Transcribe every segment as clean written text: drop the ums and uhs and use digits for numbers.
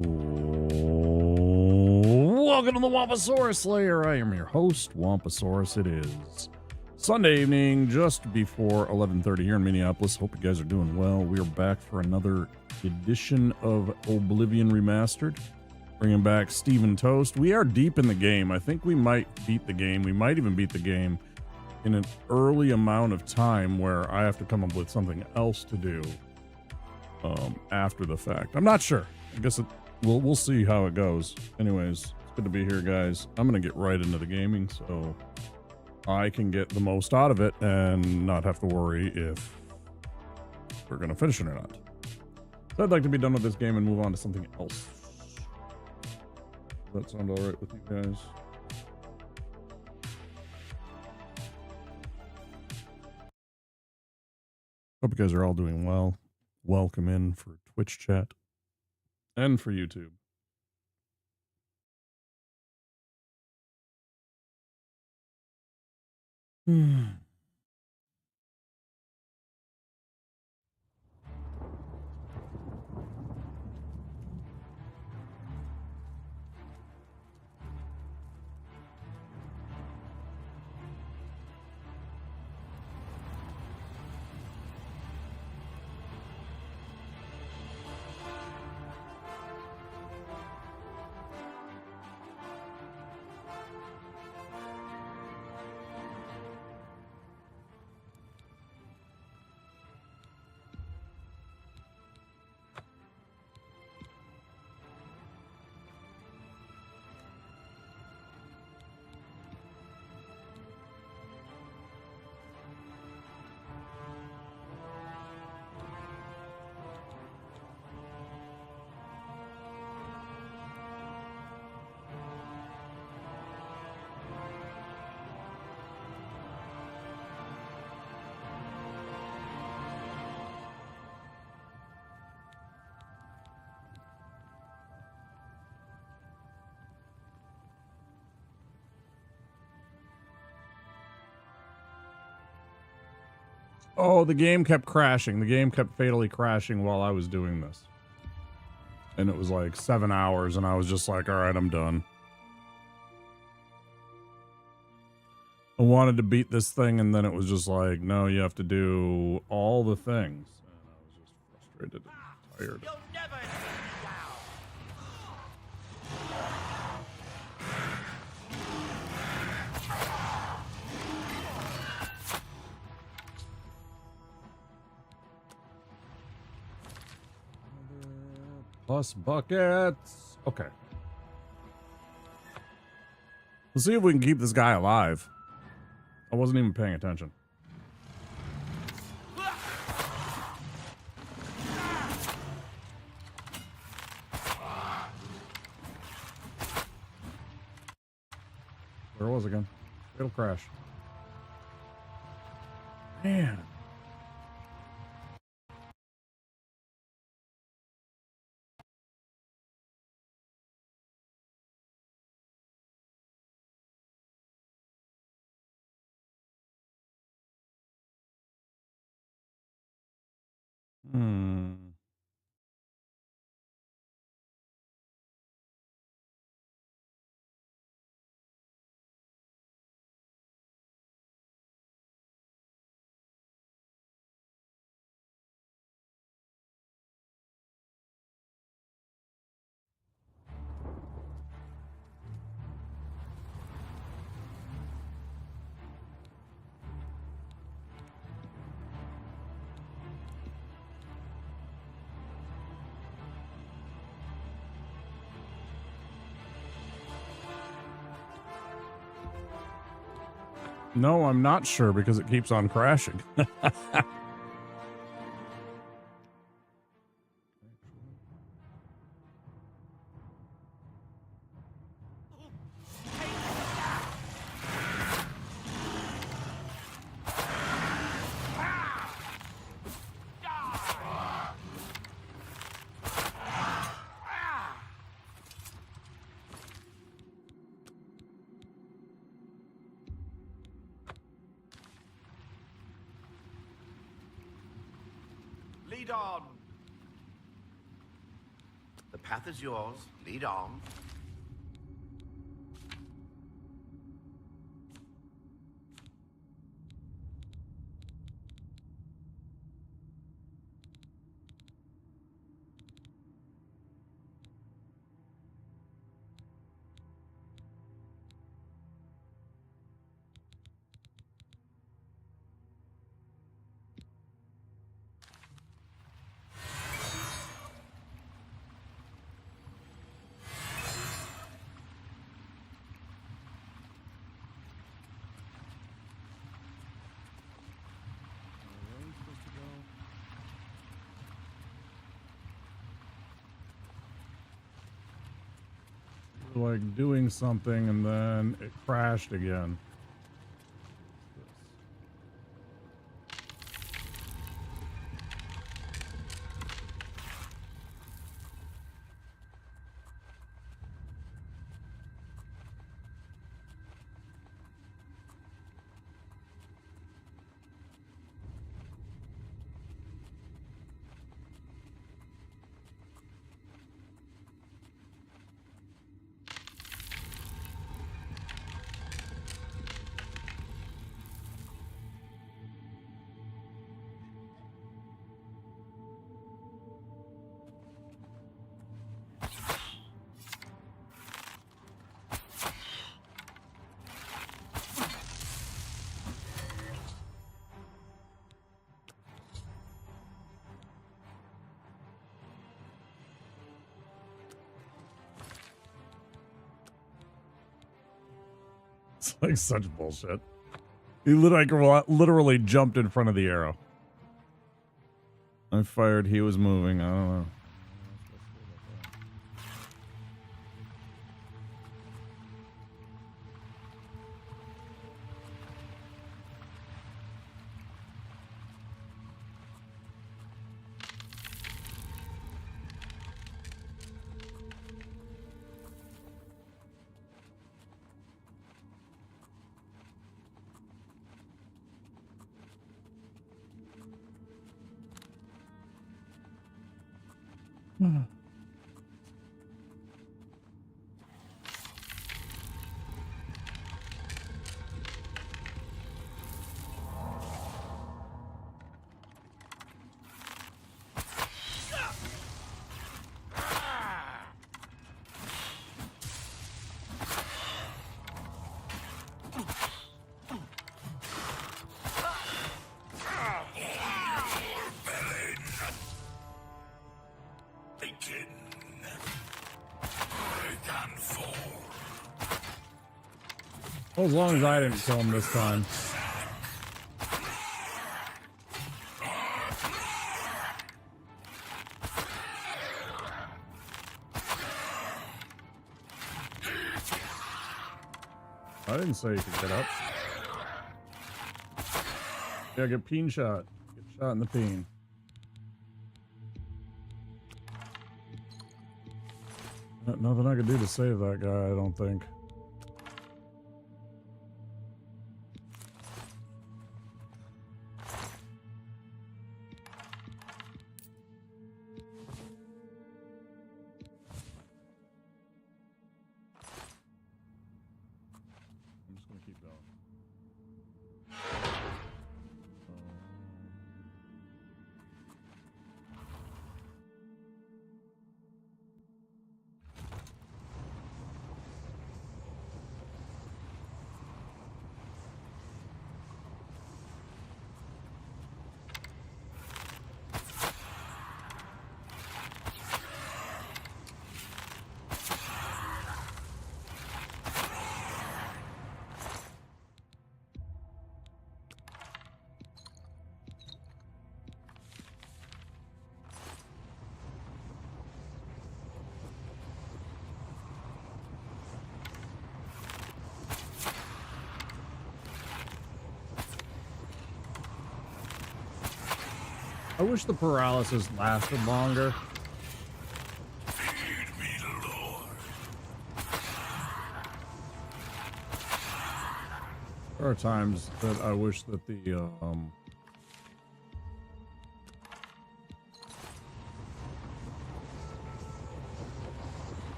Welcome to the Wamposaurus Lair. I am your host, Wamposaurus. It is Sunday evening, just before 11:30 here in Minneapolis. Hope you guys are doing well. We are back for another edition of Oblivion Remastered, bringing back Steven Toast. We are deep in the game. I think we might beat the game. We might even beat the game in an early amount of time where I have to come up with something else to do after the fact. I'm not sure. I guess we'll see how it goes. Anyways, it's good to be here, guys. I'm gonna get right into the gaming so I can get the most out of it and not have to worry if we're gonna finish it or not. So I'd like to be done with this game and move on to something else. Does that sound all right with you guys? Hope you guys are all doing well. Welcome in for Twitch chat and for YouTube. Oh, the game kept crashing. The game kept fatally crashing while I was doing this. And it was like 7 hours, and I was just like, all right, I'm done. I wanted to beat this thing, and then it was just like, no, you have to do all the things. And I was just frustrated and tired. You'll never see me Plus buckets. Okay. Let's see if we can keep this guy alive. I wasn't even paying attention. There it was again. It'll crash. Man. No, I'm not sure because it keeps on crashing. Lead on. The path is yours. Lead on. Like doing something and then it crashed again. It's like such bullshit. He literally jumped in front of the arrow. I fired, he was moving. I don't know. Well, as long as I didn't kill him this time. I didn't say you could get up. Yeah, get peen shot. Get shot in the peen. Nothing I could do to save that guy, I don't think. I'm just gonna keep going. I wish the paralysis lasted longer. Feed me, Lord. There are times that I wish that the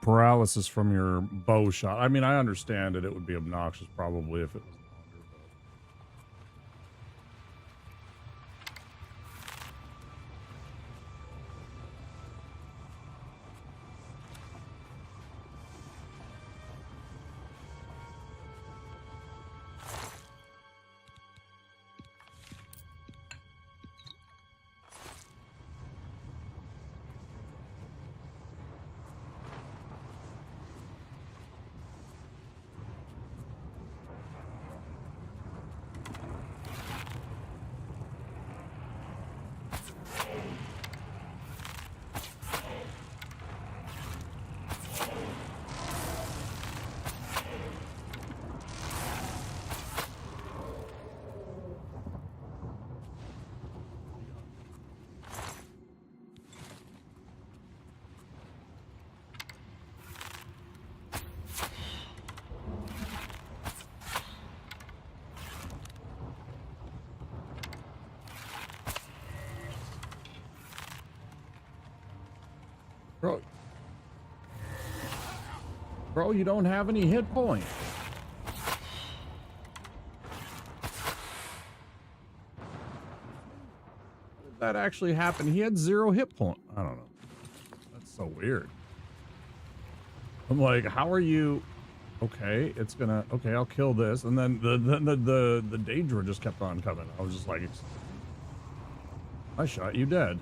paralysis from your bow shot. I mean, I understand it. It would be obnoxious probably if it was longer, but... Bro, you don't have any hit points. How did that actually happen? He had 0 hit point. I don't know. That's so weird. I'm like, how are you? Okay, it's gonna. Okay, I'll kill this, and then the Daedra just kept on coming. I was just like, I shot you dead.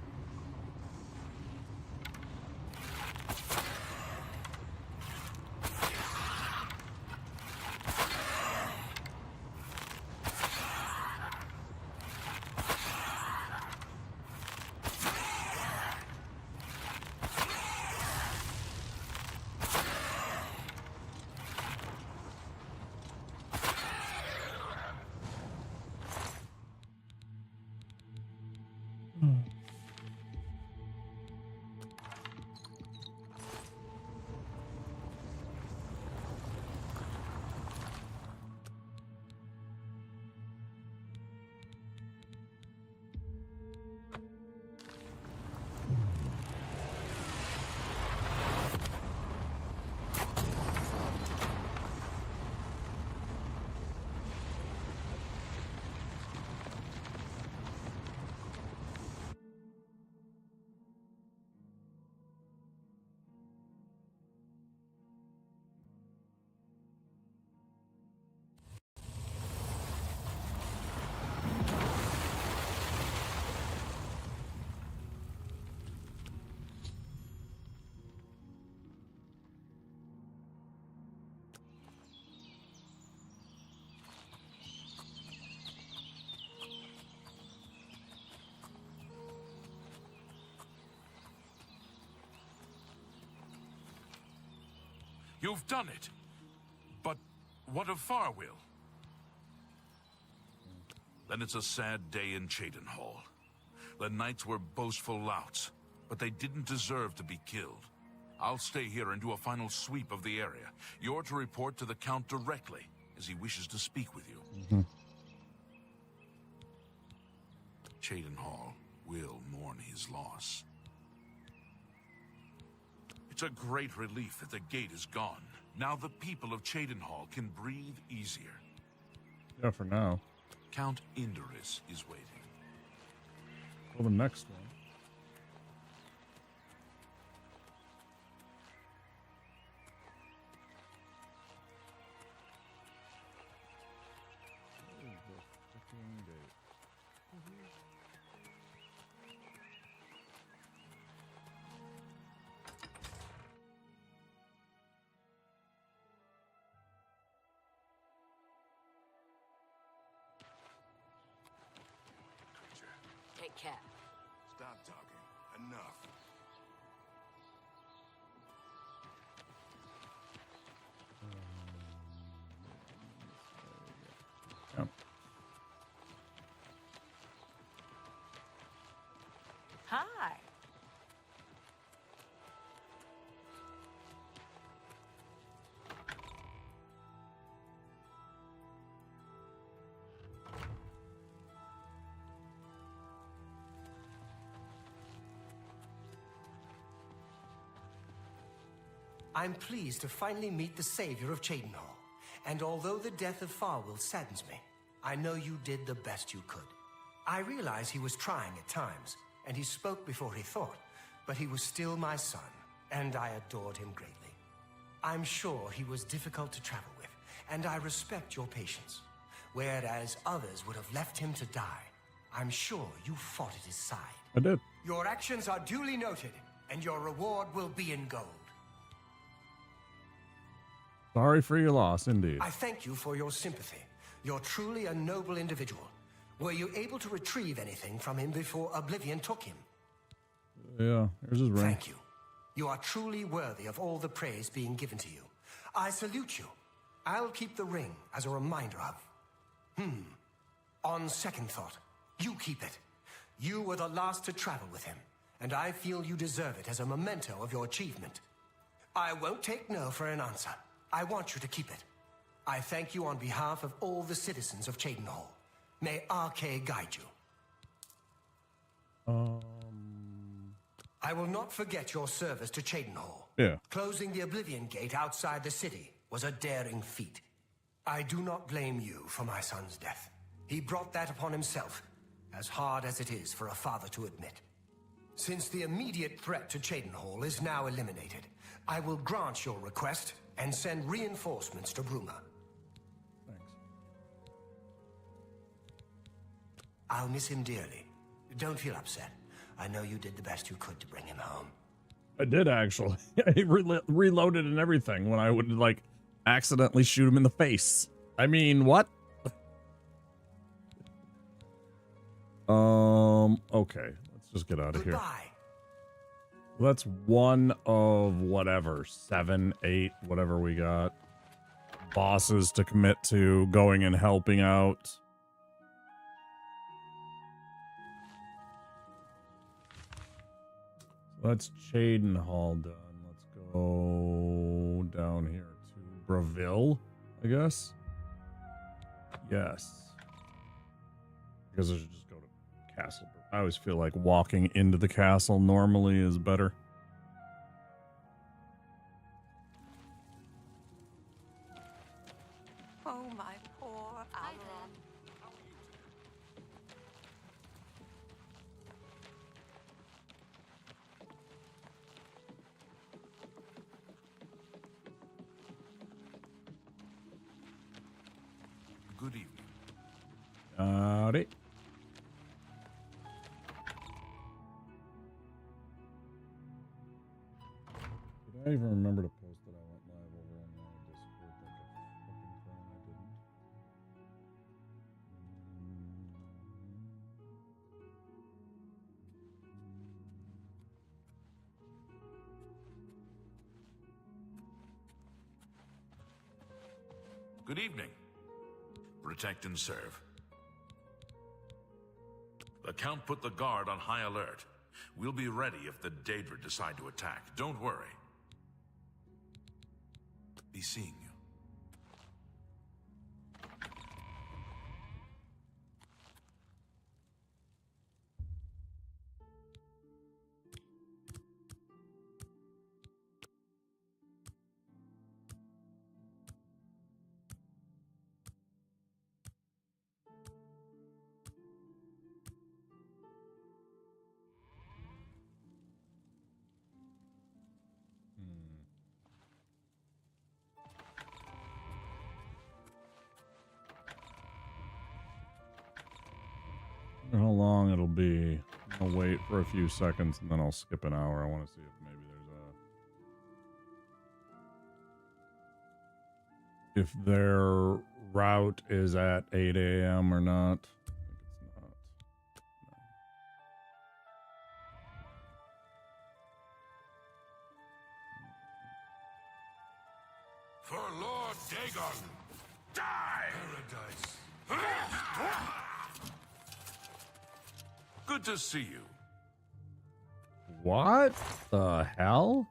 You've done it. But what of Farwill? Then it's a sad day in Cheydinhall. The knights were boastful louts, but they didn't deserve to be killed. I'll stay here and do a final sweep of the area. You're to report to the Count directly, as he wishes to speak with you. Mm-hmm. Cheydinhall will mourn his loss. It's a great relief that the gate is gone. Now the people of Cheydinhall can breathe easier. Yeah, for now. Count Indorus is waiting. Well, the next one. Take care. Stop talking. Enough. Yeah. Hi. I'm pleased to finally meet the savior of Cheydinhal. And although the death of Farwell saddens me, I know you did the best you could. I realize he was trying at times, and he spoke before he thought, but he was still my son, and I adored him greatly. I'm sure he was difficult to travel with, and I respect your patience. Whereas others would have left him to die, I'm sure you fought at his side. I did. Your actions are duly noted, and your reward will be in gold. Sorry for your loss, indeed. I thank you for your sympathy. You're truly a noble individual. Were you able to retrieve anything from him before Oblivion took him? Yeah, here's his ring. Thank you. You are truly worthy of all the praise being given to you. I salute you. I'll keep the ring as a reminder of... On second thought, you keep it. You were the last to travel with him, and I feel you deserve it as a memento of your achievement. I won't take no for an answer. I want you to keep it. I thank you on behalf of all the citizens of Cheydinhal. May RK guide you. I will not forget your service to Cheydinhal. Yeah. Closing the Oblivion Gate outside the city was a daring feat. I do not blame you for my son's death. He brought that upon himself, as hard as it is for a father to admit. Since the immediate threat to Cheydinhal is now eliminated, I will grant your request and send reinforcements to Bruma. Thanks. I'll miss him dearly. Don't feel upset. I know you did the best you could to bring him home. I did, actually. I reloaded and everything when I would, like, accidentally shoot him in the face. I mean, what? Okay. Let's just get out of here. Goodbye. That's one of whatever, 7, 8, whatever we got. Bosses to commit to, going and helping out. That's Cheydinhal done. Let's go down here to Braville, I guess. Yes. I guess I should just go to Castle. I always feel like walking into the castle normally is better. Oh, my poor Alan. Good evening. Howdy. Did I even remember to post that I went live over on my Discord like a fucking clown? I didn't. Good evening. Protect and serve. The Count put the guard on high alert. We'll be ready if the Daedra decide to attack. Don't worry. Be seeing you. How long it'll be. I'll wait for a few seconds and then I'll skip an hour. I want to see if maybe there's a... if their route is at 8 a.m. or not. I think it's not. No. For Lord Dagon, die! Paradise. Good to see you. What the hell?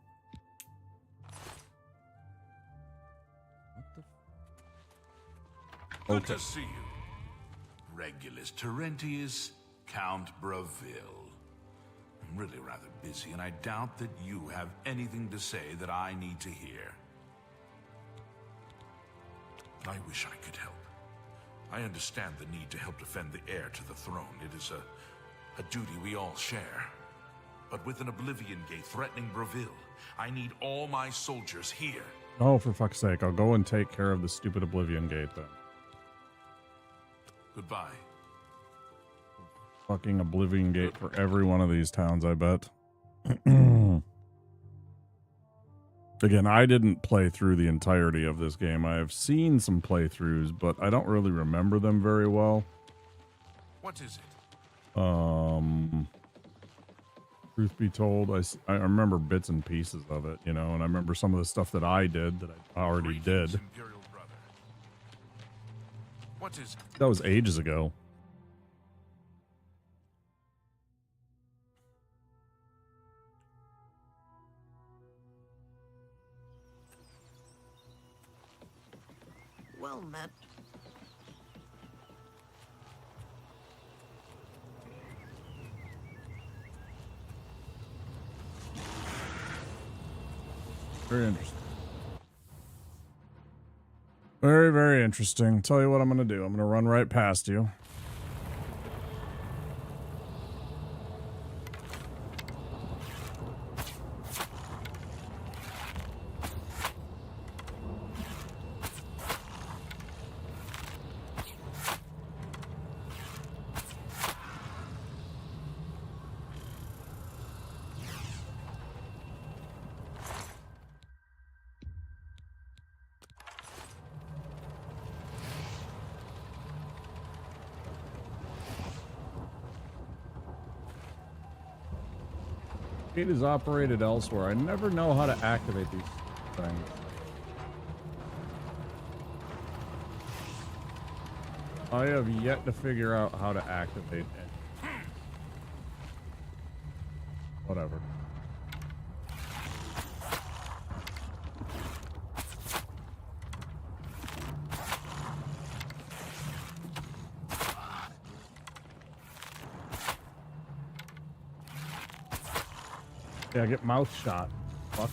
What the... Good to see you. Regulus Terentius, Count Braville. I'm really rather busy, and I doubt that you have anything to say that I need to hear. I wish I could help. I understand the need to help defend the heir to the throne. It is a duty we all share. But with an Oblivion gate threatening Breville, I need all my soldiers here. Oh, for fuck's sake. I'll go and take care of the stupid Oblivion gate then. Goodbye. Fucking Oblivion gate for every one of these towns, I bet. Again, I didn't play through the entirety of this game. I have seen some playthroughs, but I don't really remember them very well. What is it? Truth be told, I remember bits and pieces of it, you know, and I remember some of the stuff that I did that I already did. Imperial brother. What is it? That was ages ago. Well met. Very interesting. Very, very interesting. Tell you what I'm going to do. I'm going to run right past you. Gate is operated elsewhere. I never know how to activate these things. I have yet to figure out how to activate it. Whatever. Yeah, get mouth shot. Fuck.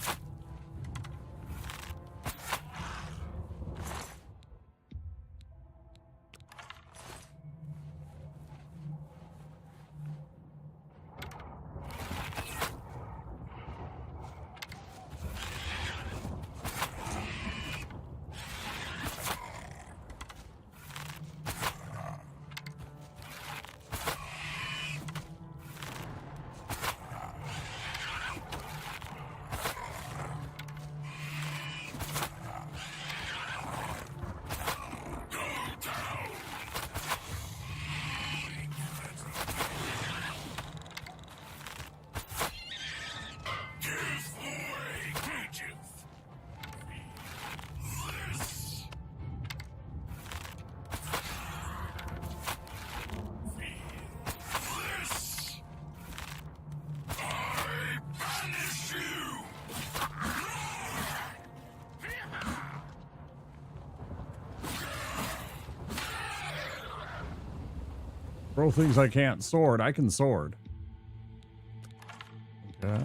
Throw things I can't sword. I can sword. Yes.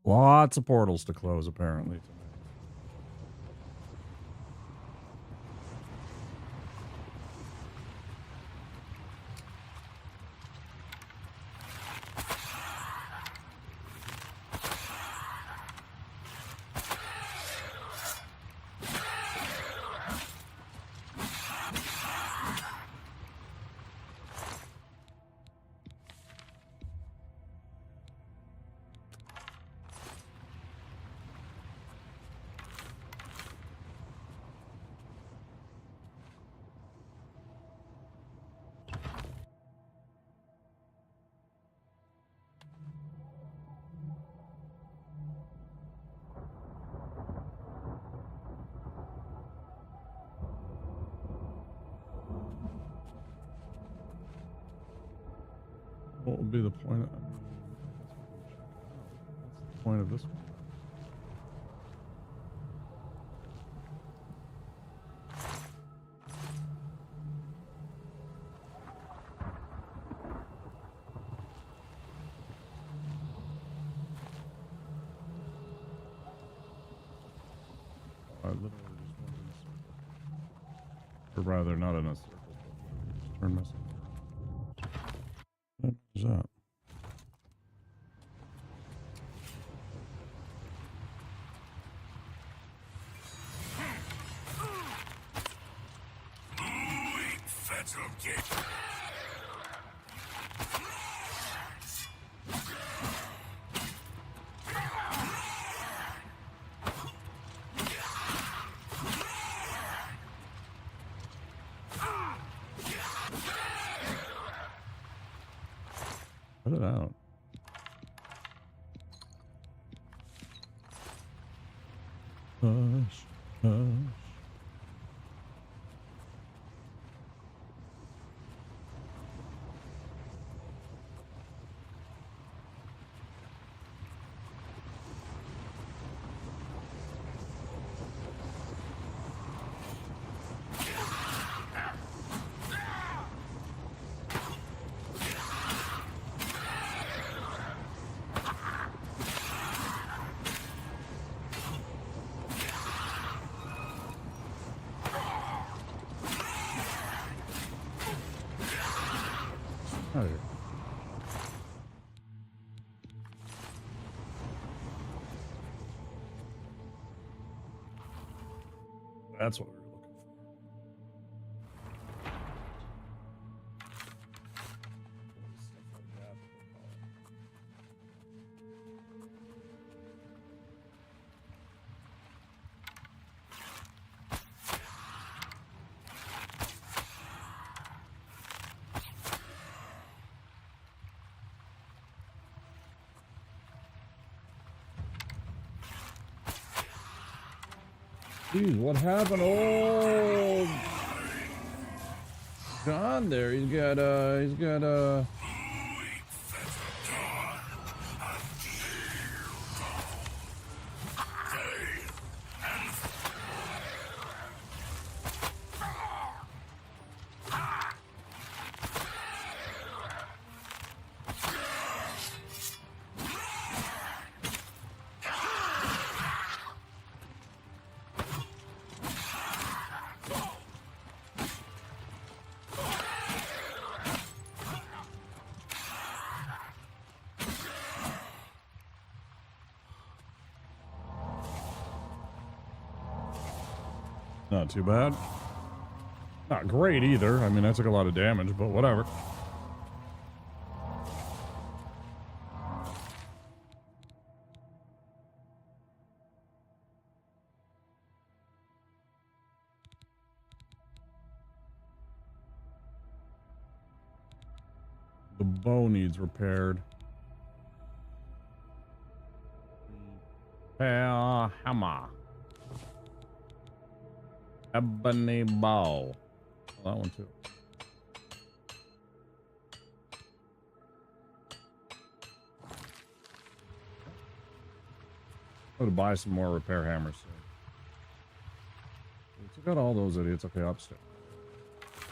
Lots of portals to close, apparently. What would be the point of... What's the point of this one? I literally just went in a circle. Or rather, not in a circle, but just turn myself around. What is that? Cut it out. Hush, hush. Out of here. That's what we were looking for. Stuff like that. Jeez, what happened? Oh, John there. He's got not too bad. Not great either. I mean, that took a lot of damage, but whatever. The bow needs repaired. Hammer. Ebony bow. Oh, that one too. I'm gonna buy some more repair hammers soon. We took out all those idiots. Okay, upstairs.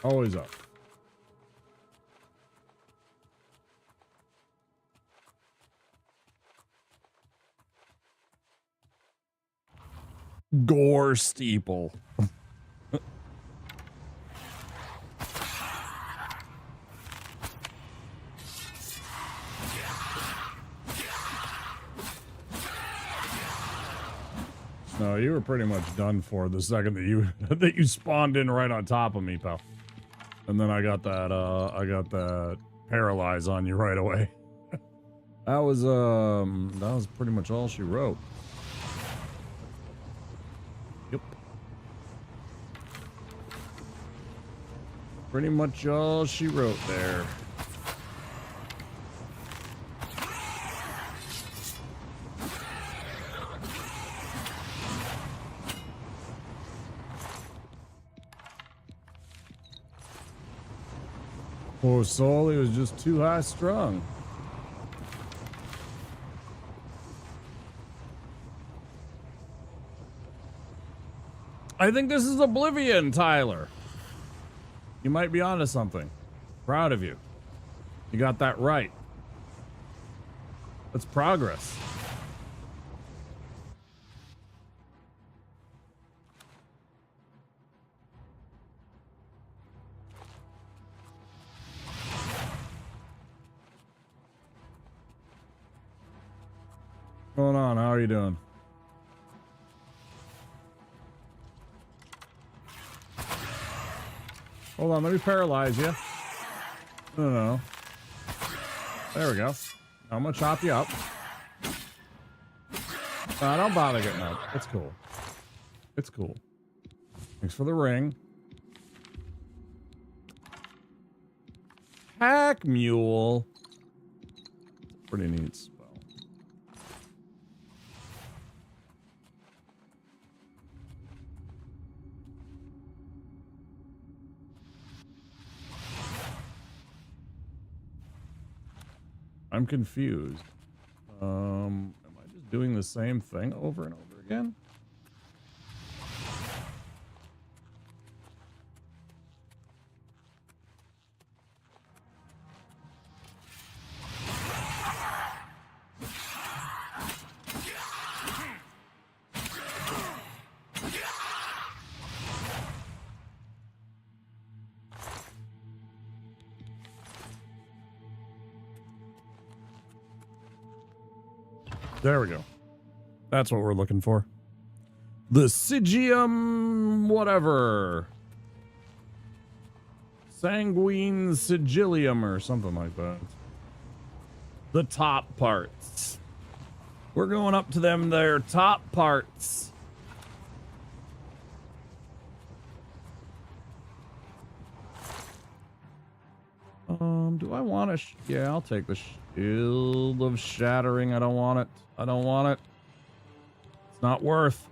Always up. Gore steeple. No, you were pretty much done for the second that you that you spawned in right on top of me, pal. And then I got that paralyze on you right away. That was pretty much all she wrote. Yep. Pretty much all she wrote there. Poor soul, he was just too high strung. I think this is Oblivion, Tyler. You might be onto something. Proud of you. You got that right. That's progress. What's going on? How are you doing? Hold on, let me paralyze you. No. There we go. I'm gonna chop you up. No, don't bother getting up. It's cool. It's cool. Thanks for the ring. Pack mule. Pretty neat spell. I'm confused. Am I just doing the same thing over and over again? There we go. That's what we're looking for. The Sigium whatever. Sanguine Sigillium or something like that. The top parts. We're going up to them, their top parts. Do I want to? Yeah, I'll take the Shield of Shattering. I don't want it. I don't want it. It's not worth.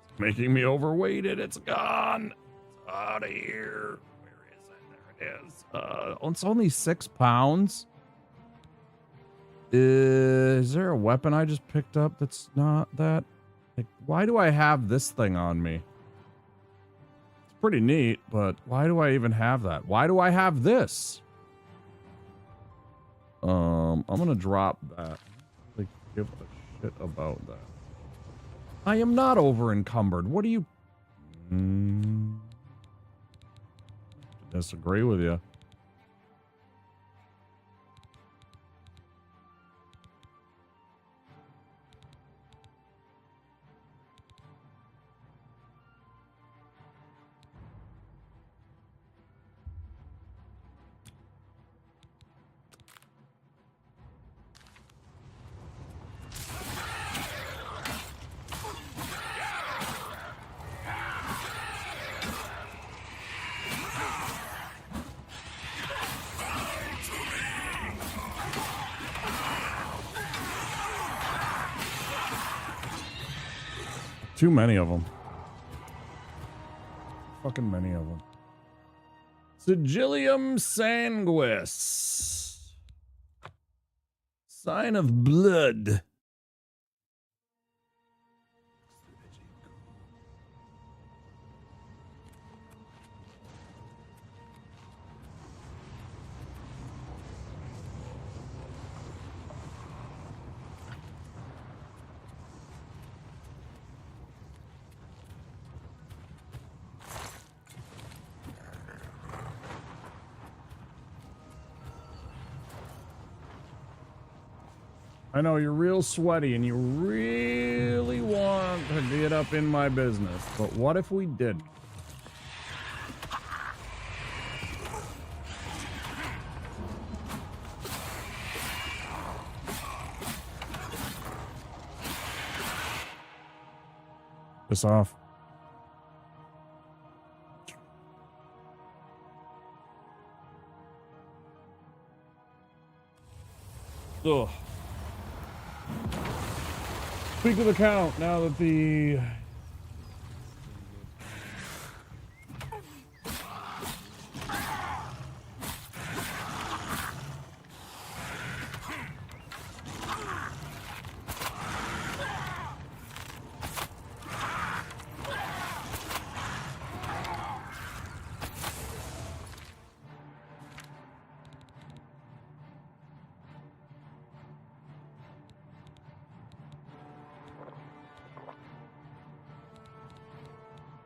It's making me overweighted. It's gone. It's out of here. Where is it? There it is. It's only 6 pounds. Is there a weapon I just picked up that's not that? Like, why do I have this thing on me? It's pretty neat, but why do I even have that? Why do I have this? I'm gonna drop that. Like, give a shit about that. I am not over encumbered. What do you? Disagree with you. Too many of them. Fucking many of them. Sigillium Sanguis. Sign of blood. I know you're real sweaty and you really want to get up in my business, but what if we did? Piss off. Ugh. Speak of the count now that the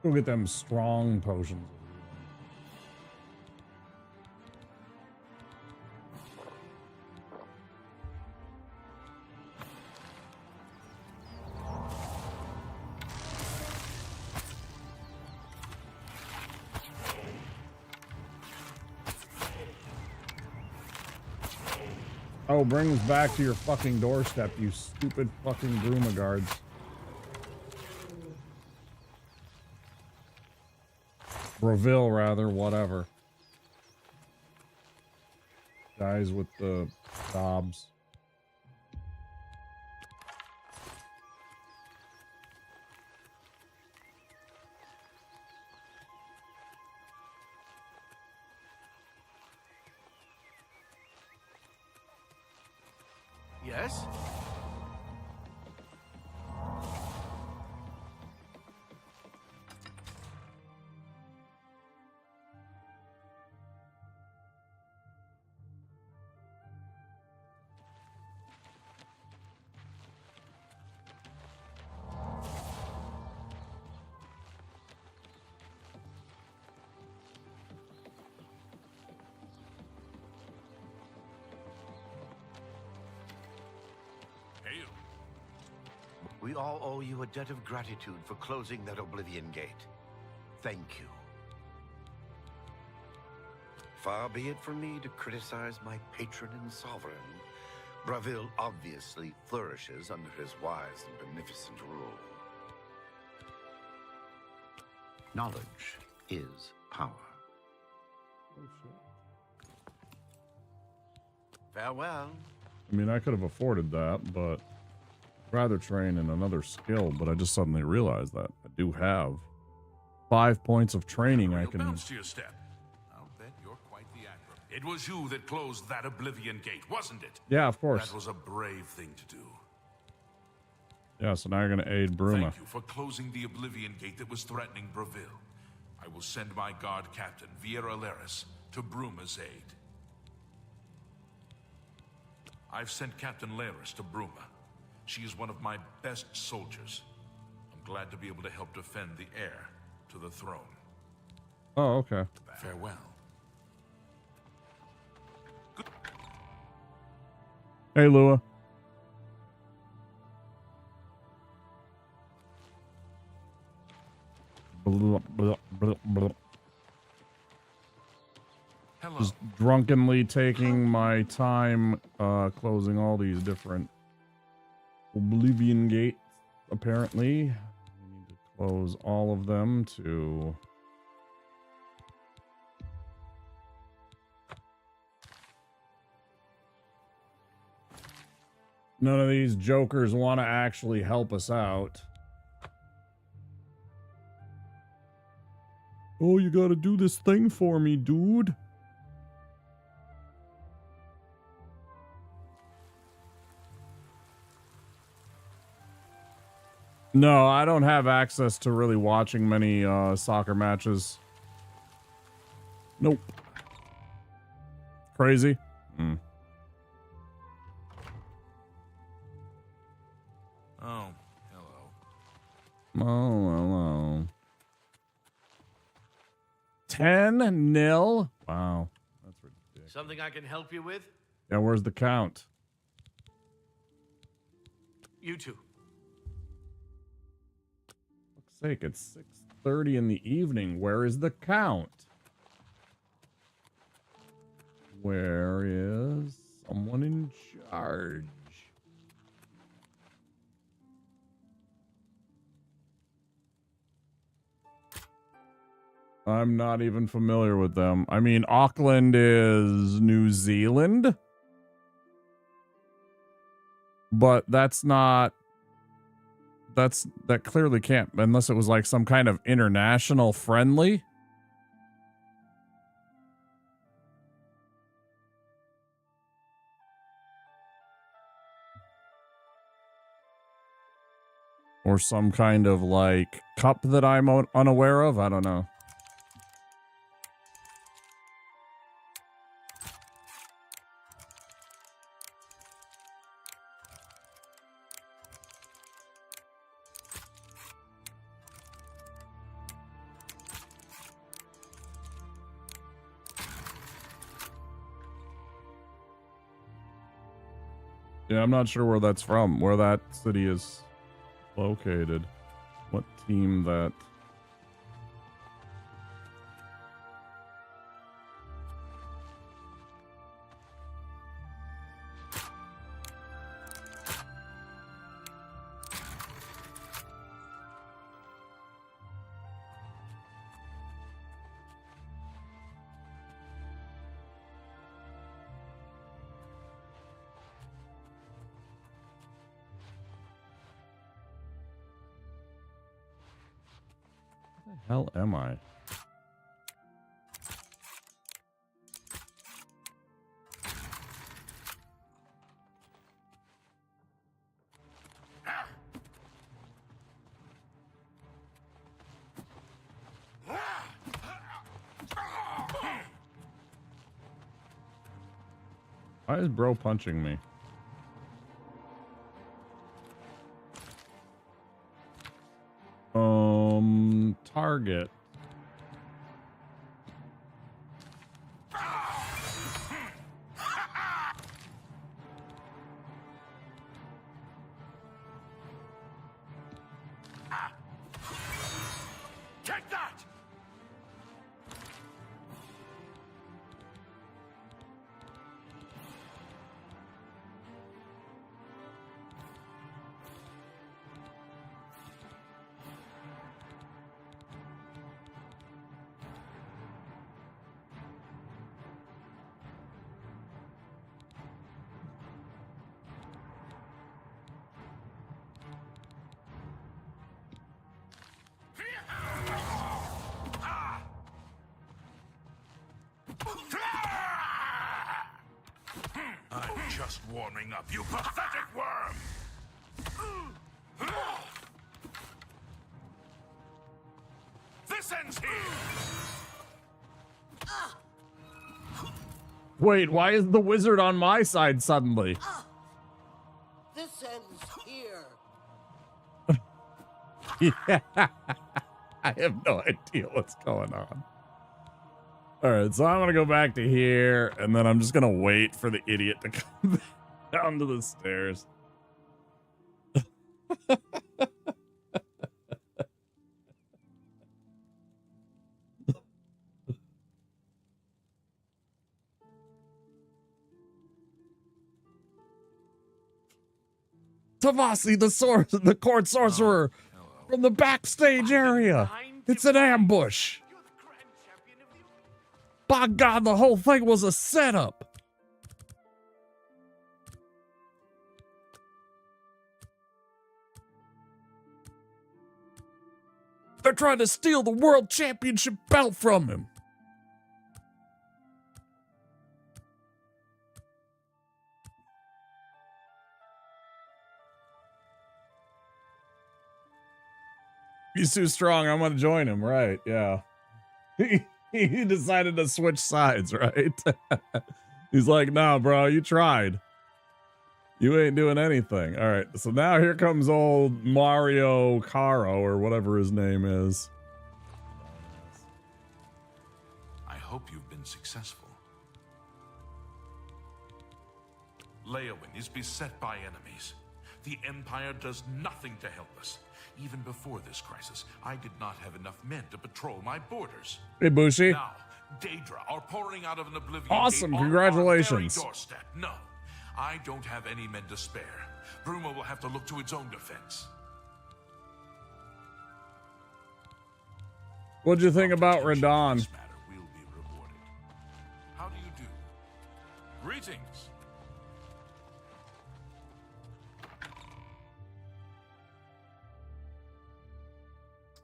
Go get them strong potions. Oh, bring us back to your fucking doorstep, you stupid fucking Bruma guards. Braville, rather, whatever. Guys with the gobs. Yes? We all owe you a debt of gratitude for closing that Oblivion gate. Thank you. Far be it from me to criticize my patron and sovereign. Braville obviously flourishes under his wise and beneficent rule. Knowledge is power. Oh, shit. Farewell. I mean, I could have afforded that, but I'd rather train in another skill, but I just suddenly realized that I do have 5 points of training I can... Bounce to your step. I'll bet you're quite the actor. It was you that closed that Oblivion gate, wasn't it? Yeah, of course. That was a brave thing to do. Yeah, so now you're going to aid Bruma. Thank you for closing the Oblivion gate that was threatening Braville. I will send my guard captain, Viera Laris, to Bruma's aid. I've sent Captain Laris to Bruma. She is one of my best soldiers. I'm glad to be able to help defend the heir to the throne. Oh, okay. Farewell. Hey, Lua. Blah, blah, blah, blah. Hello. Just drunkenly taking my time closing all these different Oblivion gates, apparently. We need to close all of them to... None of these jokers want to actually help us out. Oh, you gotta do this thing for me, dude. No, I don't have access to really watching many soccer matches. Nope. Crazy? Hmm. Oh, hello. Oh, hello. 10-0? Wow. That's ridiculous. Something I can help you with? Yeah, where's the count? You two. Fuck's sake, it's 6:30 in the evening. Where is the count? Where is someone in charge? I'm not even familiar with them. I mean, Auckland is New Zealand. But that's not... That clearly can't, unless it was like some kind of international friendly. Or some kind of like cup that I'm unaware of. I don't know. Yeah, I'm not sure where that's from, where that city is located. What team that... hell am I? Why is bro punching me? Target. Take that! I'm just warming up, you pathetic worm! This ends here! Wait, why is the wizard on my side suddenly? This ends here. Yeah. I have no idea what's going on. All right, so I'm going to go back to here, and then I'm just going to wait for the idiot to come down to the stairs. Tavasi, the court sorcerer from the backstage area. It's an ambush. You're the grand champion of the... By God, the whole thing was a setup. They're trying to steal the world championship belt from him. He's too strong. I'm going to join him. Right. Yeah. He decided to switch sides, right? He's like, nah, bro, you tried. You ain't doing anything. All right. So now here comes old Mario Caro or whatever his name is. I hope you've been successful. Leowin is beset by enemies. The Empire does nothing to help us. Even before this crisis, I did not have enough men to patrol my borders. Hey, Bushi. Now, Daedra are pouring out of an Oblivion Awesome, gate on congratulations. our very doorstep. No, I don't have any men to spare. Bruma will have to look to its own defense. What'd you think about Radon? This matter will be rewarded. How do you do? Greetings.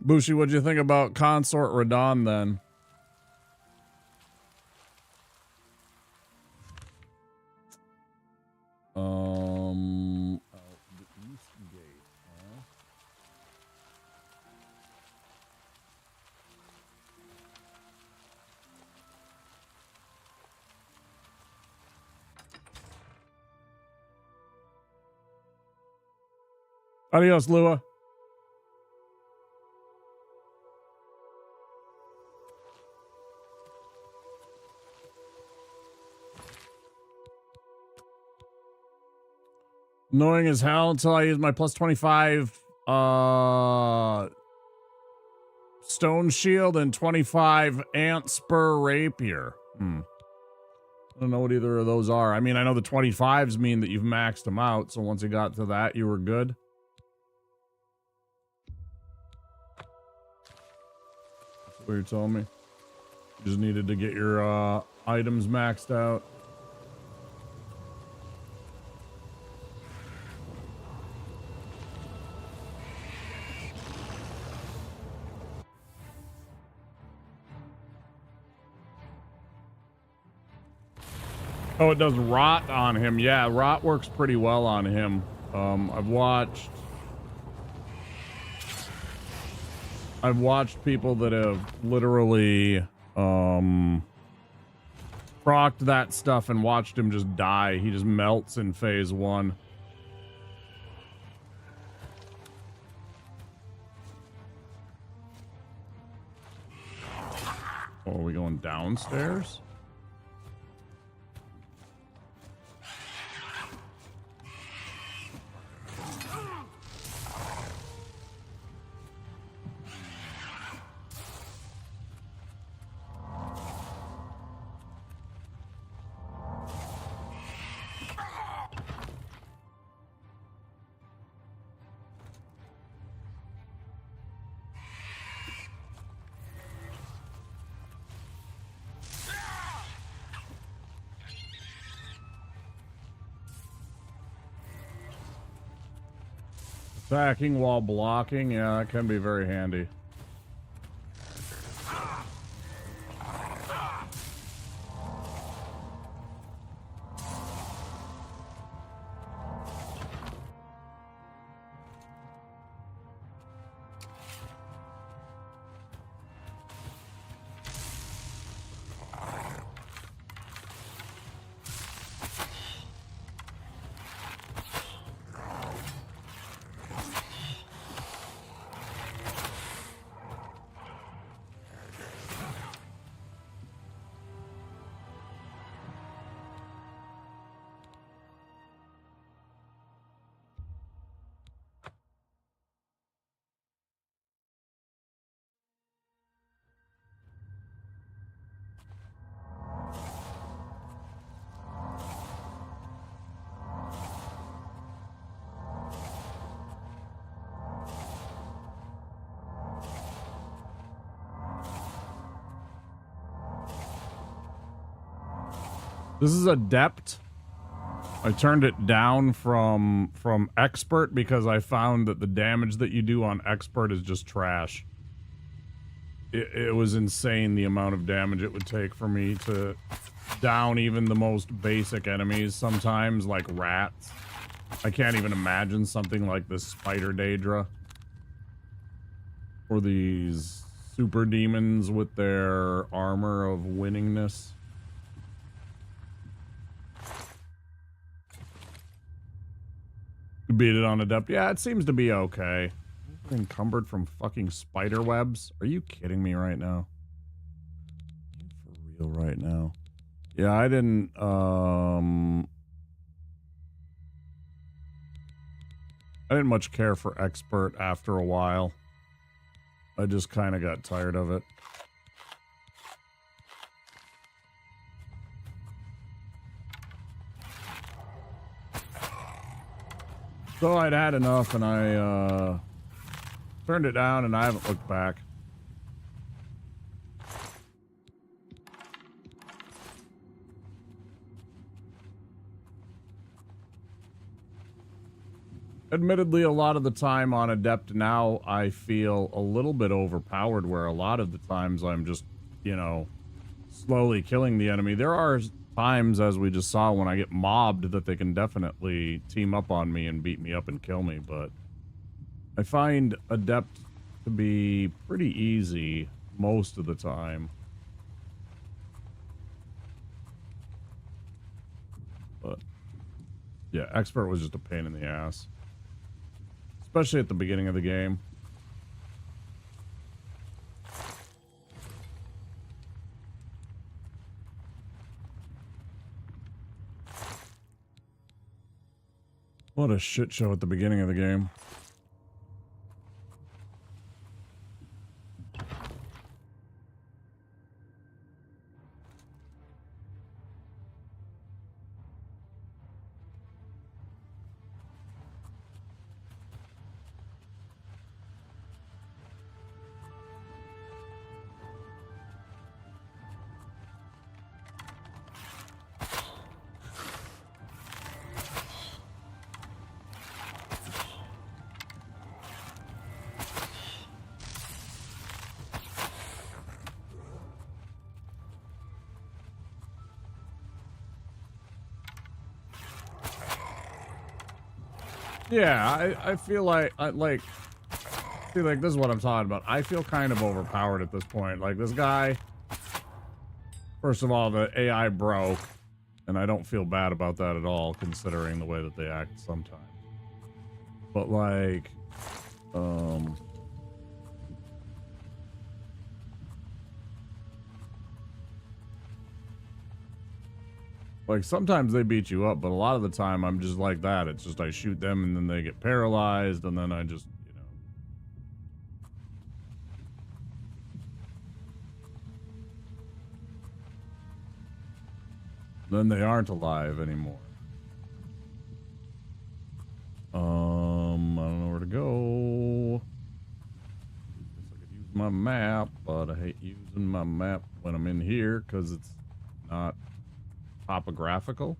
Bushi, what'd you think about Consort Radon then? The East Gate, huh? Adios, Lua. Annoying as hell until I use my plus 25 stone shield and 25 ant spur rapier. I don't know what either of those are. I mean, I know the 25s mean that you've maxed them out, so once you got to that, you were good. That's what you're telling me. You just needed to get your items maxed out. Oh, it does rot on him. Yeah, rot works pretty well on him. I've watched people that have literally procced that stuff and watched him just die. He just melts in phase 1. Oh, are we going downstairs? Attacking while blocking, yeah, that can be very handy. This is adept. I turned it down from expert because I found that the damage that you do on expert is just trash. It was insane the amount of damage it would take for me to down even the most basic enemies sometimes, like rats. I can't even imagine something like this spider Daedra. Or these super demons with their armor of winningness. Beat it on adept. Yeah, it seems to be okay. Encumbered from fucking spider webs. Are you kidding me right now? For real right now. Yeah, I didn't much care for expert after a while. I just kind of got tired of it. So I'd had enough and I turned it down and I haven't looked back. Admittedly, a lot of the time on adept now, I feel a little bit overpowered, where a lot of the times I'm just, you know, slowly killing the enemy. There are times, as we just saw, when I get mobbed that they can definitely team up on me and beat me up and kill me, but I find adept to be pretty easy most of the time. But yeah, expert was just a pain in the ass. Especially at the beginning of the game. What a shit show at the beginning of the game. Yeah, I feel like this is what I'm talking about. I feel kind of overpowered at this point. Like this guy, first of all, the AI broke, and I don't feel bad about that at all, considering the way that they act sometimes. But like, like sometimes they beat you up, but a lot of the time I'm just like that. It's just I shoot them and then they get paralyzed, and then I just, you know. Then they aren't alive anymore. I don't know where to go. Guess I could use my map, but I hate using my map when I'm in here because it's not topographical.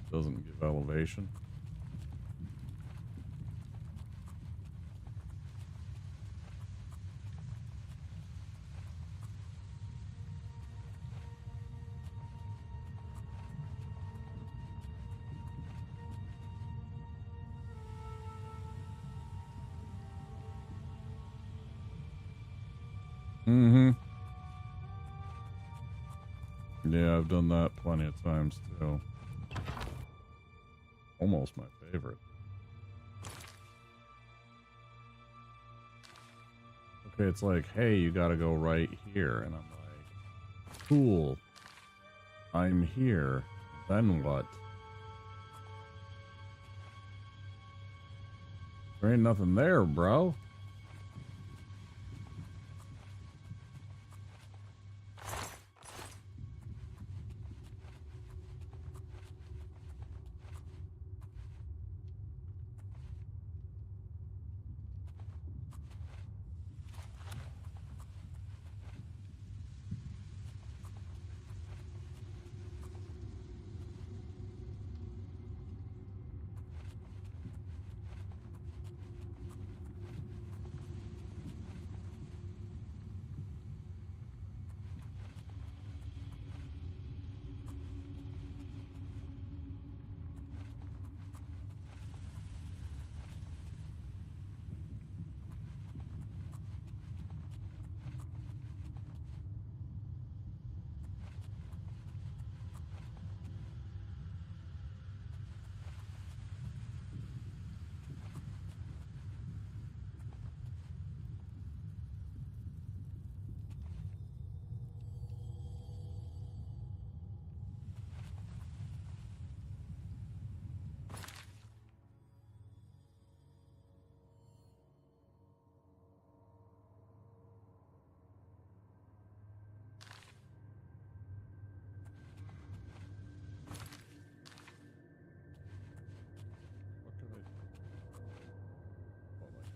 Doesn't give elevation. Mm-hmm. Yeah, I've done that plenty of times too. Almost my favorite. Okay, it's like, hey, you gotta go right here. And I'm like, cool. I'm here. Then what? There ain't nothing there, bro.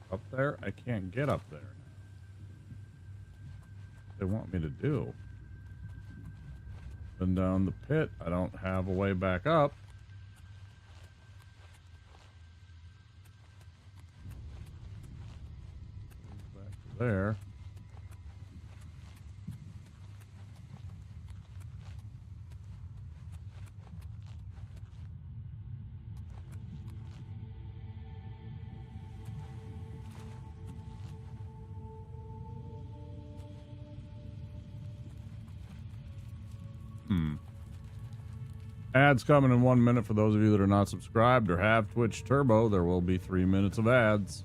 Up there? I can't get up there. What they want me to do? Then down the pit, I don't have a way back up. Back to there. Ads coming in 1 minute for those of you that are not subscribed or have Twitch Turbo. There will be 3 minutes of ads.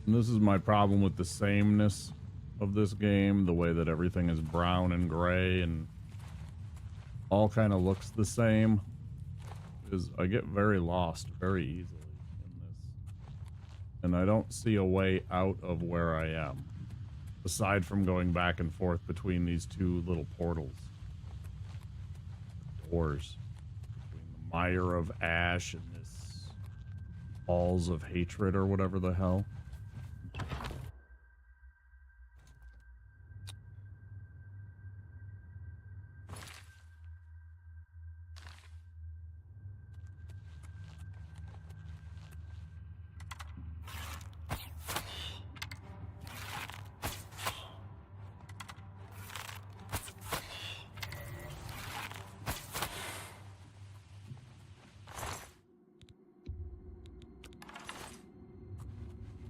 And this is my problem with the sameness of this game, the way that everything is brown and gray and all kind of looks the same, is I get very lost very easily in this. And I don't see a way out of where I am, aside from going back and forth between these two little portals. Doors. Between the mire of ash and this balls of hatred or whatever the hell.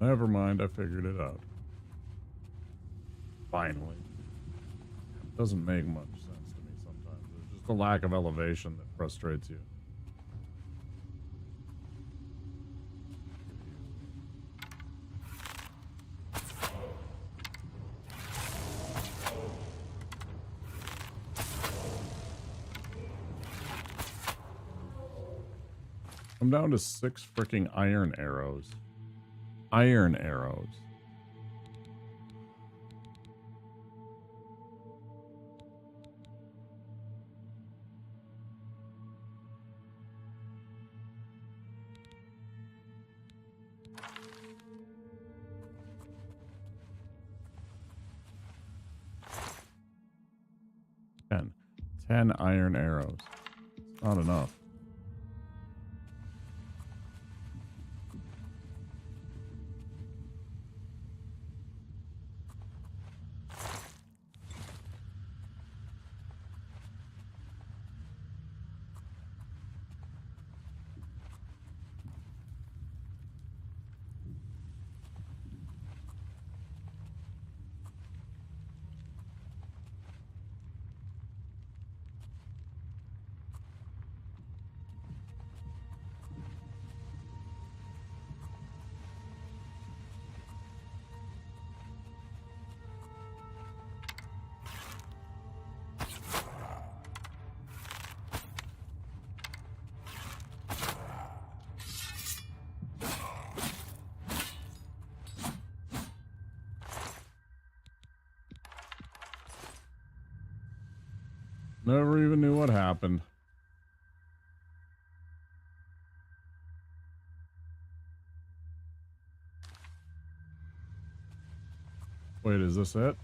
Never mind, I figured it out. Finally. It doesn't make much sense to me sometimes. There's just a lack of elevation that frustrates you. I'm down to 6 freaking iron arrows. Iron arrows. Ten iron arrows. It's not enough. Never even knew what happened. Wait, is this it?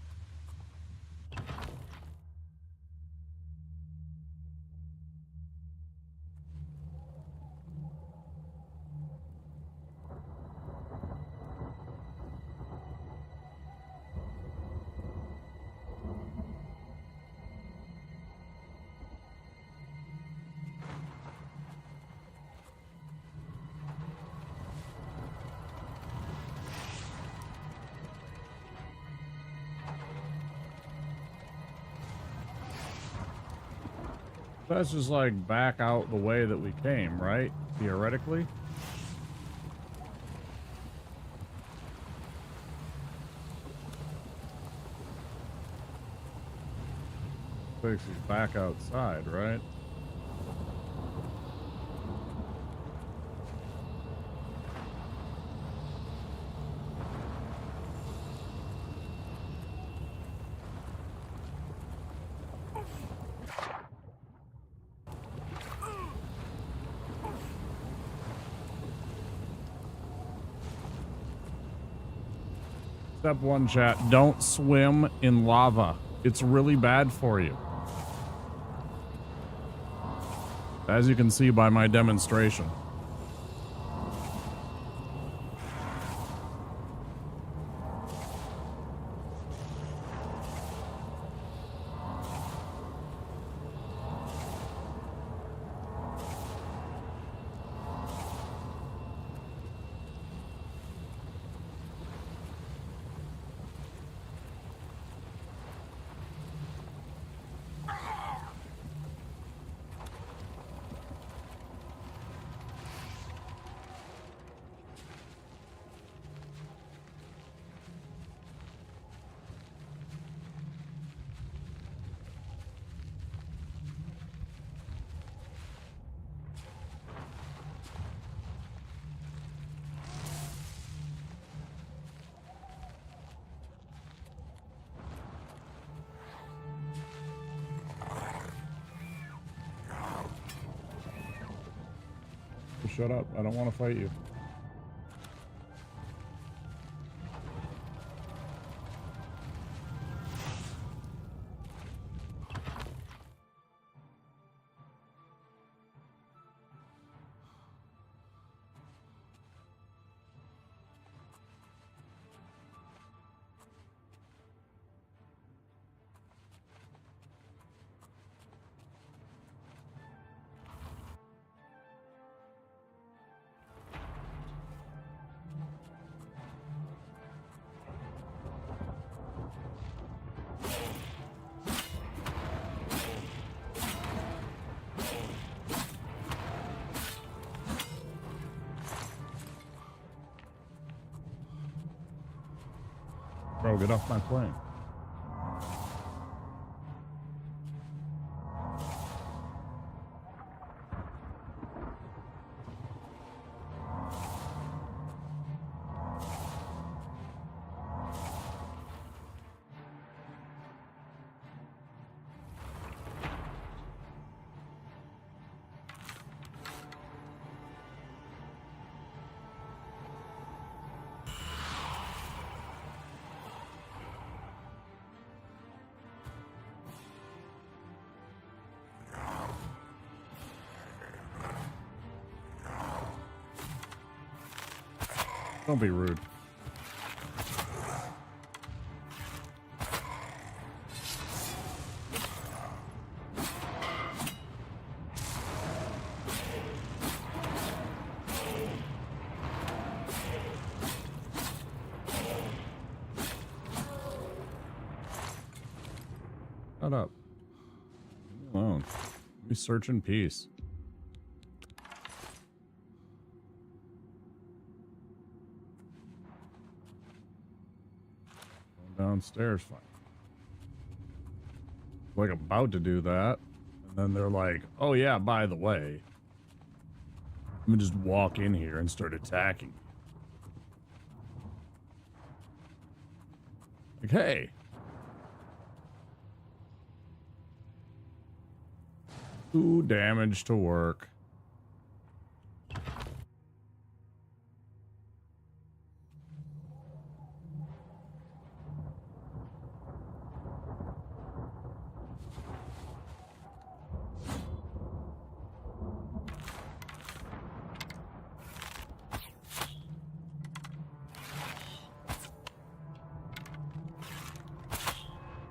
That's just like back out the way that we came, right? Theoretically. Takes you back outside, right? Step 1, chat. Don't swim in lava. It's really bad for you. As you can see by my demonstration. shut up. I don't want to fight you. Bro, get off my plane. Don't be rude. Shut up. Leave me alone. Let me search in peace. Downstairs, fine. Like about to do that, and then they're like, "Oh yeah, by the way, I'm gonna just walk in here and start attacking." Like, hey, ooh, damage to work.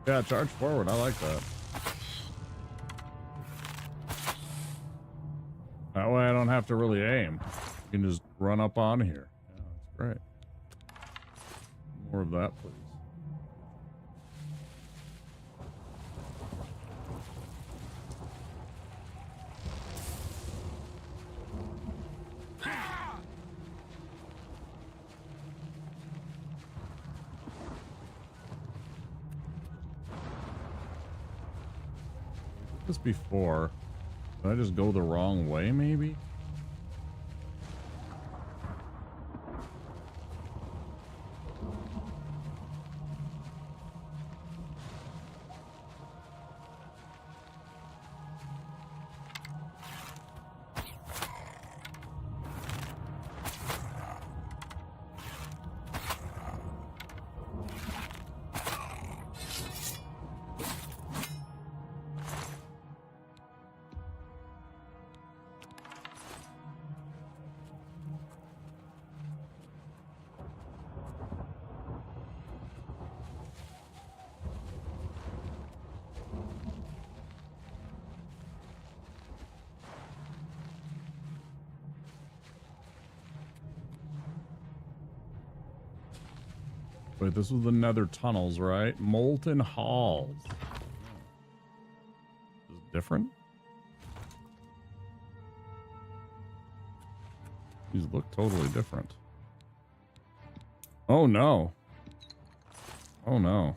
Yeah, charge forward. I like that. That way I don't have to really aim. You can just run up on here. Yeah, that's great. More of that, please. This before. Did I just go the wrong way, maybe? Wait, this was the nether tunnels, right? Molten halls. Is it different? These look totally different. Oh no. Oh no.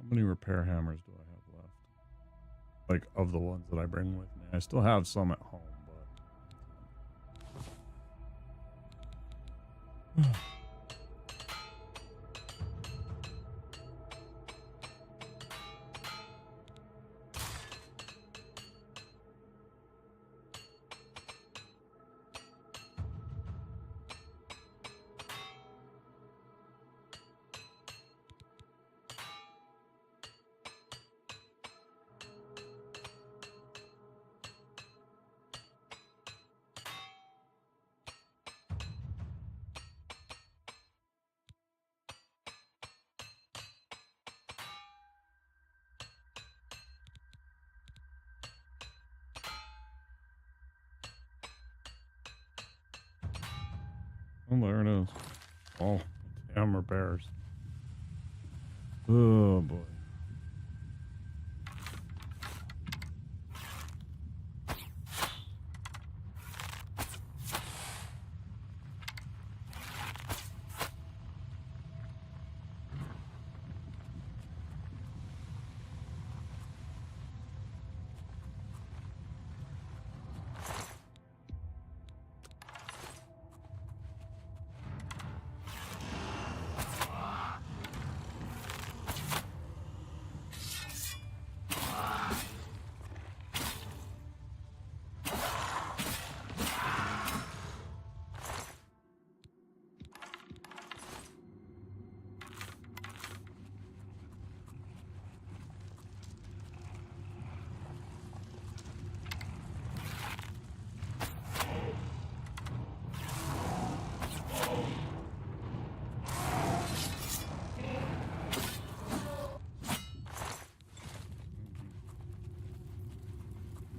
How many repair hammers do I have left? Like, of the ones that I bring with me. I still have some at home, but... Oh, there it is. Oh, damn repairs. Oh, boy.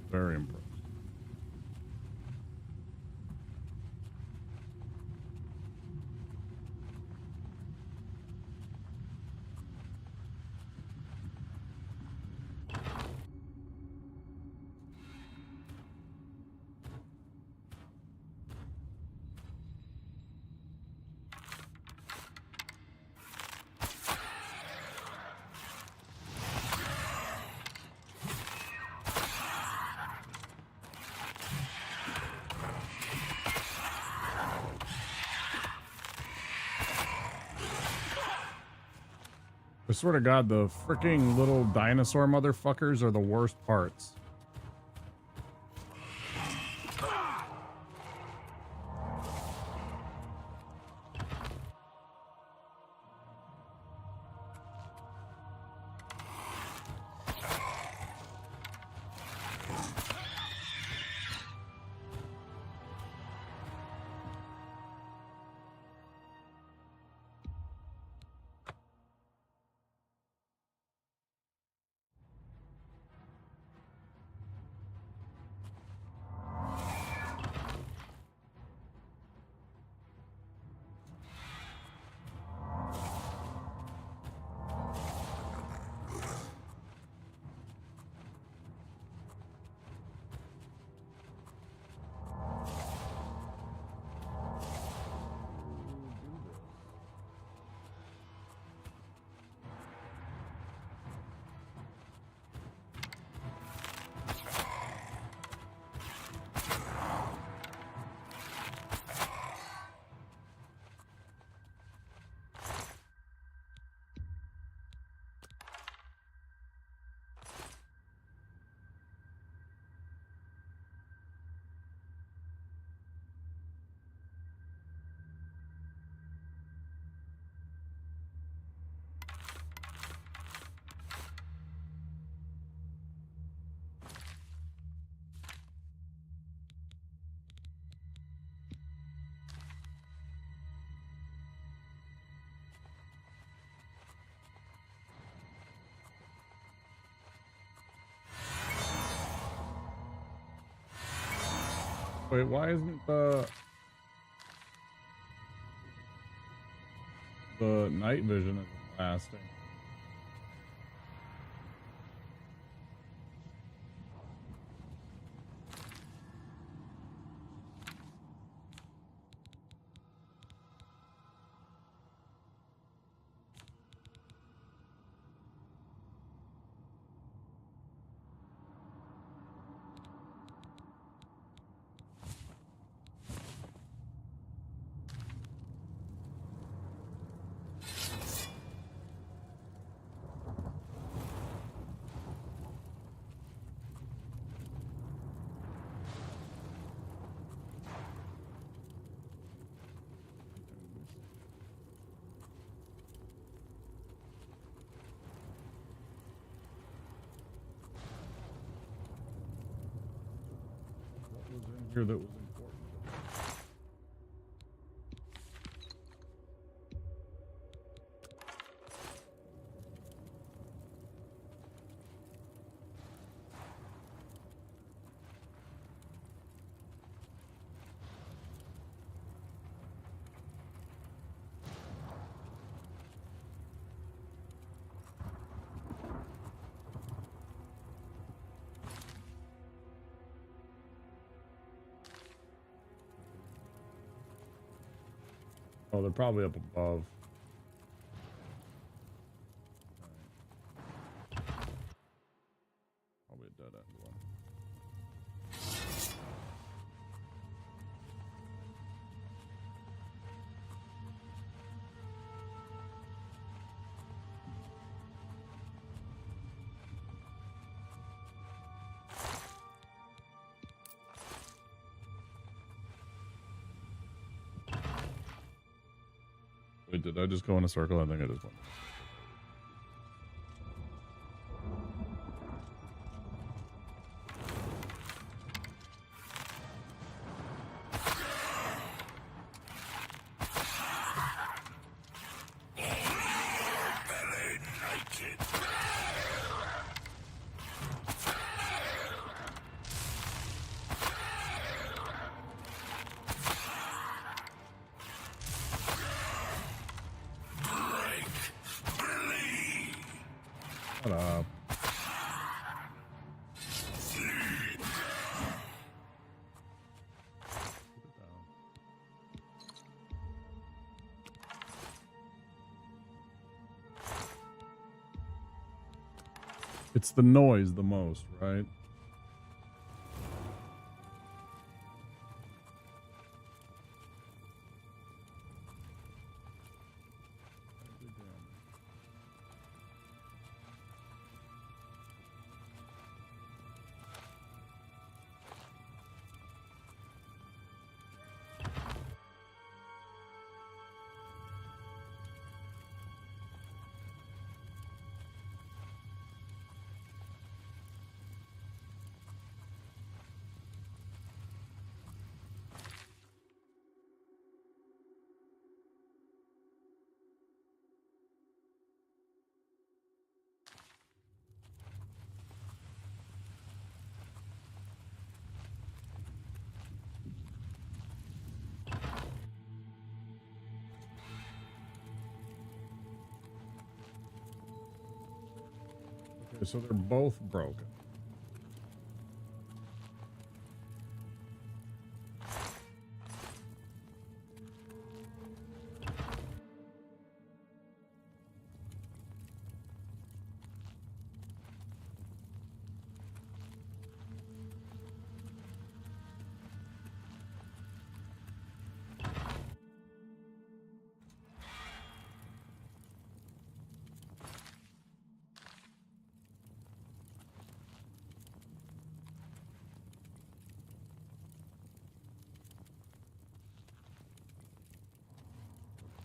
Very impressed. I swear to God, the freaking little dinosaur motherfuckers are the worst parts. Wait, why isn't the night vision isn't lasting? here that was important. Oh, they're probably up above. Probably a dead end one. Wait, did I just go in a circle? I think I just went. Shut up. It's the noise the most, right? Okay, so they're both broken.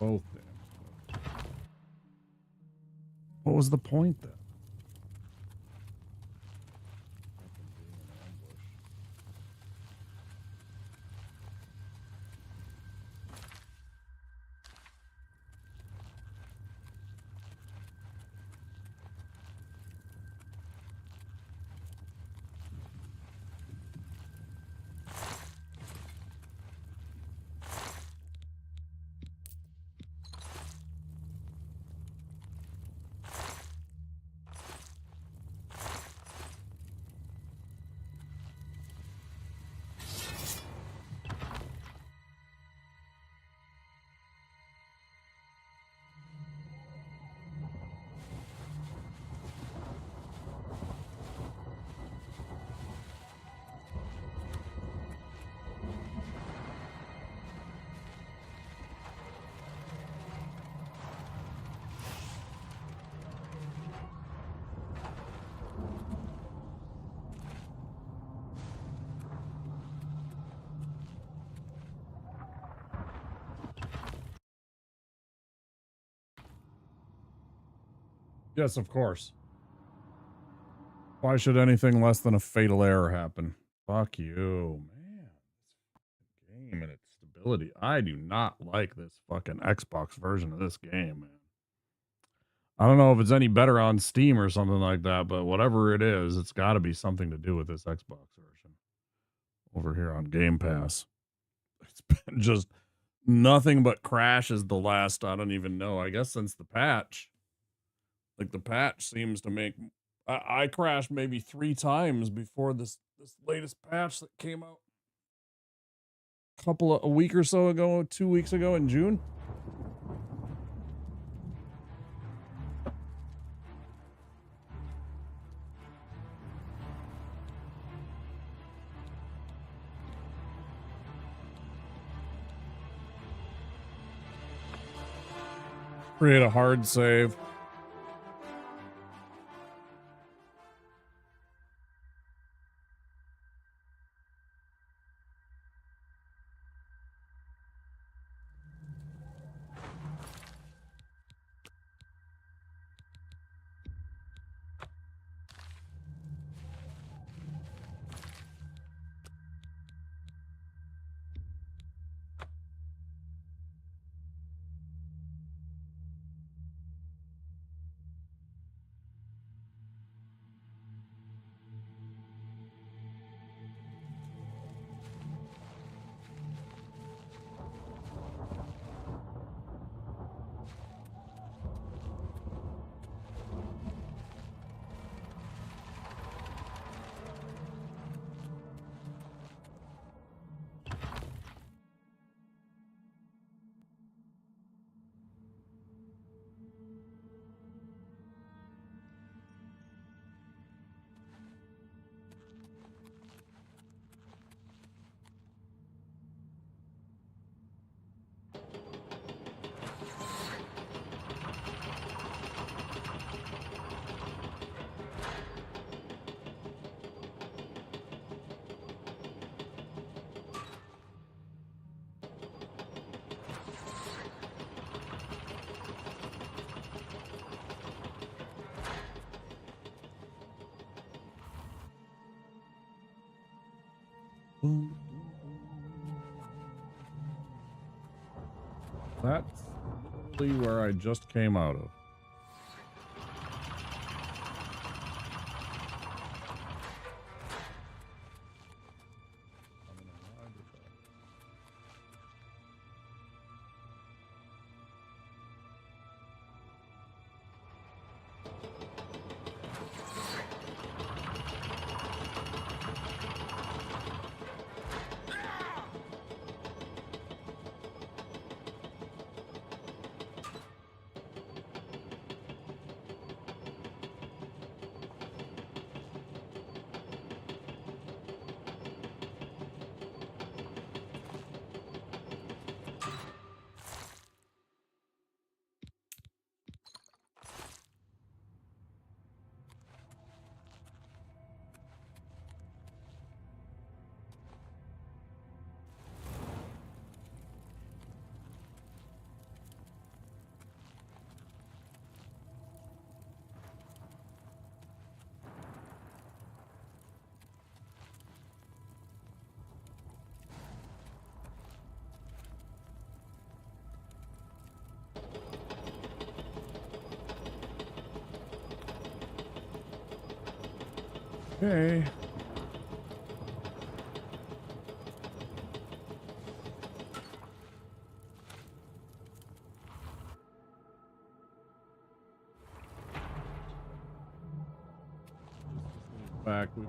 Both damaged. What was the point then? Yes, of course. Why should anything less than a fatal error happen? Fuck you, man. game and its stability. I do not like this fucking Xbox version of this game, man. I don't know if it's any better on Steam or something like that, but whatever it is, it's got to be something to do with this Xbox version over here on Game Pass. It's been just nothing but crashes the last, I don't even know, I guess since the patch. Like the patch seems to make I crashed maybe 3 times before this latest patch that came out a week or so ago, 2 weeks ago in June. Create a hard save. That's literally where I just came out of. Okay. Back. This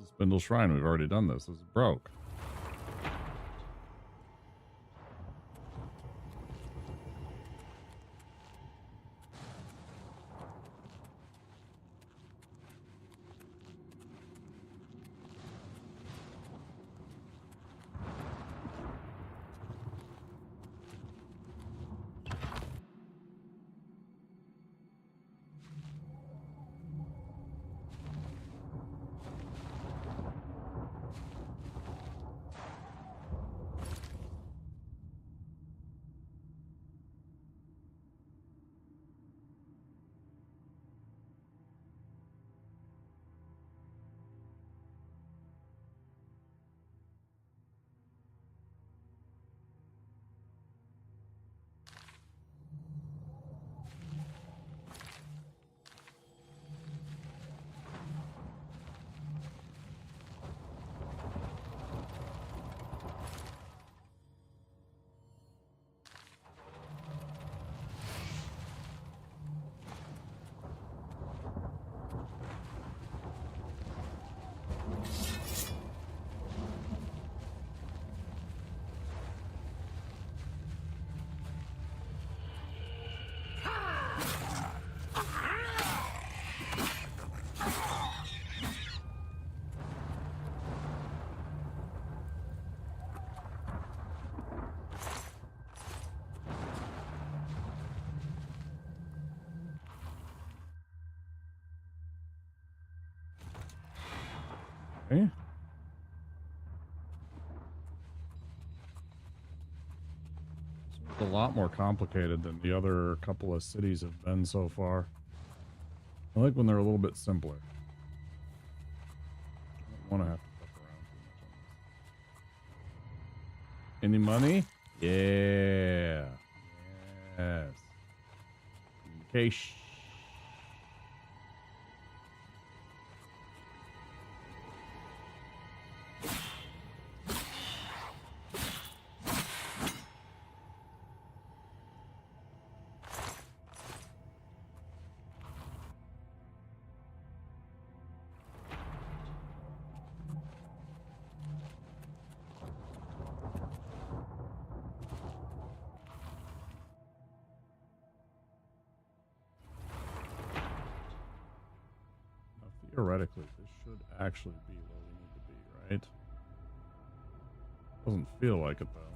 is Spindle Shrine. We've already done this. This is broke. Okay. It's a lot more complicated than the other couple of cities have been so far. I like when they're a little bit simpler. I don't want to have to fuck around too much on this. Any money? Yeah. Yes. Communication. Theoretically, this should actually be where we need to be, right? Doesn't feel like it, though.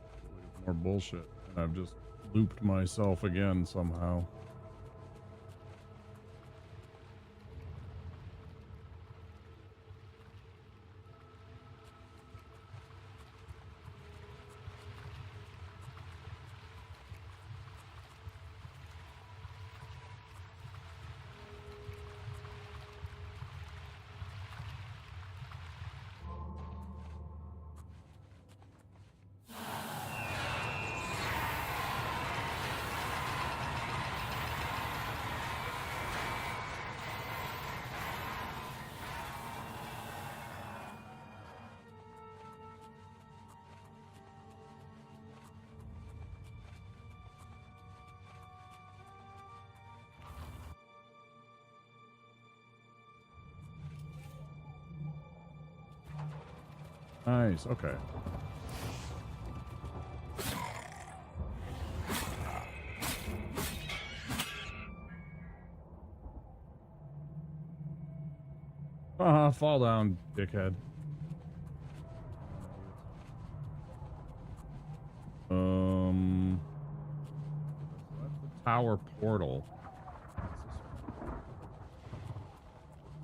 I feel like it's more bullshit, and I've just looped myself again somehow. Nice, okay. Fall down, dickhead. That's the tower portal.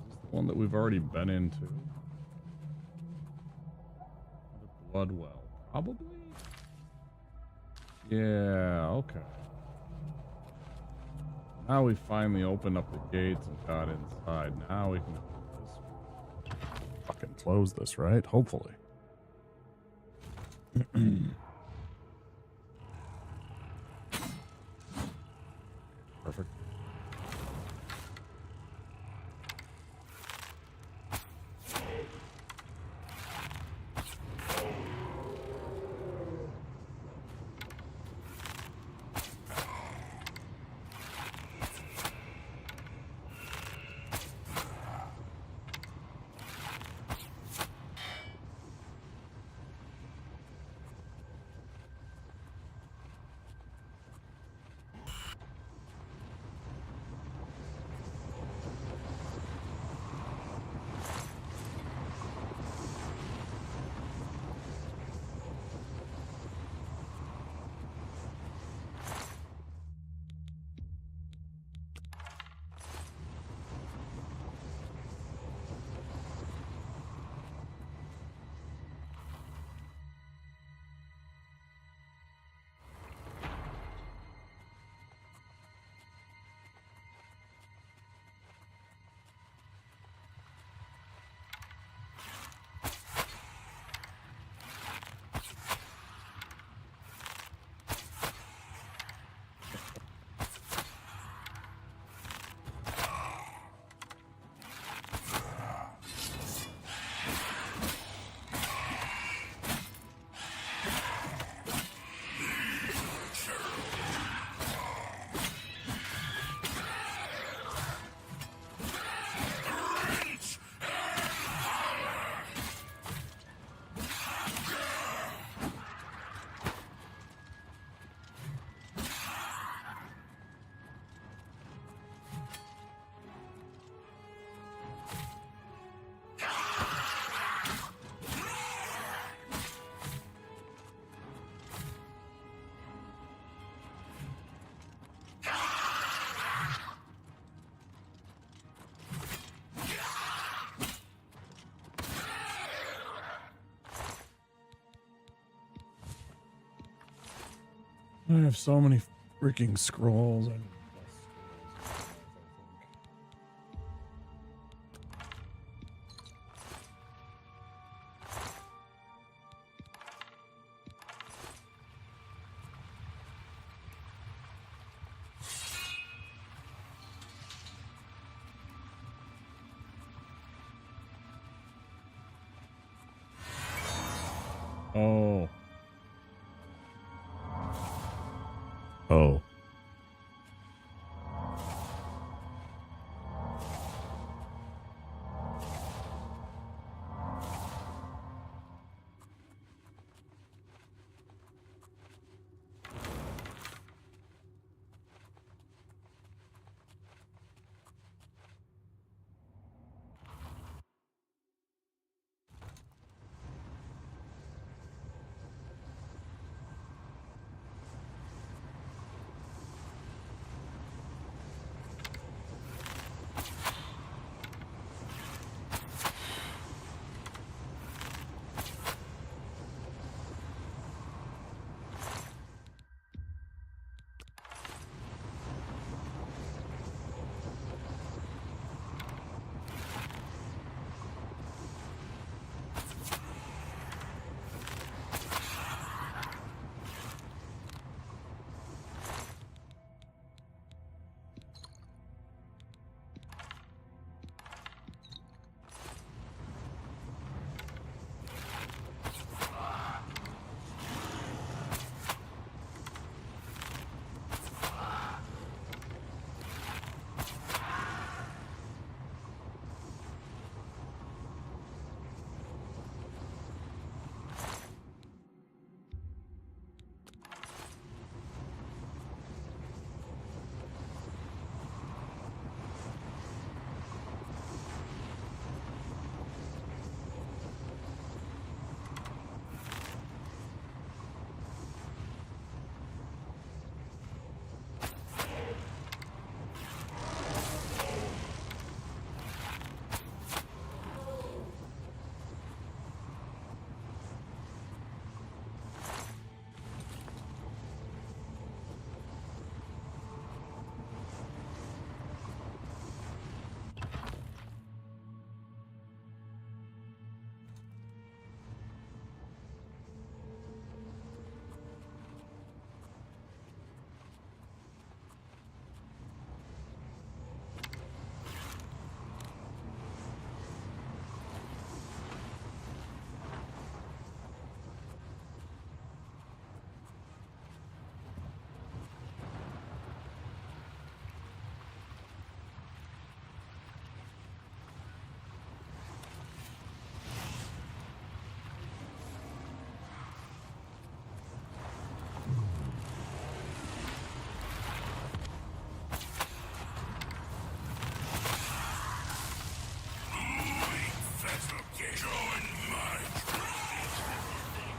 Is this the one that we've already been into? The blood well, probably? Yeah, okay. Now we finally opened up the gates and got inside. Now we can fucking close this, right? Hopefully. Perfect. I have so many freaking scrolls. Oh. Oh.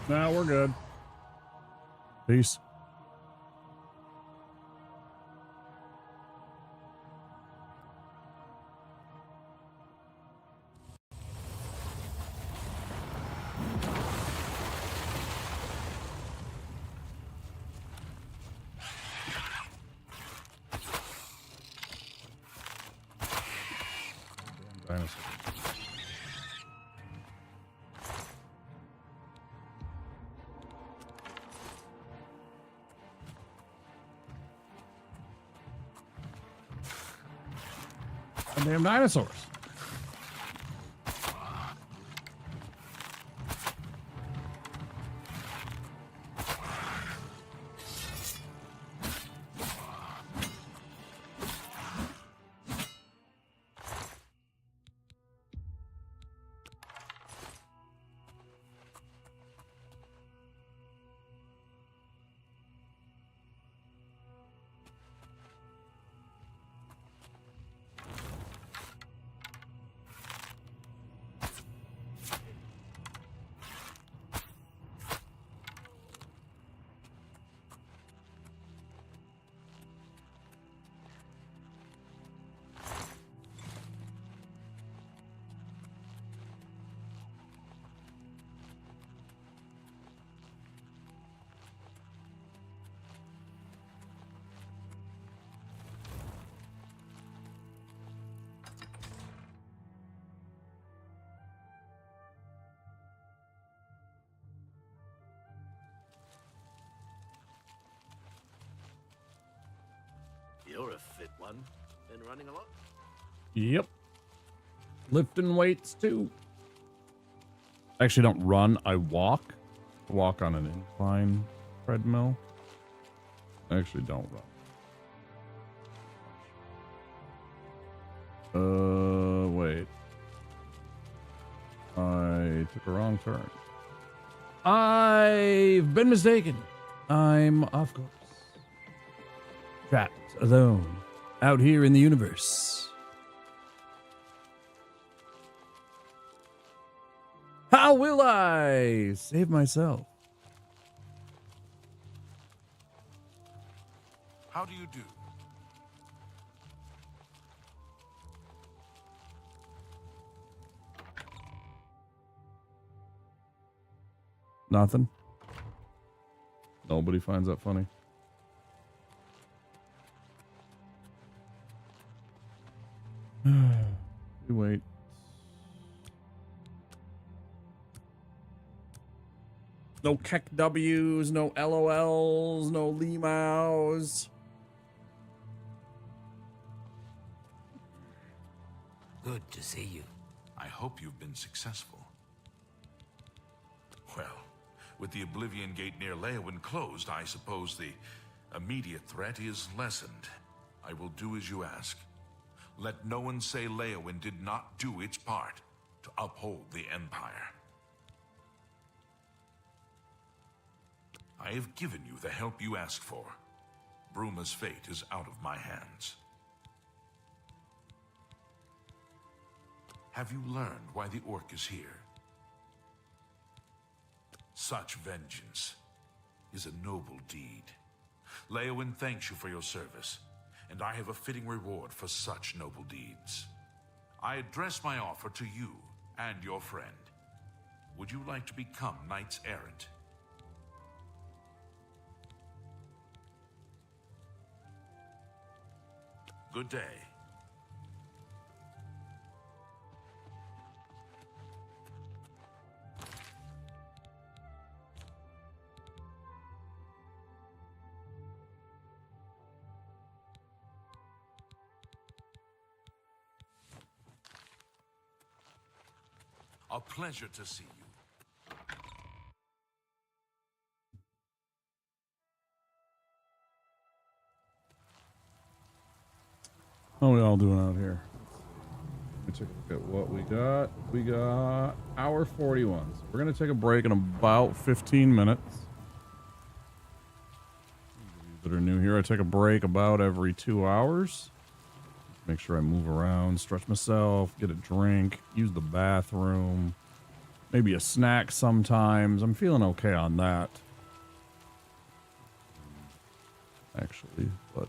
Nah, we're good. Peace. Damn dinosaur. Damn dinosaurs. Fun and running a lot. Yep. Lifting weights too. I actually don't run, I walk. I walk on an incline treadmill. I actually don't run. Wait. I took a wrong turn. I've been mistaken. I'm off course. Trapped, alone, out here in the universe. How will I save myself? How do you do? Nothing. Nobody finds that funny. We wait. No Keck W's, no LOLs, no Limaus. Good to see you. I hope you've been successful. Well, with the Oblivion Gate near Leowyn closed, I suppose the immediate threat is lessened. I will do as you ask. Let no one say Leowyn did not do its part to uphold the Empire. I have given you the help you asked for. Bruma's fate is out of my hands. Have you learned why the Orc is here? Such vengeance is a noble deed. Leowyn thanks you for your service, and I have a fitting reward for such noble deeds. I address my offer to you and your friend. Would you like to become Knights Errant? Good day. A pleasure to see you. How are we all doing out here? Let me take a look at what we got. We got hour 41. So we're going to take a break in about 15 minutes. That are new here, I take a break about every 2 hours. Make sure I move around, stretch myself, get a drink, use the bathroom, maybe a snack sometimes. I'm feeling okay on that, actually, but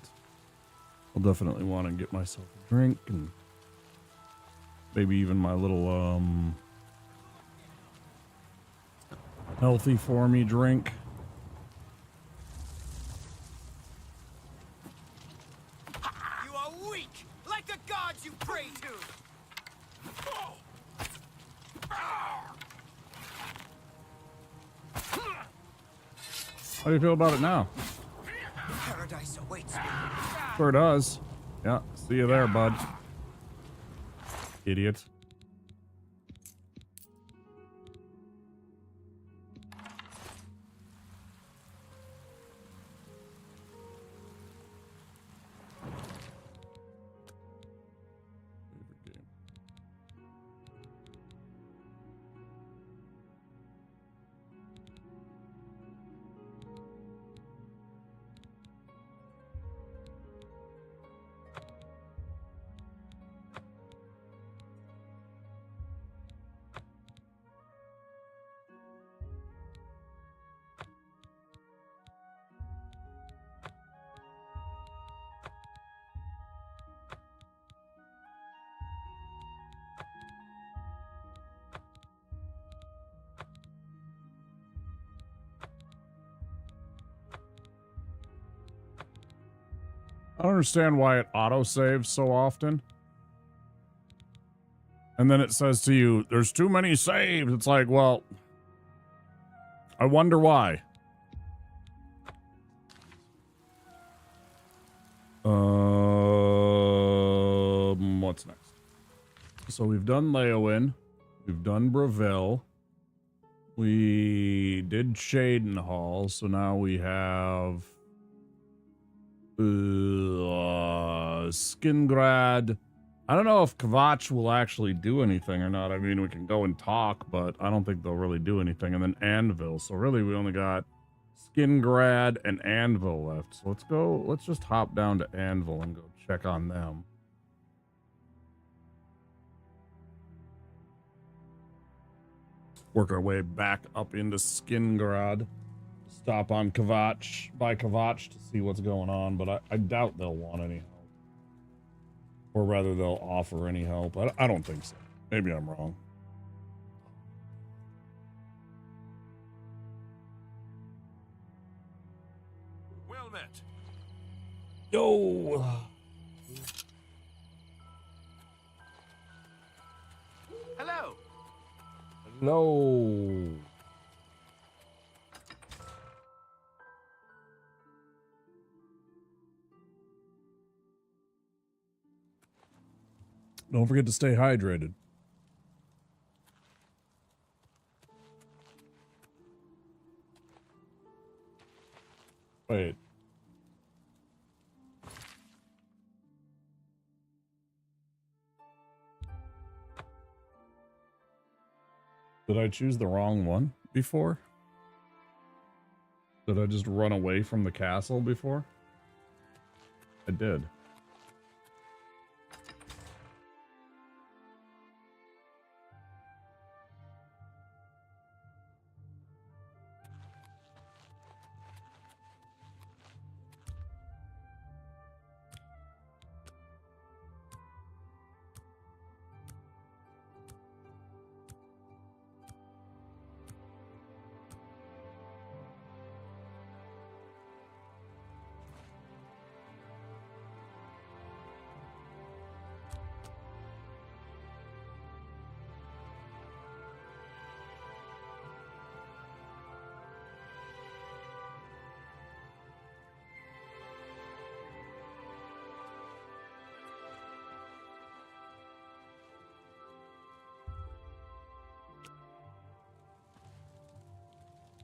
I'll definitely want to get myself a drink and maybe even my little healthy for me drink. You are weak, like the gods you pray to. How do you feel about it now? Paradise awaits me. Sure does. Yeah, see you there, bud. Idiot. Favorite game. I don't understand why it autosaves so often. And then it says to you, there's too many saves. It's like, well, I wonder why. So we've done Leowin. We've done Breville. We did Shadenhall. So now we have Skingrad. I don't know if Kvatch will actually do anything or not. I mean, we can go and talk, but I don't think they'll really do anything. And then Anvil. So really, we only got Skingrad and Anvil left. So let's go. Let's just hop down to Anvil and go check on them. Work our way back up into Skingrad. Stop on Kvatch, by Kvatch to see what's going on, but I doubt they'll want any help. Or rather, they'll offer any help. I don't think so. Maybe I'm wrong. Well met. Yo! Hello. No. Don't forget to stay hydrated. Wait. Did I choose the wrong one before? Did I just run away from the castle before? I did.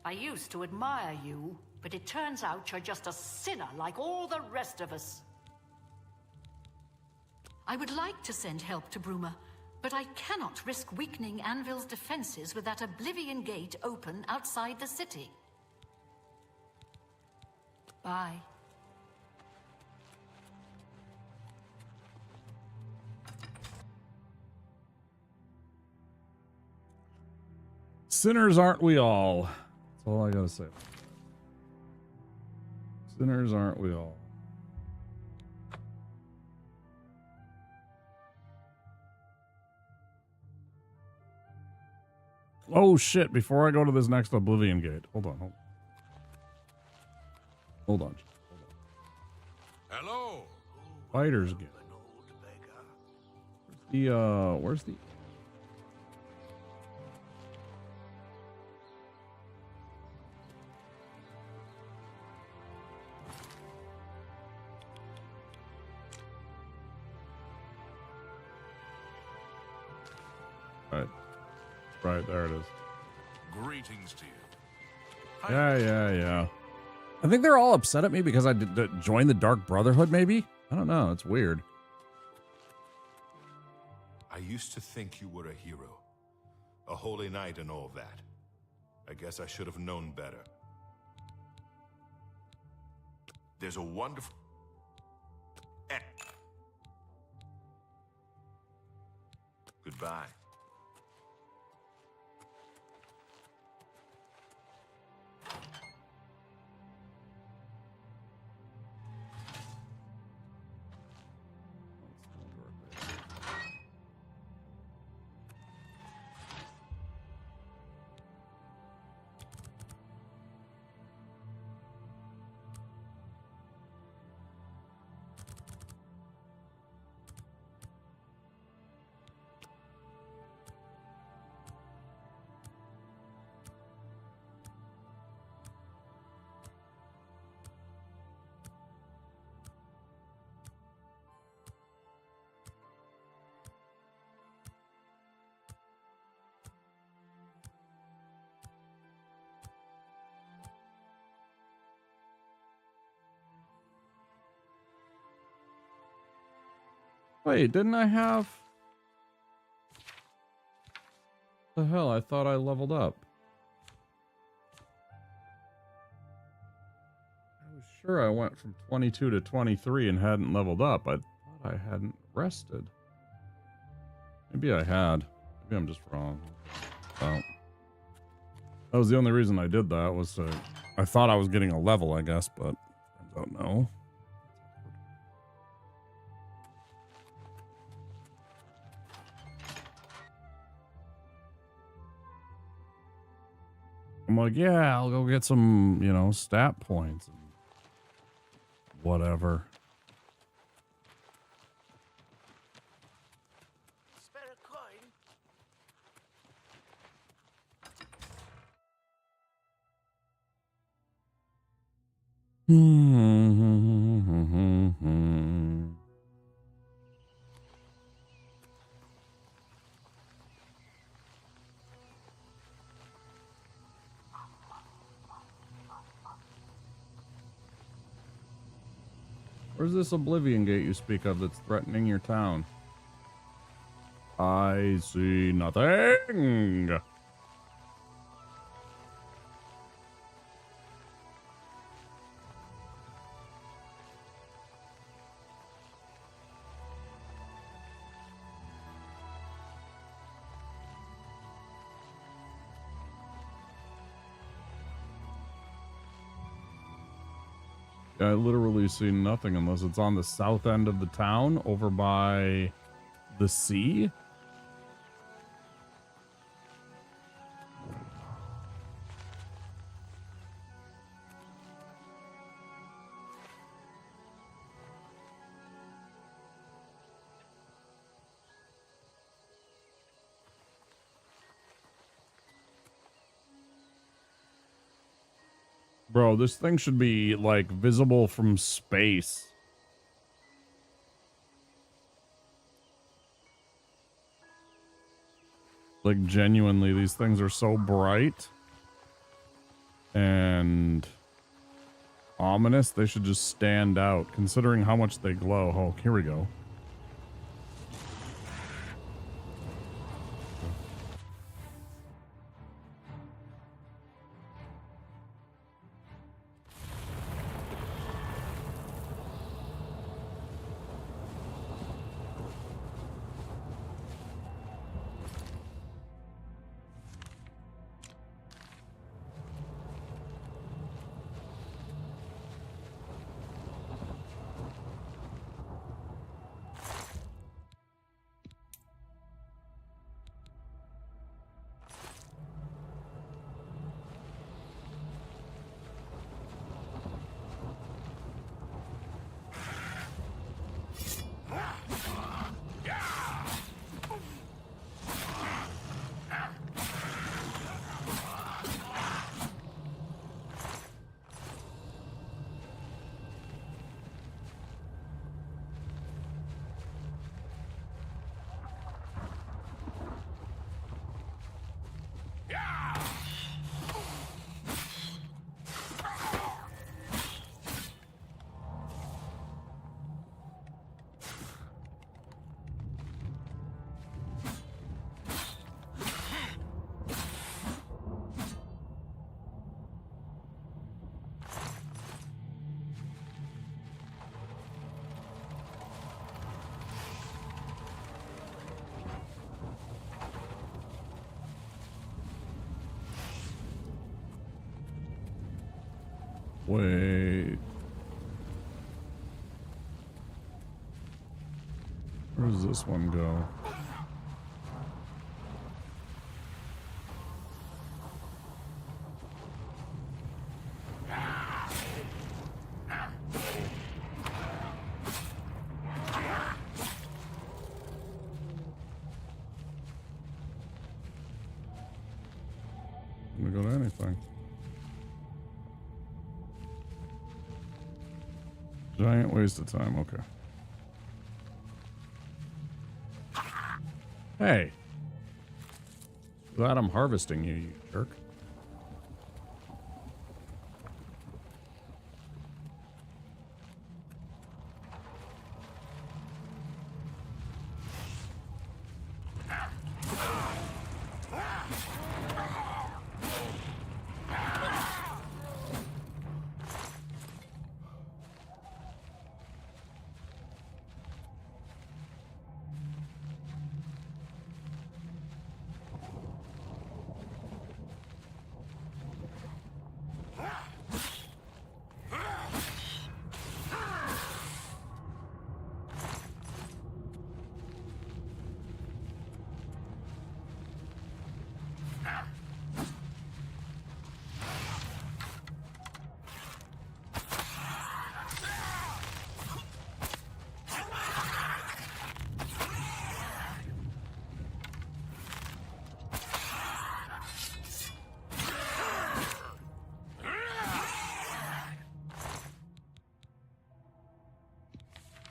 I used to admire you, but it turns out you're just a sinner like all the rest of us. I would like to send help to Bruma, but I cannot risk weakening Anvil's defenses with that Oblivion gate open outside the city. Bye. Sinners aren't we all? That's all I gotta say. Sinners aren't we all? Oh shit, before I go to this next Oblivion gate. Hold on. Hello. Fighter's gate. Where's the Right, there it is. Greetings to you. Yeah. I think they're all upset at me because I did join the Dark Brotherhood, maybe? I don't know, it's weird. I used to think you were a hero. A holy knight and all that. I guess I should have known better. There's a wonderful... Goodbye. Wait, didn't I have... The hell, I thought I leveled up. I was sure I went from 22 to 23 and hadn't leveled up. I thought I hadn't rested. Maybe I had. Maybe I'm just wrong. Oh. That was the only reason I did that, was I thought I was getting a level, I guess, but I don't know. I'm like, yeah, I'll go get some, you know, stat points and whatever. Spare a coin? Where's this Oblivion gate you speak of that's threatening your town? I see nothing. I literally see nothing unless it's on the south end of the town over by the sea. Bro, this thing should be, like, visible from space. Like, genuinely, these things are so bright and ominous, they should just stand out, considering how much they glow. Oh, here we go. Wait. Where does this one go? Let me go to anything. Giant waste of time, okay. Hey. Glad I'm harvesting you, you jerk.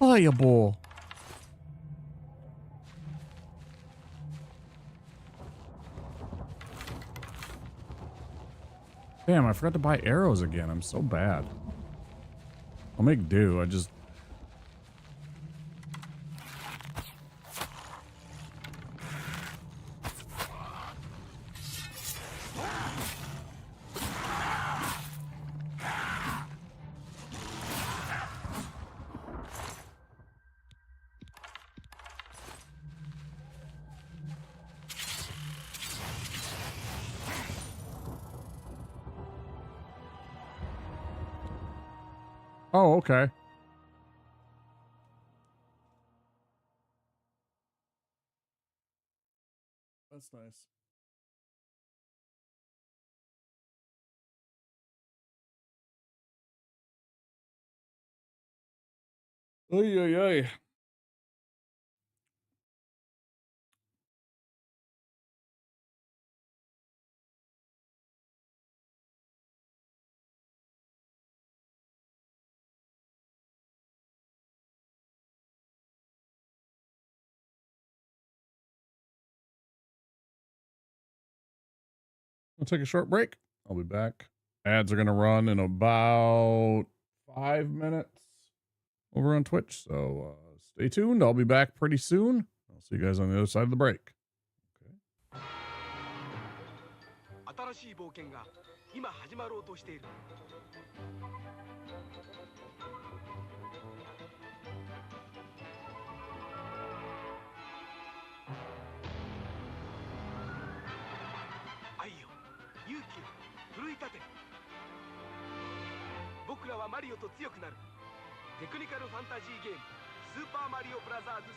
Playable. Damn, I forgot to buy arrows again. I'm so bad. I'll make do. I just... Oh, okay. That's nice. Oy, oy, oy. We'll take a short break. I'll be back. Ads are going to run in about 5 minutes over on Twitch. So stay tuned. I'll be back pretty soon. I'll see you guys on the other side of the break. Okay. 新しい冒険が今始まろうとしている。愛よ、勇気を奮い立て。僕らはマリオと強くなる。テクニカルファンタジーゲームスーパーマリオブラザーズ3。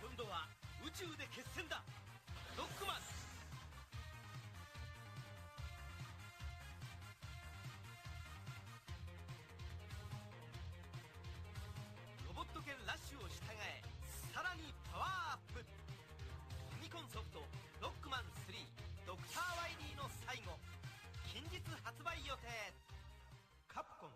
今度は宇宙で決戦だ。ロックマン。ロボット犬ラッシュを従え、さらにパワーアップ。ファミコンソフトロックマン3ドクター・ワイリーの最後、近日発売予定。カプコン。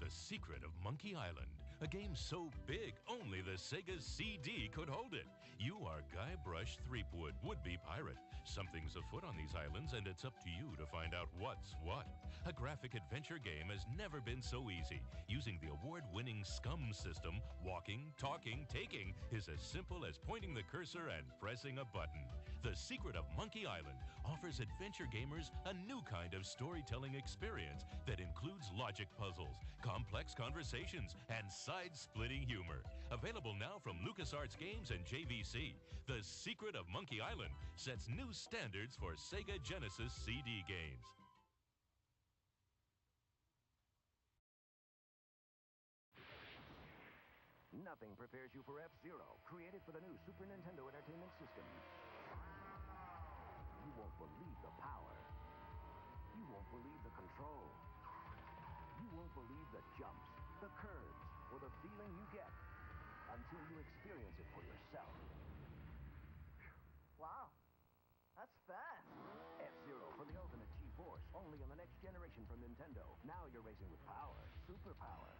The Secret of Monkey Island, a game so big only the Sega CD could hold it. You are Guybrush Threepwood, would-be pirate. Something's afoot on these islands, and it's up to you to find out what's what. A graphic adventure game has never been so easy. Using the award-winning SCUM system, walking, talking, taking is as simple as pointing the cursor and pressing a button. The Secret of Monkey Island offers adventure gamers a new kind of storytelling experience that includes logic puzzles, complex conversations, and side-splitting humor. Available now from LucasArts Games and JVC, The Secret of Monkey Island sets new standards for Sega Genesis CD games. Nothing prepares you for F-Zero, created for the new Super Nintendo Entertainment System. You won't believe the power. You won't believe the control. You won't believe the jumps, the curves, or the feeling you get until you experience it for yourself. Wow, that's fast. F-Zero for the ultimate G-Force, only on the next generation from Nintendo. Now you're racing with power, superpower.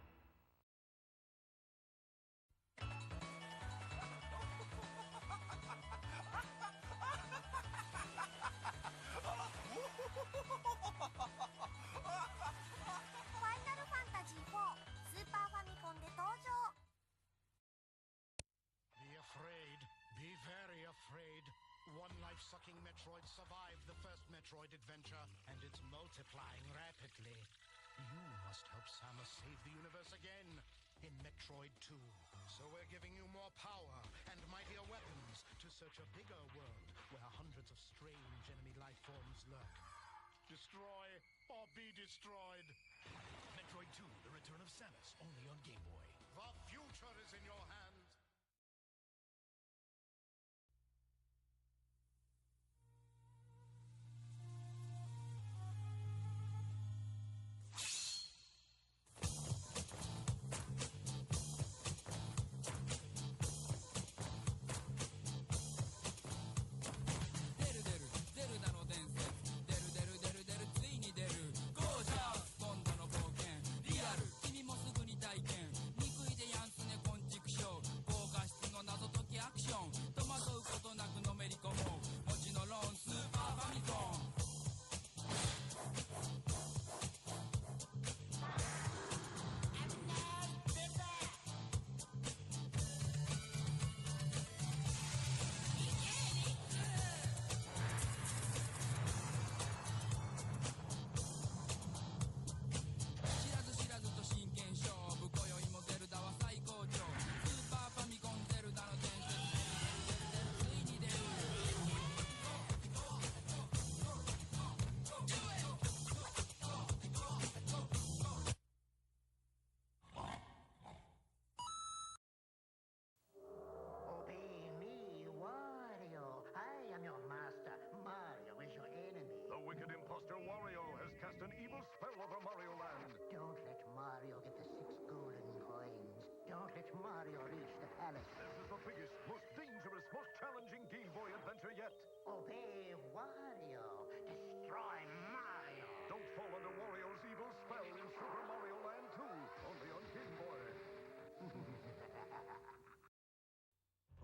Final Fantasy 4スーパーファミコンで登場。 Be afraid. Be very afraid. One life-sucking Metroid survived the first Metroid adventure, and it's multiplying rapidly. You must help Samus save the universe again in Metroid 2. So we're giving you more power and mightier weapons to search a bigger world where hundreds of strange enemy life forms lurk. Destroy or be destroyed. Metroid 2, The Return of Samus, only on Game Boy. The future is in your hands. Wario reach the palace. This is the biggest, most dangerous, most challenging Game Boy adventure yet. Obey Wario. Destroy Mario. Don't fall under Wario's evil spell in Super Mario Land 2, only on Game Boy.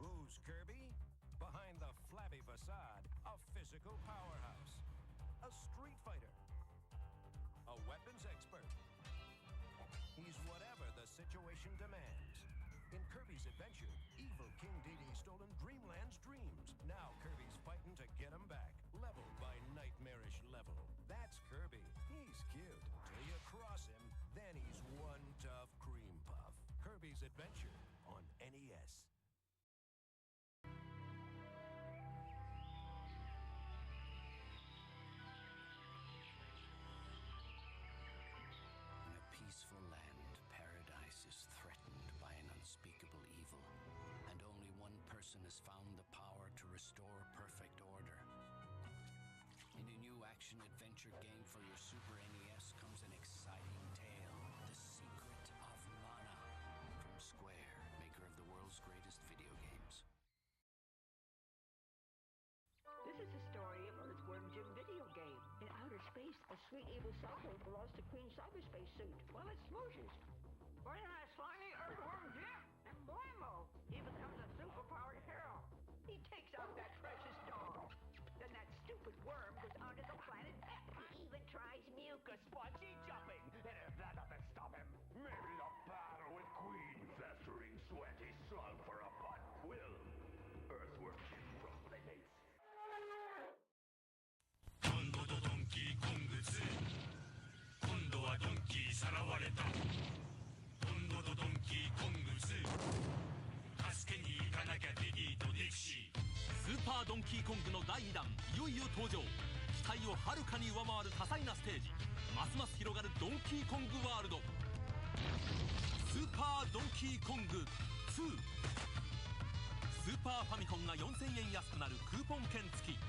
Who's Kirby? Behind the flabby facade, a physical powerhouse. A street fighter. A weapons expert. He's whatever the situation demands. In Kirby's Adventure, evil King Dedede's stolen Dreamland's dreams. Now Kirby's fighting to get him back, level by nightmarish level. That's Kirby. He's cute. Till you cross him, then he's one tough cream puff. Kirby's Adventure on NES. In a peaceful land, paradise is threatened by an unspeakable evil, and only one person has found the power to restore perfect order. In a new action-adventure game for your Super NES comes an exciting tale, The Secret of Mana, from Square, maker of the world's greatest video games. This is the story of Earthworm Jim video game. In outer space, a sweet evil cyborg lost a Queen cyberspace suit while it smooshes. Bring that slimy Earthworm Jim, and blammo! He becomes a superpowered hero. He takes out that precious dog. Then that stupid worm goes onto the planet X. He even tries mucus spongy jumping. And if that doesn't stop him, maybe the battle with Queen festering sweaty slug for a butt will. Earthworm Jim from Playmates. 今度とドンキーコング2今度はドンキーさらわれた今度とドンキーコング2助けに行かなきゃディディとディクシースーパードンキーコングの第2弾いよいよ登場期待をはるかに上回る多彩なステージますます広がるドンキーコングワールドスーパードンキーコング2スーパーファミコンが4000円安くなるクーポン券付き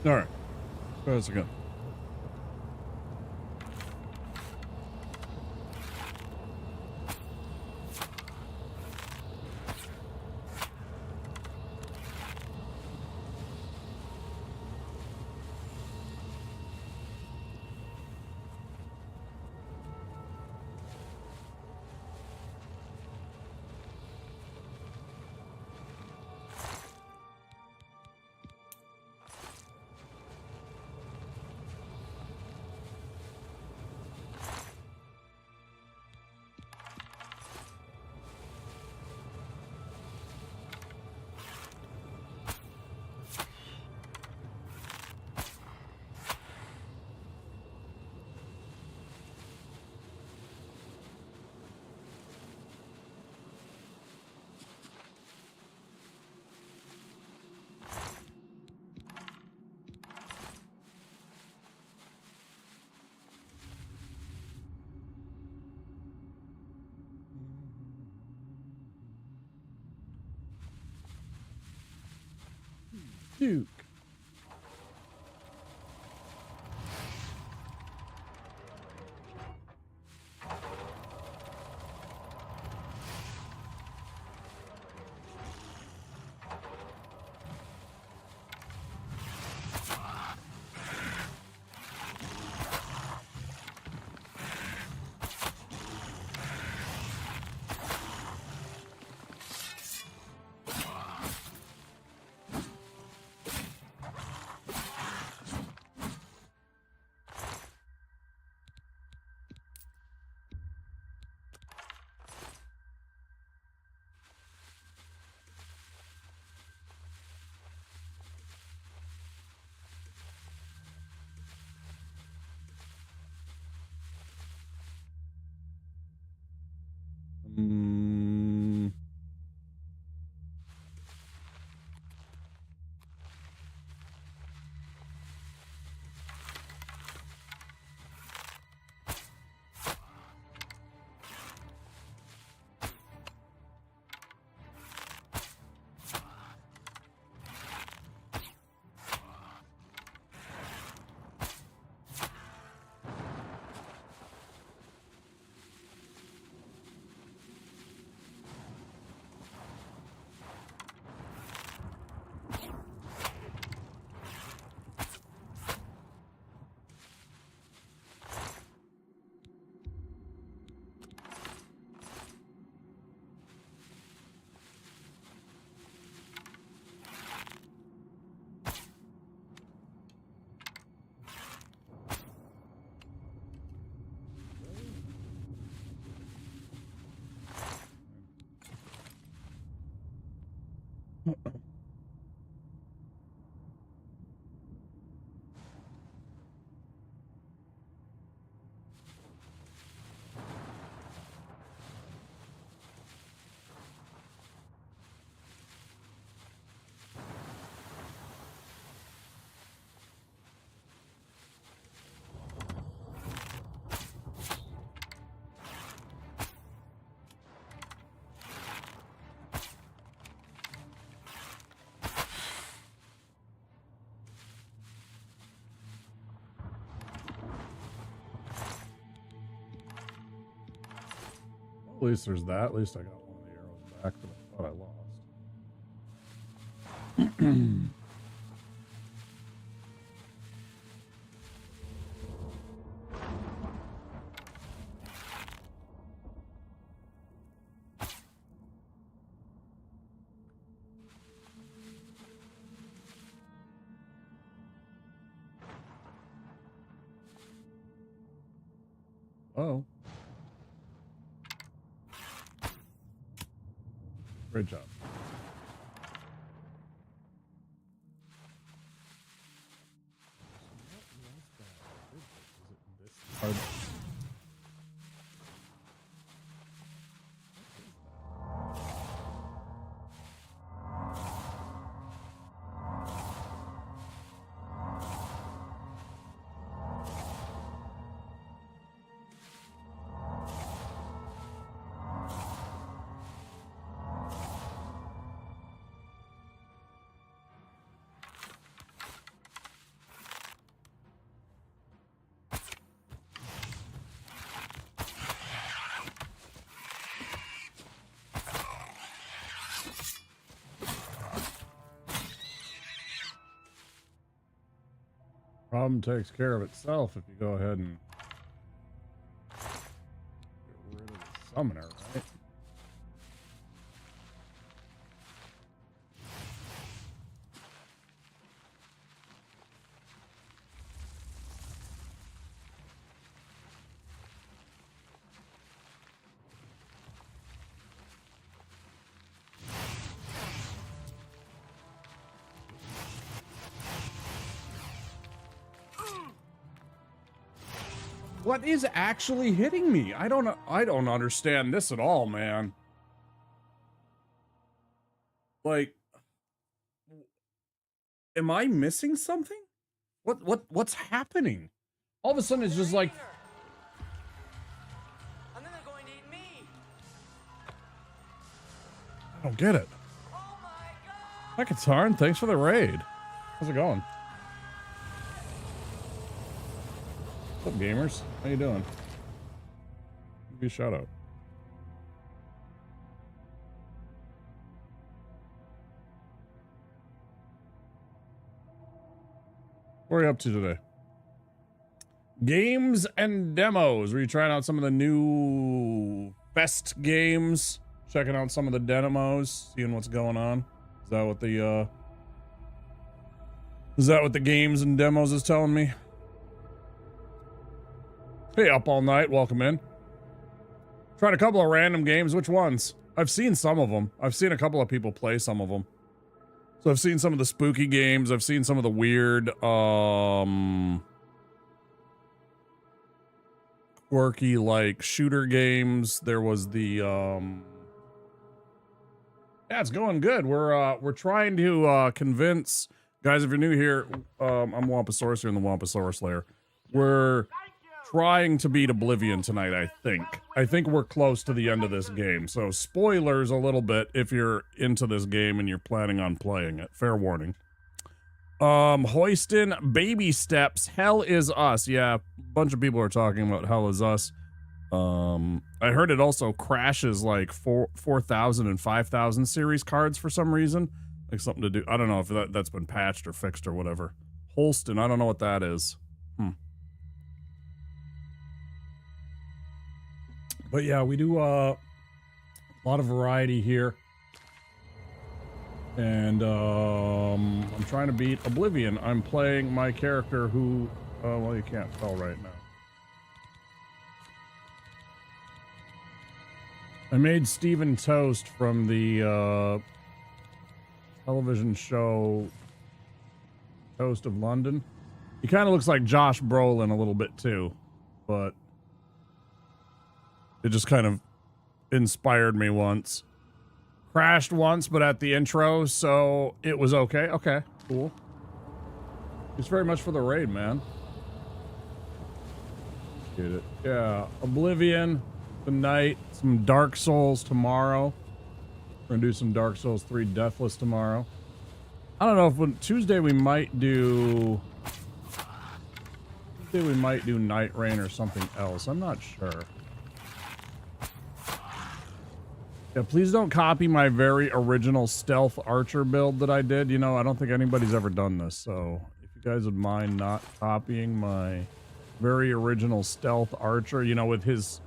All right. Try this again. Duke. Mm. At least there's that. At least I got one of the arrows back that I thought I lost. Oh. Great job. Problem takes care of itself if you go ahead and get rid of the summoner, right? What is actually hitting me? I don't understand this at all, man. Like, am I missing something? What's happening? All of a sudden it's just like, And then they're going to eat me. I don't get it. Hi, Katarn. Thanks for the raid. How's it going? What's up, gamers? How you doing? Give me a shout out. What are you up to today? Games and demos. Were you trying out some of the new Fest games? Checking out some of the demos, seeing what's going on? Is that what the games and demos is telling me? Hey, Up All Night, welcome in. Tried a couple of random games. Which ones? I've seen some of them. I've seen a couple of people play some of them. So I've seen some of the spooky games. I've seen some of the weird, quirky, like, shooter games. There was the, yeah, it's going good. We're trying to, convince, guys, if you're new here, I'm Wampasaurus here in the Wampasaurus Lair. We're trying to beat Oblivion tonight, I think. I think we're close to the end of this game. So spoilers a little bit if you're into this game and you're planning on playing it. Fair warning. Hoiston, Baby Steps, Hell Is Us. Yeah, a bunch of people are talking about Hell Is Us. I heard it also crashes like 4,000 and 5,000 series cards for some reason. Like something to do. I don't know if that's been patched or fixed or whatever. Holston, I don't know what that is. But yeah, we do a lot of variety here. And I'm trying to beat Oblivion. I'm playing my character who, well, you can't tell right now. I made Stephen Toast from the television show Toast of London. He kind of looks like Josh Brolin a little bit too, but it just kind of inspired me once. Crashed once, but at the intro, so it was okay. Okay, cool. Thanks very much for the raid, man. Get it. Yeah, Oblivion tonight, some Dark Souls tomorrow. We're gonna do some Dark Souls 3 Deathless tomorrow. I don't know if Tuesday we might do Night Rain or something else. I'm not sure. Yeah, please don't copy my very original stealth archer build that I did. You know, I don't think anybody's ever done this, so if you guys would mind not copying my very original stealth archer, you know, with his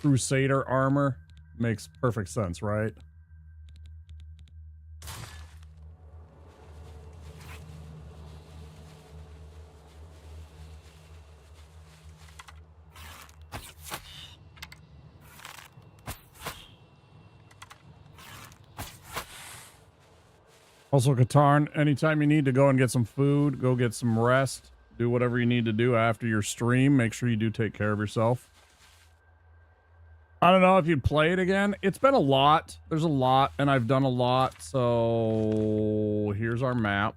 Crusader armor, makes perfect sense, right? Also, Katarn, anytime you need to go and get some food, go get some rest, do whatever you need to do after your stream. Make sure you do take care of yourself. I don't know if you'd play it again. It's been a lot. There's a lot, and I've done a lot. So here's our map.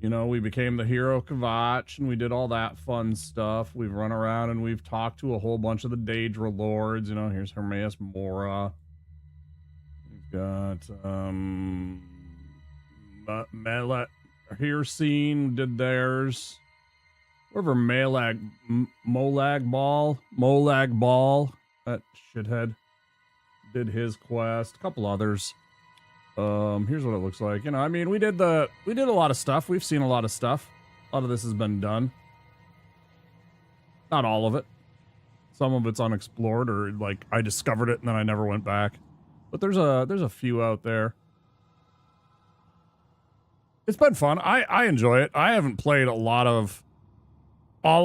You know, we became the hero Kvatch, and we did all that fun stuff. We've run around, and we've talked to a whole bunch of the Daedra Lords. You know, here's Hermaeus Mora. Got Melee here scene did theirs. Whoever Molag Ball, that shithead, did his quest. A couple others. Here's what it looks like. You know, I mean, we did a lot of stuff. We've seen a lot of stuff. A lot of this has been done. Not all of it. Some of it's unexplored, or like I discovered it and then I never went back. But there's a few out there. It's been fun. I enjoy it. I haven't played all of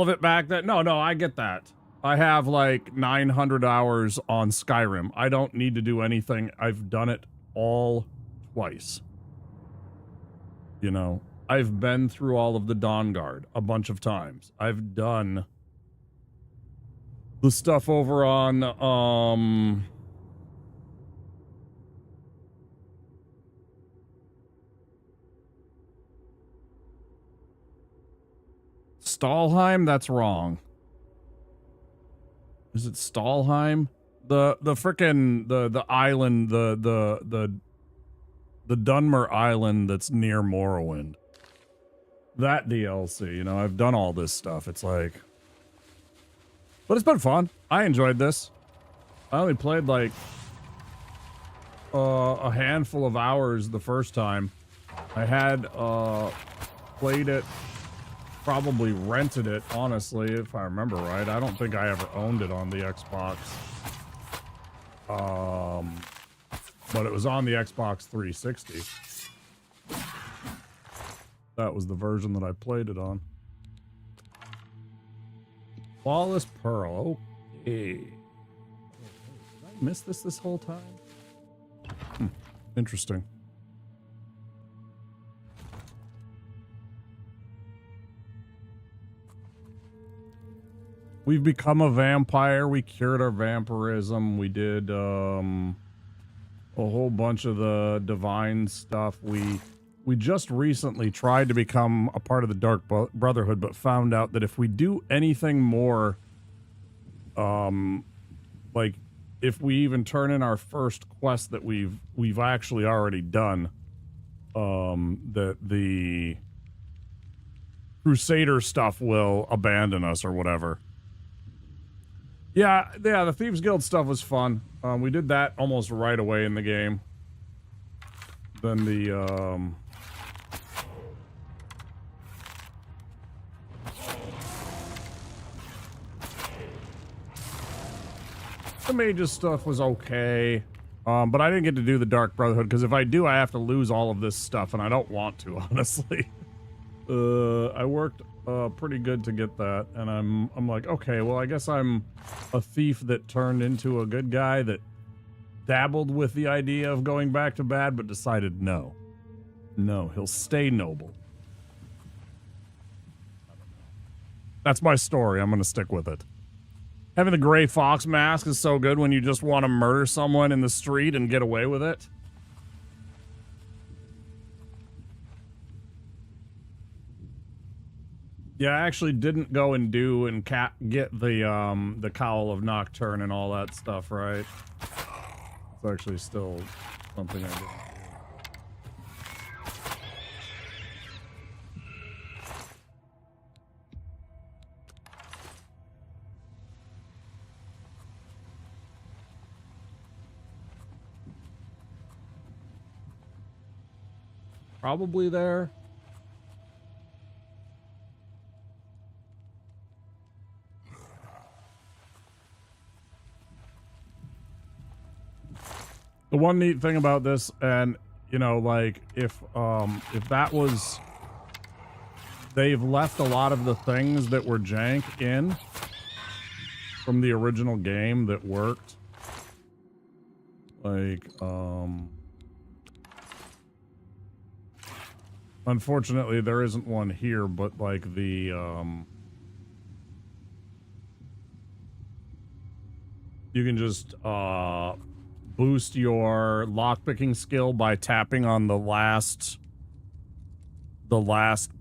it back then. No, I get that. I have like 900 hours on Skyrim. I don't need to do anything. I've done it all twice. You know, I've been through all of the Dawnguard a bunch of times. I've done the stuff over on, Stalheim? That's wrong. Is it Stalheim? The frickin' the island, the Dunmer Island that's near Morrowind. That DLC, you know, I've done all this stuff. It's like, but it's been fun. I enjoyed this. I only played like a handful of hours the first time. I had played it, probably rented it, honestly, if I remember right. I don't think I ever owned it on the Xbox. But it was on the Xbox 360. That was the version that I played it on. Flawless Pearl. Okay. Did I miss this whole time? Interesting. We've become a vampire. We cured our vampirism. We did a whole bunch of the divine stuff. We just recently tried to become a part of the Dark Brotherhood, but found out that if we do anything more, like if we even turn in our first quest that we've actually already done, that the Crusader stuff will abandon us or whatever. Yeah, the Thieves Guild stuff was fun. We did that almost right away in the game. Then the, the mages stuff was okay. But I didn't get to do the Dark Brotherhood, because if I do, I have to lose all of this stuff, and I don't want to, honestly. I worked pretty good to get that, and I'm like, okay, well, I guess I'm a thief that turned into a good guy that dabbled with the idea of going back to bad, but decided no, he'll stay noble. That's my story. I'm gonna stick with it. Having the gray fox mask is so good when you just want to murder someone in the street and get away with it. Yeah, I actually didn't go and get the Cowl of Nocturne and all that stuff, right? It's actually still something I did. Probably there. The one neat thing about this, and you know, like if that was, they've left a lot of the things that were jank in from the original game that worked. Like, unfortunately there isn't one here, but like the, you can just, boost your lockpicking skill by tapping on the last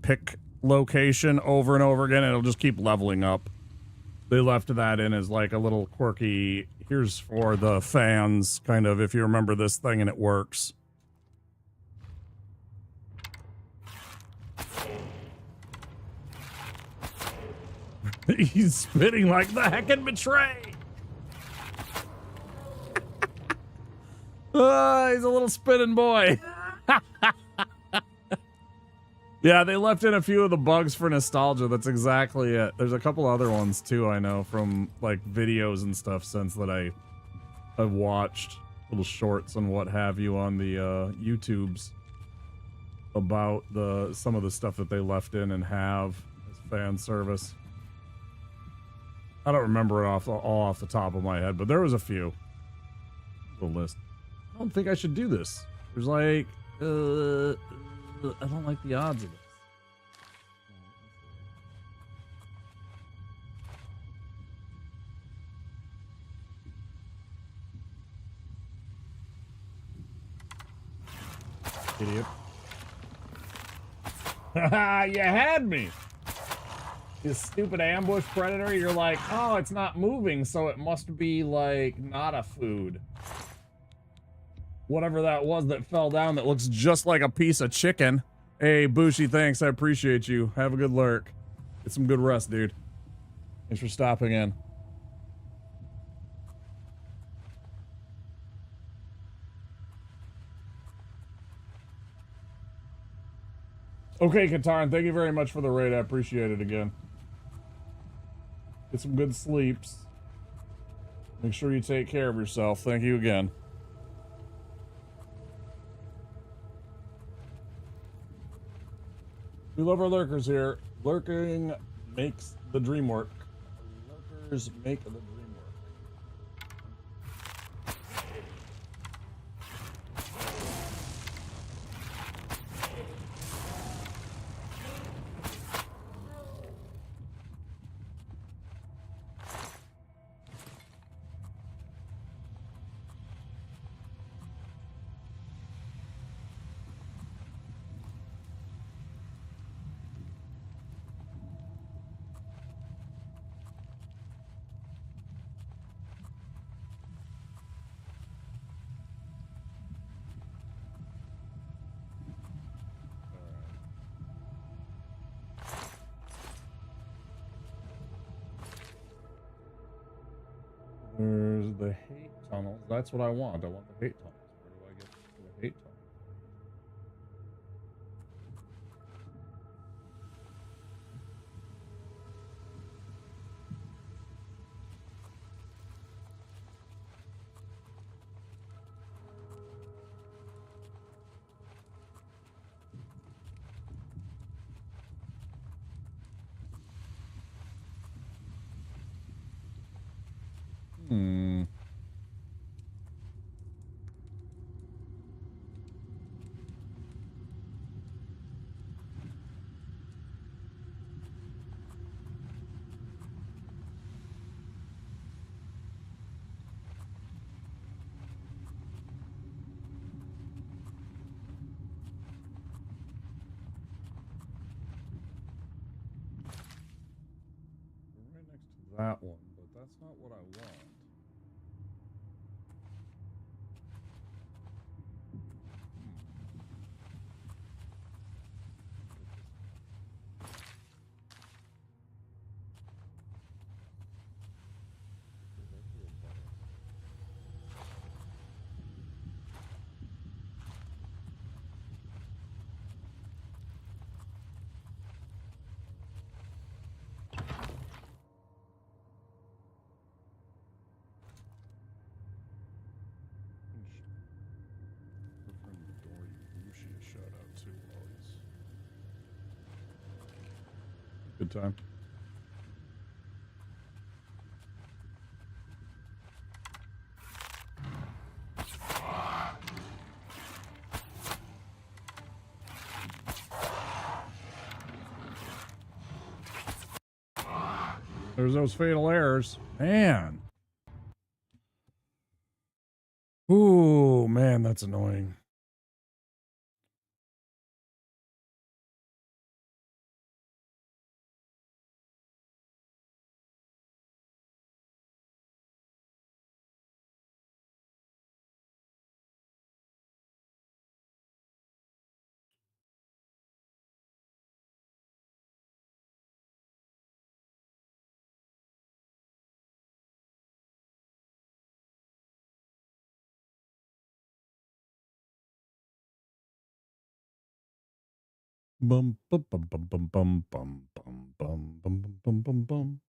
pick location over and over again, and it'll just keep leveling up. They left that in as like a little quirky, here's for the fans, kind of, if you remember this thing and it works. He's spitting like the heckin' betray. He's a little spinning boy. Yeah, they left in a few of the bugs for nostalgia. That's exactly it. There's a couple other ones too, I know, from like videos and stuff since that I've watched little shorts and what have you on the YouTubes about some of the stuff that they left in and have as fan service. I don't remember it all off the top of my head, but there was a few. The list. I don't think I should do this. There's like, I don't like the odds of this. Idiot. Haha, you had me! You stupid ambush predator, you're like, oh, it's not moving, so it must be, like, not a food. Whatever that was that fell down that looks just like a piece of chicken. Hey, Bushi, thanks, I appreciate you. Have a good lurk. Get some good rest, dude. Thanks for stopping in. Okay, Kataran, thank you very much for the raid. I appreciate it again. Get some good sleeps. Make sure you take care of yourself. Thank you again. We love our lurkers here. Lurking makes the dream work. Lurkers make the dream work. There's the hate tunnels. That's what I want. I want the hate tunnels. Where do I get the hate tunnels? Hmm. Right next to that one, but that's not what I want. Good time. There's those fatal errors. Man. Ooh, man, that's annoying. Bum bum bum bum bum bum bum bum bum bum bum bum bum.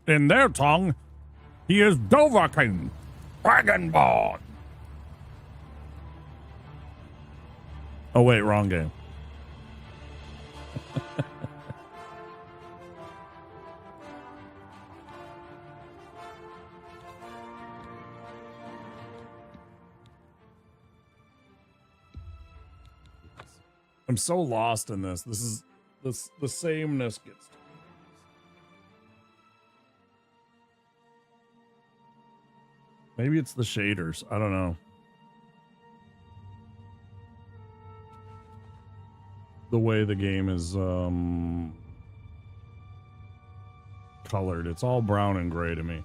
In their tongue, he is Dovahkiin, Dragonborn. Oh wait, wrong game. I'm so lost in this. This is the sameness gets. Maybe it's the shaders. I don't know. The way the game is colored. It's all brown and gray to me.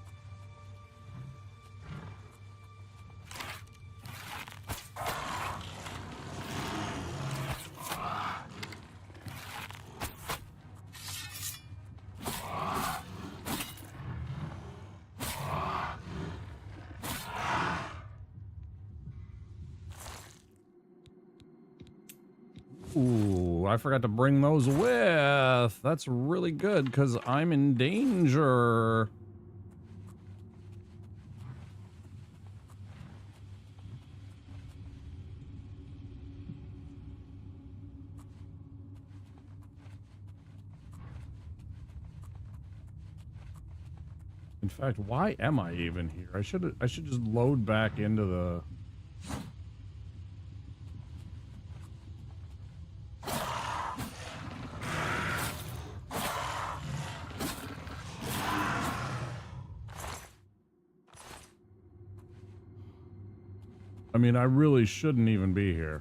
Ooh, I forgot to bring those with. That's really good because I'm in danger. In fact, why am I even here? I should just load back into the. I mean, I really shouldn't even be here.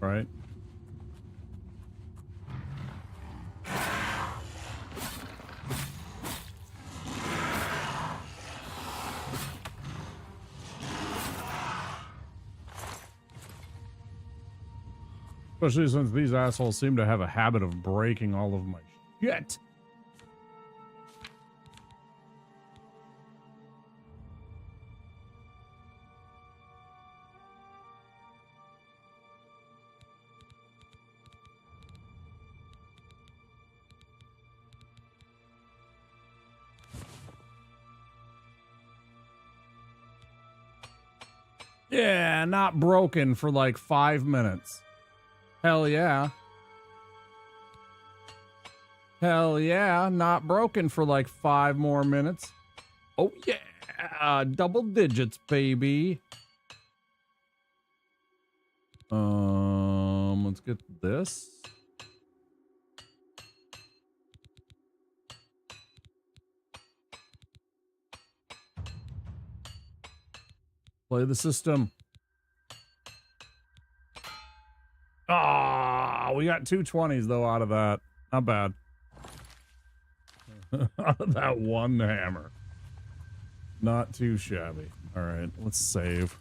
Right? Especially since these assholes seem to have a habit of breaking all of my shit. Yeah, not broken for like 5 minutes. Hell yeah. Hell yeah, not broken for like 5 more minutes. Oh yeah, double digits, baby. Let's get this. Play the system. Ah, we got 2 20s though out of that. Not bad. Out of that one hammer. Not too shabby. All right, let's save.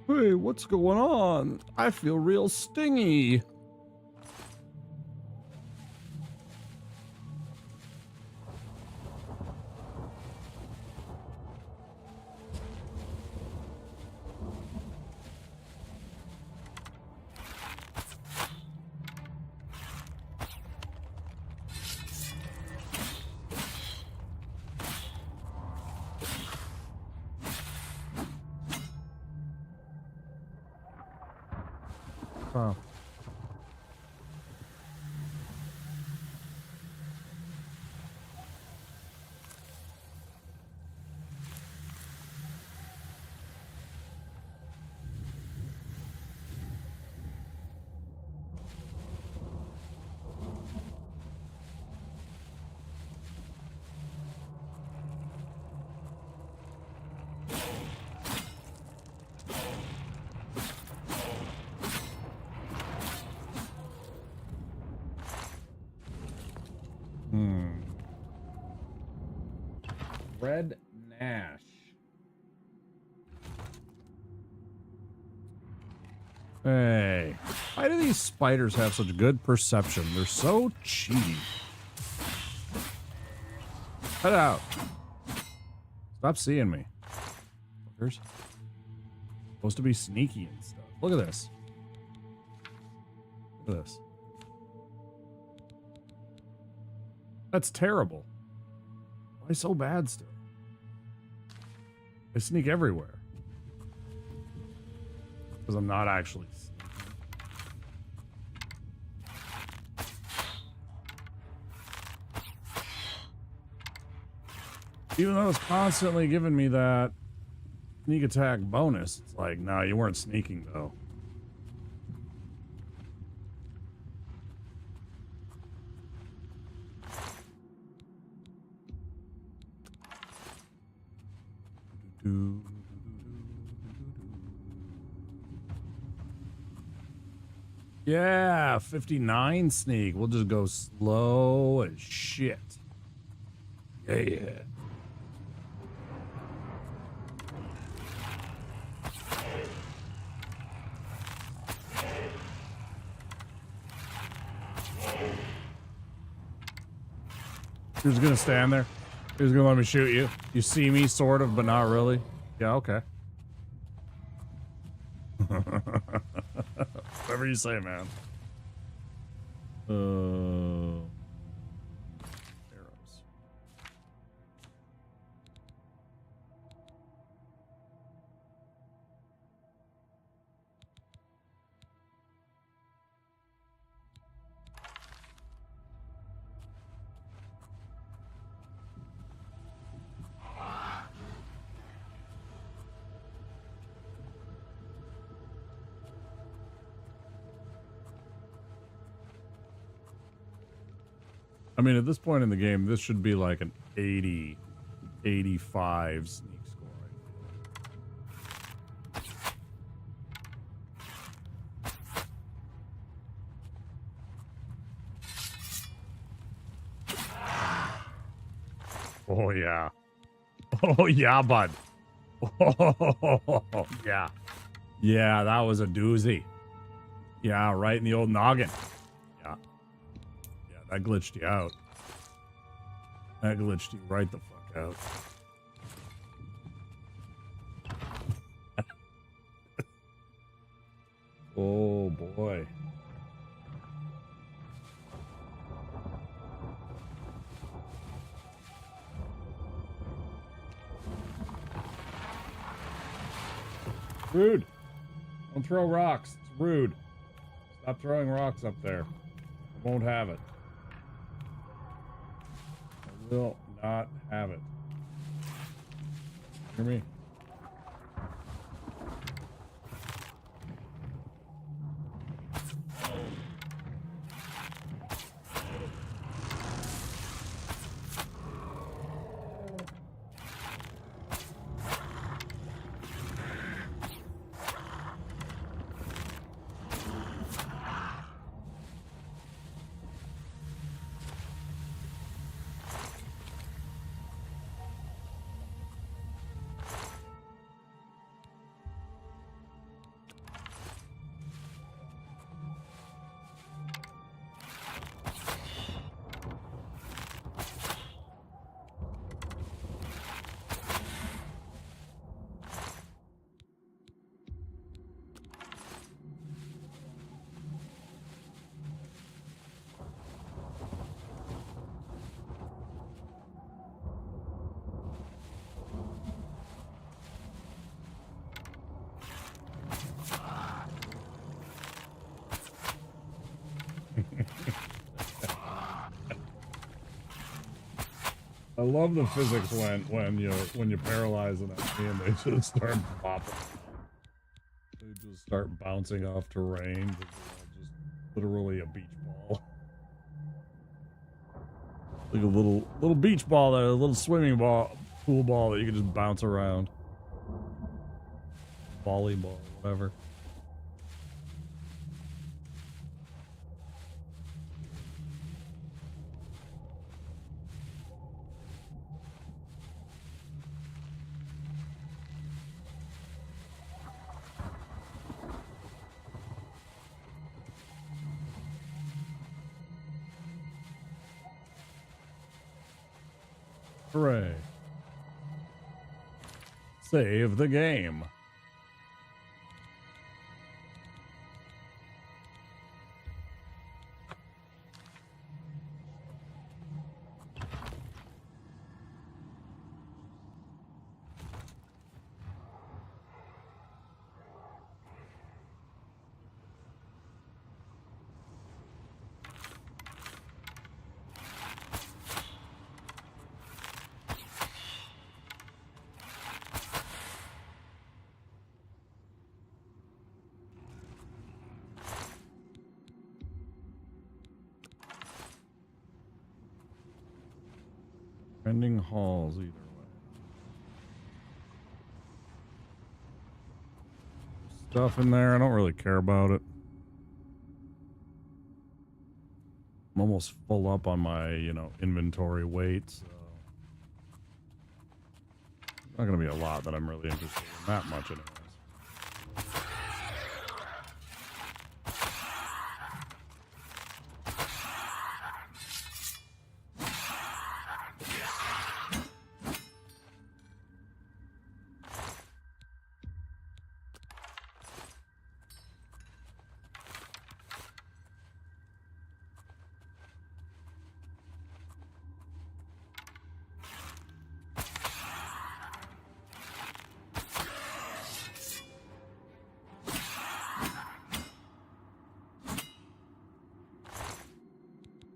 Hey, what's going on? I feel real stingy. Oh. Red Nash. Hey, why do these spiders have such good perception? They're so cheaty. Cut out. Stop seeing me. Fuckers. Supposed to be sneaky and stuff. Look at this. Look at this. That's terrible. Why so bad still? I sneak everywhere. Because I'm not actually sneaking. Even though it's constantly giving me that sneak attack bonus, it's like, nah, you weren't sneaking though. Yeah, 59 sneak. We'll just go slow as shit. Yeah. Who's gonna stand there? Who's gonna let me shoot you? You see me, sort of, but not really. Yeah, okay. Whatever you say, man. Arrows. I mean, at this point in the game, this should be like an 80, 85 sneak score. Oh, yeah. Oh, yeah, bud. Oh, yeah. Yeah, that was a doozy. Yeah, right in the old noggin. Yeah. Yeah, that glitched you out. That glitched you right the fuck out. Oh, boy. Rude. Don't throw rocks. It's rude. Stop throwing rocks up there. I won't have it. I will not have it. Hear me? I love the physics when you paralyze an enemy and they just start popping. They just start bouncing off terrain. Just literally a beach ball. Like a little beach ball, a little swimming ball, pool ball that you can just bounce around. Volleyball, whatever. Hooray. Save the game. Trending halls either way. Stuff in there, I don't really care about it. I'm almost full up on my, inventory weight, so not gonna be a lot that I'm really interested in that much anyways.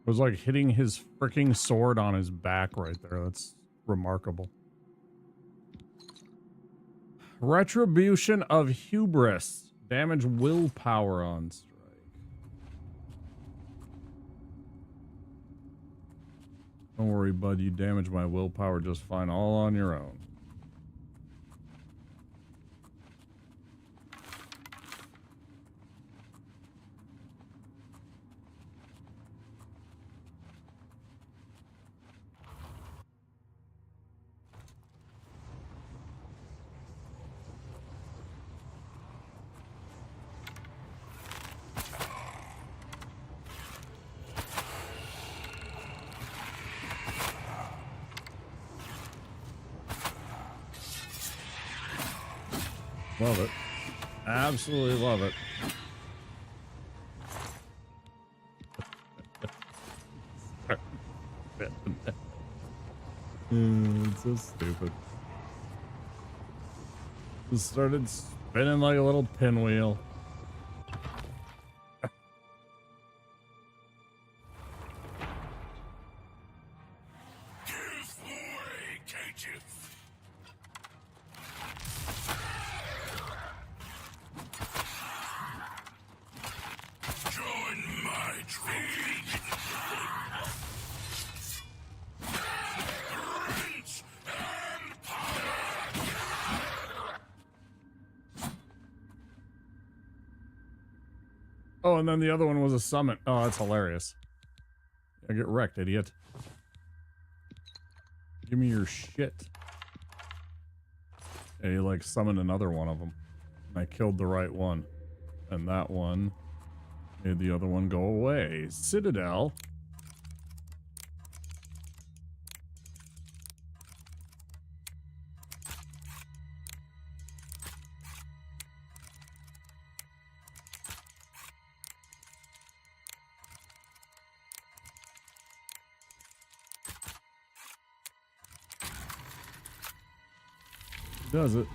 It was like hitting his freaking sword on his back right there. That's remarkable. Retribution of Hubris. Damage willpower on strike. Don't worry, bud. You damage my willpower just fine all on your own. Love it. Absolutely love it. It's so stupid. Just started spinning like a little pinwheel. Oh, and then the other one was a summon. Oh, that's hilarious. I get wrecked, idiot. Give me your shit. Yeah, you like summoned another one of them. I killed the right one. And that one made the other one go away. Citadel. Does it?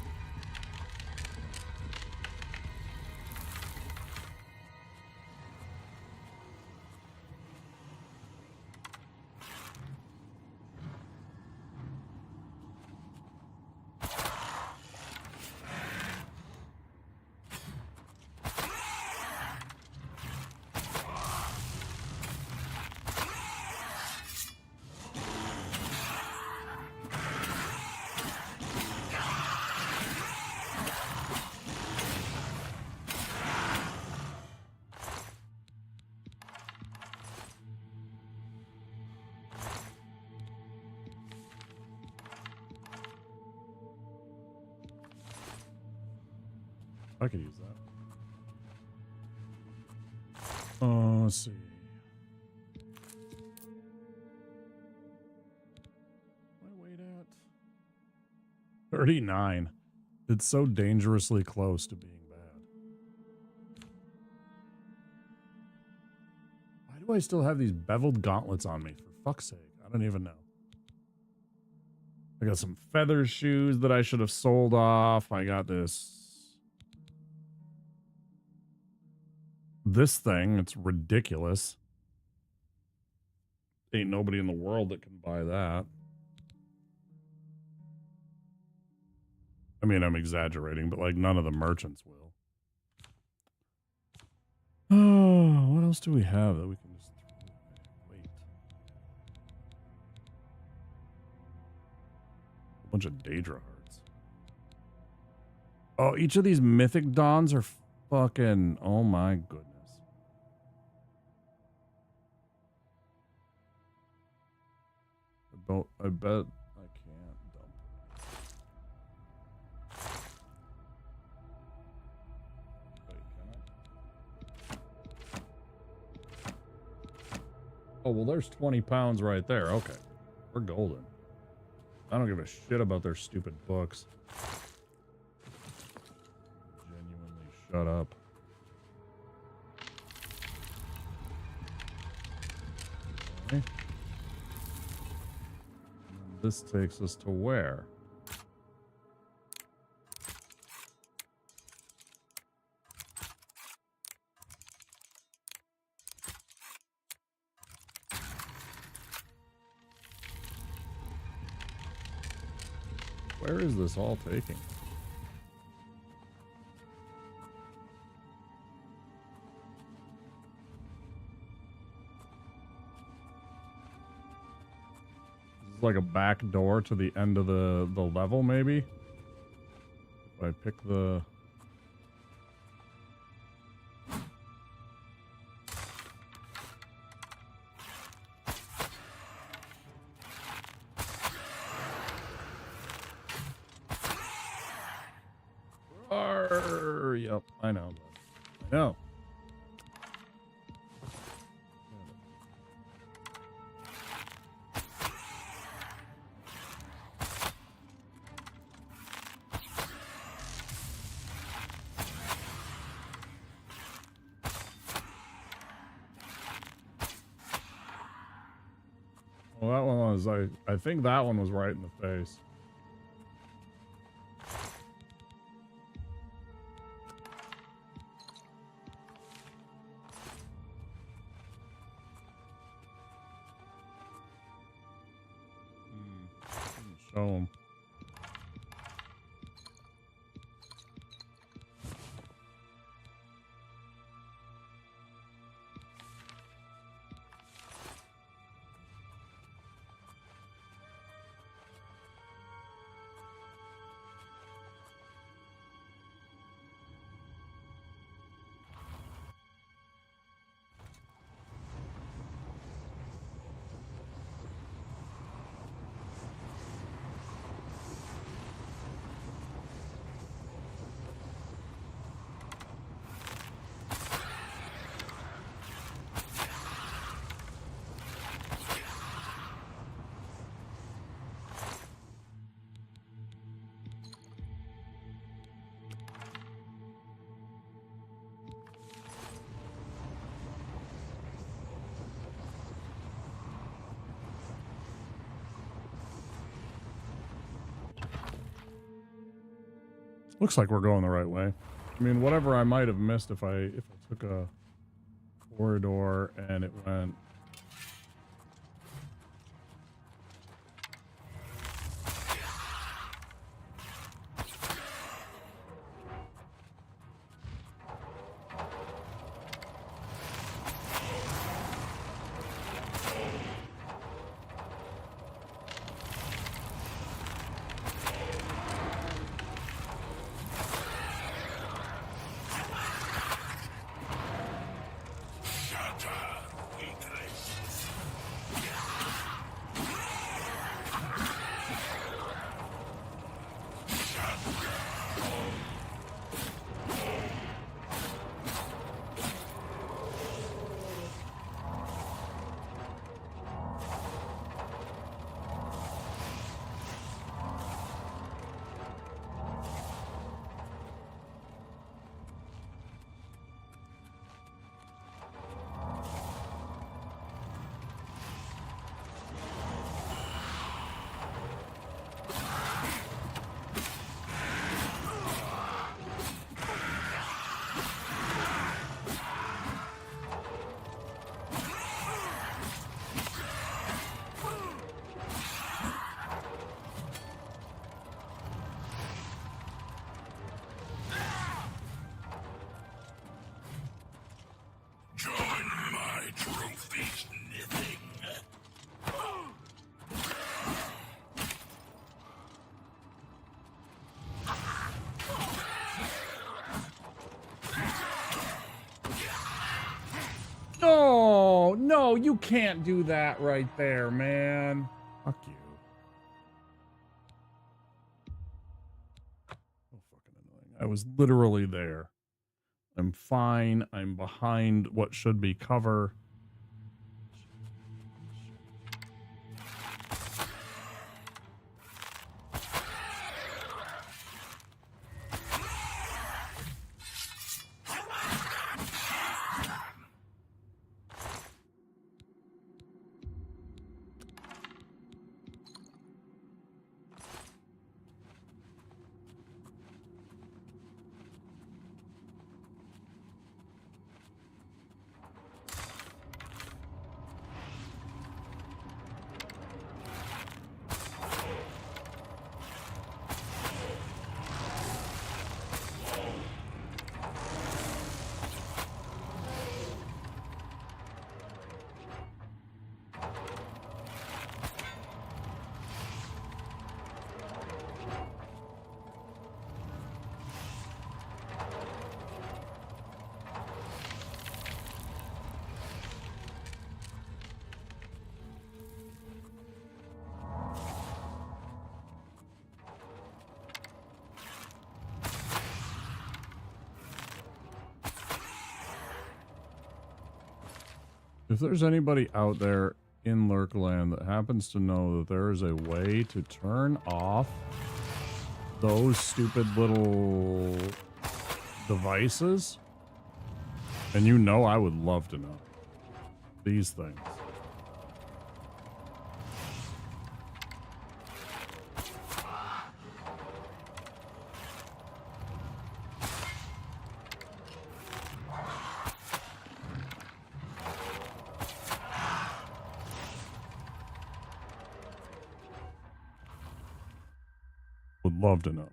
I could use that. Let's see. My weight at 39. It's so dangerously close to being bad. Why do I still have these beveled gauntlets on me? For fuck's sake. I don't even know. I got some feather shoes that I should have sold off. I got this thing. It's ridiculous. Ain't nobody in the world that can buy that. I mean, I'm exaggerating, but like none of the merchants will. Oh, what else do we have that we can just wait? A bunch of Daedra hearts. Oh, each of these mythic dawns are fucking, oh my goodness. I bet I can't dump it. Wait, can I? Oh, well, there's 20 pounds right there. Okay. We're golden. I don't give a shit about their stupid books. Genuinely shut up. Okay. This takes us to where? Where is this all taking? Like a back door to the end of the level, maybe? If I pick the... Yep, I know. I know. Well, that one was, I think that one was right in the face. Show him. Looks like we're going the right way. I mean, whatever I might have missed if I took a corridor and it went... No, you can't do that right there, man. Fuck you. So fucking annoying. I was literally there. I'm fine. I'm behind what should be cover. If there's anybody out there in Lurkland that happens to know that there is a way to turn off those stupid little devices, and you know, I would love to know these things. Would love to know.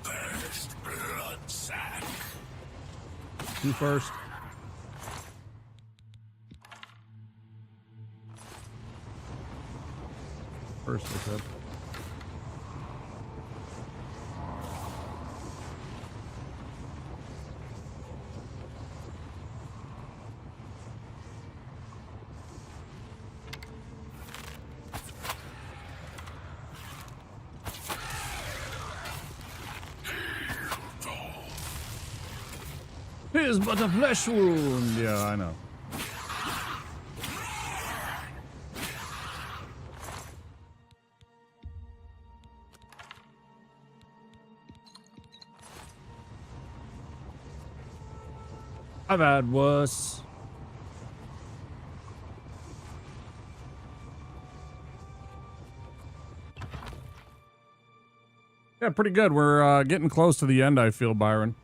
First blood sack. You first. First, I said. Here's but a flesh wound. Yeah, I know. I've had worse. Yeah, pretty good. We're getting close to the end, I feel, Byron.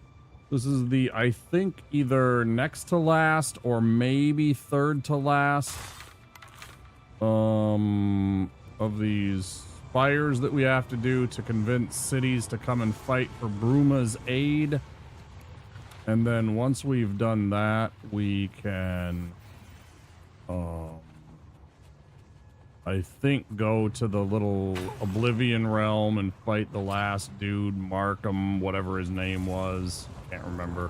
This is the, I think, either next to last or maybe third to last of these fires that we have to do to convince cities to come and fight for Bruma's aid. And then once we've done that, we can, I think, go to the little Oblivion realm and fight the last dude, Markham, whatever his name was. Can't remember.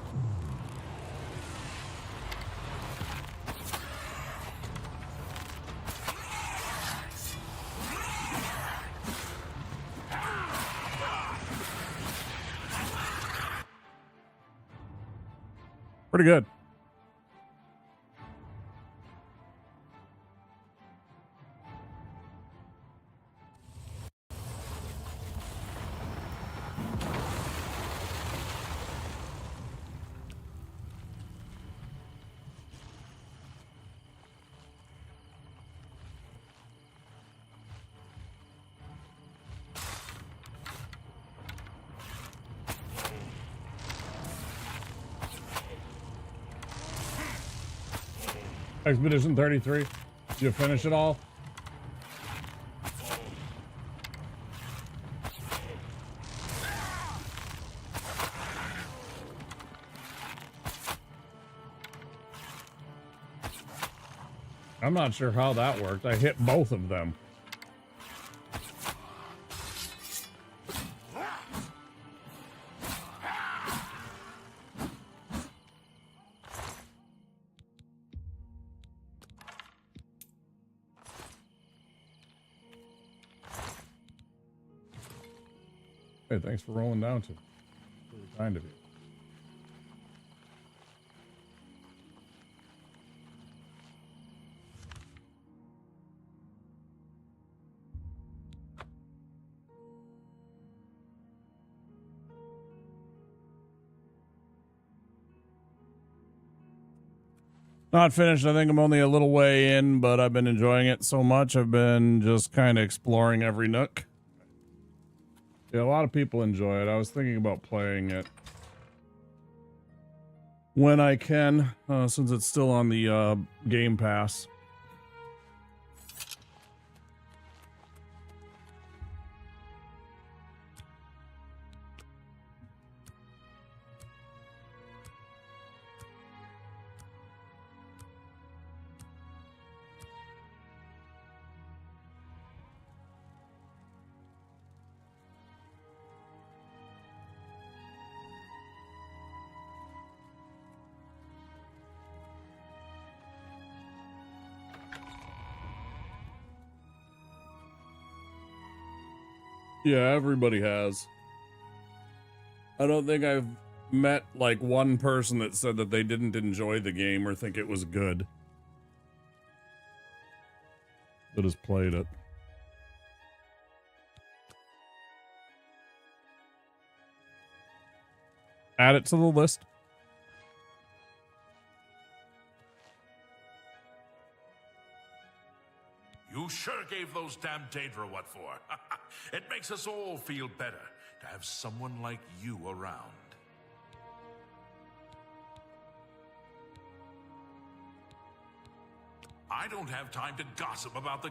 Pretty good. Expedition 33. Did you finish it all? I'm not sure how that worked. I hit both of them. Hey, thanks for rolling down to me. Really kind of you. Not finished. I think I'm only a little way in, but I've been enjoying it so much. I've been just kind of exploring every nook. Yeah, a lot of people enjoy it. I was thinking about playing it when I can, since it's still on the Game Pass. Yeah, everybody has. I don't think I've met like one person that said that they didn't enjoy the game or think it was good that has played it. Add it to the list. You sure gave those damn Daedra what for. It makes us all feel better to have someone like you around. I don't have time to gossip about the...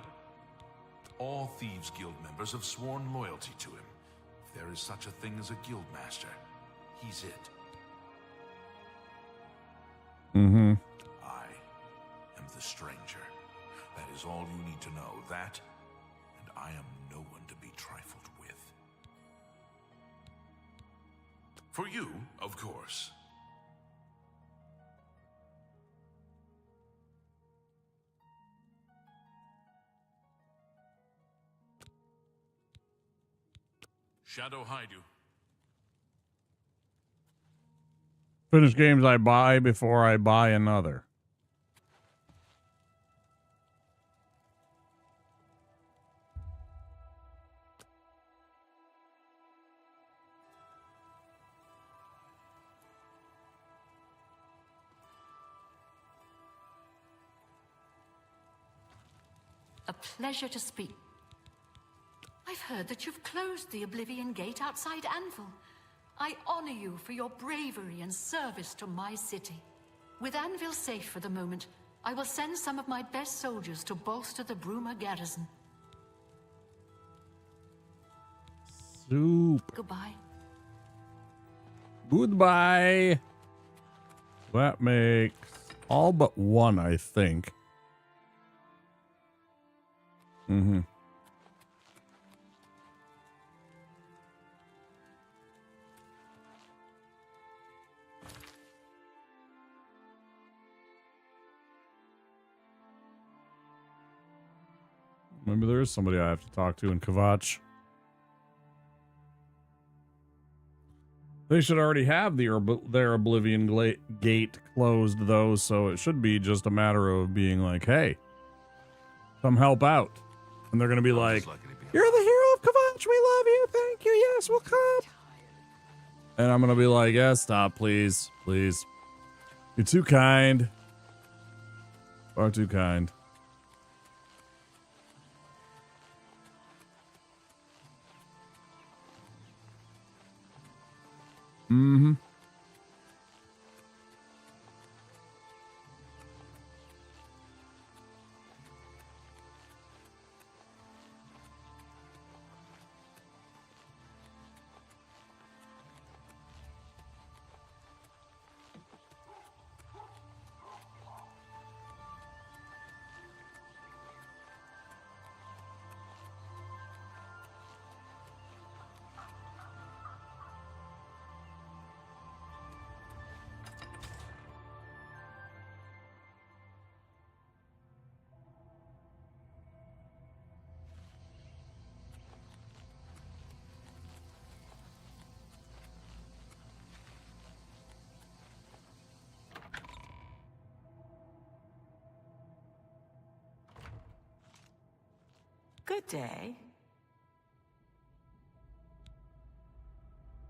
All Thieves Guild members have sworn loyalty to him. If there is such a thing as a guild master, he's it. Mm-hmm. I am the stranger. That is all you need to know. That, and I am no one to be trifled with. For you, of course. Shadow hide you. Finish games I buy before I buy another. A pleasure to speak. I've heard that you've closed the Oblivion Gate outside Anvil. I honor you for your bravery and service to my city. With Anvil safe for the moment, I will send some of my best soldiers to bolster the Bruma garrison. Soup. Goodbye. Goodbye. That makes all but one, I think. Mm-hmm. Maybe there is somebody I have to talk to in Kvatch. They should already have their Oblivion Gate closed, though, so it should be just a matter of being like, hey, come help out. And they're going to be like, you're the hero of Kvatch, we love you, thank you, yes, we'll come. And I'm going to be like, yeah, stop, please, please. You're too kind. Far too kind. Mm-hmm. Good day.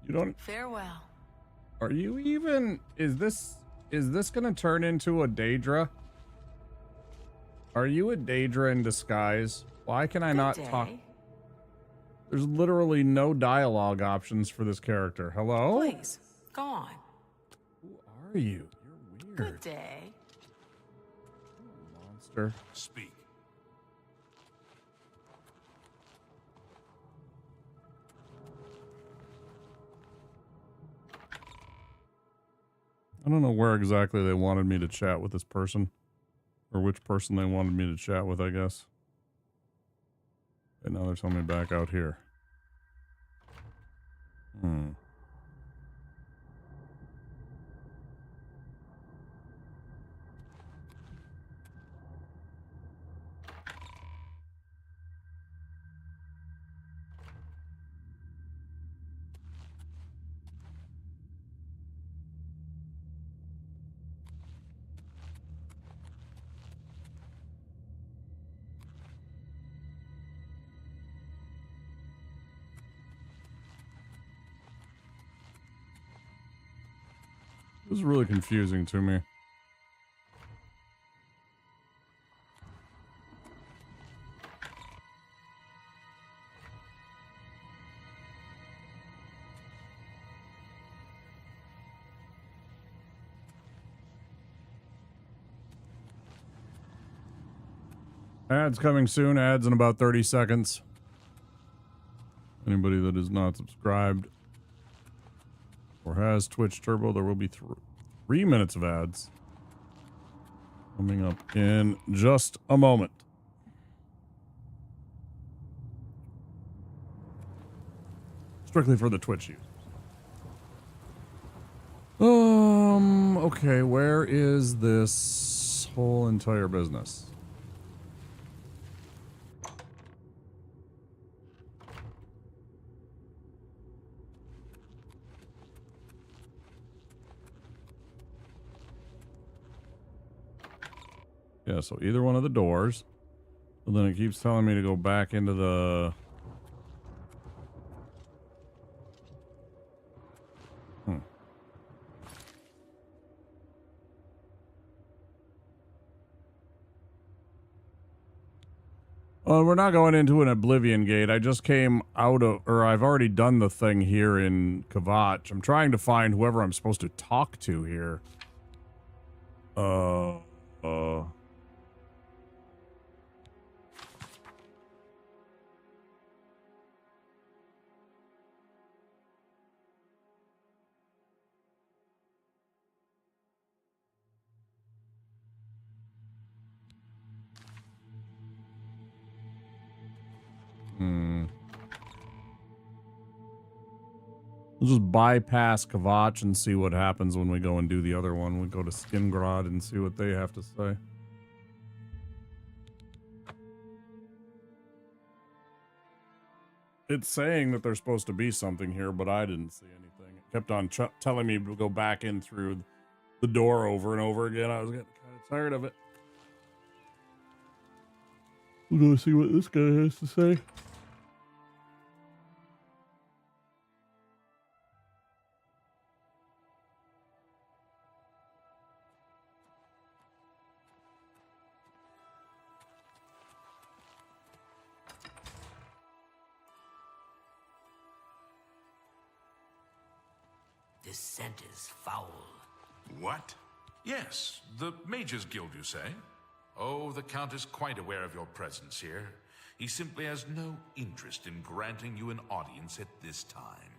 You don't... Farewell. Are you even... Is this gonna turn into a Daedra? Are you a Daedra in disguise? Why can I not talk? There's literally no dialogue options for this character. Hello? Please, go on. Who are you? You're weird. Good day. Monster. Speak. I don't know where exactly they wanted me to chat with this person. Or which person they wanted me to chat with, I guess. And now they're telling me back out here. This is really confusing to me. Ads coming soon. Ads in about 30 seconds. Anybody that is not subscribed or has Twitch Turbo, there will be 3 minutes of ads coming up in just a moment. Strictly for the Twitch users. Okay, where is this whole entire business? Yeah, so either one of the doors. But then it keeps telling me to go back into the... Well, we're not going into an Oblivion gate. I just came out of... Or I've already done the thing here in Kvatch. I'm trying to find whoever I'm supposed to talk to here. We'll just bypass Kvatch and see what happens when we go and do the other one. We go to Skingrad and see what they have to say. It's saying that there's supposed to be something here, but I didn't see anything. It kept on telling me to go back in through the door over and over again. I was getting kind of tired of it. We'll go see what this guy has to say. This scent is foul. What? Yes, the Mages Guild, you say? Oh, the Count is quite aware of your presence here. He simply has no interest in granting you an audience at this time.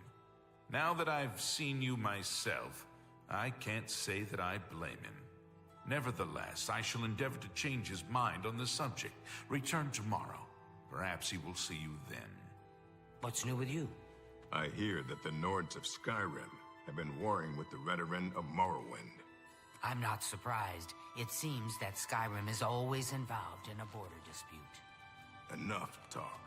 Now that I've seen you myself, I can't say that I blame him. Nevertheless, I shall endeavor to change his mind on the subject. Return tomorrow. Perhaps he will see you then. What's new with you? I hear that the Nords of Skyrim have been warring with the Redoran of Morrowind. I'm not surprised. It seems that Skyrim is always involved in a border dispute. Enough talk.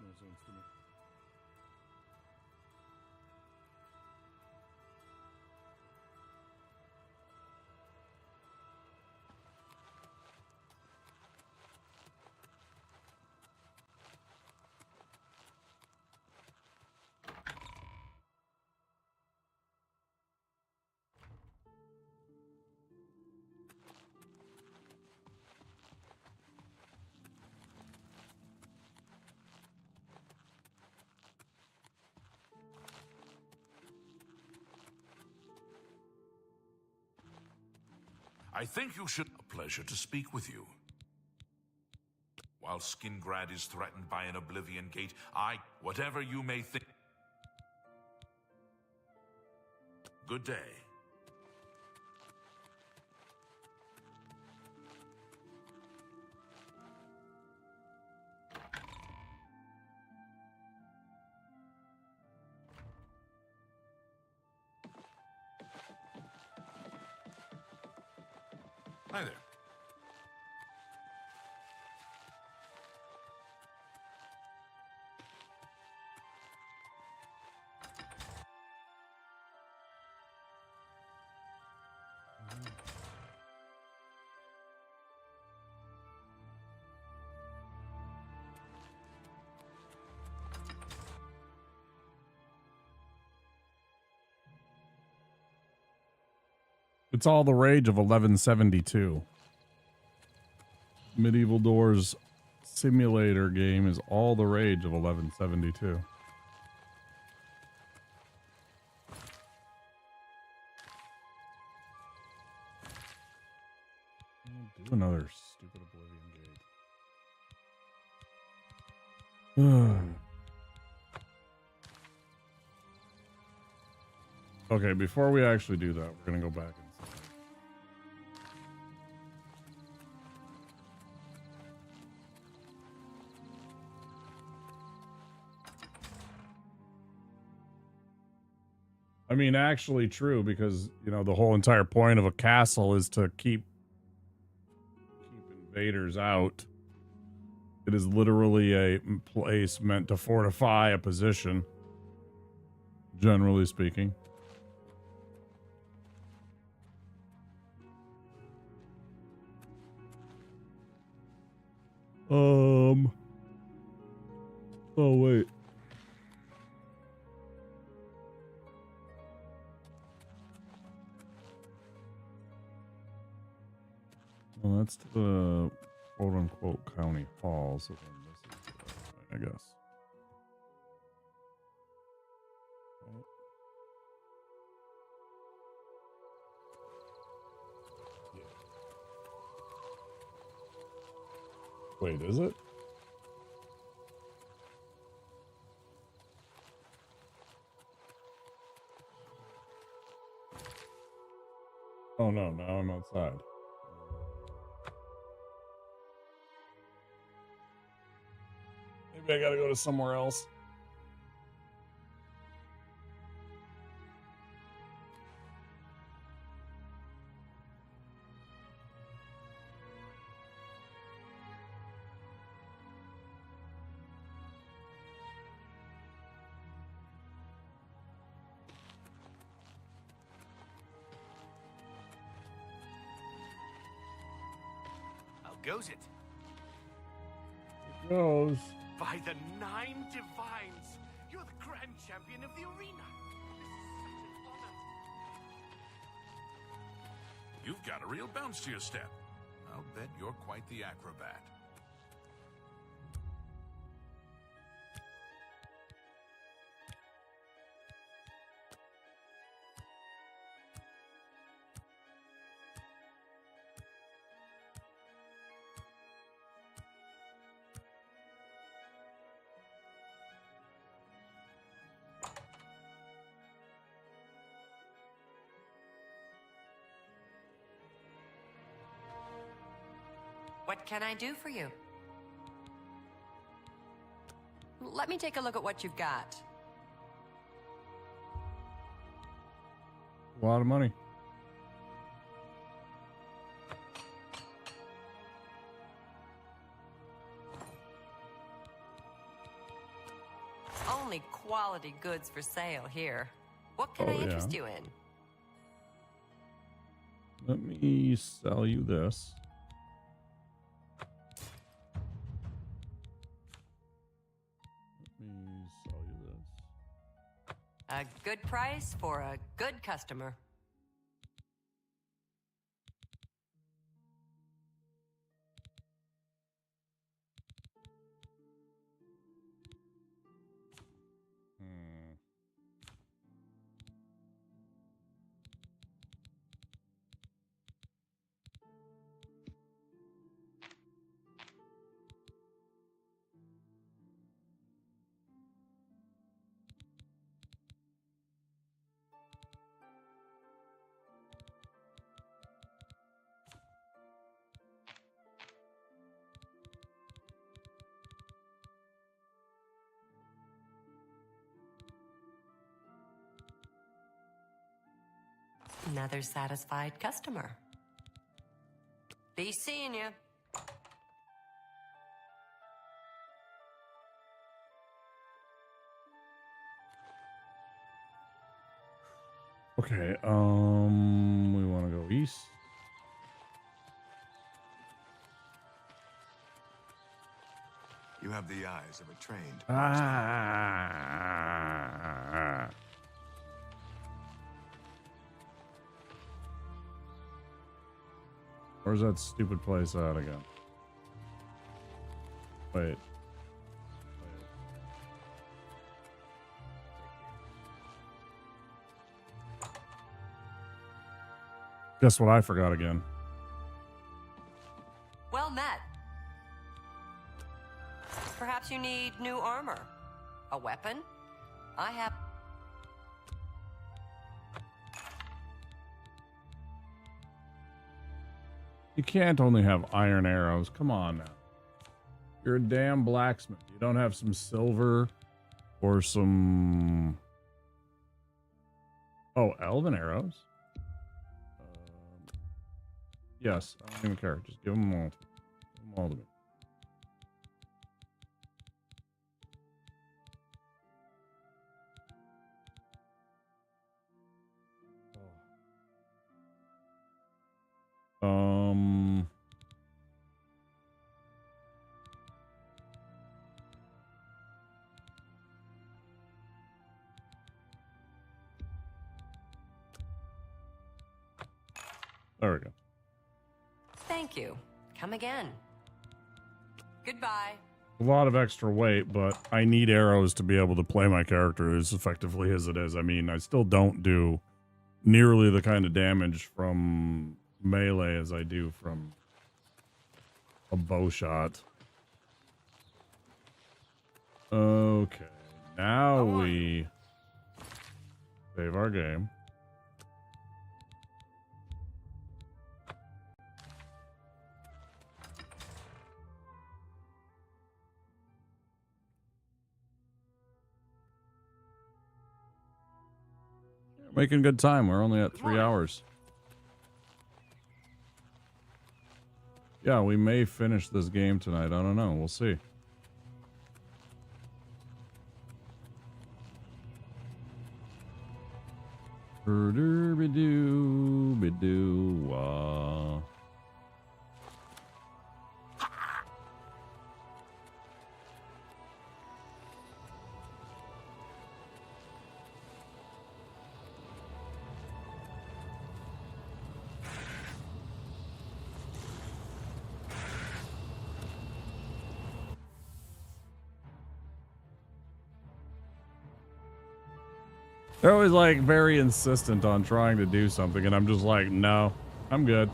makes no sense to me. I think you should... A pleasure to speak with you. While Skingrad is threatened by an Oblivion Gate, whatever you may think... Good day. Hi there. It's all the rage of 1172. Medieval Doors simulator game is all the rage of 1172. Do another stupid Oblivion Gate. Okay, before we actually do that, we're going to go back and I mean, actually true, because, you know, the whole entire point of a castle is to keep invaders out. It is literally a place meant to fortify a position, generally speaking. Oh, wait. Well, that's the quote-unquote county hall, so then this is, I guess. Wait, is it? Oh no, now I'm outside. Maybe I gotta go to somewhere else. How goes it? It goes. By the 9 divines, you're the grand champion of the arena. This is such an honor. You've got a real bounce to your step. I'll bet you're quite the acrobat. What can I do for you? Let me take a look at what you've got. A lot of money. only quality goods for sale here. What can I interest you in? Let me sell you this. Let me sell you this. A good price for a good customer. Another satisfied customer. Be seeing you. Okay, we want to go east. You have the eyes of a trained. Where's that stupid place at again? Wait. Guess what I forgot again? Well met. Perhaps you need new armor. A weapon? I have... You can't only have iron arrows. Come on now. You're a damn blacksmith. You don't have some silver or some... Oh, elven arrows? Yes, I don't even care. Just give them all. Give them all to me. There we go. Thank you. Come again. Goodbye. A lot of extra weight, but I need arrows to be able to play my character as effectively as it is. I mean, I still don't do nearly the kind of damage from melee as I do from a bow shot. Okay, now we save our game. Making good time. We're only at 3 hours. Yeah, we may finish this game tonight. I don't know. We'll see. Be-doo-be-doo-wah. They're always like very insistent on trying to do something, and I'm just like, no, I'm good.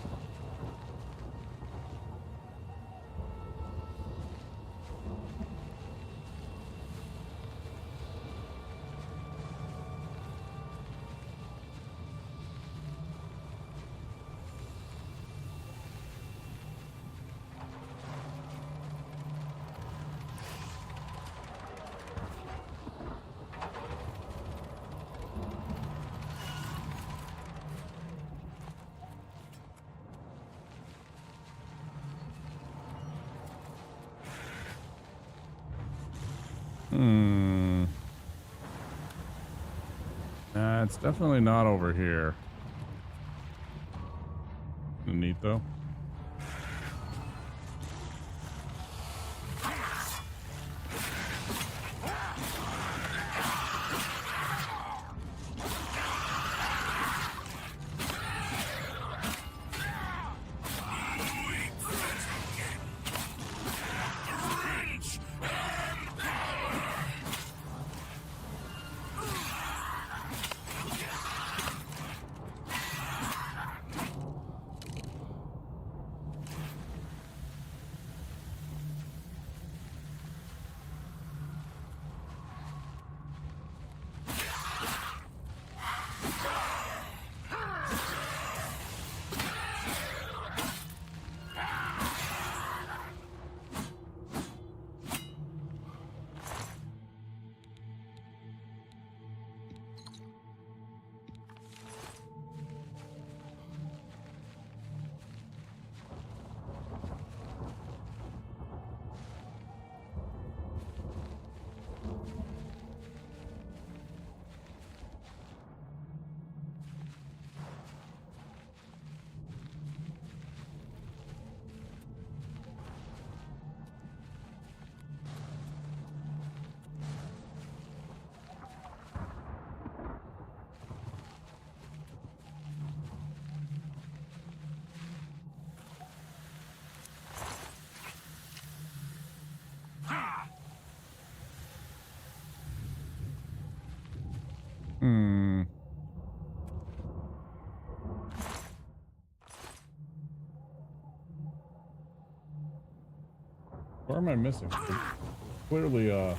Yeah, it's definitely not over here. Neat though. Where am I missing? Clearly,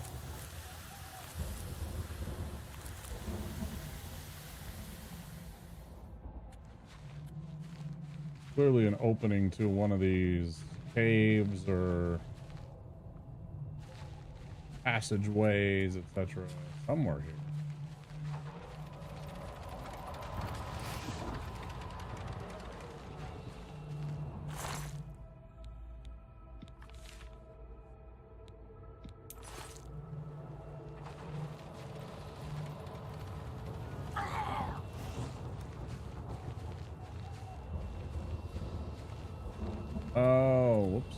clearly an opening to one of these caves or passageways, etc. somewhere here. Oh, whoops.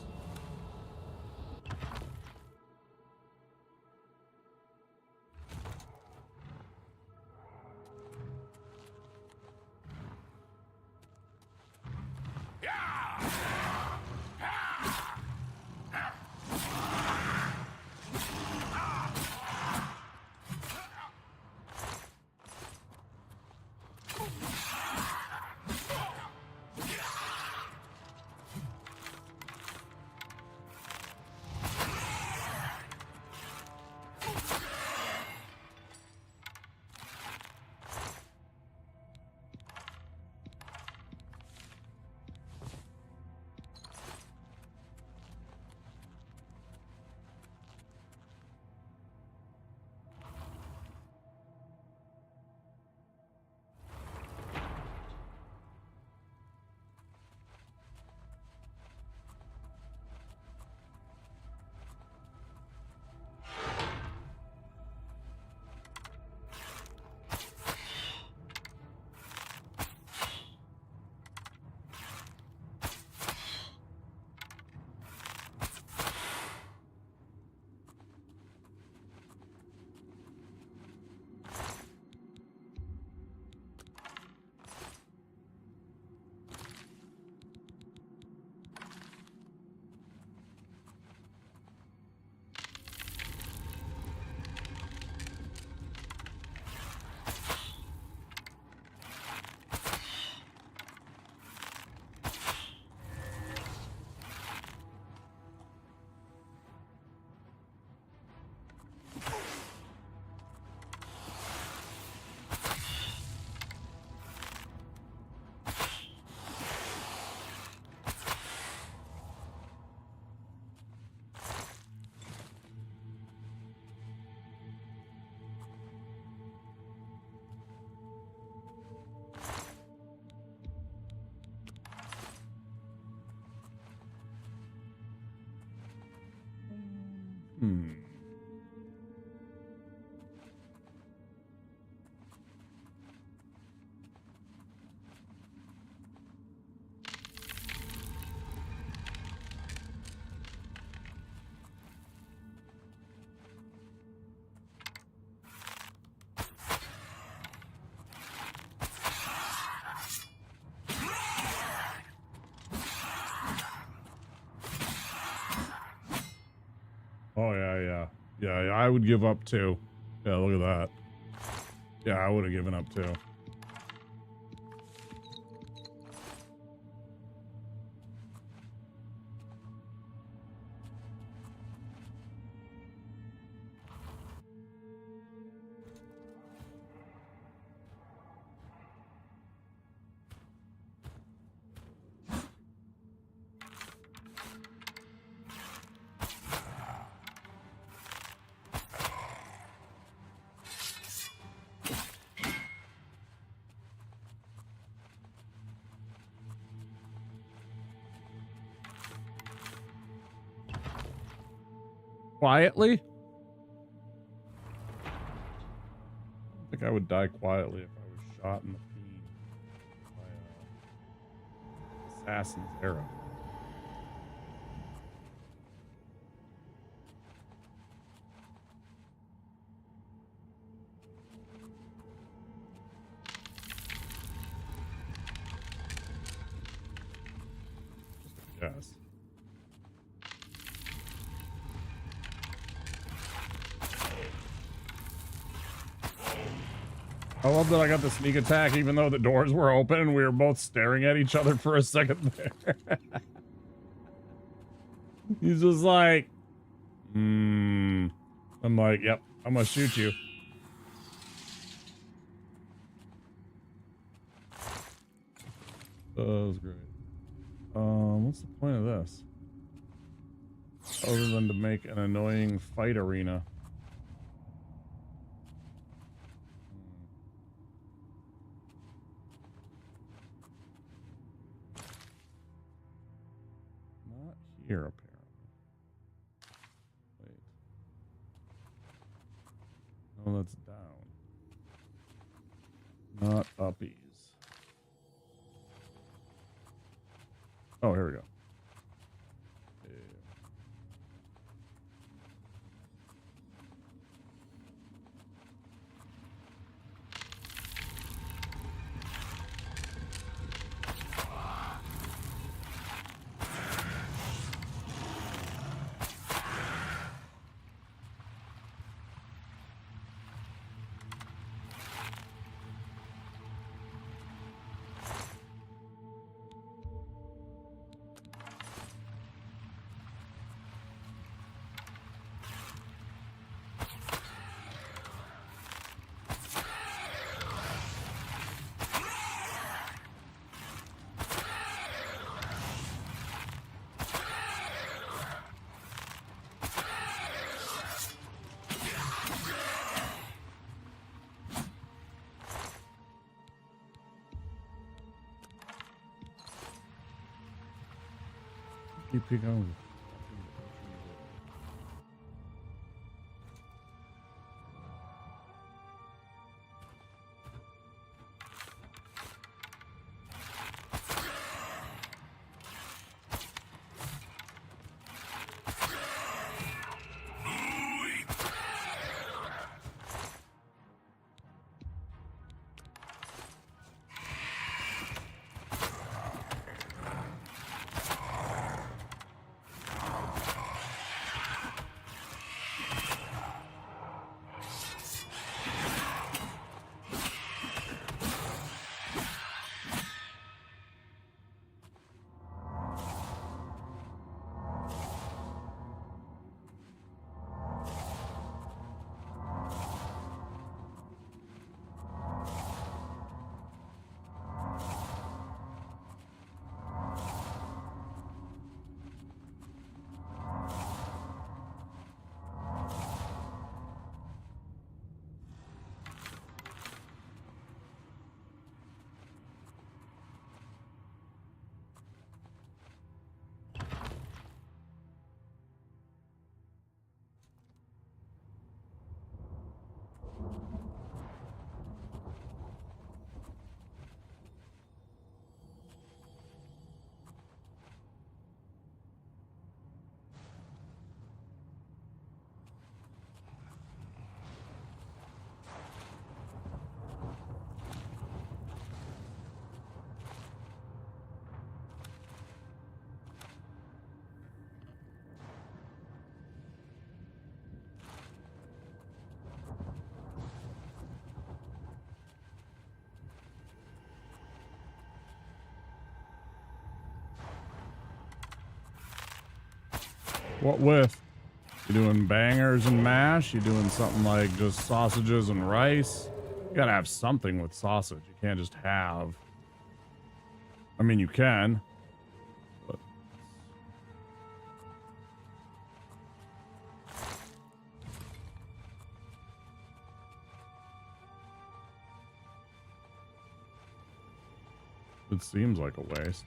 Oh, yeah. Yeah, I would give up too. Yeah, look at that. Yeah, I would have given up too. Quietly? I don't think I would die quietly if I was shot in the feet by an assassin's arrow. Yes. I love that I got the sneak attack even though the doors were open and we were both staring at each other for a second there. He's just like, I'm like, yep, I'm gonna shoot you. That was great. What's the point of this? Other than to make an annoying fight arena. Not here, apparently. Wait. No, that's down. Not uppies. Oh, here we go. Keep going. What with? You doing bangers and mash? You doing something like just sausages and rice? You gotta have something with sausage. You can't just have... I mean, you can. But... It seems like a waste.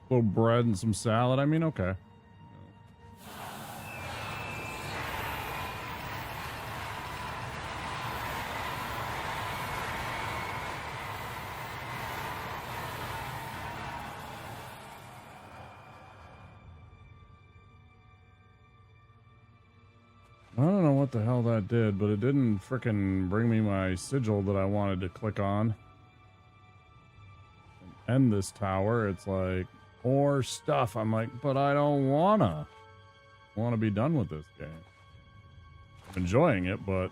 A little bread and some salad. I mean, okay. I don't know what the hell that did, but it didn't frickin' bring me my sigil that I wanted to click on. And end this tower. It's like, more stuff. I'm like, but I don't wanna. I want to be done with this game. I'm enjoying it, but I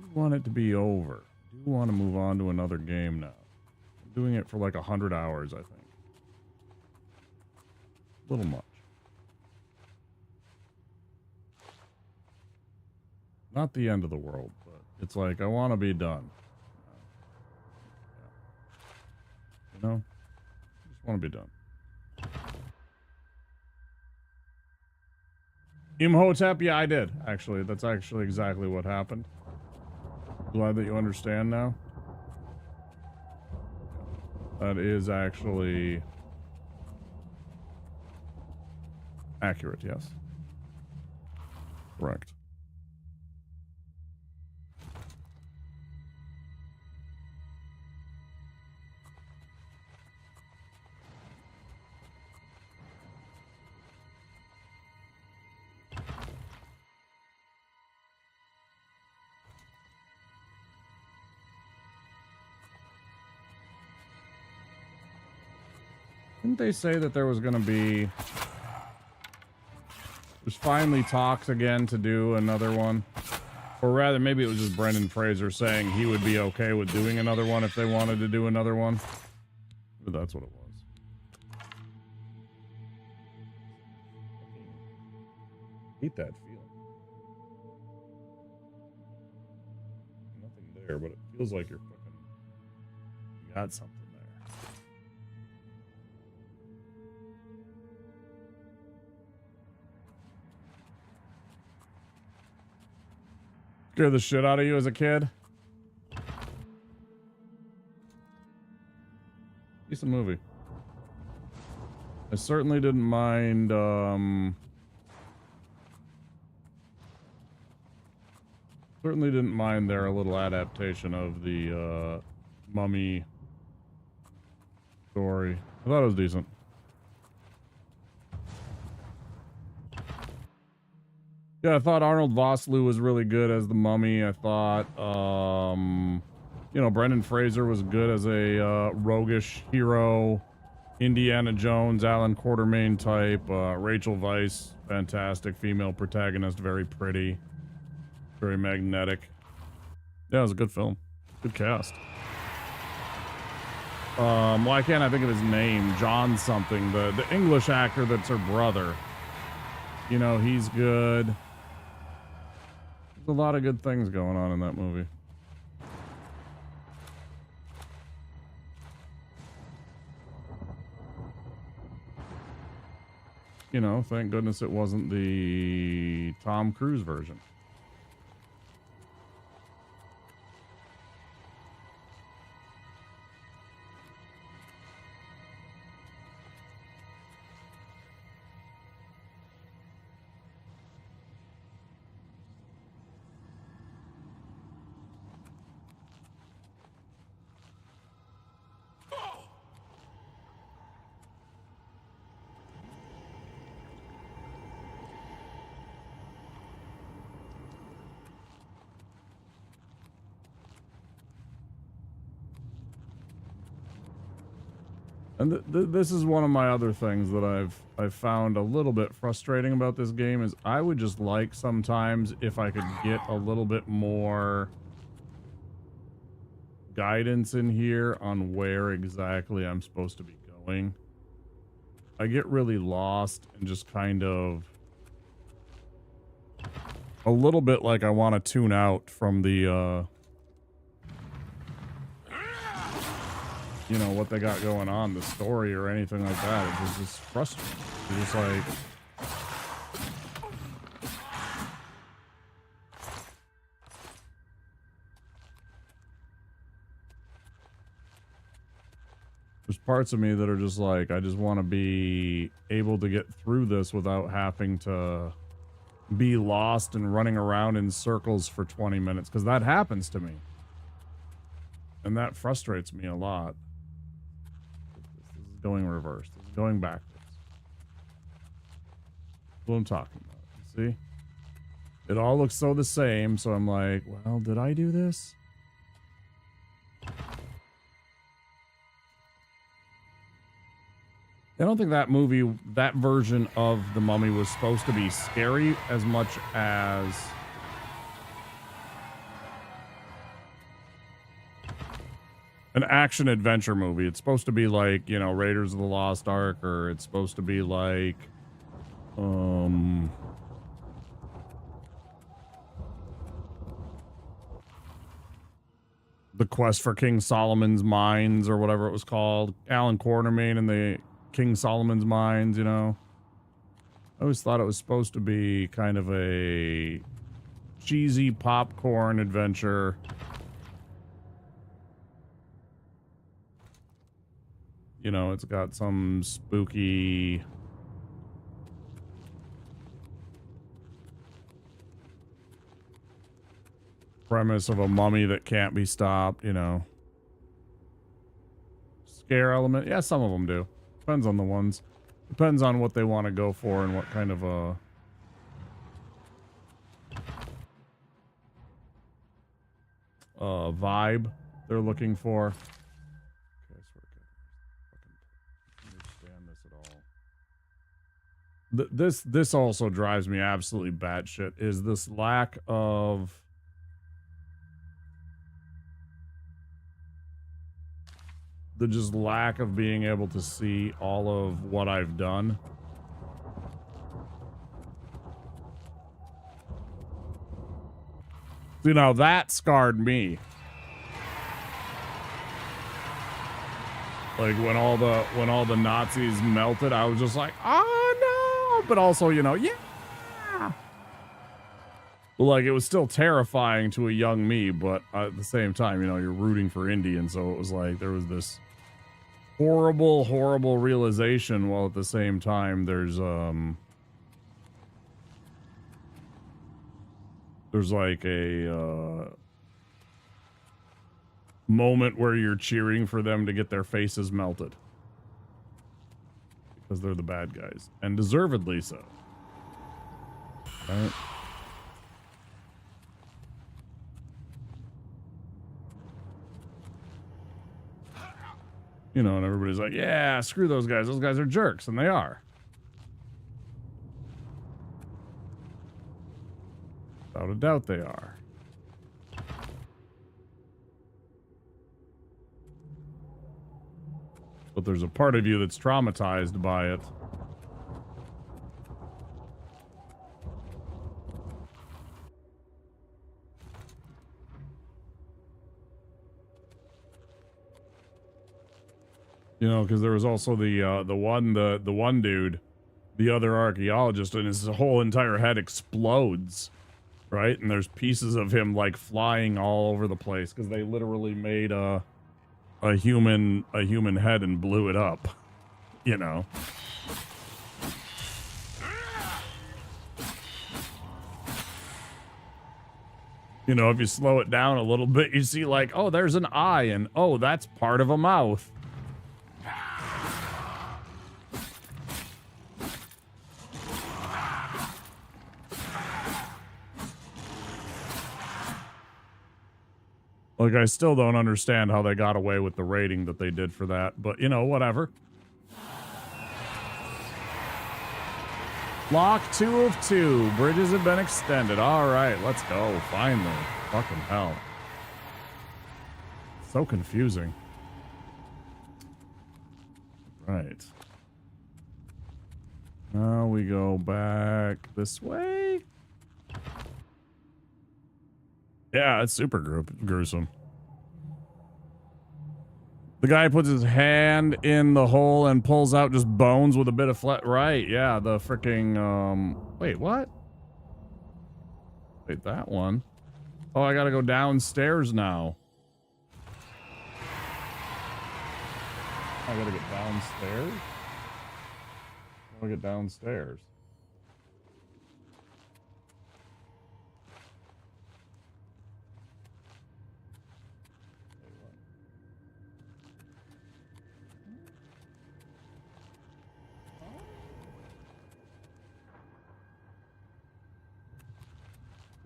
do want it to be over. I do want to move on to another game now. I'm doing it for like 100 hours, I think. A little much. Not the end of the world, but it's like, I want to be done. You know? I just want to be done. Imhotep? Yeah, I did, actually. That's actually exactly what happened. Glad that you understand now. That is actually accurate, yes. Correct. Didn't they say that there was going to be... There's finally talks again to do another one? Or rather, maybe it was just Brendan Fraser saying he would be okay with doing another one if they wanted to do another one. But that's what it was. Hate that feeling. Nothing there, but it feels like you're fucking... You got something there. Scared the shit out of you as a kid? Decent movie. I certainly didn't mind, certainly didn't mind their little adaptation of the, mummy story. I thought it was decent. Yeah, I thought Arnold Vosloo was really good as the mummy. I thought, you know, Brendan Fraser was good as a roguish hero. Indiana Jones, Alan Quartermain type. Rachel Weisz, fantastic female protagonist, very pretty, very magnetic. Yeah, it was a good film. Good cast. Why can't I think of his name? John something. The English actor that's her brother. You know, he's good. There's a lot of good things going on in that movie. You know, thank goodness it wasn't the Tom Cruise version. And this is one of my other things that I've found a little bit frustrating about this game is I would just like sometimes if I could get a little bit more guidance in here on where exactly I'm supposed to be going. I get really lost and just kind of a little bit like I want to tune out from the you know, what they got going on, the story or anything like that. It's just frustrating. It's just like, there's parts of me that are just like, I just want to be able to get through this without having to be lost and running around in circles for 20 minutes, because that happens to me. And that frustrates me a lot. This is going reverse. This is going backwards. That's what I'm talking about. You see? It all looks so the same, so I'm like, well, did I do this? I don't think that movie, that version of The Mummy was supposed to be scary as much as an action adventure movie. It's supposed to be like, you know, Raiders of the Lost Ark, or it's supposed to be like, The Quest for King Solomon's Mines, or whatever it was called. Alan Quartermain and the King Solomon's Mines, you know. I always thought it was supposed to be kind of a cheesy popcorn adventure. You know, it's got some spooky premise of a mummy that can't be stopped, you know. Scare element. Yeah, some of them do. Depends on the ones. Depends on what they want to go for and what kind of a vibe they're looking for. Okay, I swear to God, I fucking understand this at all. This also drives me absolutely batshit, is this lack of the just lack of being able to see all of what I've done. You know, that scarred me. Like when all the Nazis melted, I was just like, oh no! But also, you know, yeah. Like, it was still terrifying to a young me, but at the same time, you know, you're rooting for Indian, so it was like there was this horrible realization, while at the same time there's like a moment where you're cheering for them to get their faces melted because they're the bad guys, and deservedly so. Right? You know, and everybody's like, yeah, screw those guys. Those guys are jerks. And they are. Without a doubt they are. But there's a part of you that's traumatized by it. You know, because there was also the one dude, the other archaeologist, and his whole entire head explodes, right? And there's pieces of him like flying all over the place because they literally made a human head and blew it up, you know. You know, if you slow it down a little bit, you see like, oh, there's an eye, and oh, that's part of a mouth. Like, I still don't understand how they got away with the rating that they did for that, but, you know, whatever. Lock 2 of 2. Bridges have been extended. All right, let's go. Finally. Fucking hell. So confusing. Right. Now we go back this way. Yeah, it's super gruesome. The guy puts his hand in the hole and pulls out just bones with a bit of flesh. Right, yeah, the freaking, wait, what? Wait, that one. Oh, I gotta go downstairs now. I gotta get downstairs? How do I get downstairs?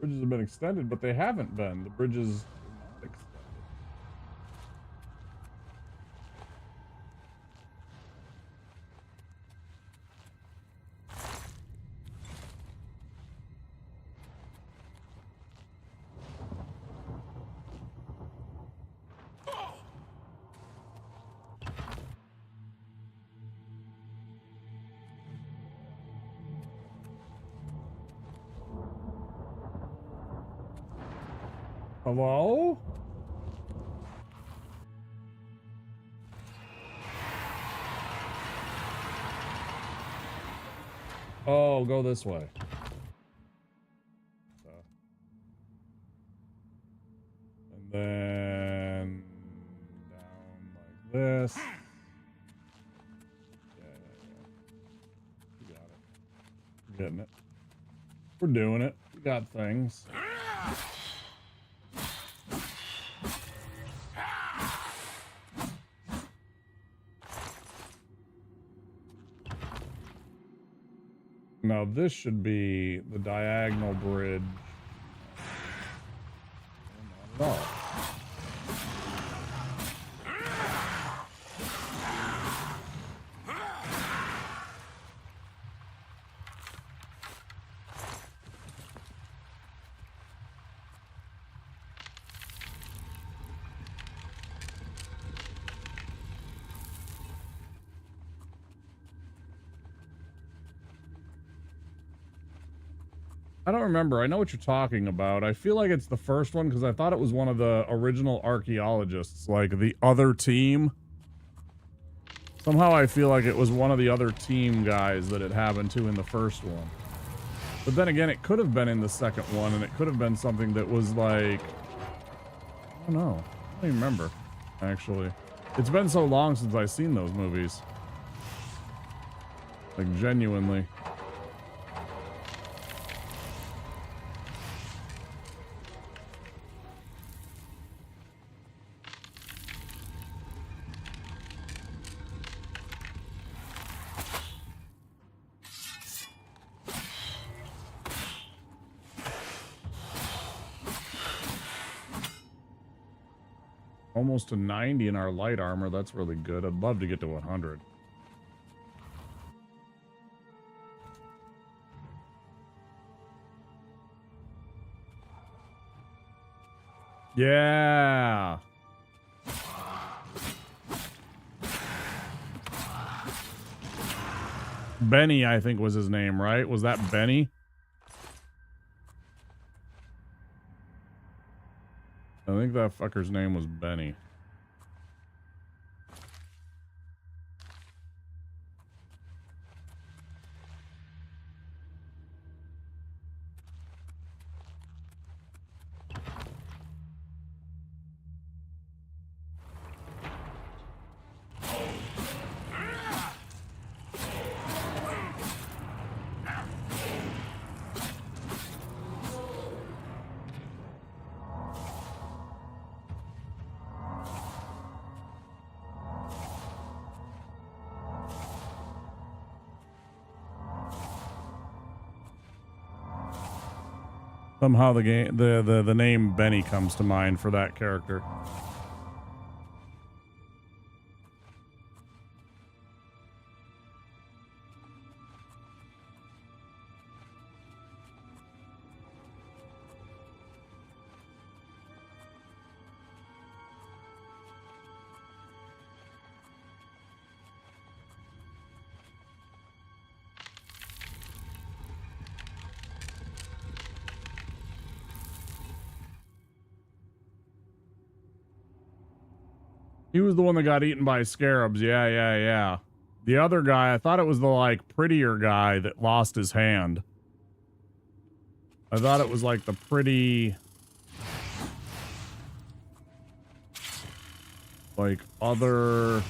Bridges have been extended, but they haven't been. The bridges are not extended. Hello? Oh, go this way. And then down like this. Yeah. You got it. We're getting it. We're doing it. We got things. Now this should be the diagonal bridge. Not at all. I don't remember. I know what you're talking about. I feel like it's the first one because I thought it was one of the original archaeologists, like the other team. Somehow I feel like it was one of the other team guys that it happened to in the first one. But then again, it could have been in the second one, and it could have been something that was like... I don't know. I don't even remember, actually. It's been so long since I've seen those movies. Like, genuinely. Almost to 90 in our light armor. That's really good. I'd love to get to 100. Yeah. Benny, I think was his name, right? Was that Benny? I think that fucker's name was Benny. Somehow the name Benny comes to mind for that character. He was the one that got eaten by scarabs. Yeah, yeah, yeah. The other guy, I thought it was the, like, prettier guy that lost his hand. I thought it was, like, the pretty... like, other...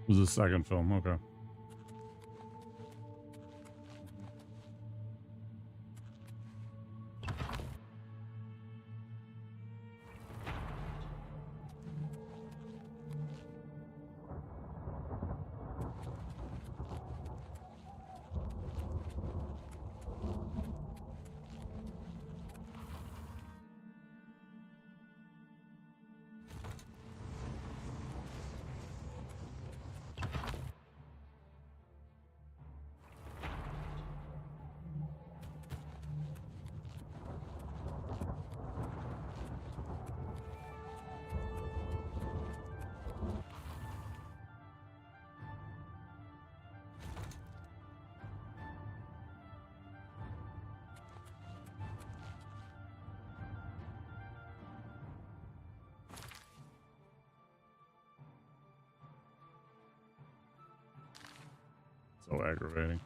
It was the second film, okay. So aggravating.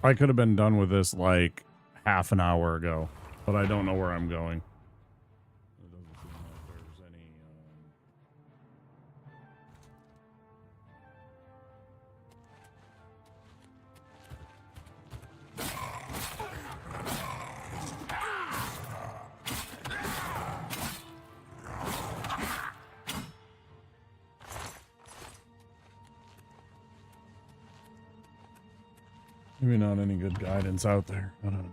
I could have been done with this like half an hour ago, but I don't know where I'm going. It doesn't seem like there's any... Maybe not any good guidance out there. I don't know.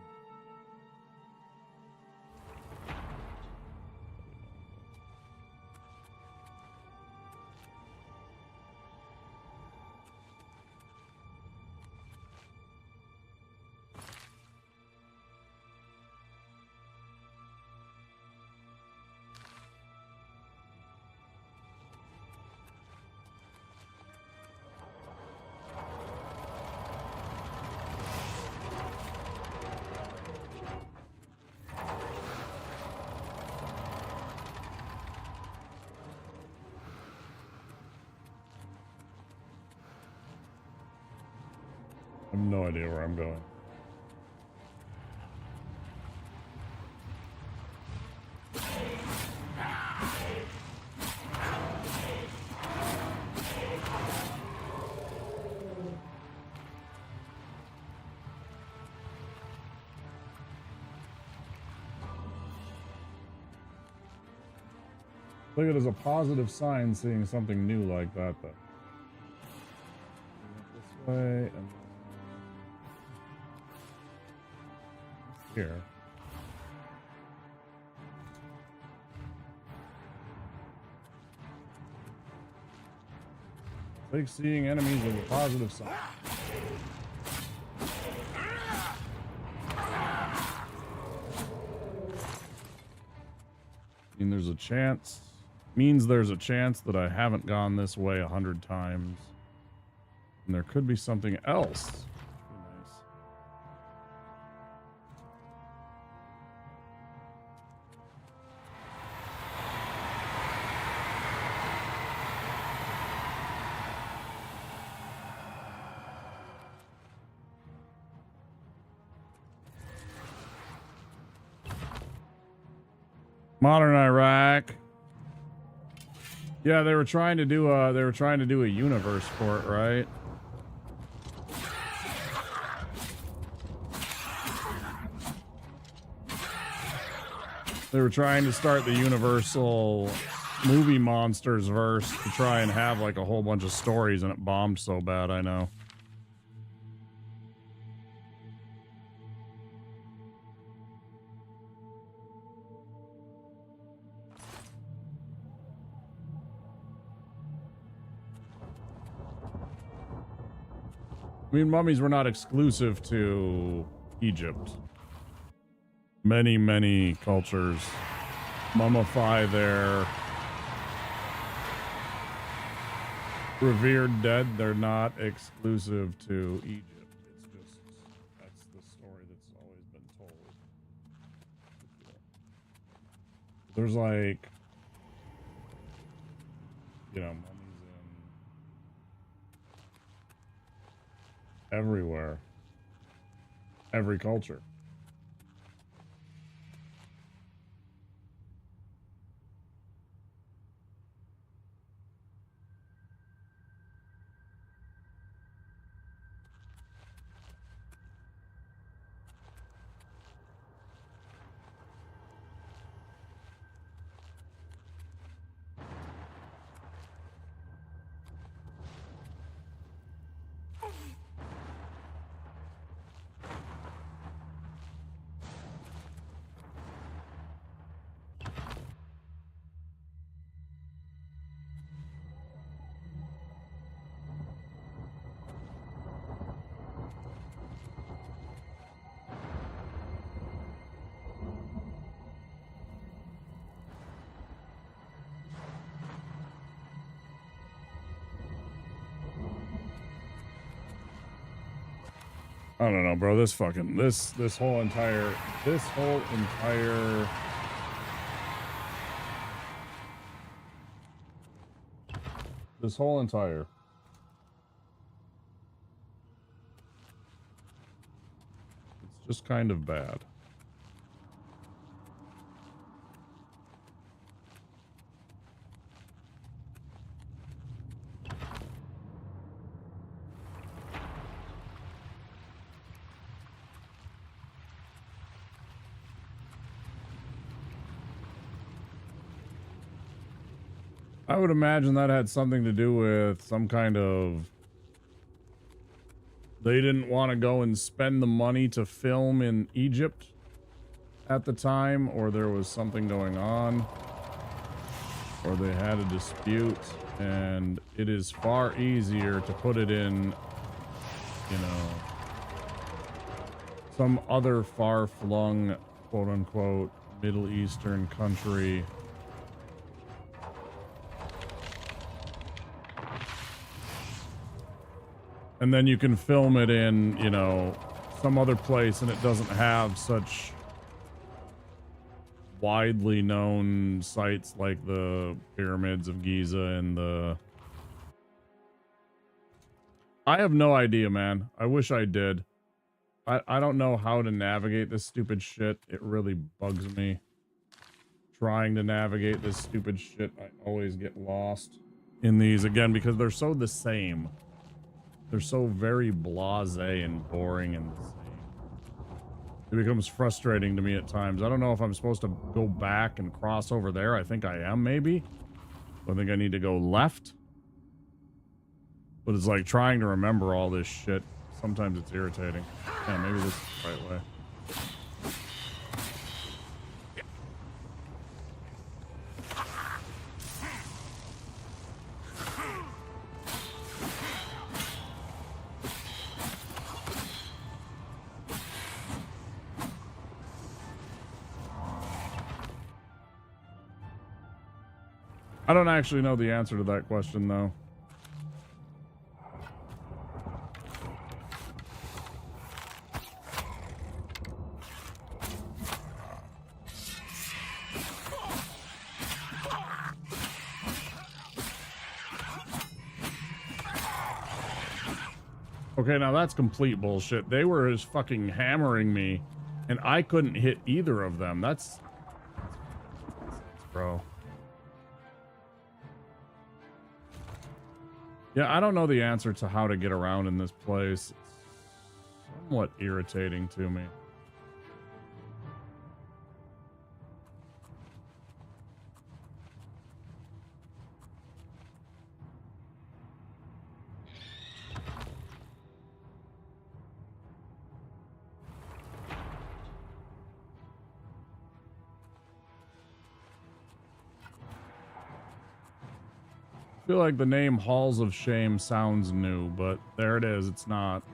I have no idea where I'm going. Look at it as a positive sign seeing something new like that, though. This way and here. I think seeing enemies is a positive sign. I mean, there's a chance. Means there's a chance that I haven't gone this way 100 times. And there could be something else. Modern Iraq. Yeah, they were trying to do a universe for it, right? They were trying to start the Universal movie monsters verse to try and have like a whole bunch of stories, and it bombed so bad, I know. I mean, mummies were not exclusive to Egypt. Many, many cultures mummify their revered dead. They're not exclusive to Egypt. It's just, that's the story that's always been told. There's like, you know, everywhere. Every culture. I don't know, bro. This fucking this whole entire this whole entire Just kind of bad. I would imagine that had something to do with some kind of... They didn't want to go and spend the money to film in Egypt at the time, or there was something going on, or they had a dispute, and it is far easier to put it in, you know, some other far-flung, quote-unquote, Middle Eastern country. And then you can film it in, you know, some other place, and it doesn't have such widely known sites like the pyramids of Giza and the... I have no idea, man. I wish I did. I don't know how to navigate this stupid shit. It really bugs me. Trying to navigate this stupid shit, I always get lost in these again because they're so the same. They're so very blasé and boring and the same. It becomes frustrating to me at times. I don't know if I'm supposed to go back and cross over there. I think I am, maybe. I think I need to go left. But it's like trying to remember all this shit. Sometimes it's irritating. Yeah, maybe this is the right way. I don't actually know the answer to that question, though. Okay, now that's complete bullshit. They were just fucking hammering me, and I couldn't hit either of them. That's bro. Yeah, I don't know the answer to how to get around in this place. It's somewhat irritating to me. I feel like the name Halls of Shame sounds new, but there it is. It's not.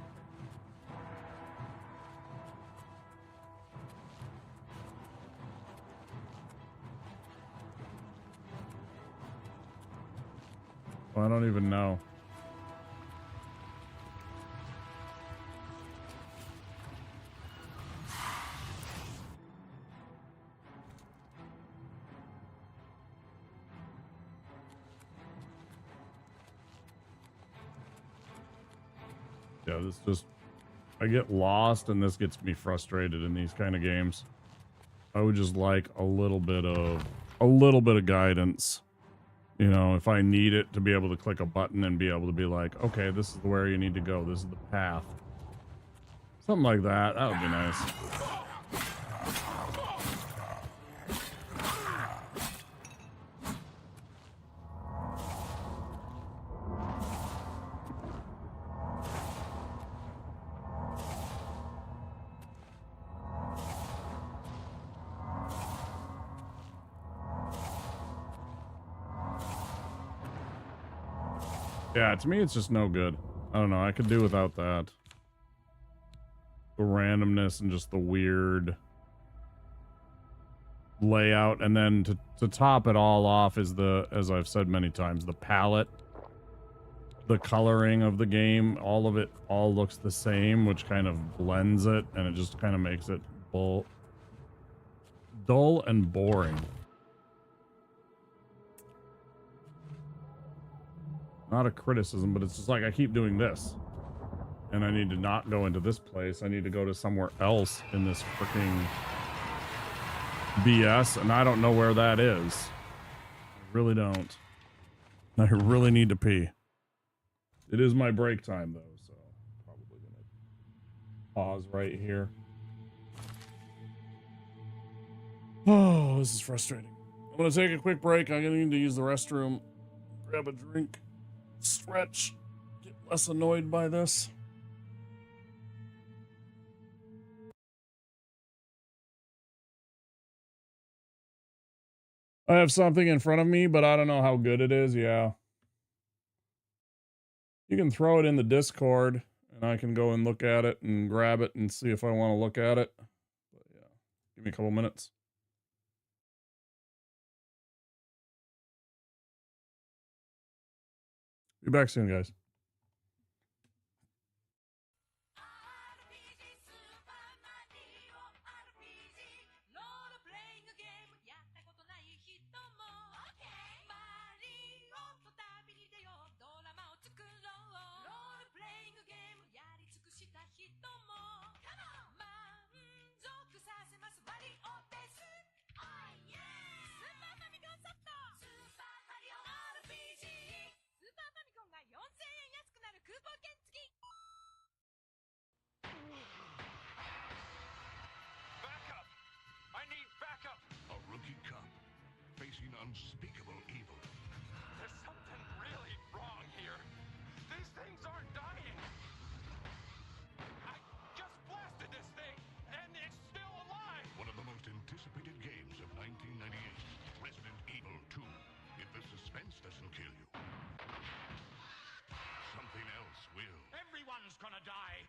Well, I don't even know. Yeah, this just... I get lost, and this gets me frustrated in these kind of games. I would just like a little bit of guidance. You know, if I need it to be able to click a button and be able to be like, okay, this is where you need to go. This is the path. Something like that. That would be nice. Yeah, to me, it's just no good. I don't know. I could do without that. The randomness and just the weird layout. And then to top it all off is the, as I've said many times, the palette. The coloring of the game. All of it all looks the same, which kind of blends it. And it just kind of makes it dull and boring. Not a criticism, but it's just like I keep doing this. And I need to not go into this place. I need to go to somewhere else in this freaking BS, and I don't know where that is. I really don't. I really need to pee. It is my break time, though, so probably gonna pause right here. Oh, this is frustrating. I'm gonna take a quick break. I'm gonna need to use the restroom, grab a drink, stretch, get less annoyed by this. I have something in front of me, but I don't know how good it is. Yeah. You can throw it in the Discord, and I can go and look at it and grab it and see if I want to look at it. But yeah, give me a couple minutes. Be back soon, guys. Backup! I need backup! A rookie cop facing unspeakable evil. There's something really wrong here. These things aren't dying. I just blasted this thing, and it's still alive. One of the most anticipated games of 1998, Resident Evil 2. If the suspense doesn't kill you, something else will. Everyone's gonna die.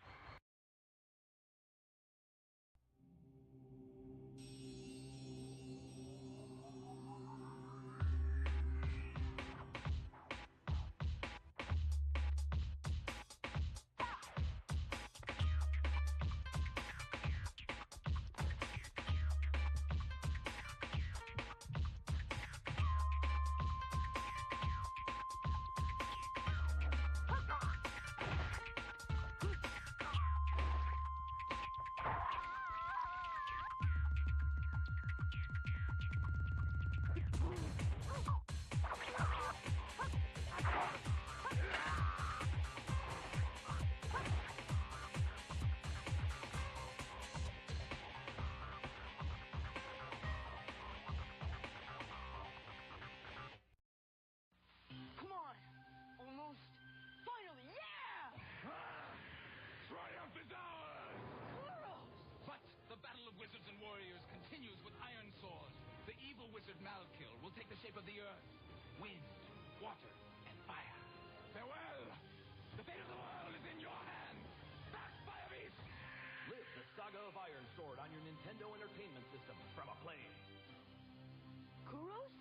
Come on! Almost. Finally, yeah! Triumph is ours! But the battle of wizards and warriors continues with Iron Sword. The evil wizard Malkill will take the shape of the earth, wind, water, and fire. Farewell! The fate of the world is in your hands! Back, Fire Beast! Live the saga of Iron Sword on your Nintendo Entertainment System from Acclaim. Kuros?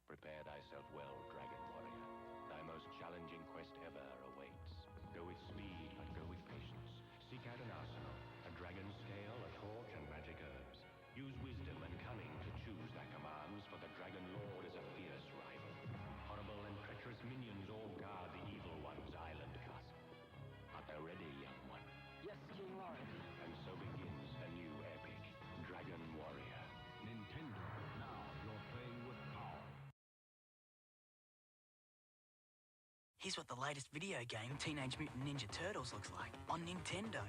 Prepare thyself well, Dragon Warrior. Thy most challenging quest ever awaits. Go with speed, but go with patience. Seek out an arsenal, a dragon scale, a torch, and magic herbs. Use wisdom and cunning to choose thy commands, for the Dragon Lord is a fierce rival. Horrible and treacherous minions all guard the Evil One's island castle. Art thou ready, young one? Yes, King Lawrence. And so begins a new epic, Dragon Warrior. Nintendo. Now you're playing with power. Here's what the latest video game, Teenage Mutant Ninja Turtles, looks like on Nintendo.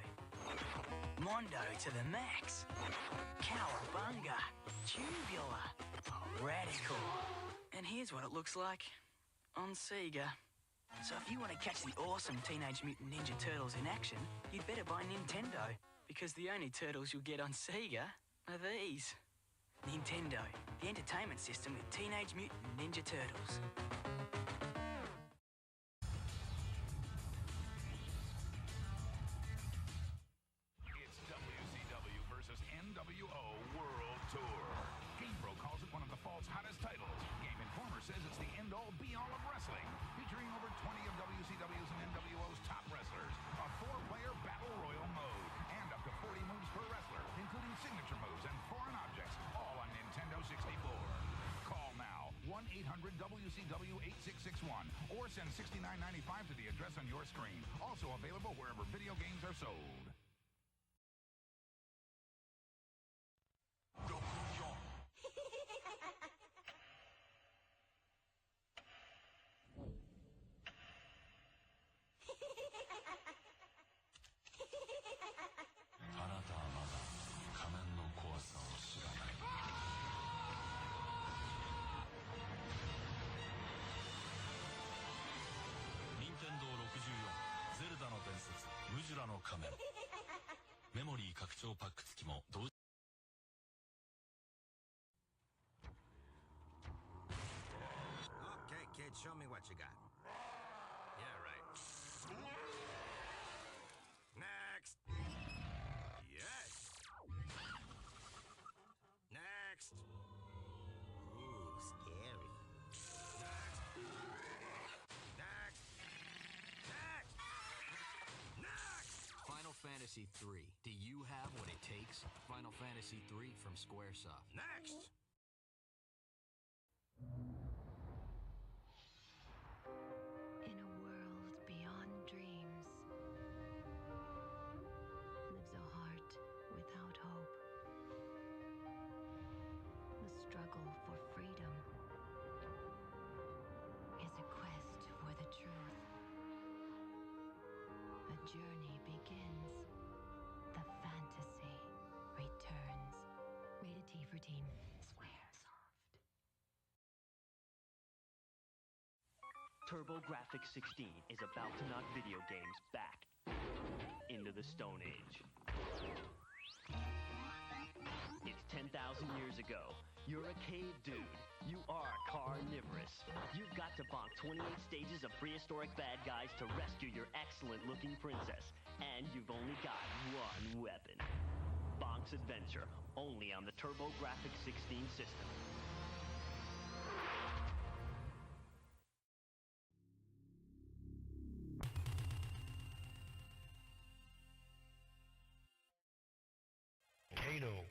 Mondo to the max. Cowabunga. Tubular. Radical. And here's what it looks like on Sega. So if you want to catch the awesome Teenage Mutant Ninja Turtles in action, you'd better buy Nintendo, because the only turtles you'll get on Sega are these. Nintendo, the entertainment system with Teenage Mutant Ninja Turtles. It's WCW versus NWO World Tour. GamePro calls it one of the fall's hottest titles. Game Informer says it's the end-all, be-all of wrestling, featuring over 20 of WCW's and NWO's top wrestlers, a 4-player battle royal mode, and up to 40 moves per wrestler, including signature moves and foreign objects, all on Nintendo 64. Call now, 800 WCW 8661 or send $69.95 to the address on your screen. Also available wherever video games are sold. Okay, kid, show me what you got. Yeah, right. Next. Yes. Next. Ooh, scary. Next. Next. Next. Final Fantasy III. Do you have what it takes? Final Fantasy III from Squaresoft. Next. In a world beyond dreams lives a heart without hope. The struggle for freedom is a quest for the truth. A journey begins. The fantasy returns. Rated T for Teen. Squaresoft. TurboGrafx 16 is about to knock video games back into the Stone Age. It's 10,000 years ago. You're a cave dude. You are carnivorous. You've got to bonk 28 stages of prehistoric bad guys to rescue your excellent-looking princess. And you've only got one weapon. Bonk's Adventure, only on the TurboGrafx 16 system. Kano.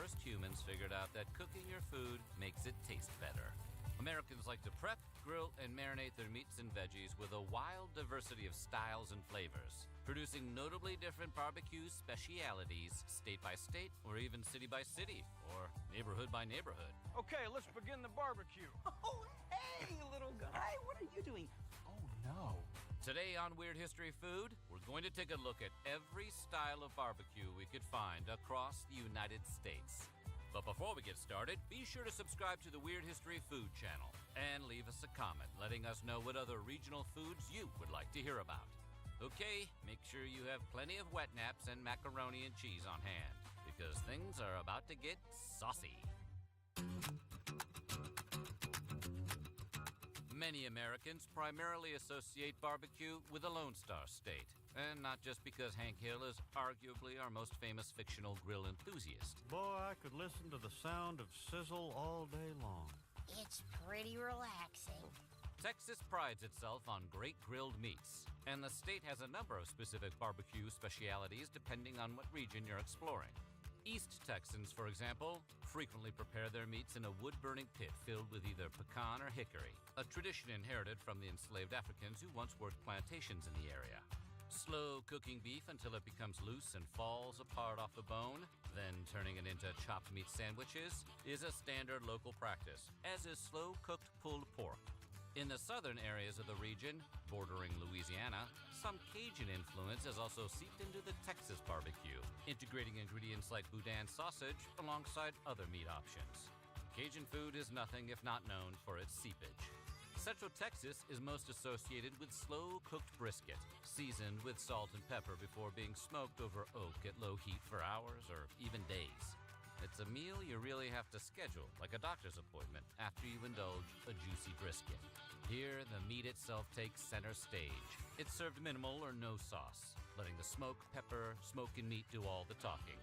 first humans figured out that cooking your food makes it taste better. Americans like to prep, grill, and marinate their meats and veggies with a wild diversity of styles and flavors, producing notably different barbecue specialities state by state, or even city by city, or neighborhood by neighborhood. Okay, let's begin the barbecue. Oh, hey, little guy, what are you doing? Oh, no. Today on Weird History Food, we're going to take a look at every style of barbecue we could find across the United States. But before we get started, be sure to subscribe to the Weird History Food channel and leave us a comment letting us know what other regional foods you would like to hear about. Okay, make sure you have plenty of wet naps and macaroni and cheese on hand, because things are about to get saucy. Many Americans primarily associate barbecue with the Lone Star State, and not just because Hank Hill is arguably our most famous fictional grill enthusiast. Boy, I could listen to the sound of sizzle all day long. It's pretty relaxing. Texas prides itself on great grilled meats, and the state has a number of specific barbecue specialities depending on what region you're exploring. East Texans, for example, frequently prepare their meats in a wood-burning pit filled with either pecan or hickory, a tradition inherited from the enslaved Africans who once worked plantations in the area. Slow cooking beef until it becomes loose and falls apart off the bone, then turning it into chopped meat sandwiches, is a standard local practice, as is slow-cooked pulled pork. In the southern areas of the region, bordering Louisiana, some Cajun influence has also seeped into the Texas barbecue, integrating ingredients like boudin sausage alongside other meat options. Cajun food is nothing if not known for its seepage. Central Texas is most associated with slow-cooked brisket, seasoned with salt and pepper before being smoked over oak at low heat for hours or even days. It's a meal you really have to schedule, like a doctor's appointment, after you indulge a juicy brisket. Here, the meat itself takes center stage. It's served minimal or no sauce, letting the smoke, pepper, smoke, and meat do all the talking.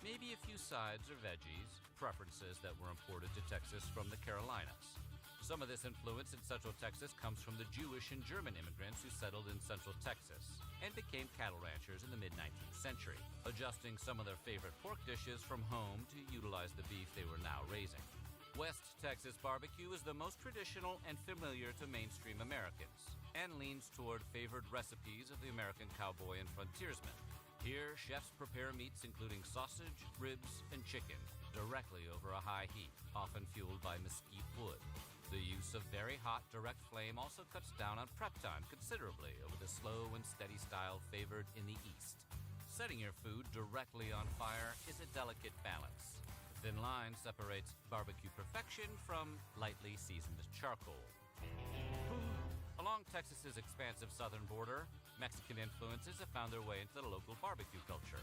Maybe a few sides or veggies, preferences that were imported to Texas from the Carolinas. Some of this influence in Central Texas comes from the Jewish and German immigrants who settled in Central Texas and became cattle ranchers in the mid-19th century, adjusting some of their favorite pork dishes from home to utilize the beef they were now raising. West Texas barbecue is the most traditional and familiar to mainstream Americans, and leans toward favored recipes of the American cowboy and frontiersman. Here, chefs prepare meats including sausage, ribs, and chicken directly over a high heat, often fueled by mesquite wood. The use of very hot, direct flame also cuts down on prep time considerably over the slow and steady style favored in the East. Setting your food directly on fire is a delicate balance. The thin line separates barbecue perfection from lightly seasoned charcoal. Along Texas's expansive southern border, Mexican influences have found their way into the local barbecue culture.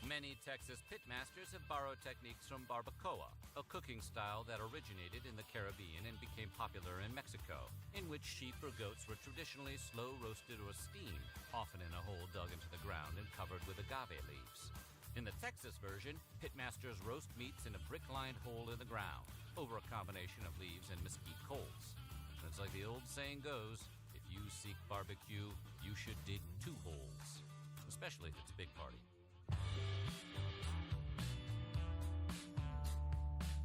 Many Texas pitmasters have borrowed techniques from barbacoa, a cooking style that originated in the Caribbean and became popular in Mexico, in which sheep or goats were traditionally slow roasted or steamed, often in a hole dug into the ground and covered with agave leaves. In the Texas version, pitmasters roast meats in a brick-lined hole in the ground, over a combination of leaves and mesquite coals. It's like the old saying goes, if you seek barbecue, you should dig 2 holes, especially if it's a big party.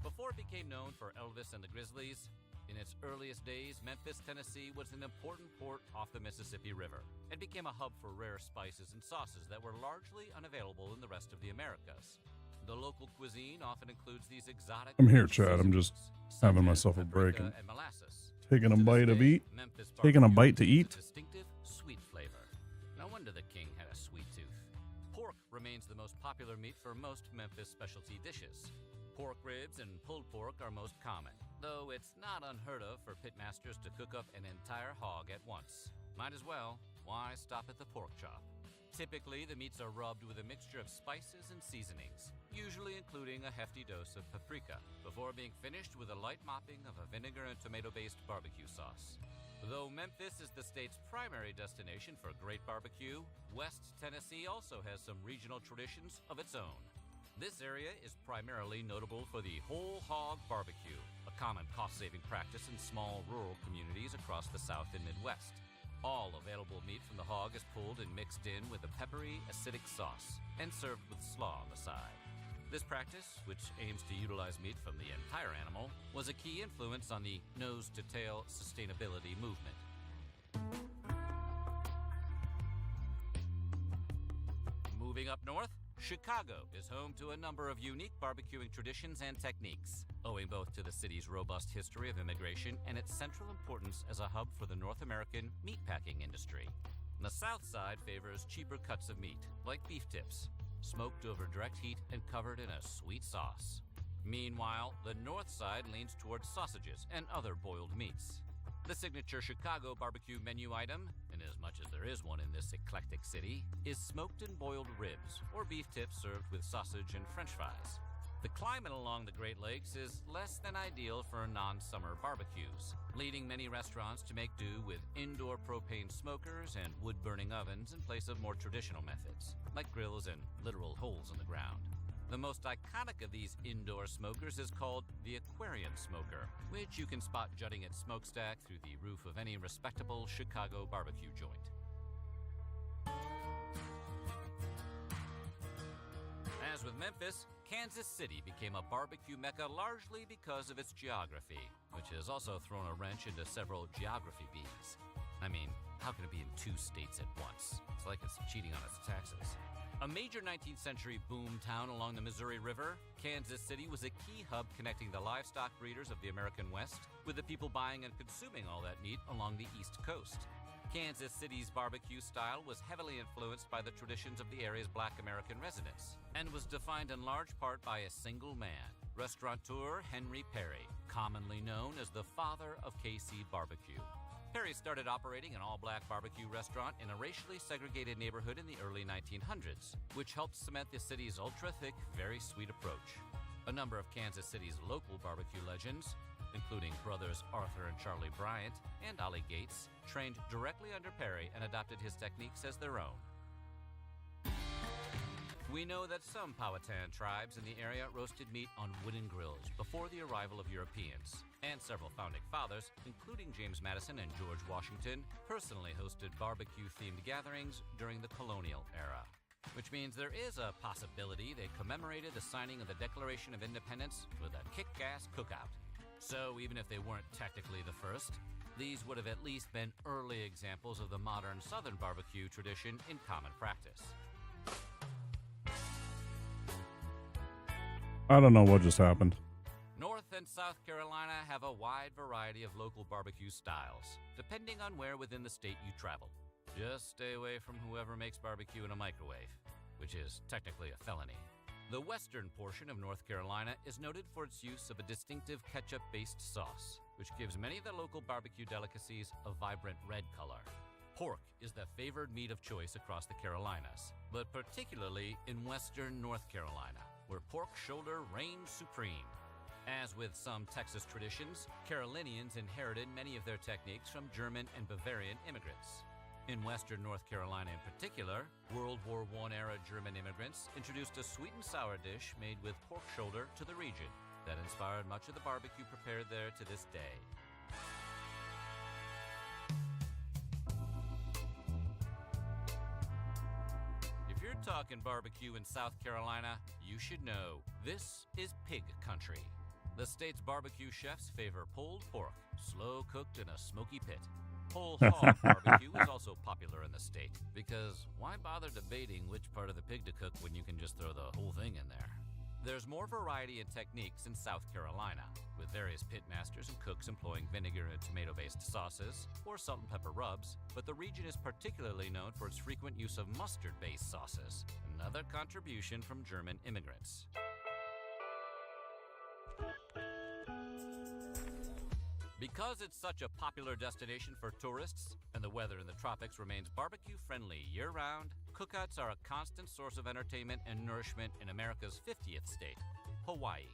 Before it became known for Elvis and the Grizzlies, in its earliest days, Memphis, Tennessee was an important port off the Mississippi River and became a hub for rare spices and sauces that were largely unavailable in the rest of the Americas. The local cuisine often includes these exotic... I'm here, Chad. I'm just having myself a break and taking a bite to eat. Distinctive sweet flavor. No wonder the king had a sweet tooth. Pork remains the most popular meat for most Memphis specialty dishes. Pork ribs and pulled pork are most common, though it's not unheard of for pitmasters to cook up an entire hog at once. Might as well. Why stop at the pork chop? Typically, the meats are rubbed with a mixture of spices and seasonings, usually including a hefty dose of paprika, before being finished with a light mopping of a vinegar and tomato-based barbecue sauce. Though Memphis is the state's primary destination for great barbecue, West Tennessee also has some regional traditions of its own. This area is primarily notable for the whole hog barbecue, a common cost-saving practice in small rural communities across the South and Midwest. All available meat from the hog is pulled and mixed in with a peppery, acidic sauce and served with slaw on the side. This practice, which aims to utilize meat from the entire animal, was a key influence on the nose-to-tail sustainability movement. Moving up north, Chicago is home to a number of unique barbecuing traditions and techniques, owing both to the city's robust history of immigration and its central importance as a hub for the North American meatpacking industry. The south side favors cheaper cuts of meat, like beef tips, smoked over direct heat and covered in a sweet sauce. Meanwhile, the north side leans towards sausages and other boiled meats. The signature Chicago barbecue menu item, inasmuch as there is one in this eclectic city, is smoked and boiled ribs, or beef tips served with sausage and french fries. The climate along the Great Lakes is less than ideal for non-summer barbecues, leading many restaurants to make do with indoor propane smokers and wood-burning ovens in place of more traditional methods, like grills and literal holes in the ground. The most iconic of these indoor smokers is called the Aquarian Smoker, which you can spot jutting its smokestack through the roof of any respectable Chicago barbecue joint. As with Memphis, Kansas City became a barbecue mecca largely because of its geography, which has also thrown a wrench into several geography bees. I mean, how can it be in two states at once? It's like it's cheating on its taxes. A major 19th century boom town along the Missouri River, Kansas City was a key hub connecting the livestock breeders of the American West with the people buying and consuming all that meat along the East Coast. Kansas City's barbecue style was heavily influenced by the traditions of the area's Black American residents and was defined in large part by a single man, restaurateur Henry Perry, commonly known as the father of KC barbecue. Perry started operating an all-black barbecue restaurant in a racially segregated neighborhood in the early 1900s, which helped cement the city's ultra-thick, very sweet approach. A number of Kansas City's local barbecue legends, including brothers Arthur and Charlie Bryant and Ollie Gates, trained directly under Perry and adopted his techniques as their own. We know that some Powhatan tribes in the area roasted meat on wooden grills before the arrival of Europeans, and several founding fathers, including James Madison and George Washington, personally hosted barbecue-themed gatherings during the colonial era. Which means there is a possibility they commemorated the signing of the Declaration of Independence with a kick-ass cookout. So even if they weren't technically the first, these would have at least been early examples of the modern Southern barbecue tradition in common practice. I don't know what just happened. North and South Carolina have a wide variety of local barbecue styles, depending on where within the state you travel. Just stay away from whoever makes barbecue in a microwave, which is technically a felony. The western portion of North Carolina is noted for its use of a distinctive ketchup-based sauce, which gives many of the local barbecue delicacies a vibrant red color. Pork is the favored meat of choice across the Carolinas, but particularly in western North Carolina, where pork shoulder reigns supreme. As with some Texas traditions, Carolinians inherited many of their techniques from German and Bavarian immigrants. In western North Carolina in particular, World War I-era German immigrants introduced a sweet and sour dish made with pork shoulder to the region that inspired much of the barbecue prepared there to this day. If you're talking barbecue in South Carolina, you should know this is pig country. The state's barbecue chefs favor pulled pork, slow cooked in a smoky pit. Whole hog barbecue is also popular in the state, because why bother debating which part of the pig to cook when you can just throw the whole thing in there? There's more variety in techniques in South Carolina, with various pit masters and cooks employing vinegar and tomato-based sauces, or salt and pepper rubs, but the region is particularly known for its frequent use of mustard-based sauces, another contribution from German immigrants. Because it's such a popular destination for tourists, and the weather in the tropics remains barbecue-friendly year-round, cookouts are a constant source of entertainment and nourishment in America's 50th state, Hawaii,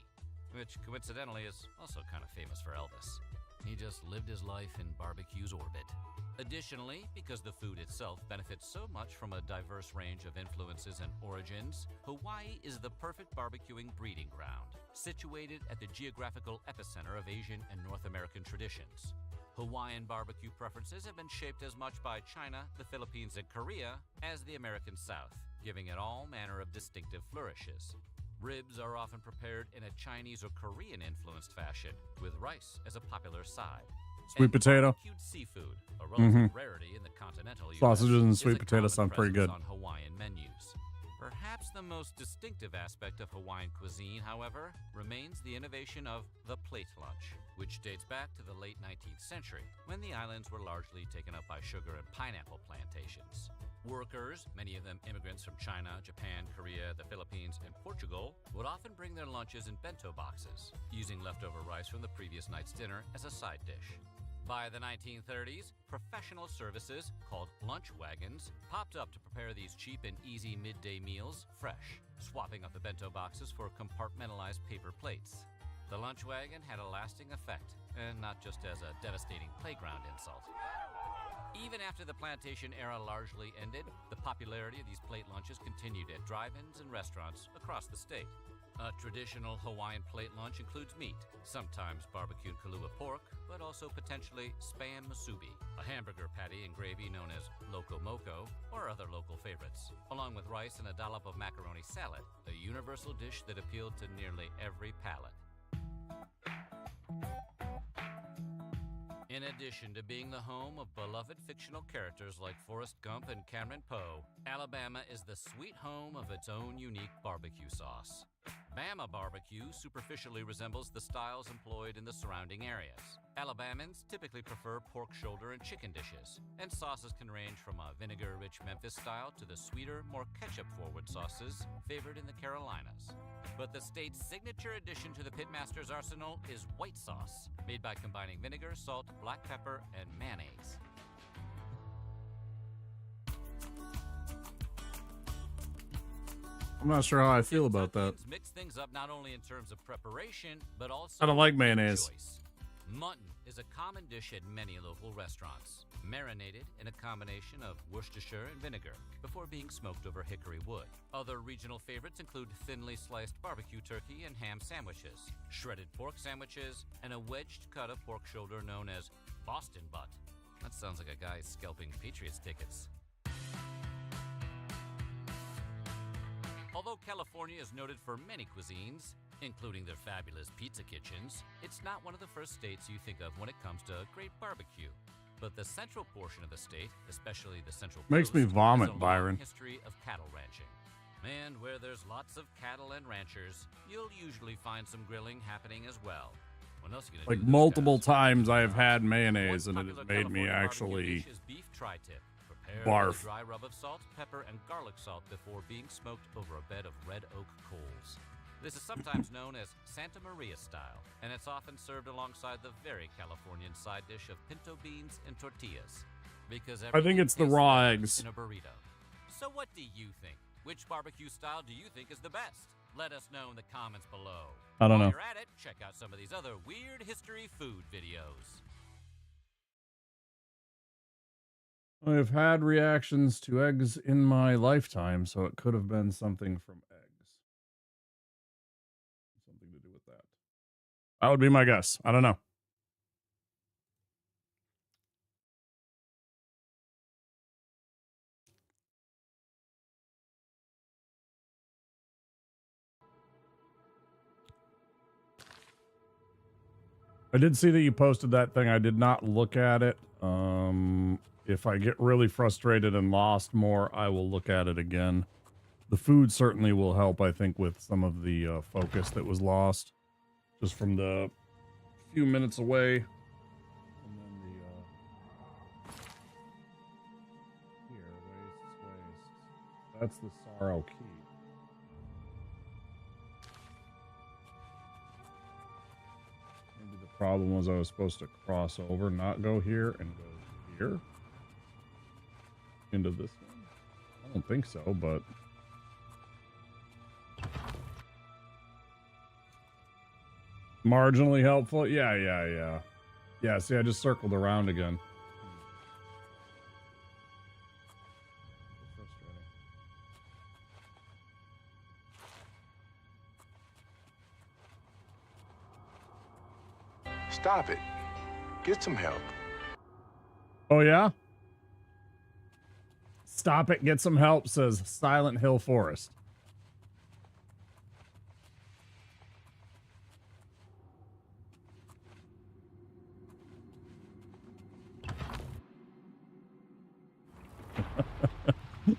which coincidentally is also kind of famous for Elvis. He just lived his life in barbecue's orbit. Additionally, because the food itself benefits so much from a diverse range of influences and origins, Hawaii is the perfect barbecuing breeding ground, situated at the geographical epicenter of Asian and North American traditions. Hawaiian barbecue preferences have been shaped as much by China, the Philippines, and Korea as the American South, giving it all manner of distinctive flourishes. Ribs are often prepared in a Chinese or Korean-influenced fashion, with rice as a popular side. Sweet potato. Barbecued seafood, a relative rarity in the continental US, Sausages and is sweet a potato common sound pretty presence good. on Hawaiian menus. Perhaps the most distinctive aspect of Hawaiian cuisine, however, remains the innovation of the plate lunch, which dates back to the late 19th century, when the islands were largely taken up by sugar and pineapple plantations. Workers, many of them immigrants from China, Japan, Korea, the Philippines, and Portugal, would often bring their lunches in bento boxes, using leftover rice from the previous night's dinner as a side dish. By the 1930s, professional services, called lunch wagons, popped up to prepare these cheap and easy midday meals fresh, swapping out the bento boxes for compartmentalized paper plates. The lunch wagon had a lasting effect, and not just as a devastating playground insult. Even after the plantation era largely ended, the popularity of these plate lunches continued at drive-ins and restaurants across the state. A traditional Hawaiian plate lunch includes meat, sometimes barbecued Kahlua pork, but also potentially spam musubi, a hamburger patty and gravy known as loco moco, or other local favorites, along with rice and a dollop of macaroni salad, a universal dish that appealed to nearly every palate. In addition to being the home of beloved fictional characters like Forrest Gump and Cameron Poe, Alabama is the sweet home of its own unique barbecue sauce. Bama barbecue superficially resembles the styles employed in the surrounding areas. Alabamans typically prefer pork shoulder and chicken dishes, and sauces can range from a vinegar-rich Memphis style to the sweeter, more ketchup-forward sauces favored in the Carolinas. But the state's signature addition to the Pitmaster's arsenal is white sauce, made by combining vinegar, salt, black pepper, and mayonnaise. I'm not sure how I feel about that. Mix things up not only in terms of preparation, but also I don't like mayonnaise. choice. Mutton is a common dish at many local restaurants, marinated in a combination of Worcestershire and vinegar before being smoked over hickory wood. Other regional favorites include thinly sliced barbecue turkey and ham sandwiches, shredded pork sandwiches, and a wedged cut of pork shoulder known as Boston butt. That sounds like a guy scalping Patriots tickets. Although California is noted for many cuisines, including their fabulous pizza kitchens, it's not one of the first states you think of when it comes to great barbecue. But the central portion of the state, especially the Central Makes Coast, me vomit, has a long Byron. history of cattle ranching. And where there's lots of cattle and ranchers, you'll usually find some grilling happening as well. What else are you gonna Like do? multiple times I have had mayonnaise and it has made me actually Dish is beef tri-tip. Prepared barf. with a dry rub of salt, pepper, and garlic salt before being smoked over a bed of red oak coals. This is sometimes known as Santa Maria style, and it's often served alongside the very Californian side dish of pinto beans and tortillas. Because I think it's the everything raw tastes eggs. in a burrito. So what do you think? Which barbecue style do you think is the best? Let us know in the comments below. I don't While know. you're at it, check out some of these other weird history food videos. I've had reactions to eggs in my lifetime, so it could have been something from eggs. Something to do with that. That would be my guess. I don't know. I did see that you posted that thing. I did not look at it. If I get really frustrated and lost more, I will look at it again. The food certainly will help, I think, with some of the focus that was lost just from the few minutes away. And then the here, wastes. That's the Sorrow Key. Maybe the problem was I was supposed to cross over, not go here, and go here into this one. I don't think so, but marginally helpful. Yeah. See, I just circled around again. Stop it. Get some help. Oh, yeah? Stop it, get some help, says Silent Hill Forest.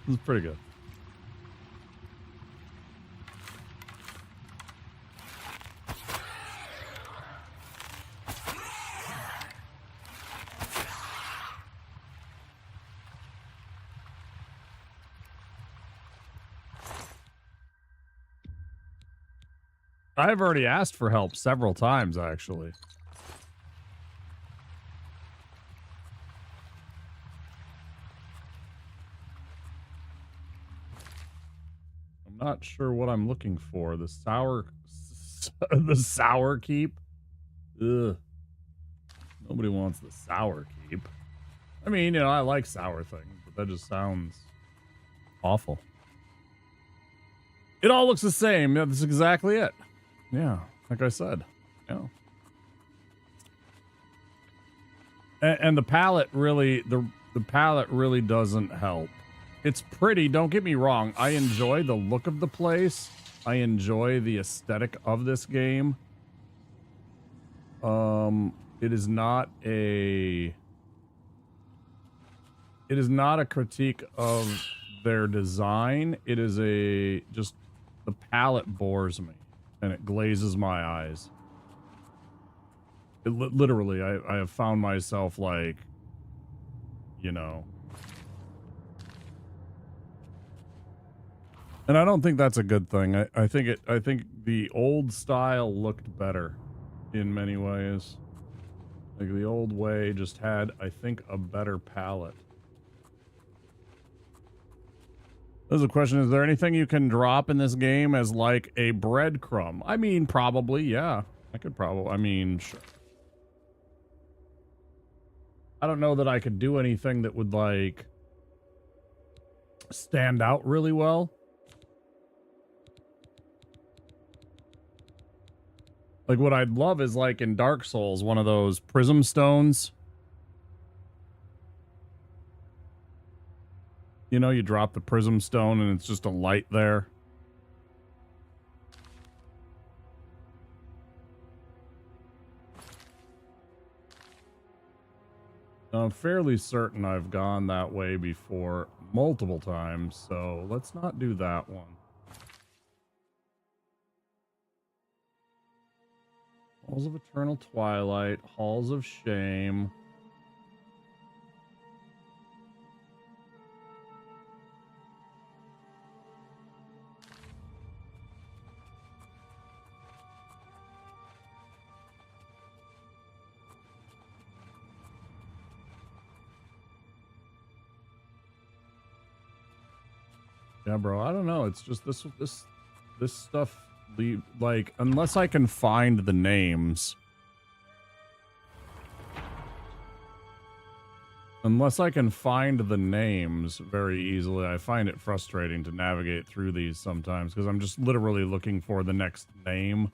This is pretty good. I've already asked for help several times, actually. I'm not sure what I'm looking for. The sour... the sour keep? Ugh. Nobody wants the sour keep. I mean, you know, I like sour things, but that just sounds awful. It all looks the same. Yeah, that's exactly it. Yeah, like I said. Yeah. And the palette really, the palette really doesn't help. It's pretty, don't get me wrong. I enjoy the look of the place. I enjoy the aesthetic of this game. It is not a critique of their design. It is just the palette bores me and it glazes my eyes. Literally, I have found myself like, you know. And I don't think that's a good thing. I think the old style looked better in many ways. Like the old way just had, I think, a better palette. There's a question, is there anything you can drop in this game as like a breadcrumb? I mean, probably, yeah. I could probably, I mean, sure. I don't know that I could do anything that would like stand out really well. Like what I'd love is like in Dark Souls, one of those prism stones. You know, you drop the prism stone and it's just a light there. I'm fairly certain I've gone that way before multiple times, so let's not do that one. Halls of Eternal Twilight, Halls of Shame. Yeah, bro, I don't know. It's just this stuff, like, unless I can find the names. Unless I can find the names very easily, I find it frustrating to navigate through these sometimes, because I'm just literally looking for the next name.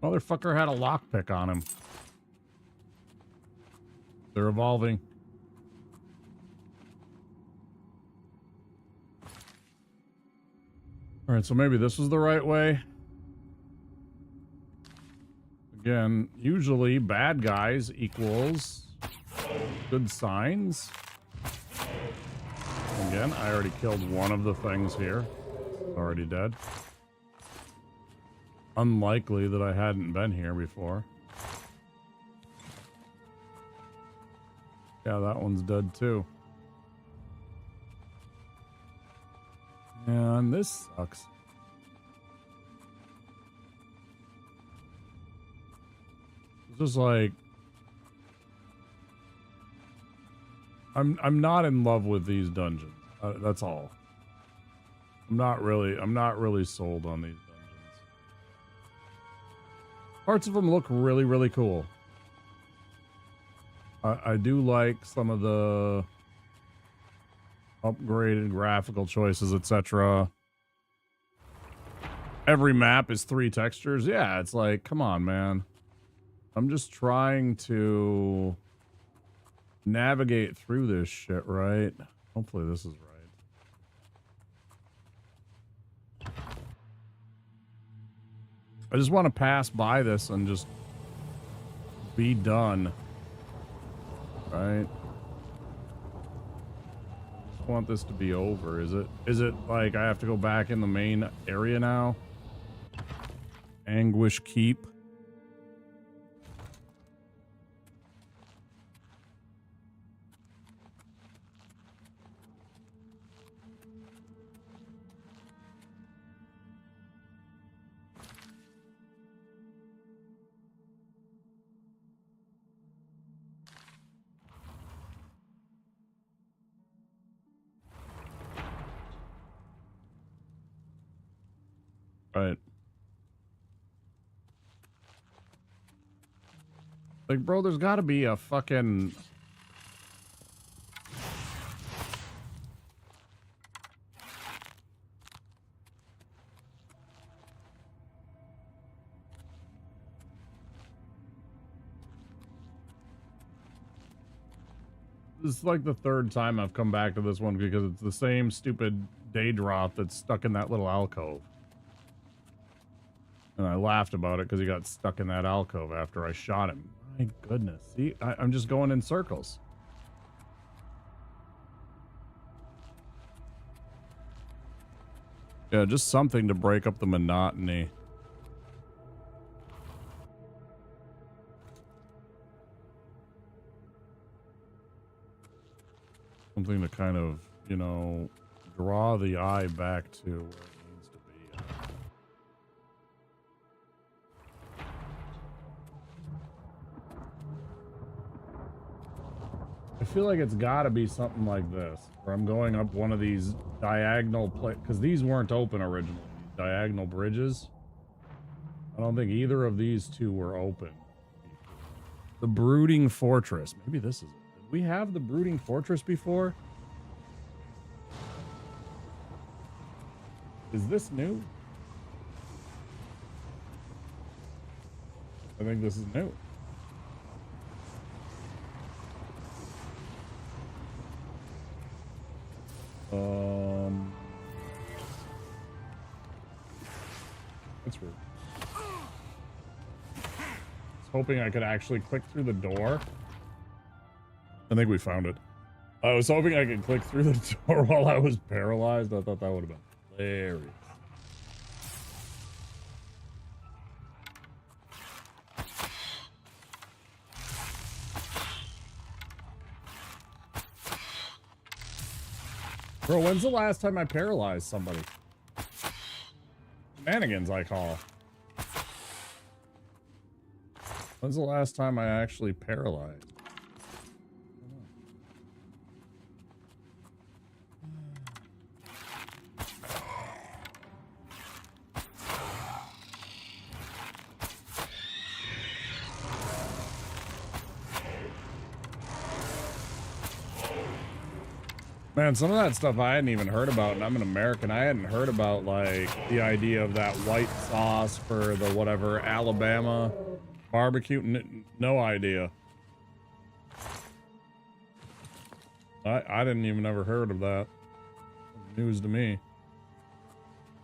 Motherfucker had a lockpick on him. They're evolving. All right, so maybe this was the right way. Again, usually bad guys equals good signs. Again, I already killed one of the things here. Already dead. Unlikely that I hadn't been here before. Yeah, that one's dead too. And this sucks. It's just like I'm not in love with these dungeons. That's all. I'm not really sold on these dungeons. Parts of them look really, really cool. I do like some of the upgraded graphical choices, etc. every map is 3 textures. Yeah, it's like, come on, man. I'm just trying to navigate through this shit, right? Hopefully this is right. I just want to pass by this and just be done. Right? I want this to be over. Is it like I have to go back in the main area now? Anguish Keep. Right. Like, bro, there's got to be a fucking... This is like the 3rd time I've come back to this one because it's the same stupid day drop that's stuck in that little alcove. And I laughed about it because he got stuck in that alcove after I shot him. My goodness. See, I'm just going in circles. Yeah, just something to break up the monotony. Something to kind of, you know, draw the eye back to where it needs to be. I feel like it's got to be something like this, where I'm going up one of these diagonal because these weren't open originally. Diagonal bridges. I don't think either of these two were open. The Brooding Fortress. Maybe this is it. Did we have the Brooding Fortress before? Is this new? I think this is new. That's weird. I was hoping I could actually click through the door. I think we found it. I was hoping I could click through the door while I was paralyzed. I thought that would have been hilarious. Bro, when's the last time I paralyzed somebody? Shenanigans, I call. When's the last time I actually paralyzed? Man, some of that stuff I hadn't even heard about, and I'm an American. I hadn't heard about, like, the idea of that white sauce for the whatever Alabama barbecue. No idea. I didn't even ever heard of that. News to me.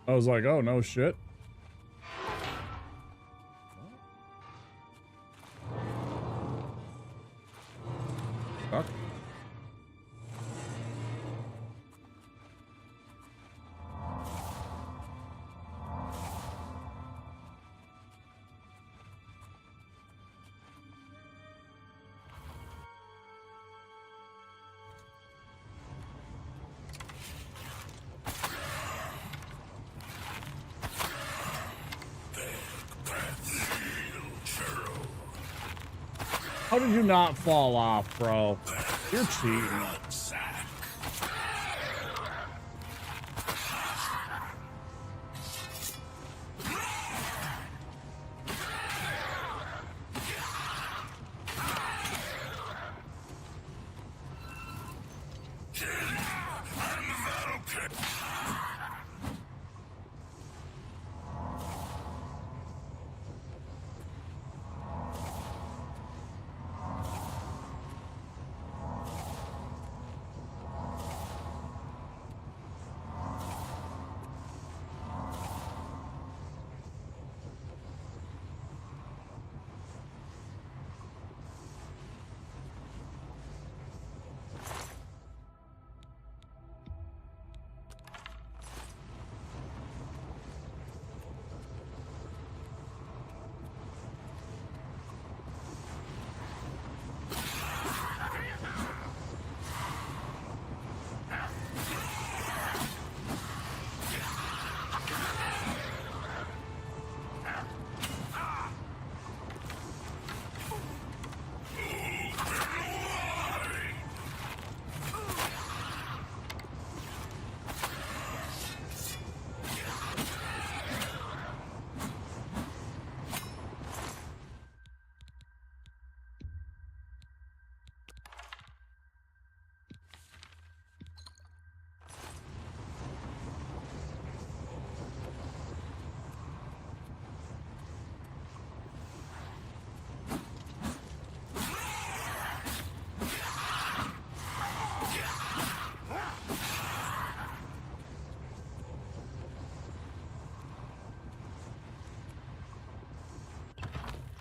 I was like, oh, no shit. Fuck. How did you not fall off, bro? You're cheating.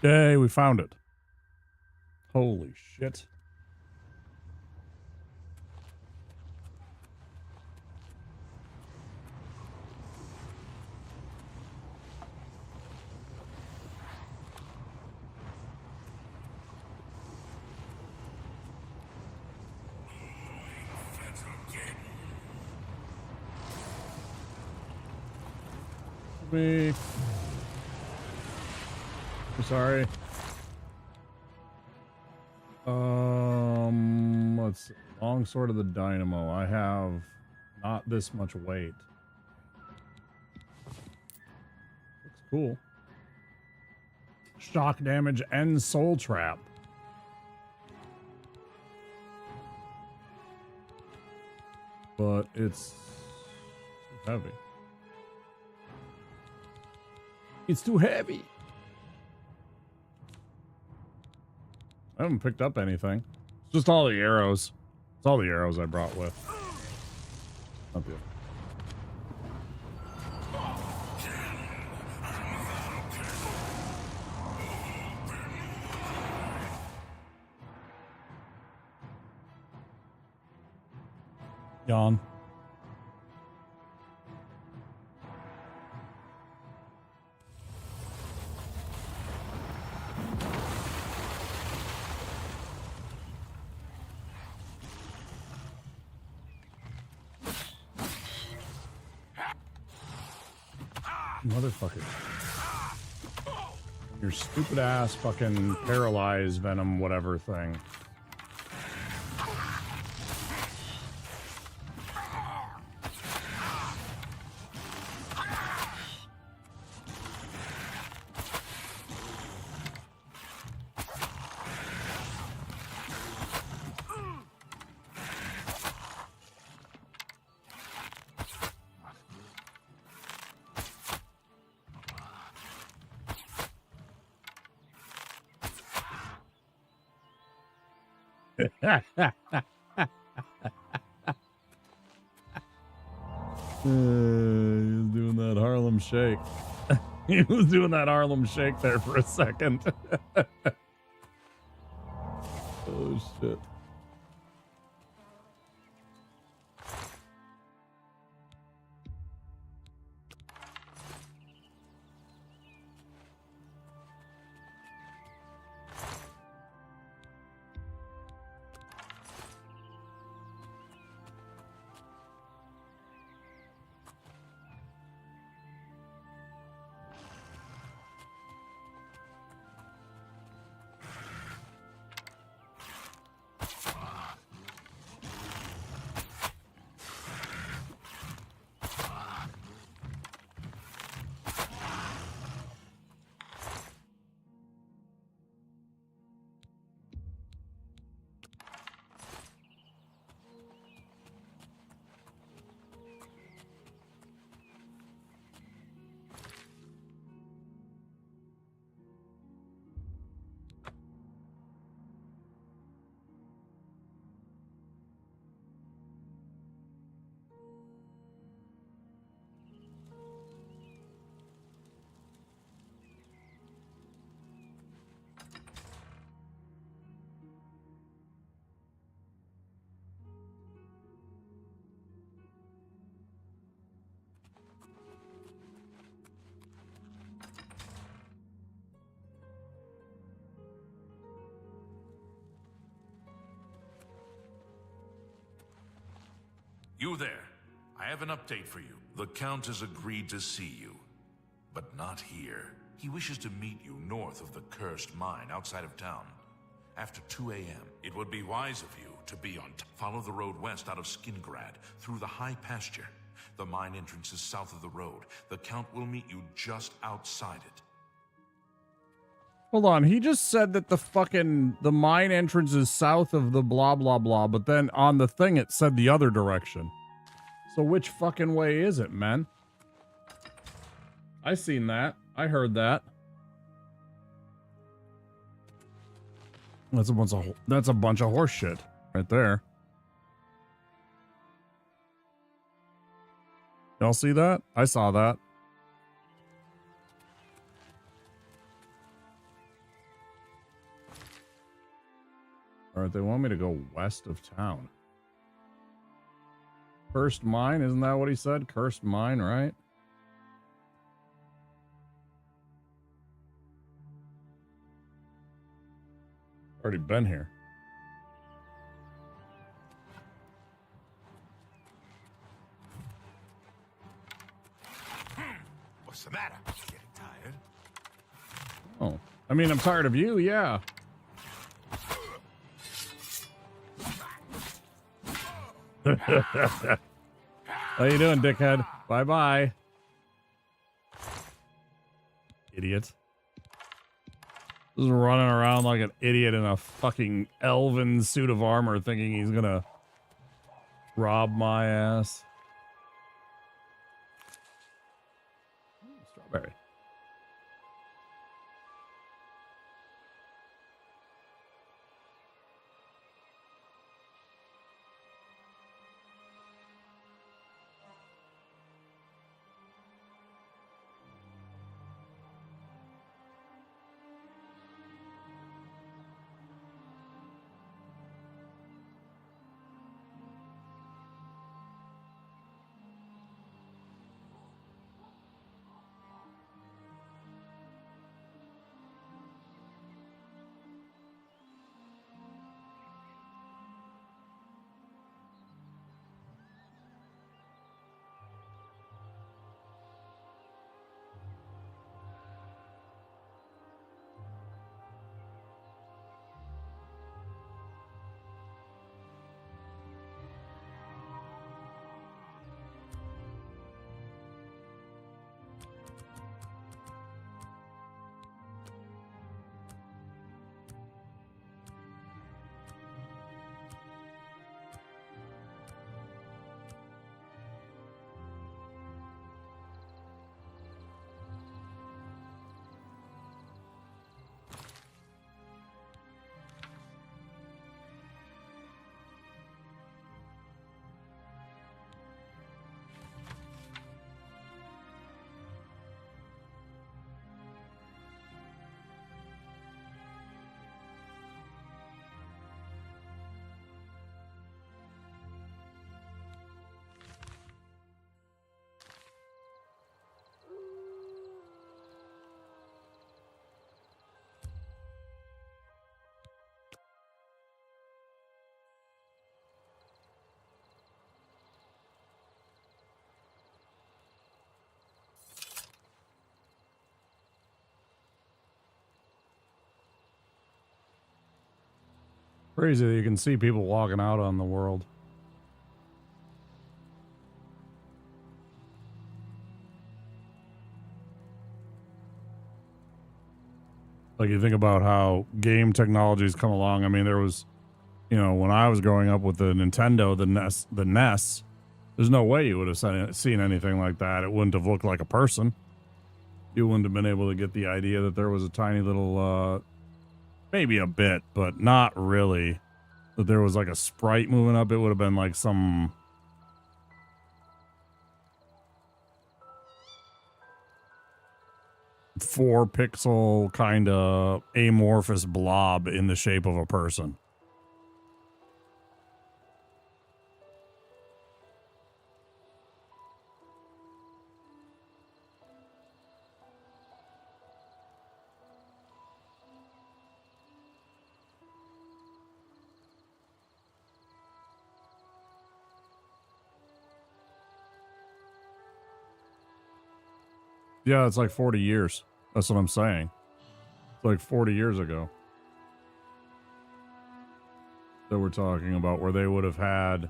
Yay, we found it. Holy shit. Me. I'm sorry. Let's see. Longsword of the Dynamo. I have not this much weight. Looks cool. Shock damage and soul trap. But it's too heavy. It's too heavy. I haven't picked up anything. It's just all the arrows. It's all the arrows I brought with. Not the yawn. Motherfucker. Your stupid ass fucking paralyzed venom whatever thing. He was doing that Harlem Shake. He was doing that Harlem Shake there for a second. Oh, shit. You there. I have an update for you. The Count has agreed to see you, but not here. He wishes to meet you north of the cursed mine outside of town. After 2 a.m., it would be wise of you to be on Follow the road west out of Skingrad, through the high pasture. The mine entrance is south of the road. The Count will meet you just outside it. Hold on, he just said that the mine entrance is south of the blah blah blah, but then on the thing it said the other direction. So which fucking way is it, man? I seen that. I heard that. That's a bunch of horse shit right there. Y'all see that? I saw that. All right, they want me to go west of town. Cursed mine, isn't that what he said? Cursed mine, right? Already been here. What's the matter? Getting tired? Oh, I mean, I'm tired of you, yeah. How you doing, dickhead? Bye-bye. Idiot. Just running around like an idiot in a fucking elven suit of armor thinking he's gonna rob my ass. Strawberry. Crazy that you can see people walking out on the world. Like, you think about how game technologies come along. I mean, there was, you know, when I was growing up with the Nintendo, the NES, there's no way you would have seen anything like that. It wouldn't have looked like a person. You wouldn't have been able to get the idea that there was a tiny little, maybe a bit, but not really, that there was like a sprite moving up. It would have been like some four-pixel kind of amorphous blob in the shape of a person. Yeah, it's like 40 years. That's what I'm saying. It's like 40 years ago that we're talking about, where they would have had,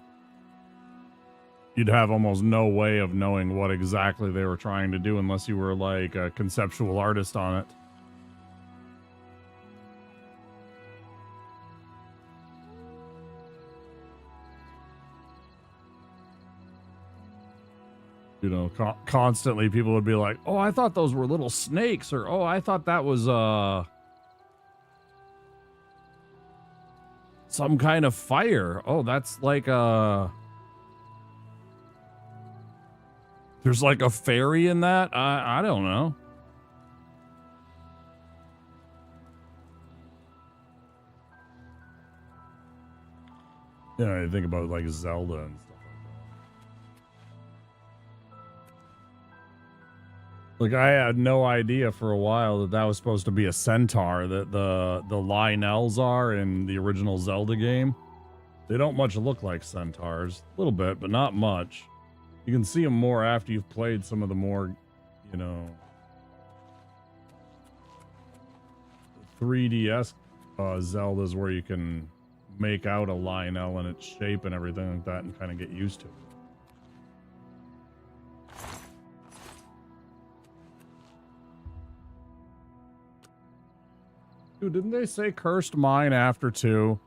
you'd have almost no way of knowing what exactly they were trying to do unless you were like a conceptual artist on it. You know, constantly people would be like, oh, I thought those were little snakes, or, oh, I thought that was, some kind of fire. Oh, that's like there's like a fairy in that. I don't know. You know, you think about like Zelda and stuff like that. Like I had no idea for a while that was supposed to be a centaur. That the Lionels are in the original Zelda game. They don't much look like centaurs. A little bit, but not much. You can see them more after you've played some of the more, you know, 3DS Zeldas where you can make out a Lionel and its shape and everything like that and kind of get used to it. Dude, didn't they say cursed mine after 2?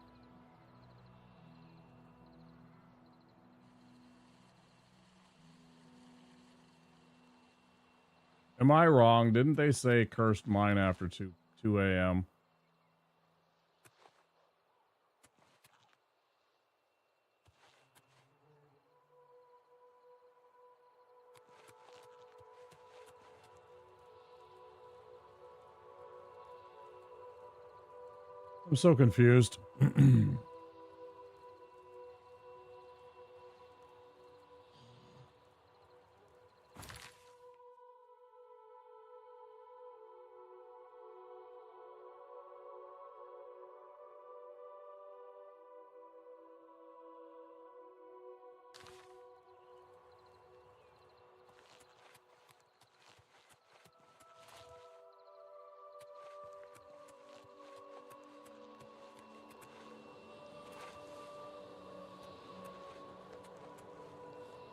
Am I wrong? Didn't they say cursed mine after 2 a.m.? I'm so confused.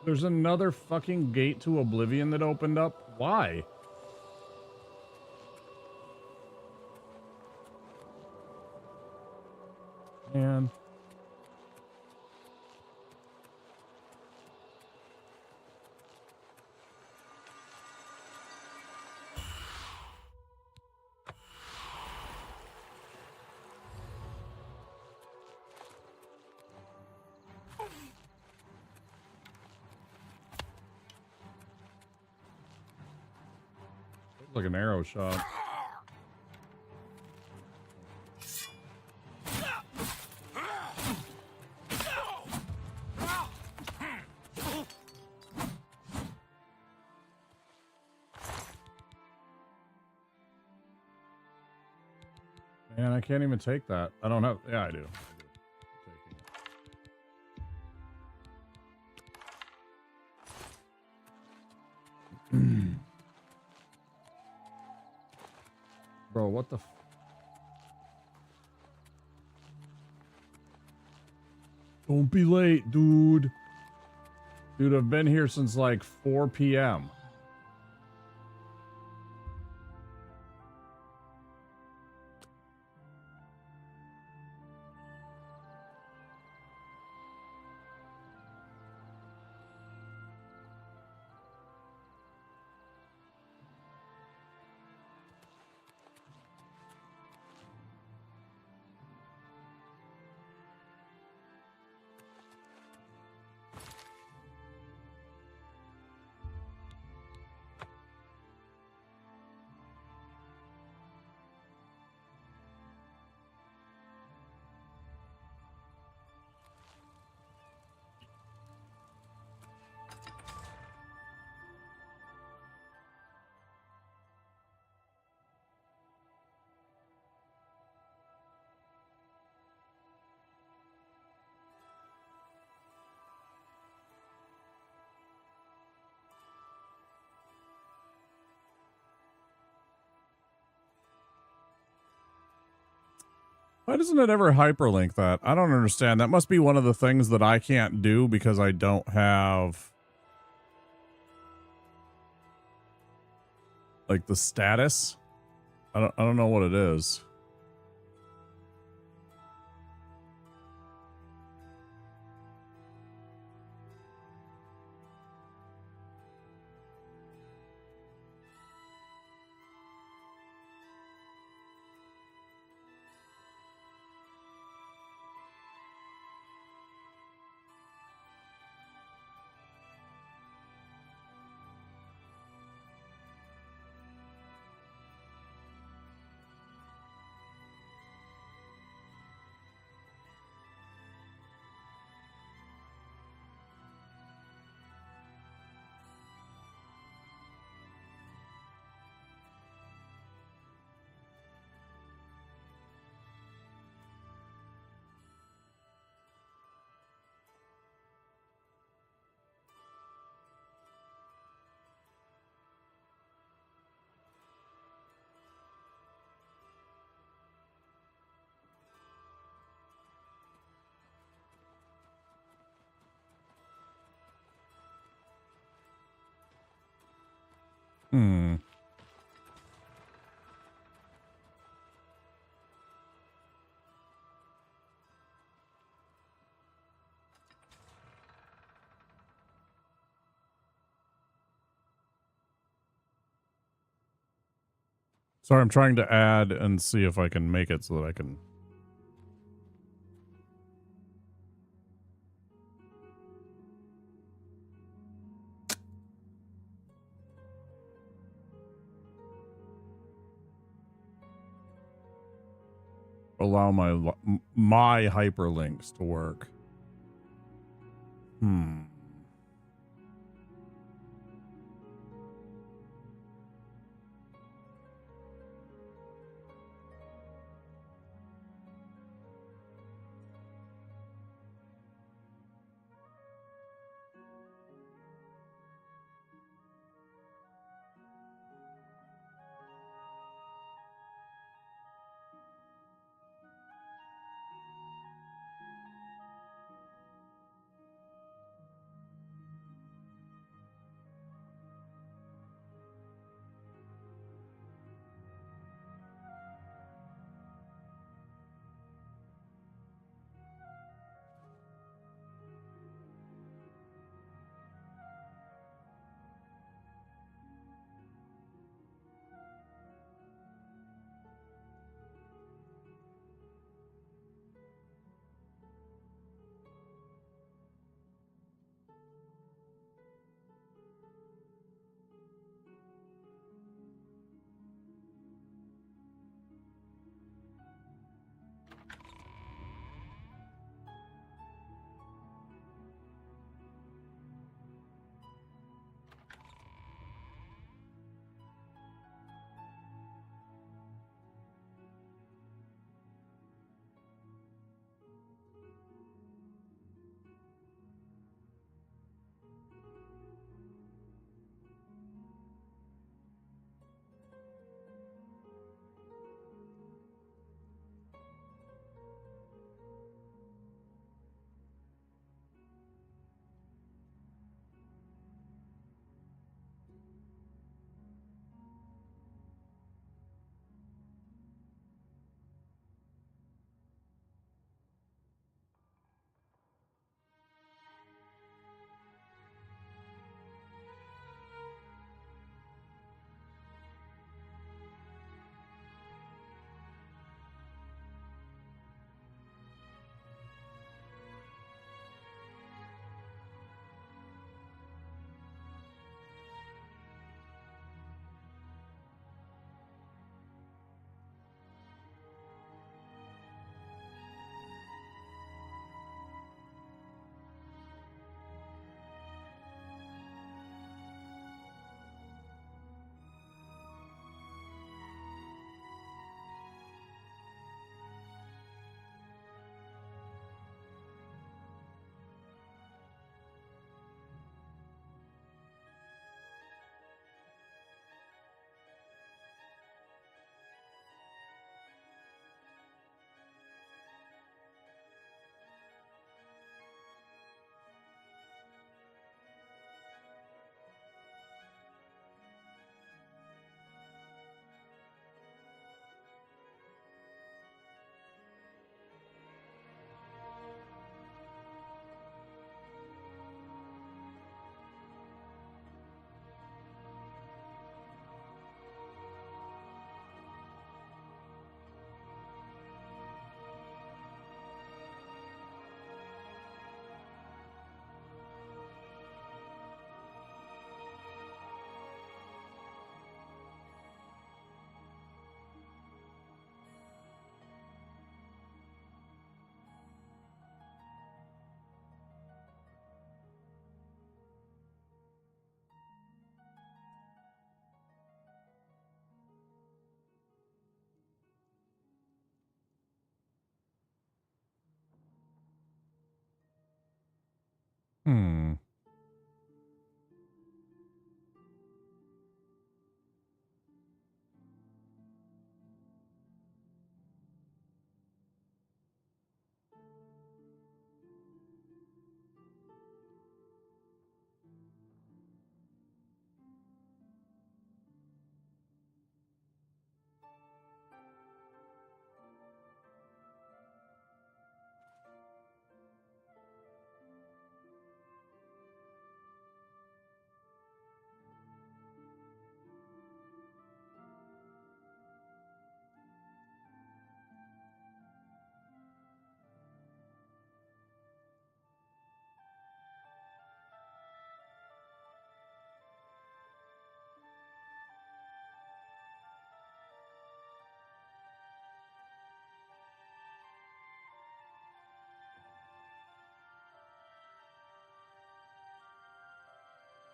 There's another fucking gate to Oblivion that opened up. Why? Man. Like an arrow shot. Man, I can't even take that. I don't have. Yeah, I do. Bro, what the Don't be late, dude. Dude, I've been here since like 4 p.m. Why doesn't it ever hyperlink that? I don't understand. That must be one of the things that I can't do because I don't have like the status. I don't know what it is. Hmm. Sorry, I'm trying to add and see if I can make it so that I can. Allow my hyperlinks to work. Hmm.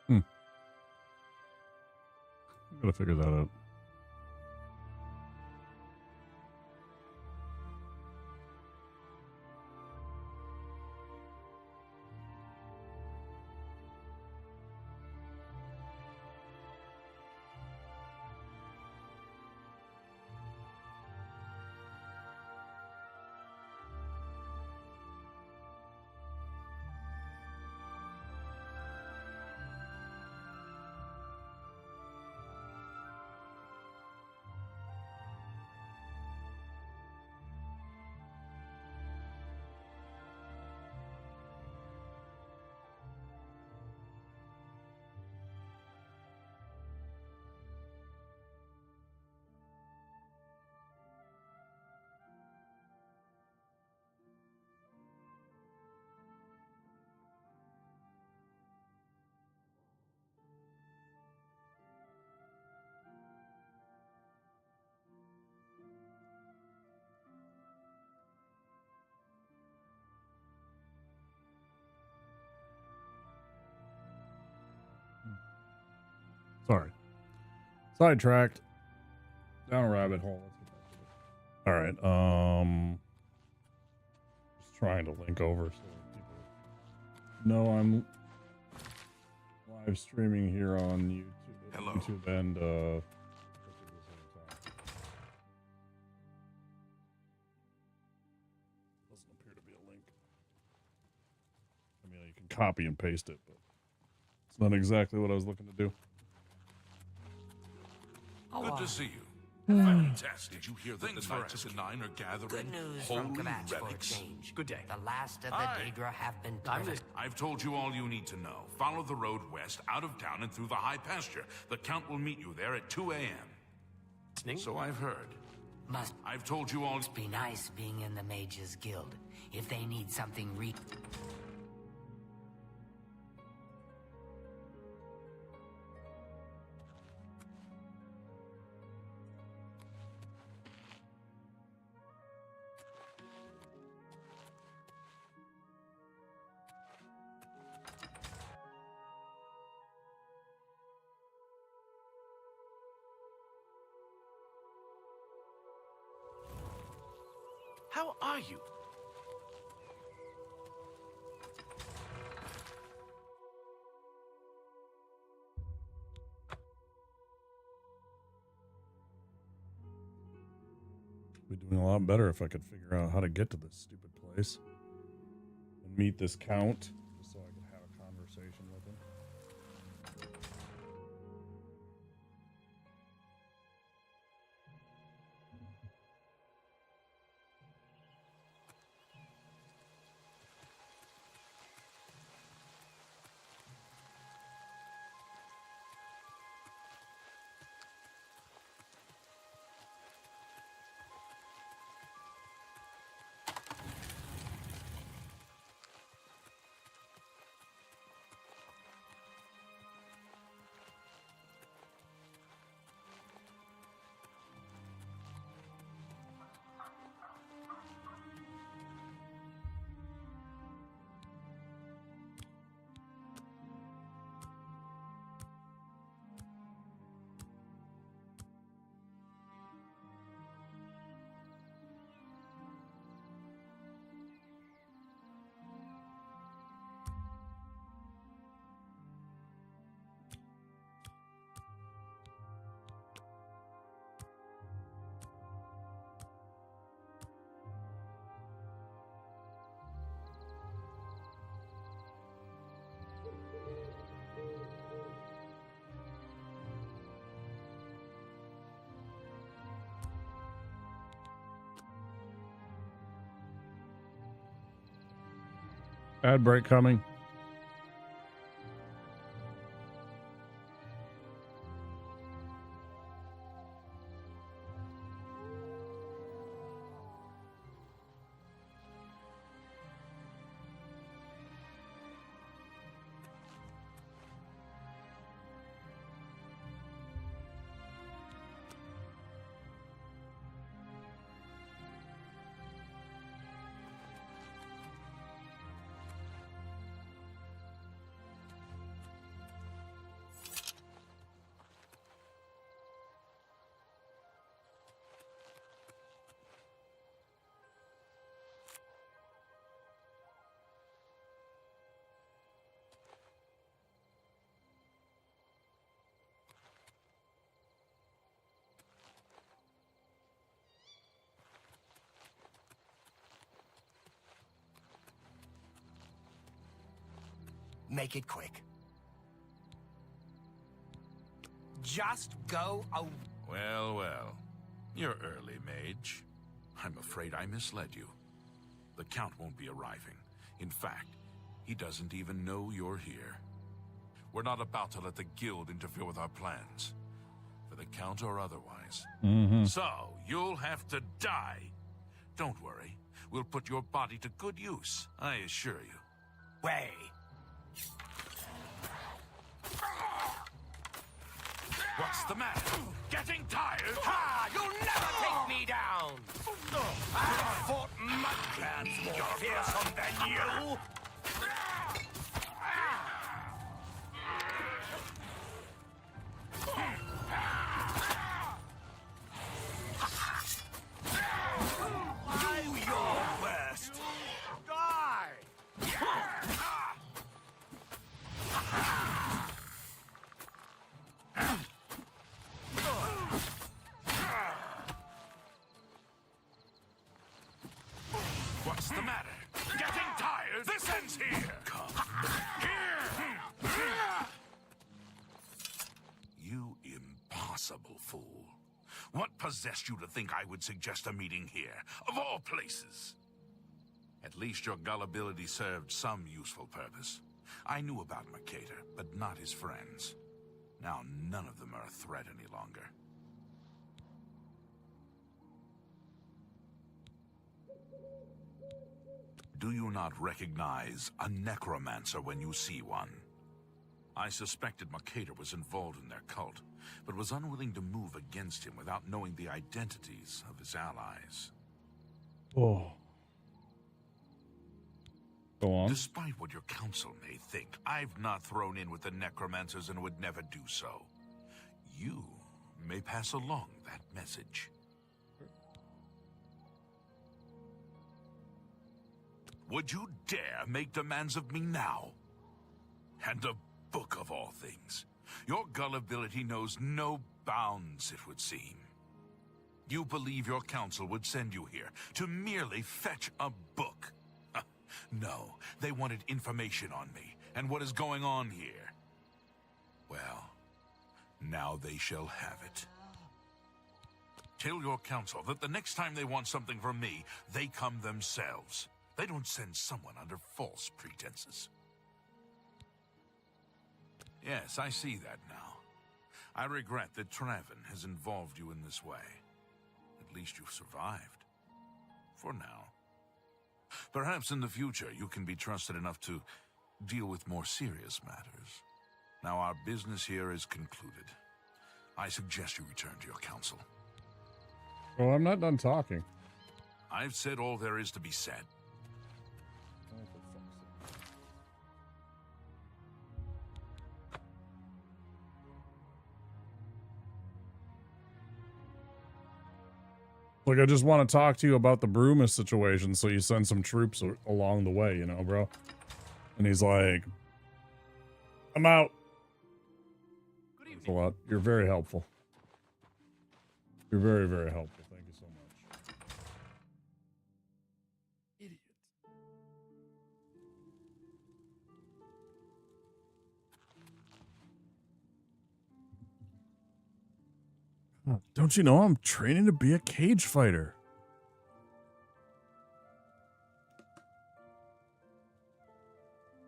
Gotta figure that out. Sorry. Sidetracked. Down a rabbit hole. All right. Just trying to link over so people know I'm live streaming here on YouTube. Hello. YouTube and doesn't appear to be a link. I mean, you can copy and paste it, but it's not exactly what I was looking to do. Good to see you. Fantastic. Did you hear that the Knights of the Nine are gathering? Good news Holy from Kvatch for a relics. change. Good day. The last of the Hi. Daedra have been driven. I've told you all you need to know. Follow the road west, out of town, and through the high pasture. The Count will meet you there at 2 a.m. So I've heard. I've told you all. Must be nice being in the Mages Guild. If they need something How are you? Be doing a lot better if I could figure out how to get to this stupid place and meet this Count, just so I could have a conversation with him. Ad break coming. Make it quick. Just go away. Well, well. You're early, Mage. I'm afraid I misled you. The Count won't be arriving. In fact, he doesn't even know you're here. We're not about to let the Guild interfere with our plans, for the Count or otherwise. So, you'll have to die. Don't worry. We'll put your body to good use, I assure you. Way. What's the matter? Getting tired? Ha! You'll never take me down! I've fought mudcrabs more fearsome than you! Do your worst! Die! What's the matter? Getting tired? This ends here! Come here! You impossible fool. What possessed you to think I would suggest a meeting here, of all places? At least your gullibility served some useful purpose. I knew about Mercator, but not his friends. Now none of them are a threat any longer. Do you not recognize a necromancer when you see one? I suspected Mercator was involved in their cult, but was unwilling to move against him without knowing the identities of his allies. Oh. Go on. Despite what your council may think, I've not thrown in with the necromancers and would never do so. You may pass along that message. Would you dare make demands of me now? And a book of all things. Your gullibility knows no bounds, it would seem. You believe your council would send you here to merely fetch a book. No, they wanted information on me and what is going on here. Well, now they shall have it. Tell your council that the next time they want something from me, they come themselves. They don't send someone under false pretenses. Yes, I see that now. I regret that Traven has involved you in this way. At least you've survived. For now. Perhaps in the future you can be trusted enough to deal with more serious matters. Now our business here is concluded. I suggest you return to your council. Well, I'm not done talking. I've said all there is to be said. Like, I just want to talk to you about the Bruma situation, so you send some troops along the way, you know, bro? And he's like, I'm out. Thanks a lot. You're very helpful. You're very, very helpful. Thank you so much. Idiot. Don't you know I'm training to be a cage fighter?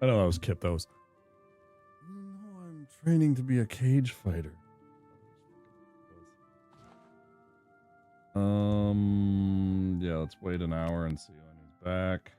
I know that was Kip. That was. No, I'm training to be a cage fighter. Yeah, let's wait an hour and see when he's back.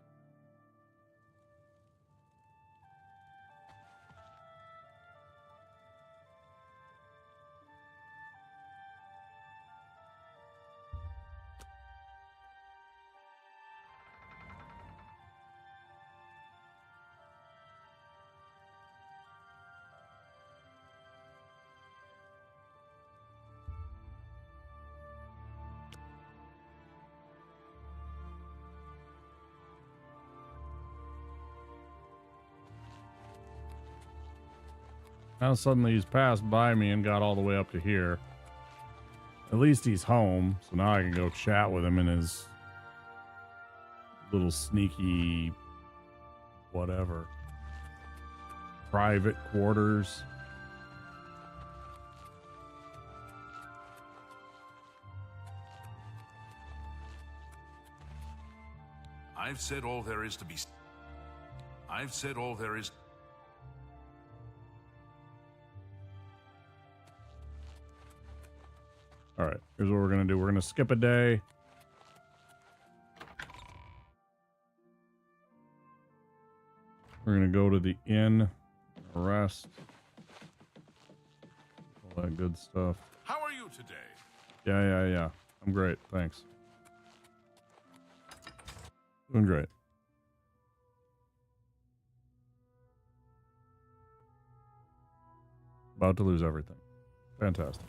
Now suddenly he's passed by me and got all the way up to here. At least he's home, so now I can go chat with him in his little sneaky whatever. private quarters. I've said all there is to be. I've said all there is. All right, here's what we're going to do. We're going to skip a day. We're going to go to the inn, rest, all that good stuff. How are you today? Yeah. I'm great. Thanks. Doing great. About to lose everything. Fantastic.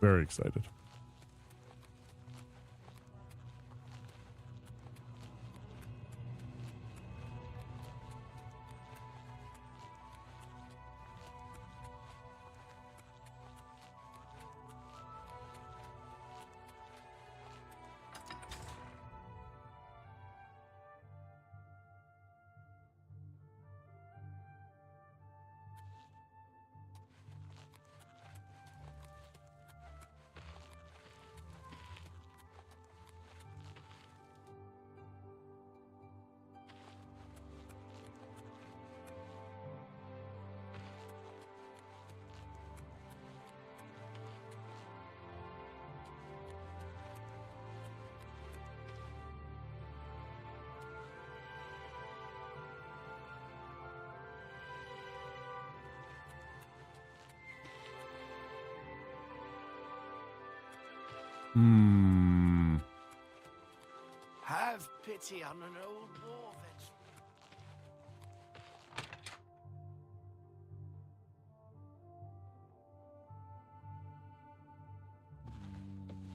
Very excited. Have pity on an old war veteran.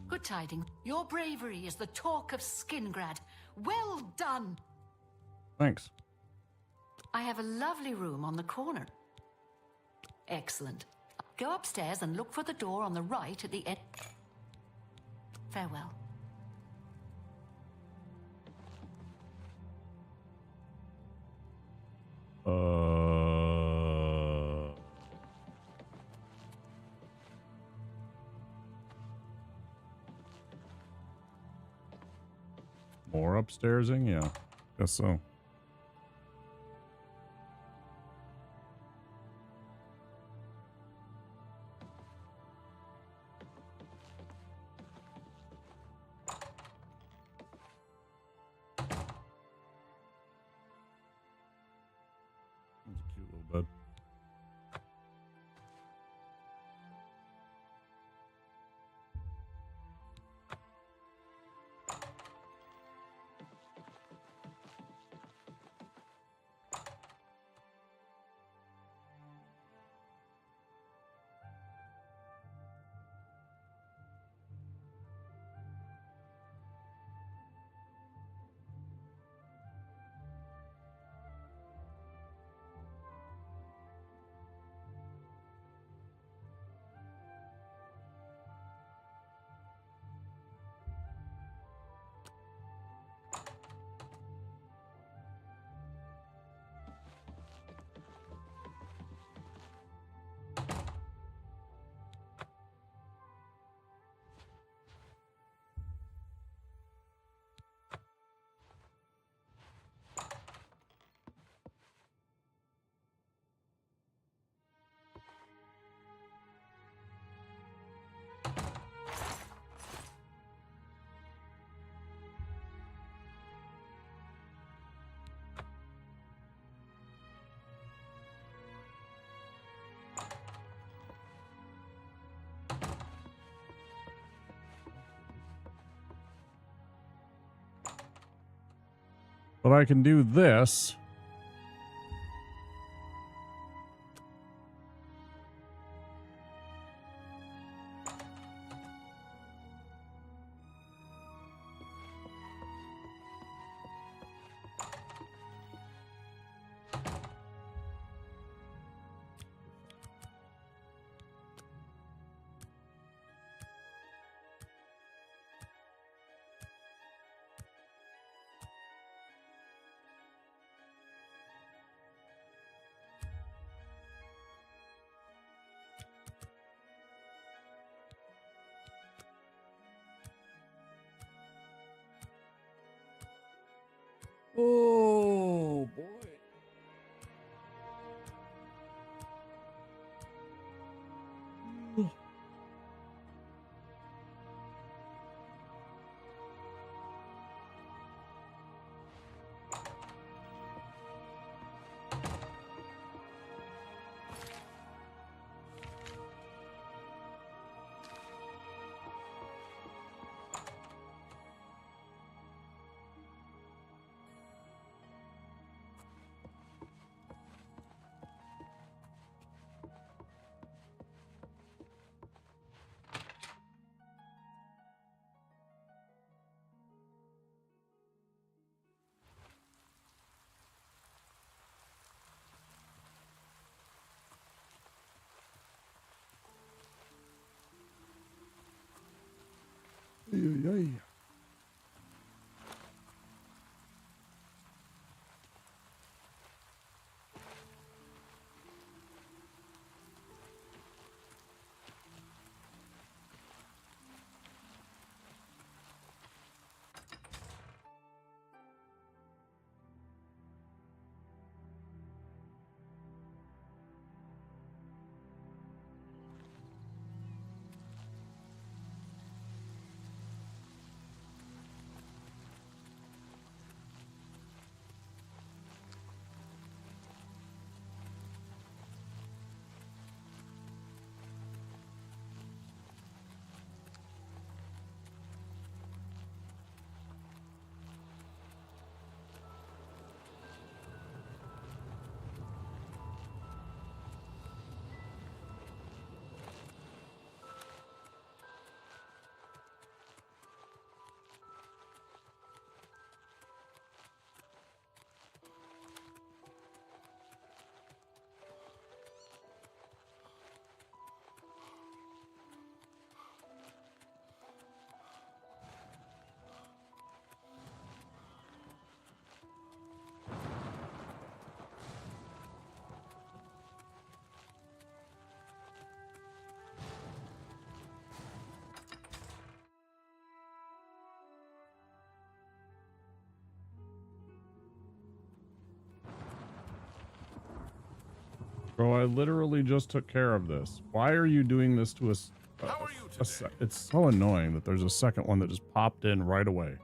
Good tidings. Your bravery is the talk of Skingrad. Well done. Thanks. I have a lovely room on the corner. Excellent. Go upstairs and look for the door on the right at the end. Farewell. More upstairsing? Yeah, guess so. That's a cute little bed. But I can do this. Oh boy. Ay, ay, ay. Bro, I literally just took care of this. Why are you doing this to us? It's so annoying that there's a second one that just popped in right away.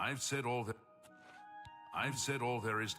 I've said all there is.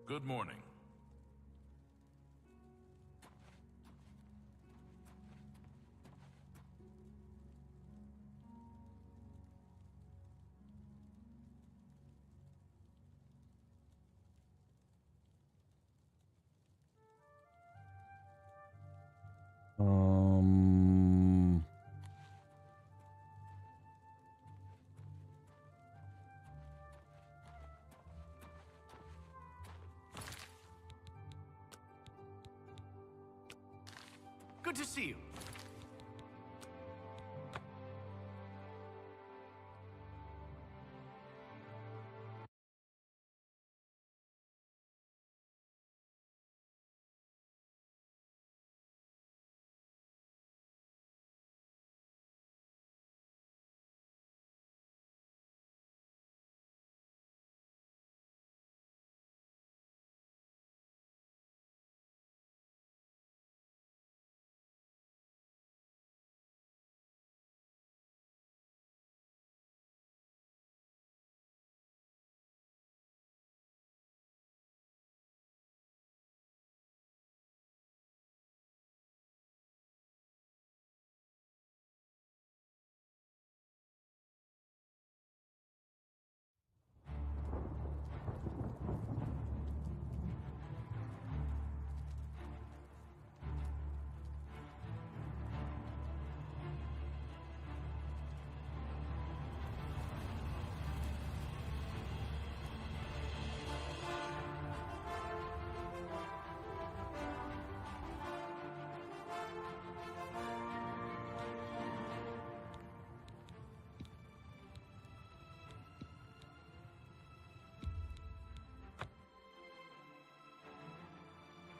Good morning. Good to see you.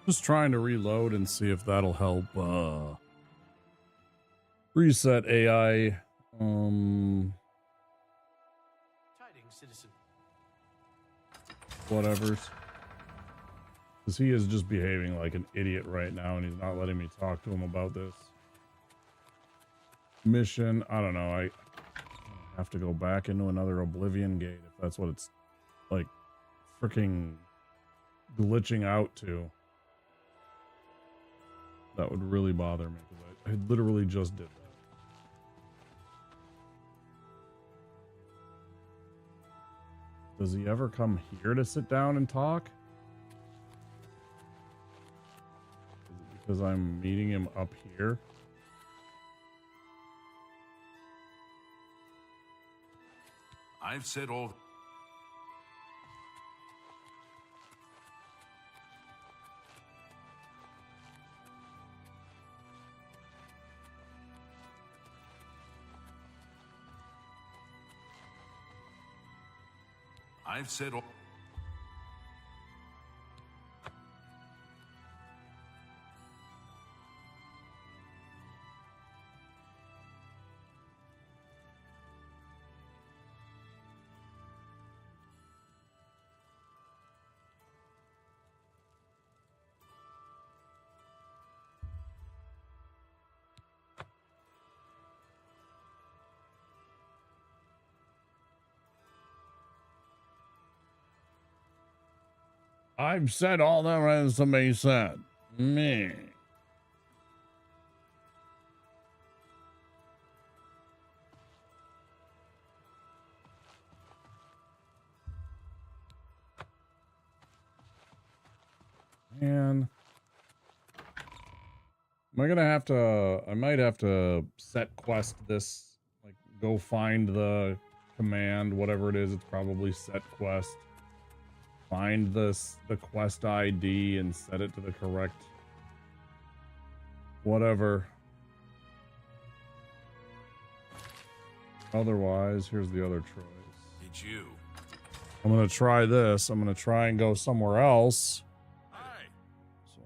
Just trying to reload and see if that'll help reset AI. Tidings, citizen. Whatever's. Because he is just behaving like an idiot right now, and he's not letting me talk to him about this mission. I don't know. I have to go back into another Oblivion gate if that's what it's like freaking glitching out to. That would really bother me because I literally just did that. Does he ever come here to sit down and talk? Is it because I'm meeting him up here? I've said all. I've said all. I've said all there is to be said. Me. Man. Am I gonna have to, I might have to set quest this, like go find the command, whatever it is, it's probably set quest. Find the quest ID and set it to the correct whatever. Otherwise, here's the other choice. It's you. I'm gonna try this. I'm gonna try and go somewhere else. So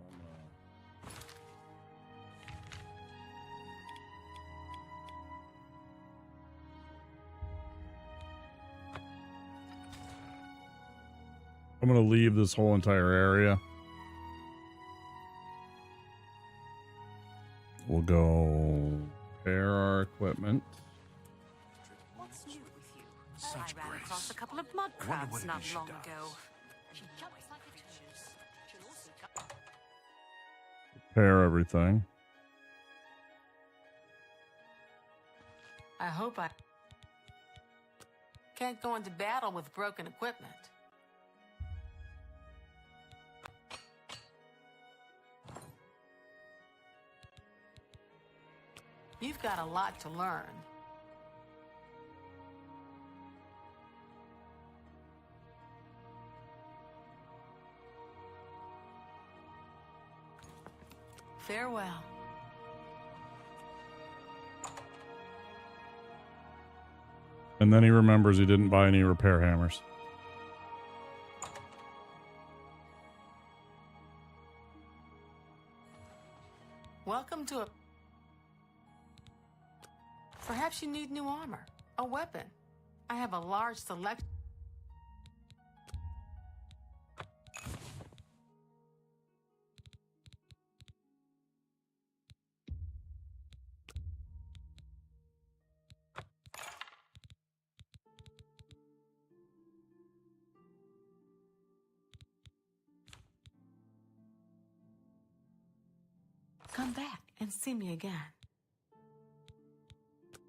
I'm gonna leave this whole entire area. We'll go repair our equipment. What's new with you? I ran across a couple of mud crabs not long ago. She jumps like a tortoise. She'll also Repair everything. I hope I can't go into battle with broken equipment. You've got a lot to learn. Farewell. And then he remembers he didn't buy any repair hammers. Welcome to a... Perhaps you need new armor. A weapon. I have a large selection. Come back and see me again.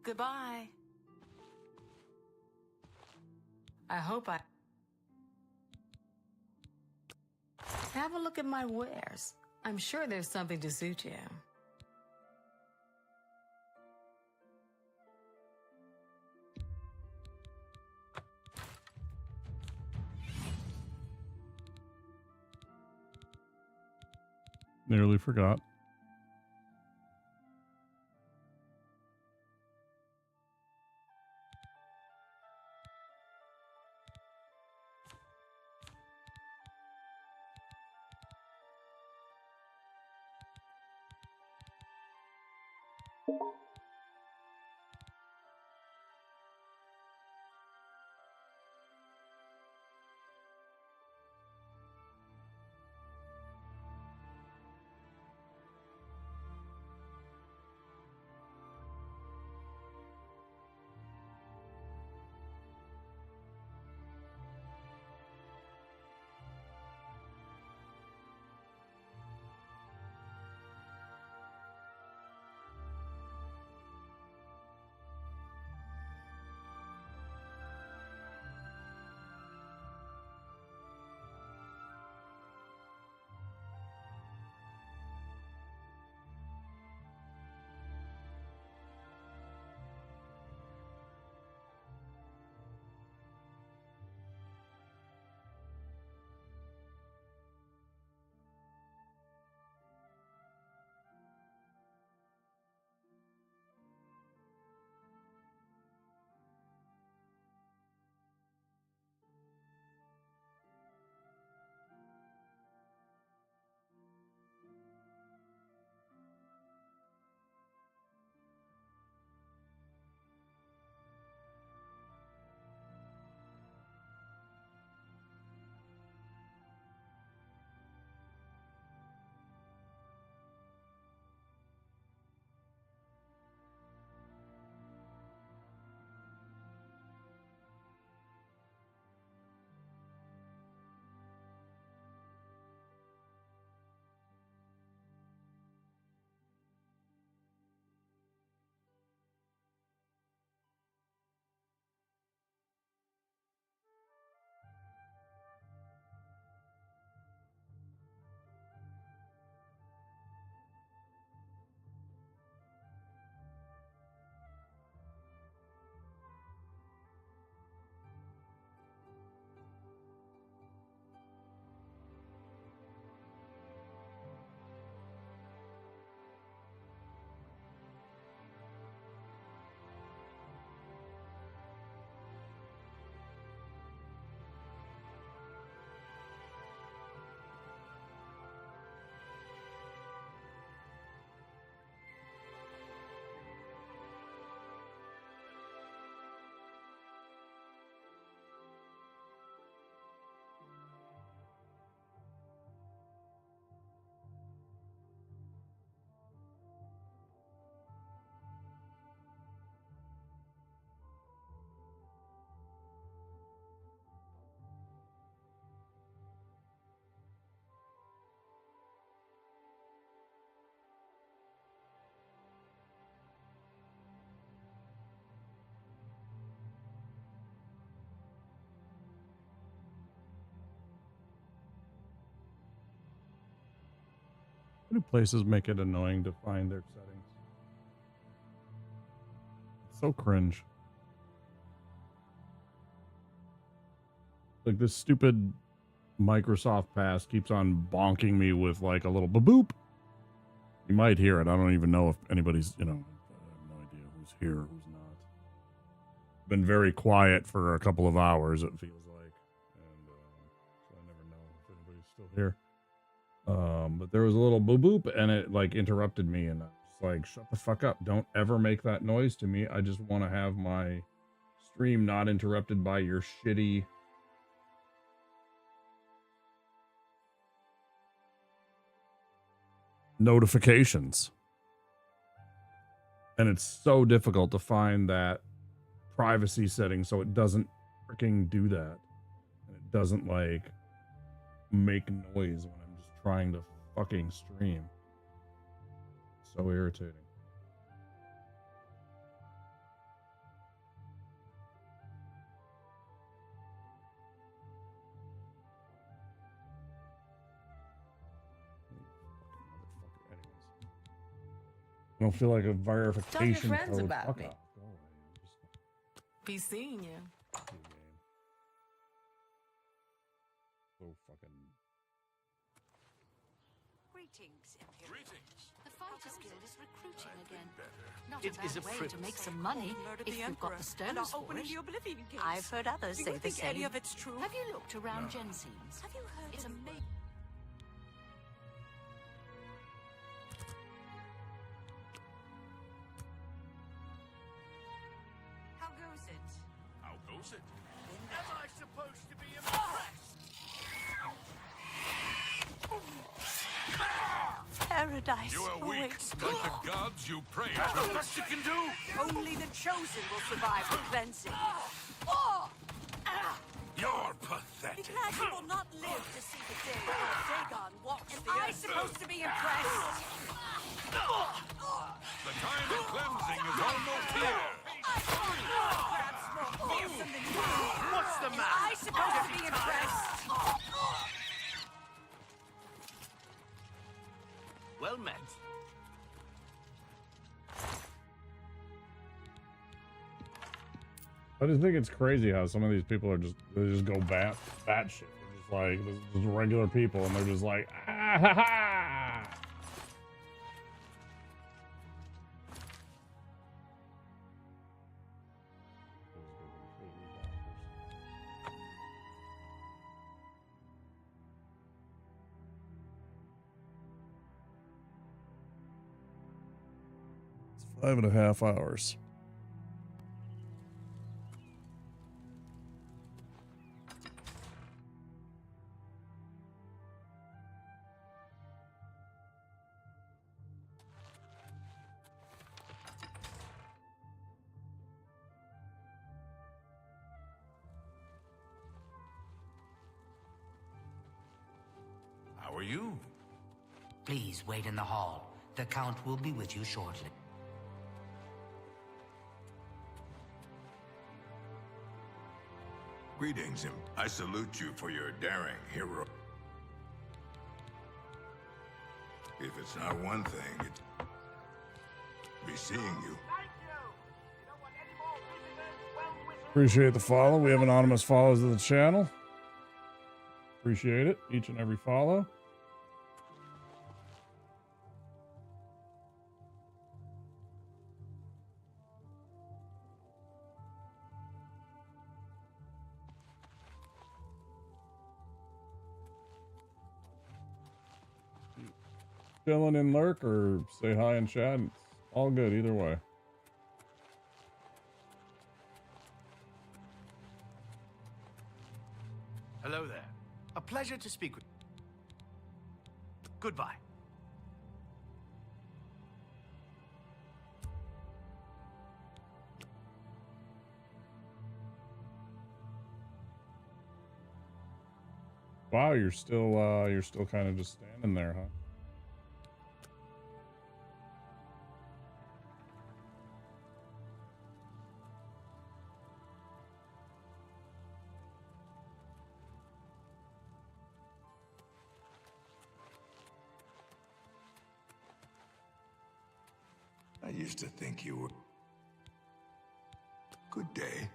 Goodbye. I hope I... Have a look at my wares. I'm sure there's something to suit you. Nearly forgot. How do places make it annoying to find their settings? It's so cringe. Like this stupid Microsoft Pass keeps on bonking me with like a little boop. You might hear it. I don't even know if anybody's, I have no idea who's here, who's not. been very quiet for a couple of hours, it feels like. And so I never know if anybody's still here. But there was a little boop boop and it like interrupted me, and I was like, shut the fuck up. Don't ever make that noise to me. I just want to have my stream not interrupted by your shitty notifications. And it's so difficult to find that privacy setting so it doesn't freaking do that. And it doesn't like make noise when I'm just trying to fucking stream. So irritating. I don't feel like a verification Tell your friends code. about Fuck me. off. Go away. Be seeing you. So fucking. Greetings, Imperial. The Fighters Guild is recruiting again. Not It a is bad a way to frivolous make some money if you've got the stones for opening it. the Oblivion gates. I've heard others Do say you the think any same. of it's true? Have you looked around Jensen's? Have you heard It's of amazing. How goes it? How goes it? Am I supposed to be impressed? Paradise You are weak. awaits me. Like the gods you pray That's to. the best you can do. Only the chosen will survive the cleansing. You're Be pathetic. glad you will not live to see the day when Dagon walks the earth. Am I supposed to be impressed? The time of cleansing is almost here. Perhaps more fearsome than you. What's the Am matter? I supposed to be impressed? Well met. I just think it's crazy how some of these people are just go bat shit. They're just like just regular people, and they're just like ah ha ha. It's 5.5 hours. How are you? Please wait in the hall. The Count will be with you shortly. Greetings, I salute you for your daring, hero. If it's not one thing, it's be seeing you. Appreciate the follow. We have anonymous follows to the channel. Appreciate it. Each and every follow. Chilling in lurk or say hi in chat. It's all good either way. Hello there. A pleasure to speak with you. Goodbye. Wow, you're still kind of just standing there, huh? I used to think you were... Good day.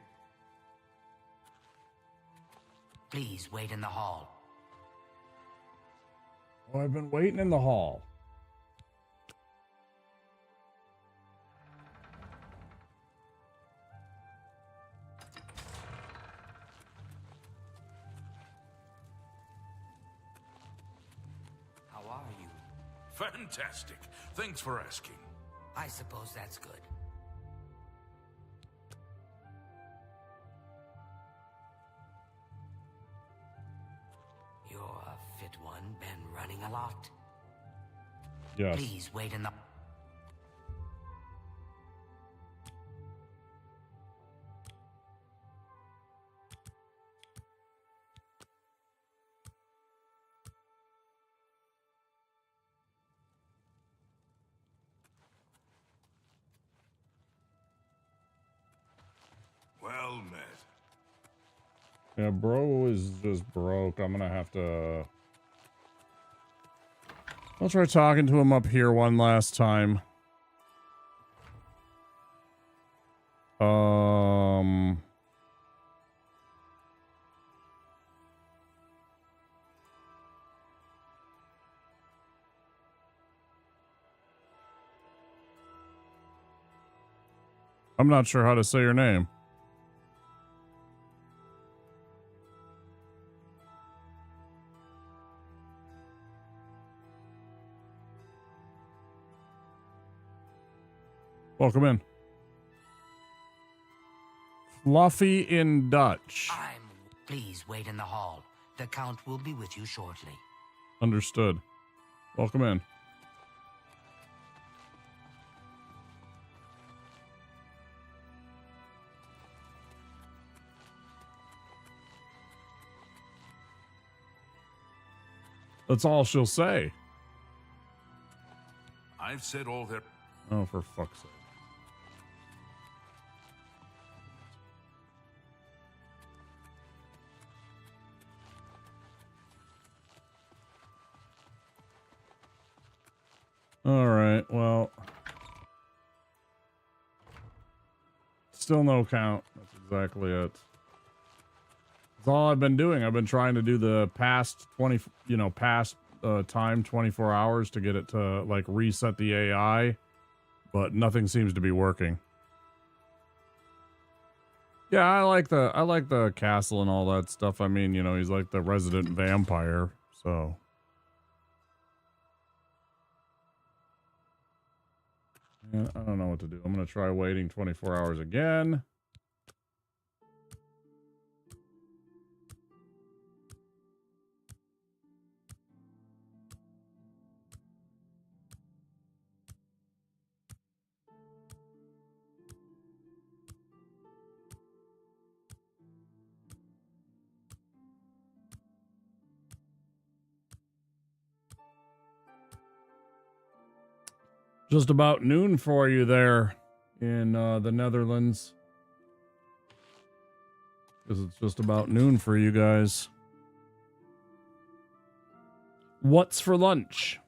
Please wait in the hall. Oh, I've been waiting in the hall. Fantastic. Thanks for asking. I suppose that's good. You're a fit one, been running a lot. Yes. Please wait in the... Well met. Yeah, bro is just broke. I'm gonna have to... I'll try talking to him up here one last time. I'm not sure how to say your name. Welcome in. Fluffy in Dutch. Please wait in the hall. The Count will be with you shortly. Understood. Welcome in. That's all she'll say. I've said all there. Oh, for fuck's sake. All right, well. Still no count. That's exactly it. That's all I've been doing. I've been trying to do the past 20, past time 24 hours to get it to like reset the AI, but nothing seems to be working. Yeah, I like the castle and all that stuff. I mean, he's like the resident vampire, so. Yeah, I don't know what to do. I'm going to try waiting 24 hours again. Just about noon for you there in the Netherlands. Because it's just about noon for you guys. What's for lunch?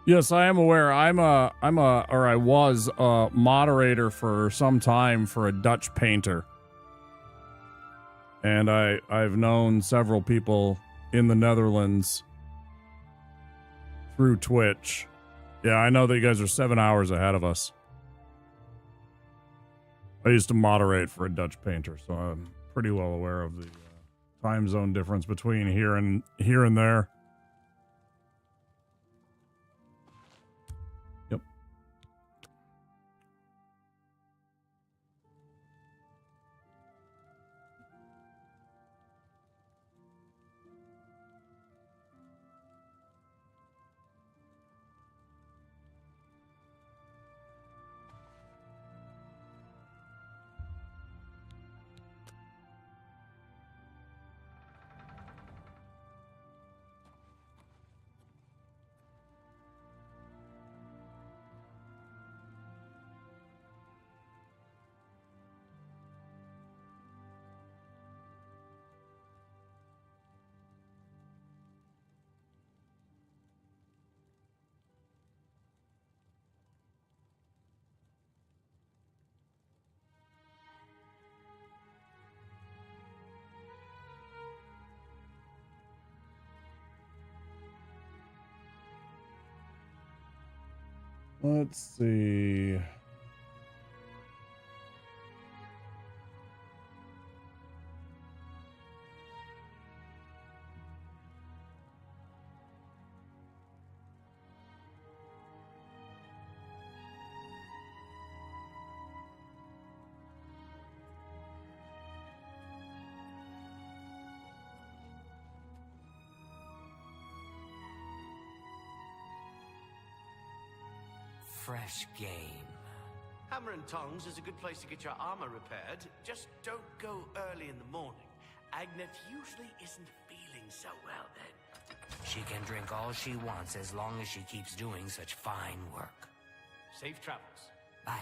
Yes, I am aware. I was a moderator for some time for a Dutch painter. And I've known several people in the Netherlands through Twitch. Yeah, I know that you guys are 7 hours ahead of us. I used to moderate for a Dutch painter, so I'm pretty well aware of the time zone difference between here and there. Let's see. Fresh game. Hammer and Tongs is a good place to get your armor repaired. Just don't go early in the morning. Agnet usually isn't feeling so well then. She can drink all she wants as long as she keeps doing such fine work. Safe travels. Bye.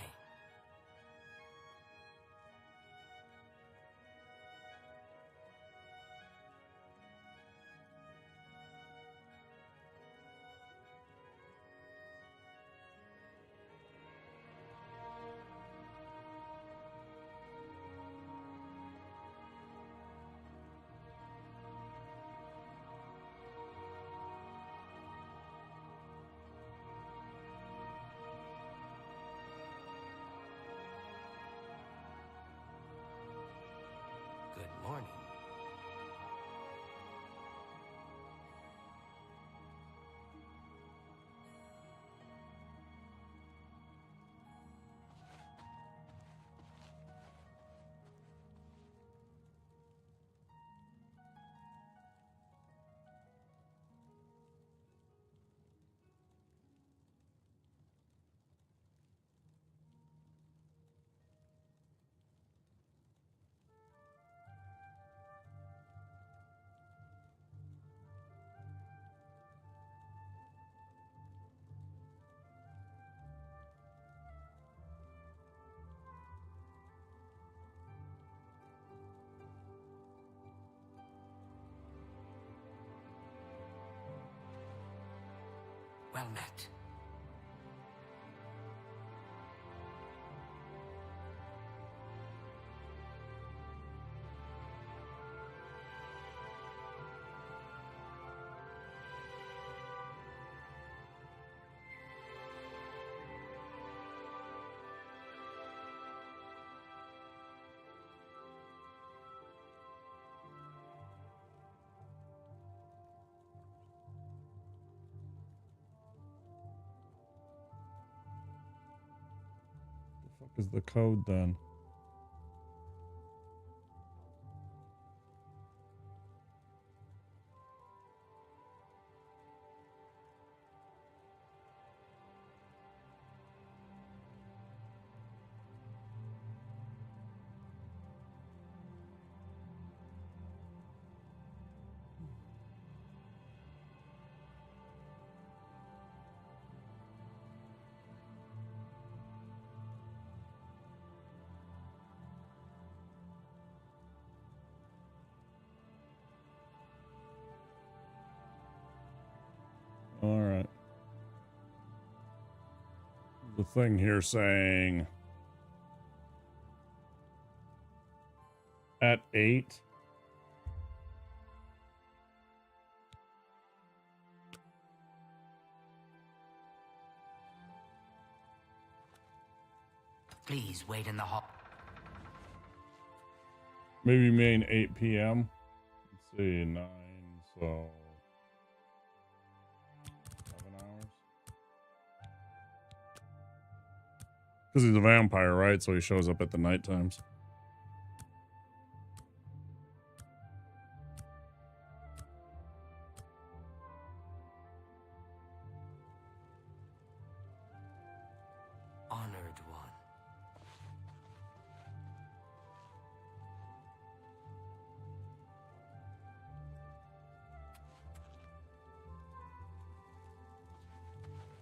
Good morning. Well met. What the fuck is the code then? All right. The thing here saying at 8. Please wait in the hall. Maybe main 8 p.m. Let's see, 9, so 7 hours. Because he's a vampire, right? So he shows up at the night times. Honored one.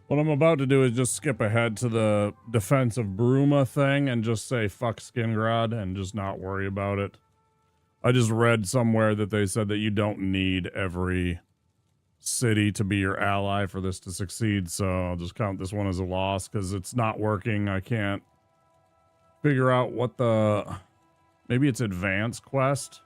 What I'm about to do is just skip ahead to the defense of Bruma thing and just say fuck Skingrad and just not worry about it. I just read somewhere that they said that you don't need every city to be your ally for this to succeed, so I'll just count this one as a loss because it's not working. I can't figure out what the... Maybe it's advanced quest?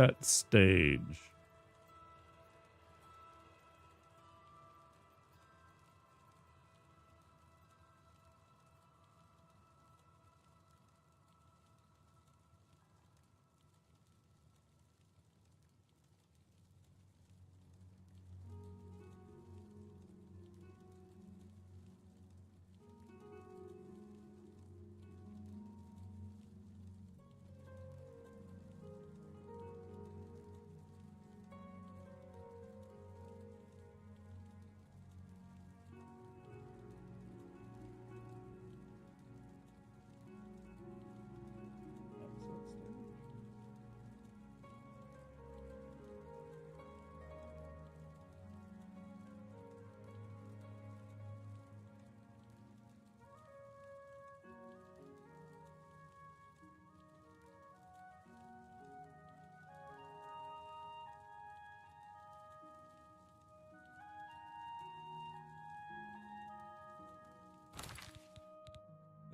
set stage.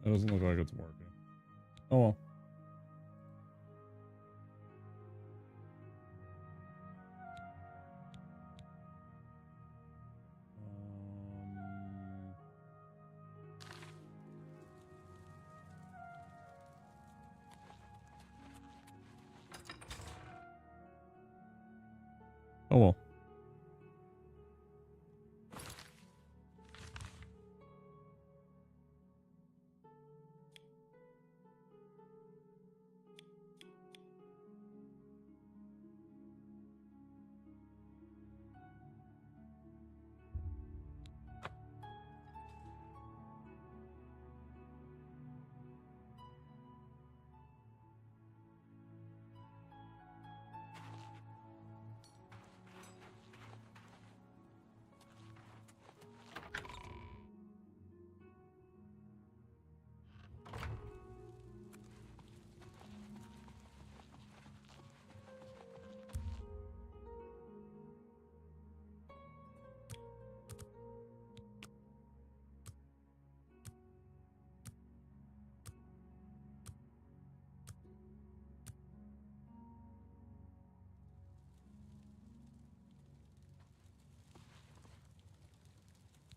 It doesn't look like it's working. Oh well. Oh well.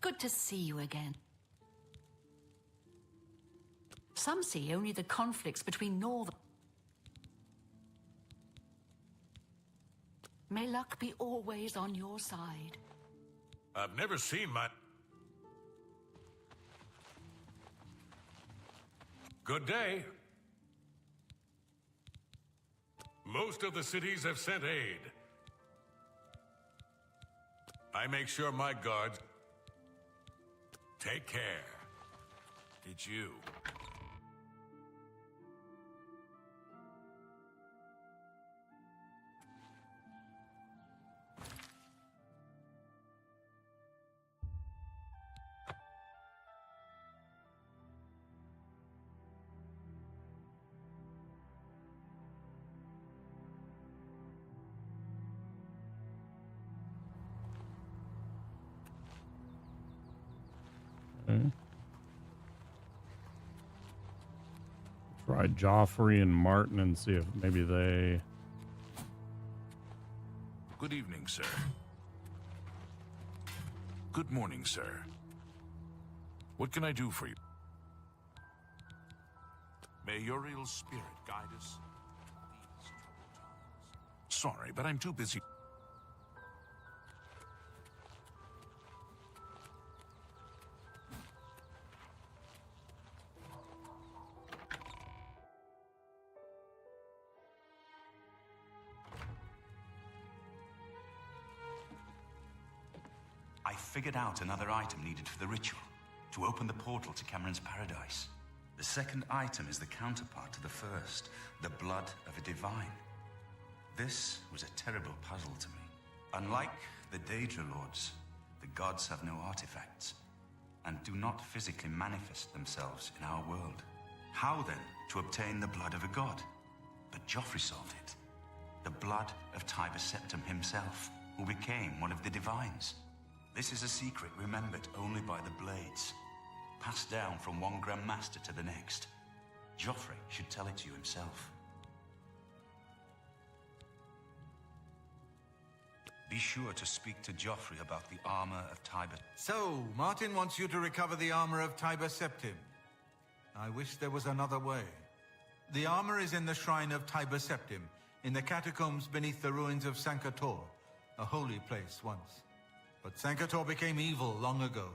Good to see you again. Some see only the conflicts between Northern. May luck be always on your side. I've never seen my... Good day. Most of the cities have sent aid. I make sure my guards... Take care. Did you? Okay. Try Joffrey and Martin and see if maybe they... Good evening, sir. Good morning, sir. What can I do for you? May Uriel's spirit guide us these troubled times. Sorry, but I'm too busy. I figured out another item needed for the ritual, to open the portal to Cameron's paradise. The second item is the counterpart to the first, the blood of a divine. This was a terrible puzzle to me. Unlike the Daedra Lords, the gods have no artifacts, and do not physically manifest themselves in our world. How then to obtain the blood of a god? But Joffrey solved it. The blood of Tiber Septim himself, who became one of the divines. This is a secret remembered only by the Blades, passed down from one Grand Master to the next. Joffrey should tell it to you himself. Be sure to speak to Joffrey about the armor of Tiber. So, Martin wants you to recover the armor of Tiber Septim. I wish there was another way. The armor is in the shrine of Tiber Septim, in the catacombs beneath the ruins of Sankator, a holy place once. But Sankator became evil long ago.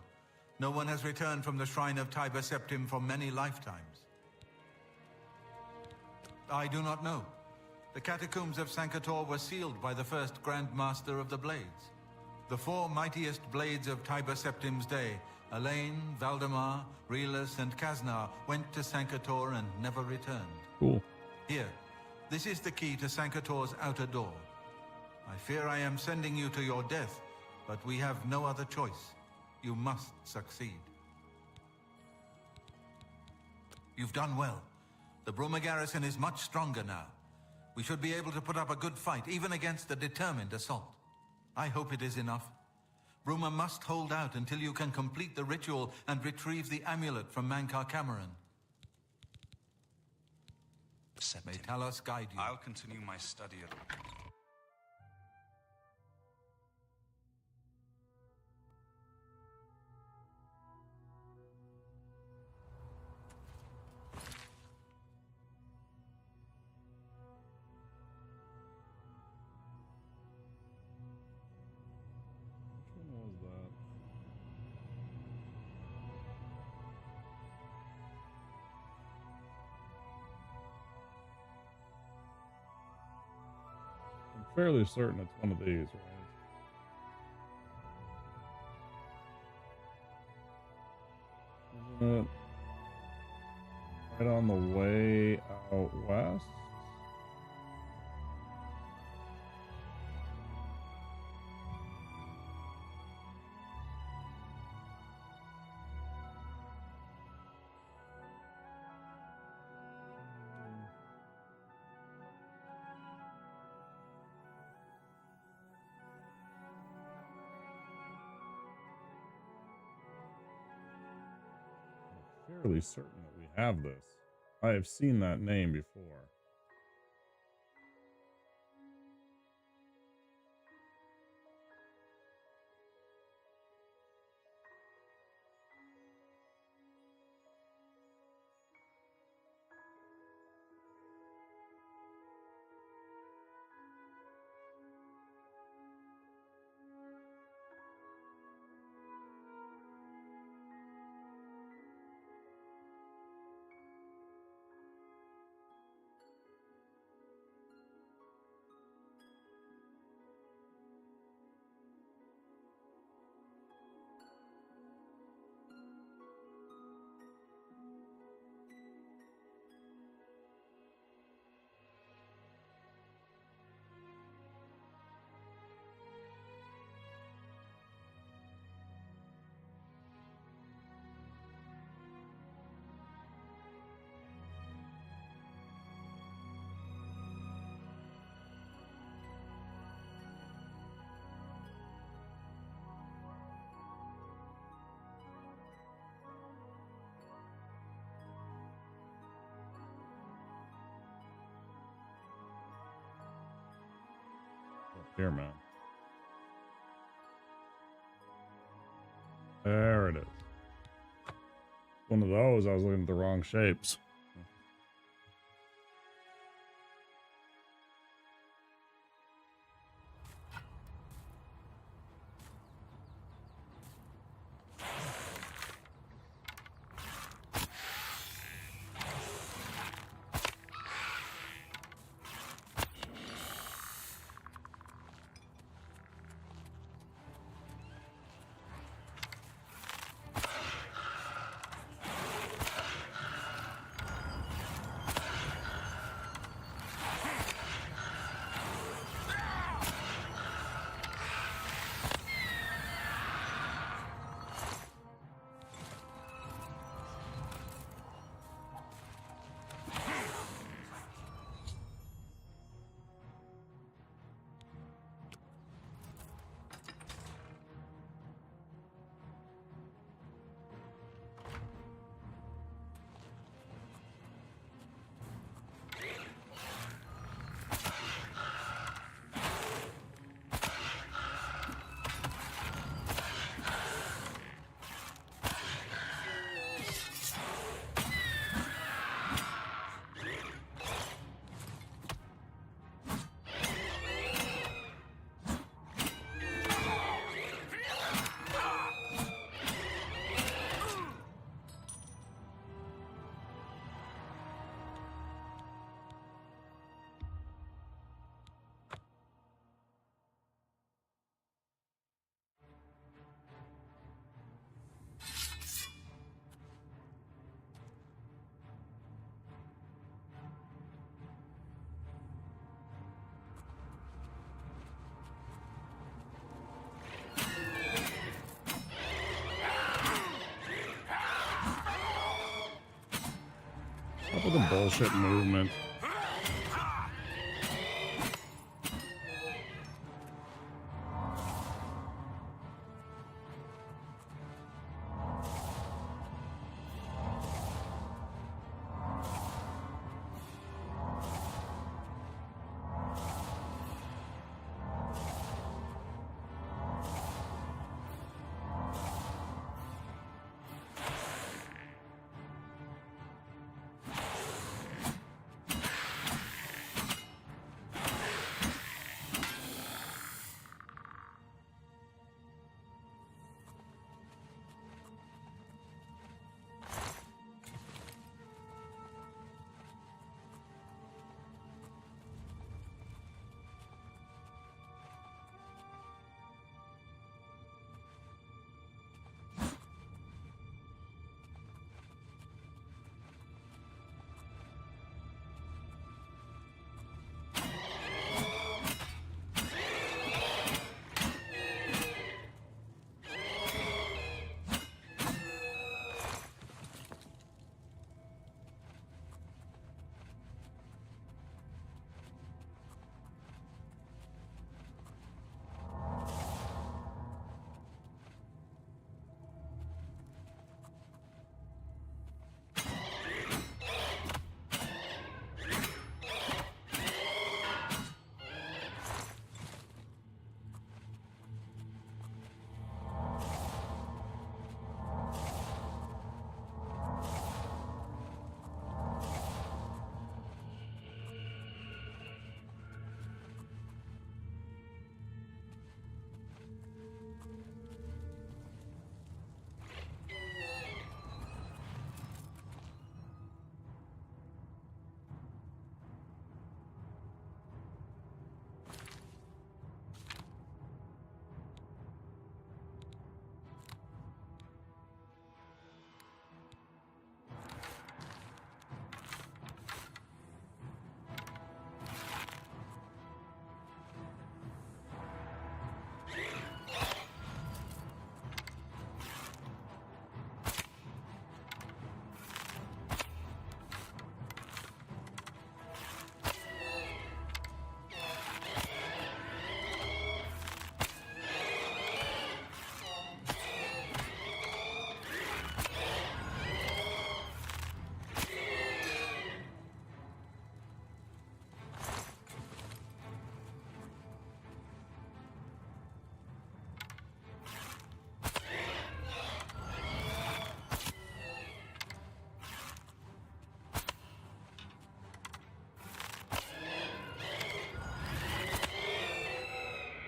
No one has returned from the shrine of Tiber Septim for many lifetimes. I do not know. The catacombs of Sankator were sealed by the first Grand Master of the Blades. The four mightiest blades of Tiber Septim's day, Elaine, Valdemar, Relus, and Kaznar, went to Sankator and never returned. Cool. Here, this is the key to Sankator's outer door. I fear I am sending you to your death, but we have no other choice. You must succeed. You've done well. The Bruma garrison is much stronger now. We should be able to put up a good fight, even against a determined assault. I hope it is enough. Bruma must hold out until you can complete the ritual and retrieve the amulet from Mankar Cameron. May Talos guide you. I'll continue my study of... Which one was that? I'm fairly certain it's one of these, right? Isn't it right on the way out west? Fairly certain that we have this. I have seen that name before. Here, man. There it is. One of those, I was looking at the wrong shapes. Up with the bullshit movement.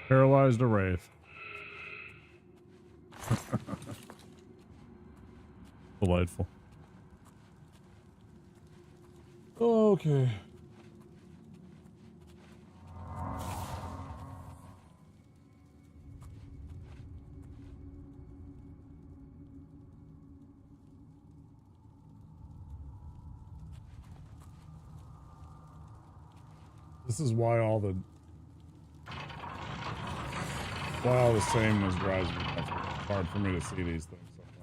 Paralyzed a wraith. Delightful. Okay. This is why all the sameness drives me nuts. It's hard for me to see these things sometimes.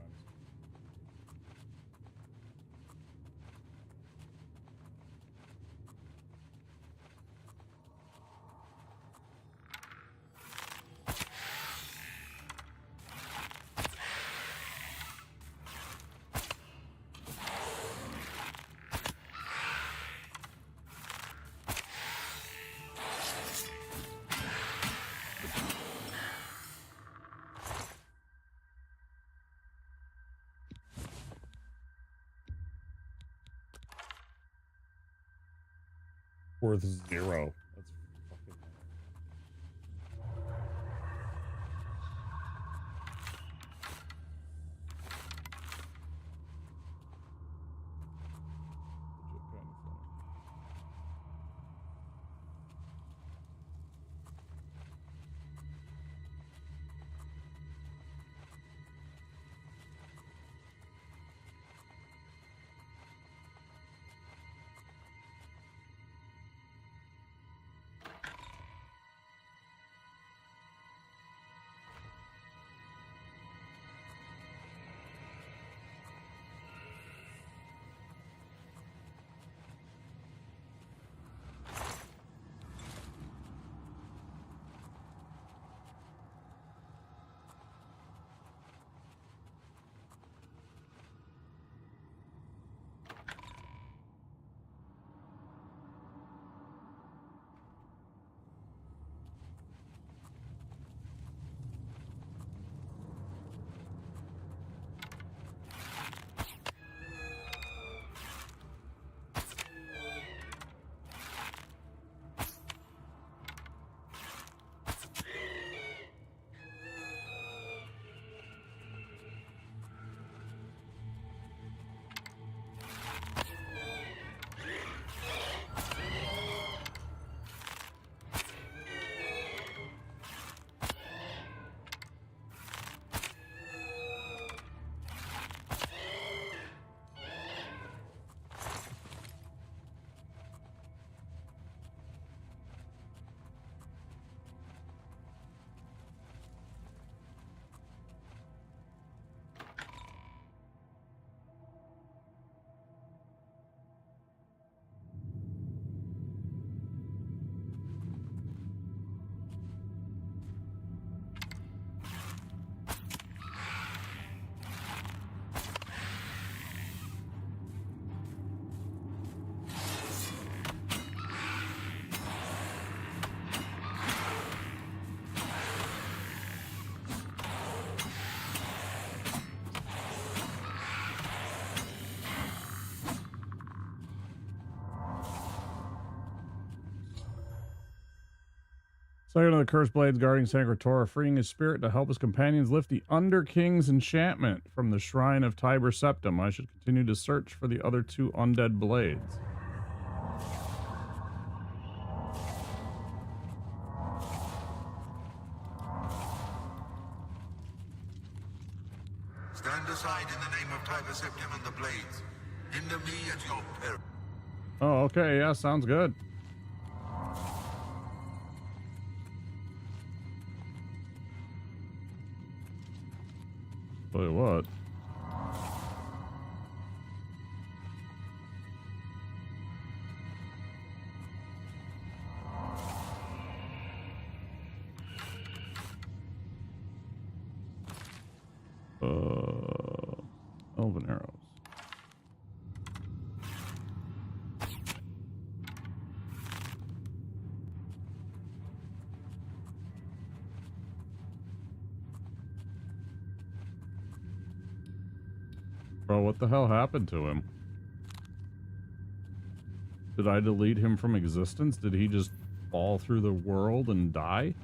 Worth 0. That's fucking legit kind of funny. Second of the cursed blades guarding Sancratora, freeing his spirit to help his companions lift the Under King's enchantment from the shrine of Tiber Septim. I should continue to search for the other 2 undead blades. Stand aside in the name of Tiber Septim and the blades. Hinder me at your peril. Oh, okay. Yeah, sounds good. Tell you what. Elven arrows. Bro, what the hell happened to him? Did I delete him from existence? Did he just fall through the world and die?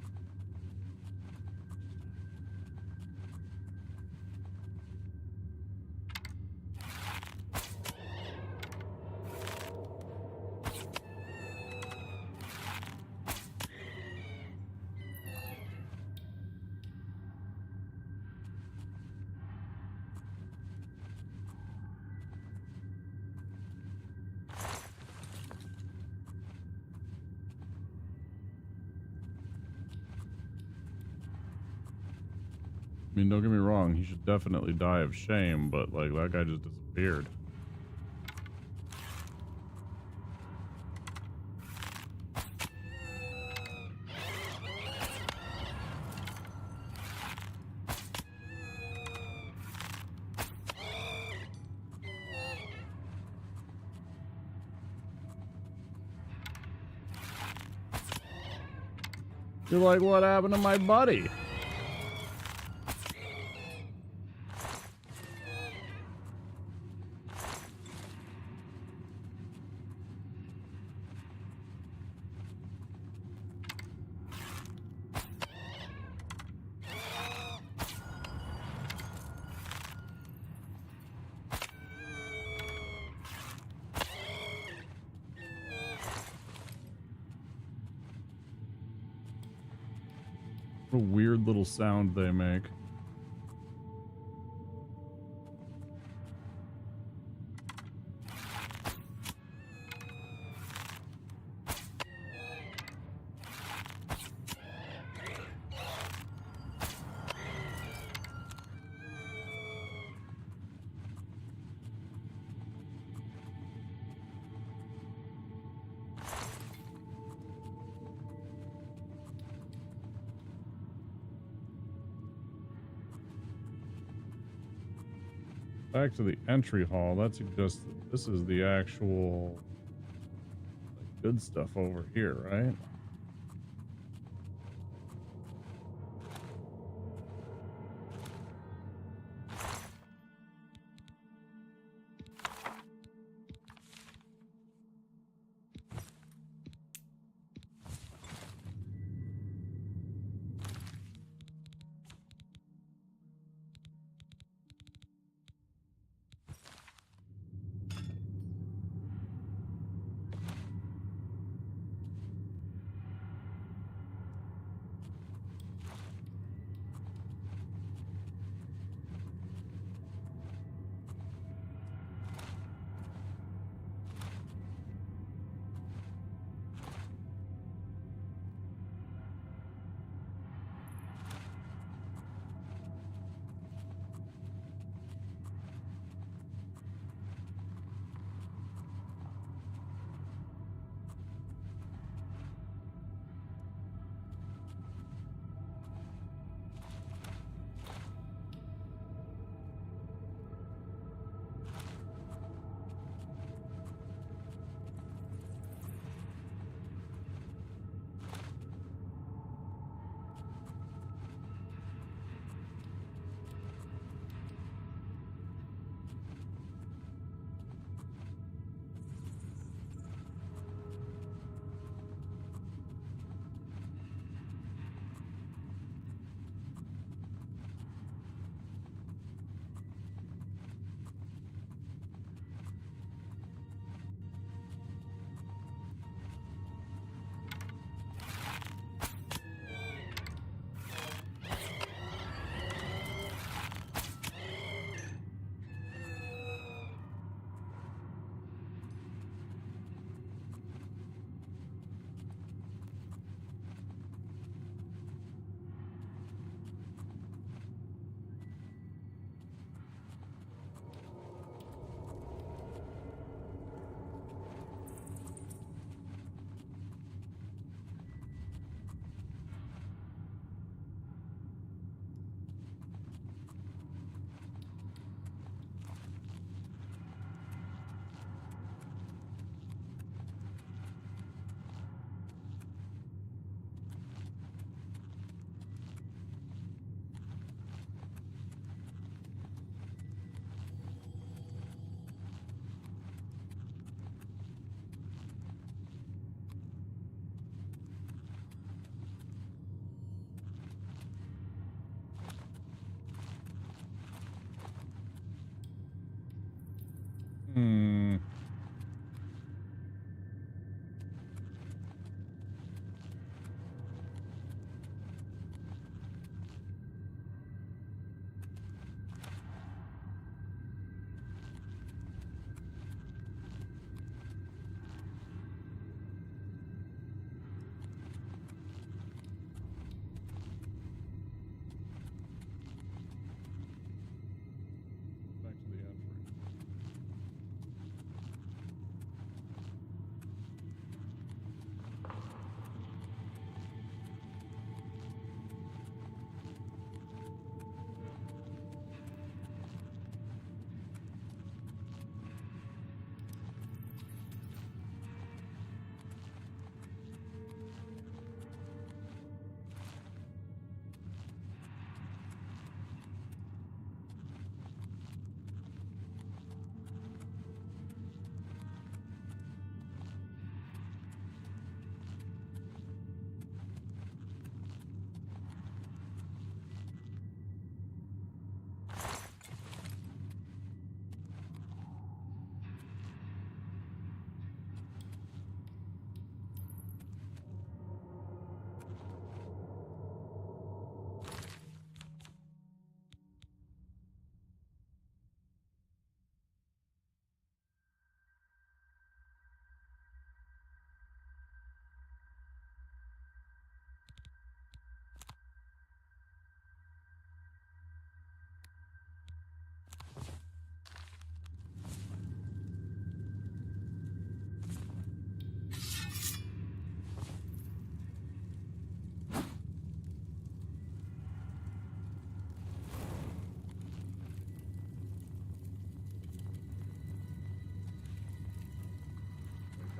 I mean, don't get me wrong, he should definitely die of shame, but like that guy just disappeared. You're like, what happened to my buddy? What a weird little sound they make. Back to the entry hall. That suggests that this is the actual good stuff over here, right? Hmm. Back to the ad free.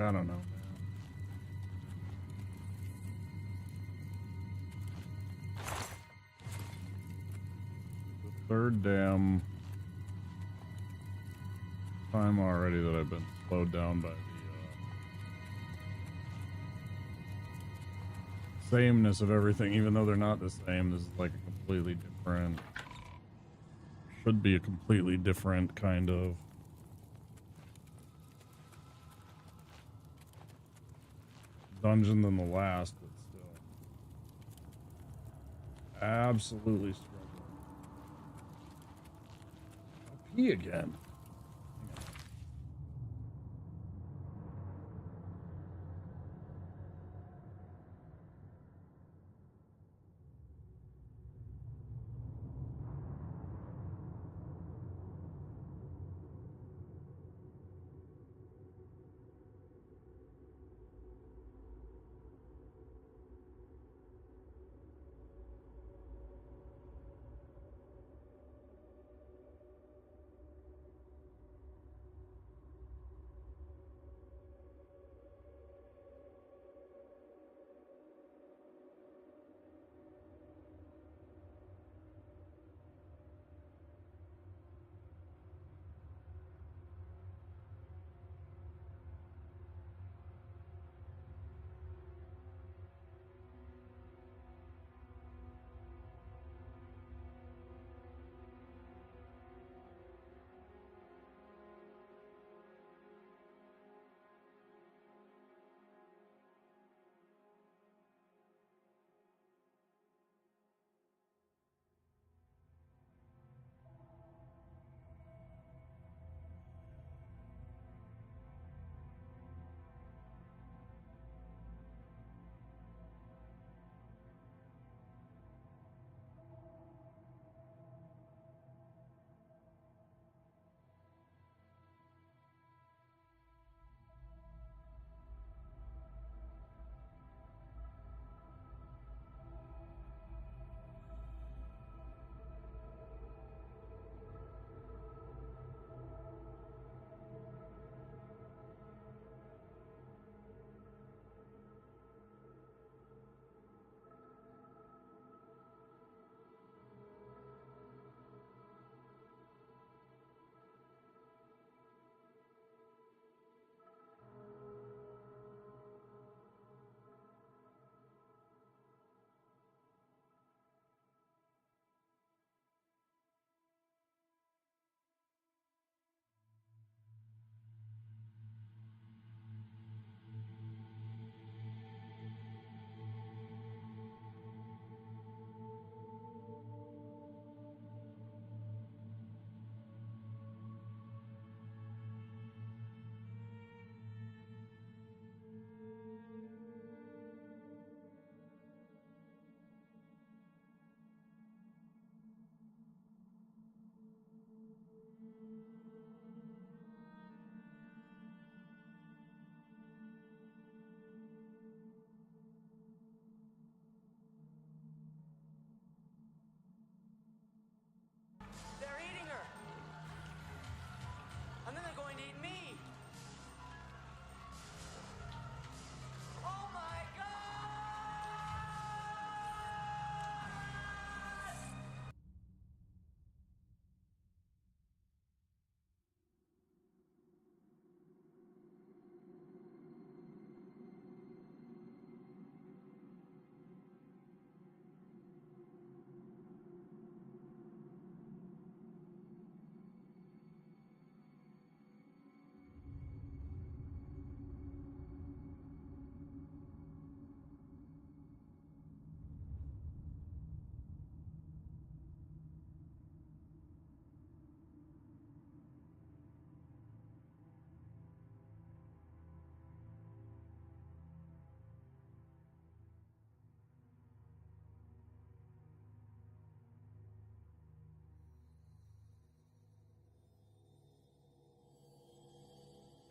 I don't know, man. The third damn time already that I've been slowed down by the sameness of everything, even though they're not the same. This is like a completely different, should be a completely different kind of dungeon than the last, but still absolutely struggling. I'll pee again.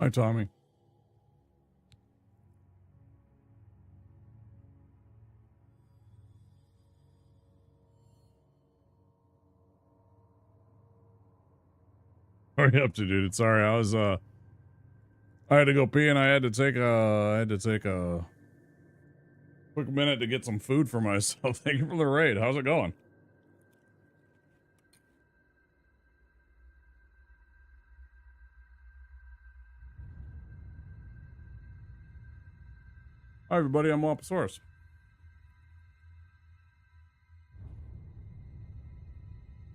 Hi, Tommy. What are you up to, dude? Sorry, I was I had to go pee and I had to take a quick minute to get some food for myself. Thank you for the raid. How's it going? Hi, everybody. I'm Wampasaurus.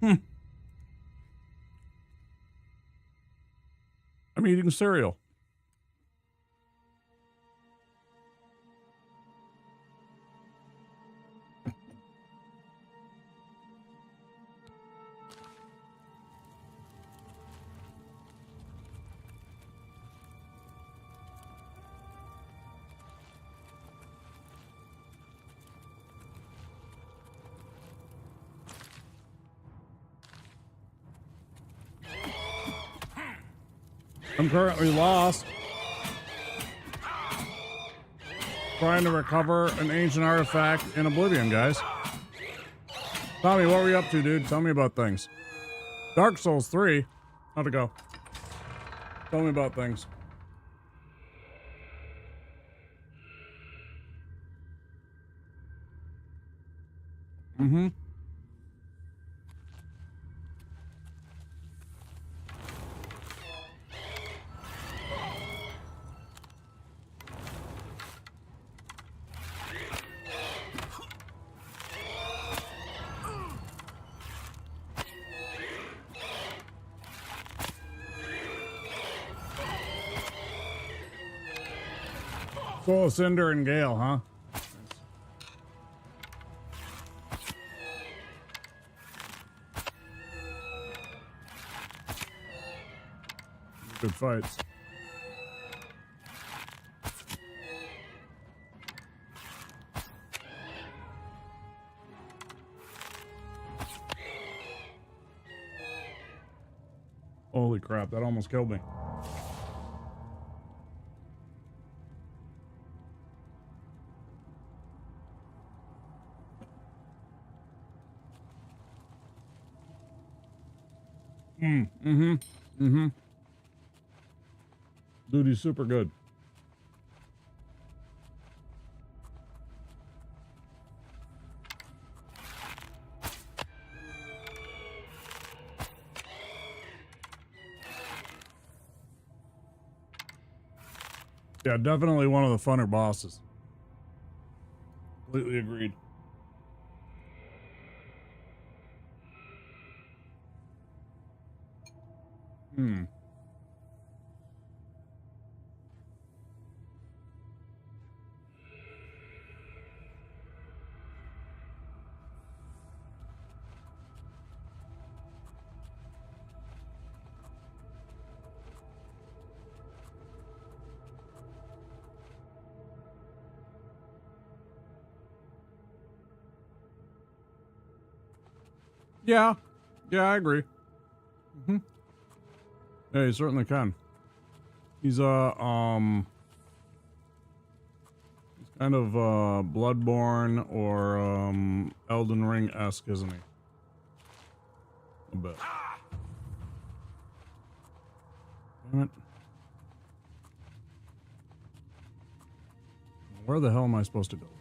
I'm eating cereal. I'm currently lost, trying to recover an ancient artifact in Oblivion, guys. Tommy, what were you up to, dude? Tell me about things. Dark Souls 3? How'd it go? Tell me about things. Mm-hmm. Soul, Cinder, and Gale, huh? Good fights. Holy crap, that almost killed me. Mm-hmm. Dude, he's super good. Yeah, definitely one of the funner bosses. Completely agreed. Yeah. Yeah, I agree. Mm-hmm. Yeah, he certainly can. He's kind of Bloodborne or Elden Ring-esque, isn't he? A bit. Damn it. Where the hell am I supposed to go with this?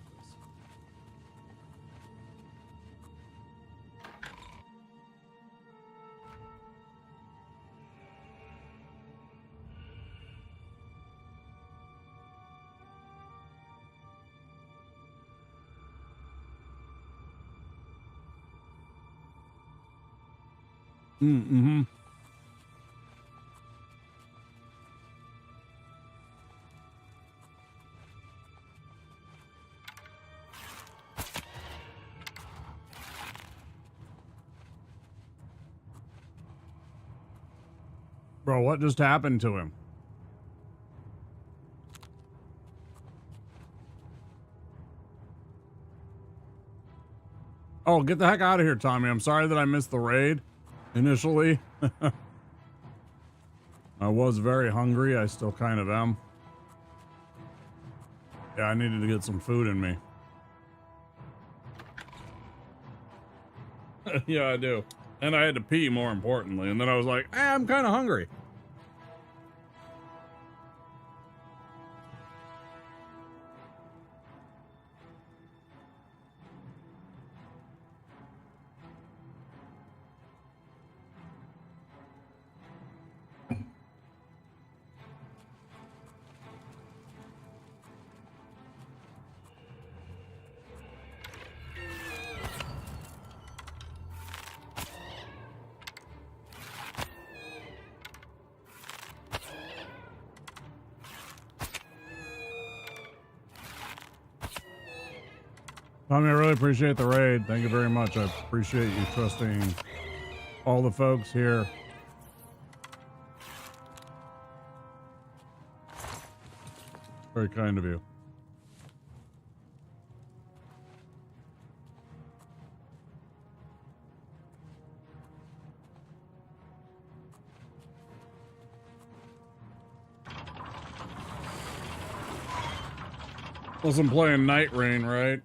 Mm-hmm. Bro, what just happened to him? Oh, get the heck out of here, Tommy. I'm sorry that I missed the raid initially. I was very hungry. I still kind of am. Yeah, I needed to get some food in me. Yeah, I do. And I had to pee, more importantly. And then I was like, I'm kind of hungry. Tommy, I really appreciate the raid. Thank you very much. I appreciate you trusting all the folks here. Very kind of you. Wasn't playing Night Rain, right?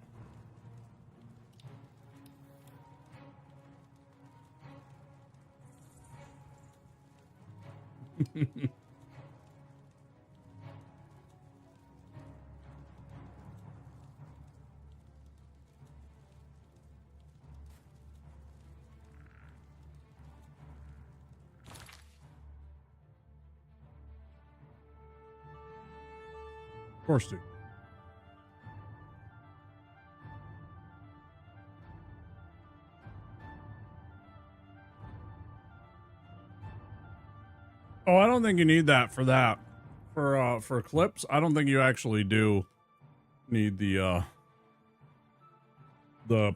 Of course, dude. Oh, I don't think you need that for that. For clips, I don't think you actually do need the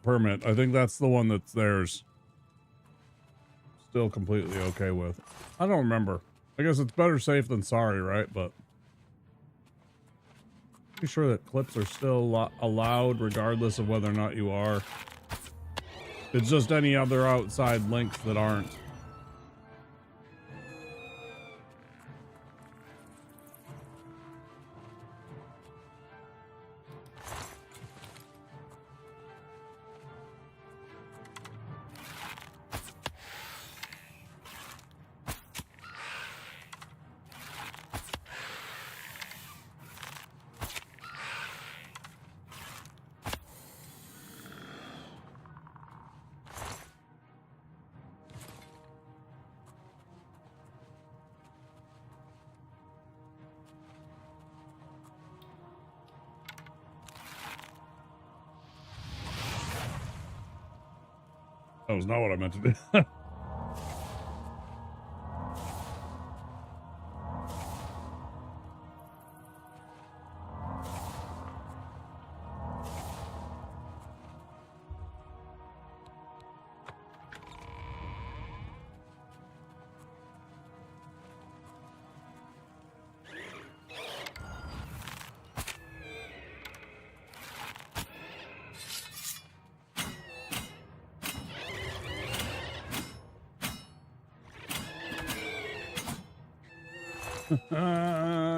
permit. I think that's the one that's theirs. Still completely okay with. I don't remember. I guess it's better safe than sorry, right? But pretty sure that clips are still allowed regardless of whether or not you are. It's just any other outside links that aren't. That was not what I meant to do.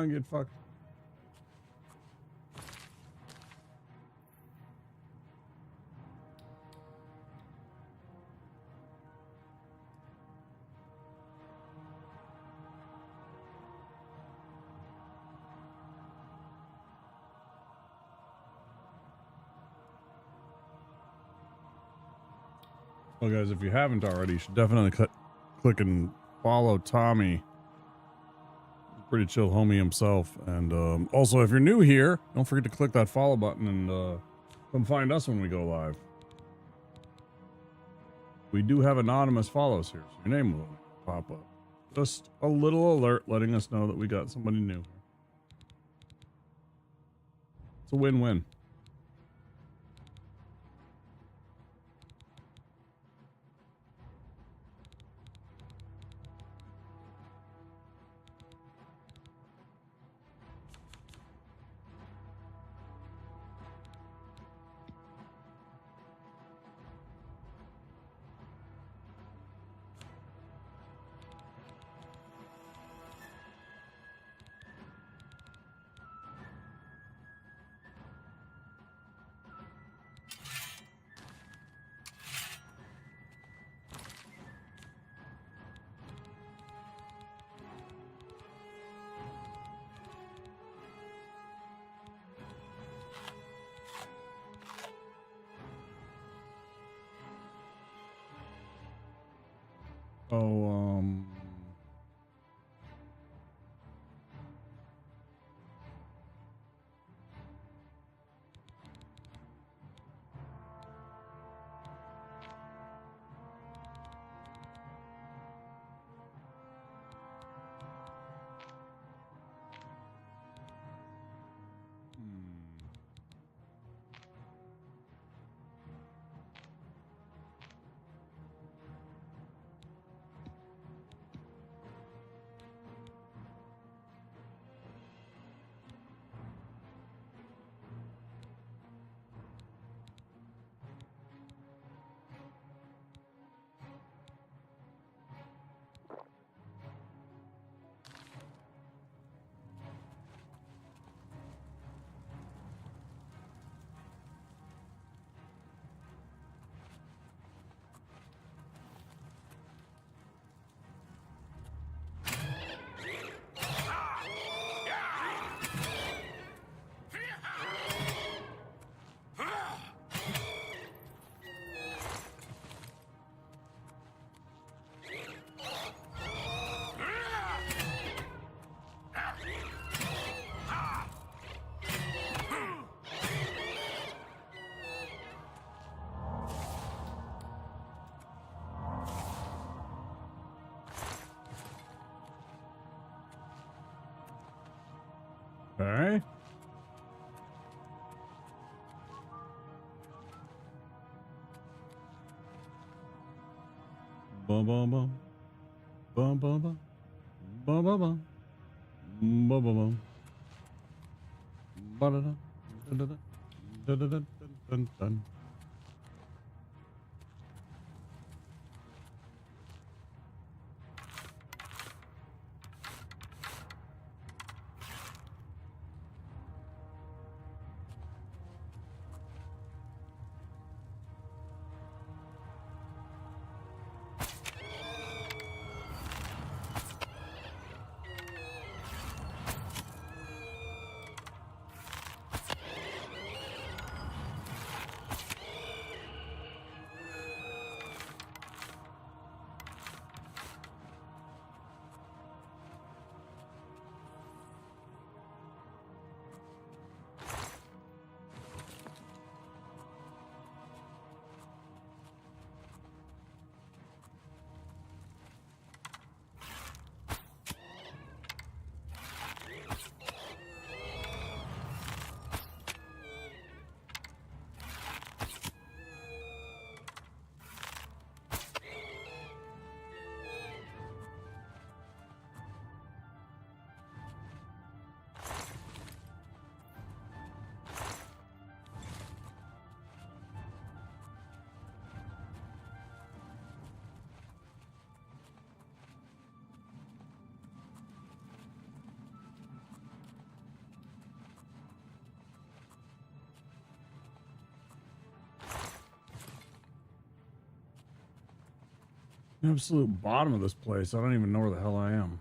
Get fucked. Well, guys, if you haven't already, you should definitely click and follow Tommy. Pretty chill homie himself. And also, if you're new here, don't forget to click that follow button and come find us when we go live. We do have anonymous follows here, so your name will pop up. Just a little alert letting us know that we got somebody new. It's a win-win. Oh, okay. Bum bum bum. Bum bum bum. Bum bum bum. Bum bum bum. Ba-da-da. Da-da-da. Da-da-da. Dun, dun. Absolute bottom of this place. I don't even know where the hell I am.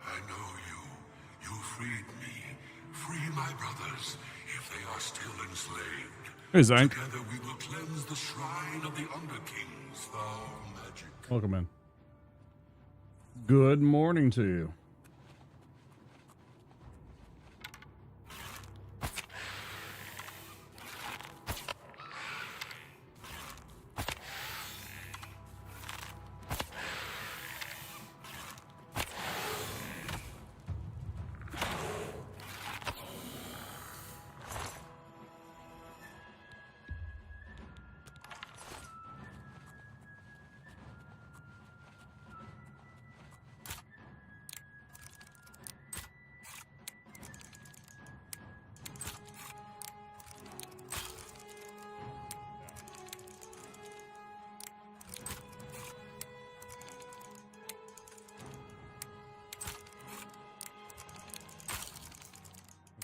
I know you. You freed me. Free my brothers, if they are still enslaved. Hey, Zank. Together we will cleanse the shrine of the Underkings, thou magic. Welcome in. Good morning to you.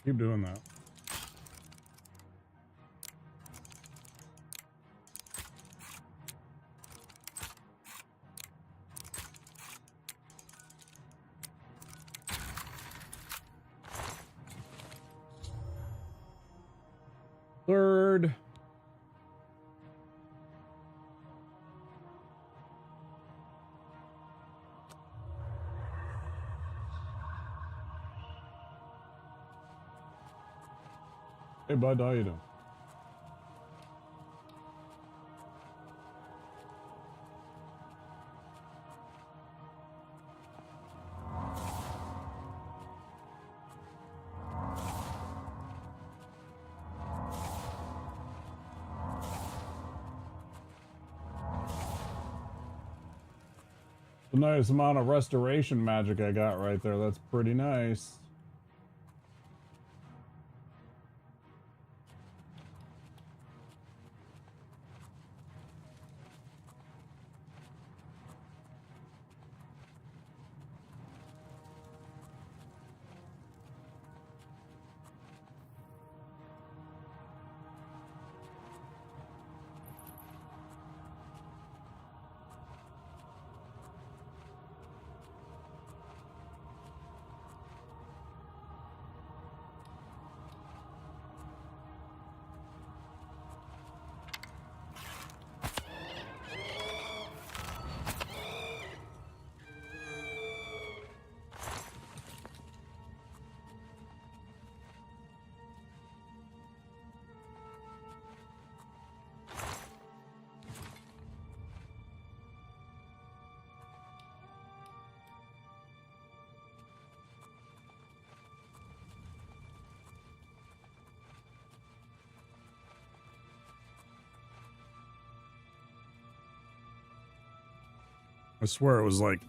Keep doing that. card. Hey, bud, how you doing? The nice amount of restoration magic I got right there. That's pretty nice. I swear it was like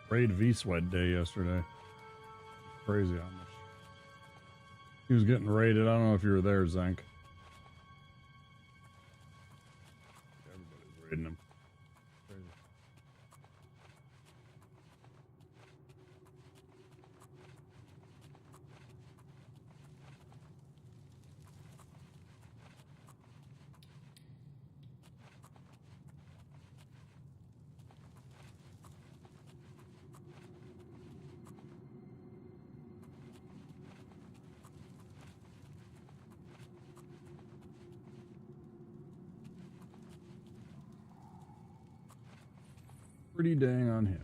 Raid V-Sweat Day yesterday. Crazy how much he was getting raided. I don't know if you were there, Zank. Everybody's raiding him. Crazy. Pretty dang unhinged.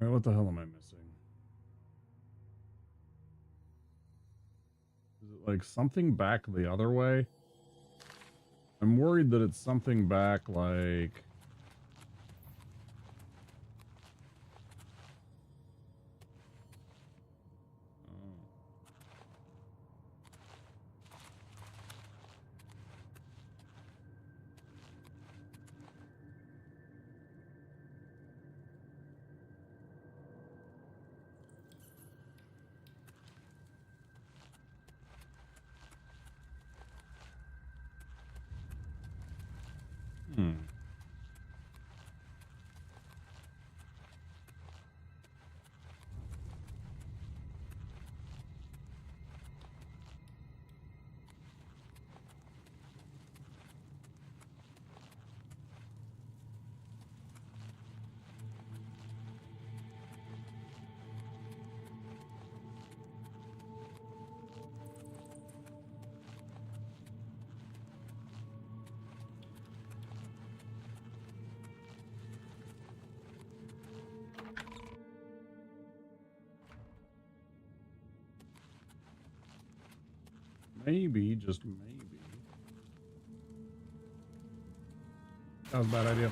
All right, what the hell am I missing? Is it like something back the other way? I'm worried that it's something back like... Maybe, just maybe. That was a bad idea.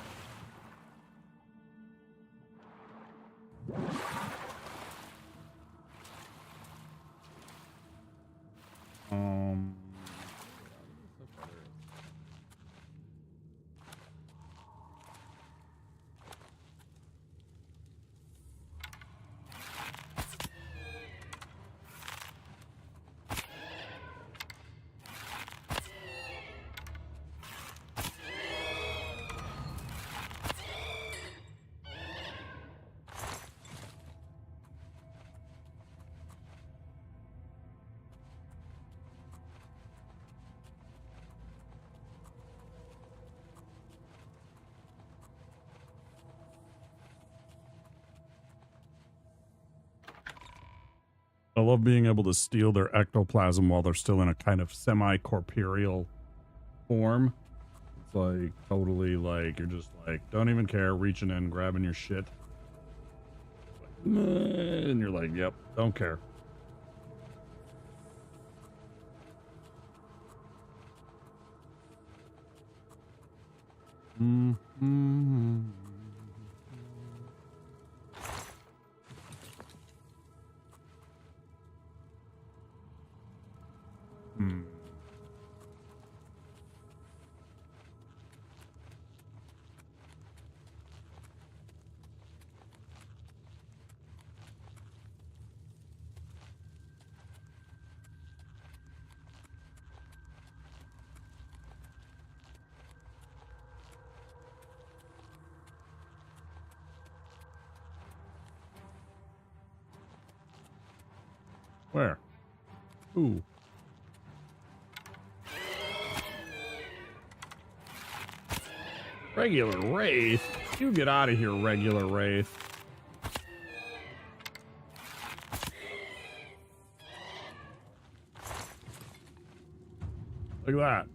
love being able to steal their ectoplasm while they're still in a kind of semi-corporeal form. It's like totally like you're just like don't even care, reaching in, grabbing your shit, and you're like, yep, don't care. Mm-hmm. Where? Ooh. Regular Wraith? You get out of here, regular Wraith. Look at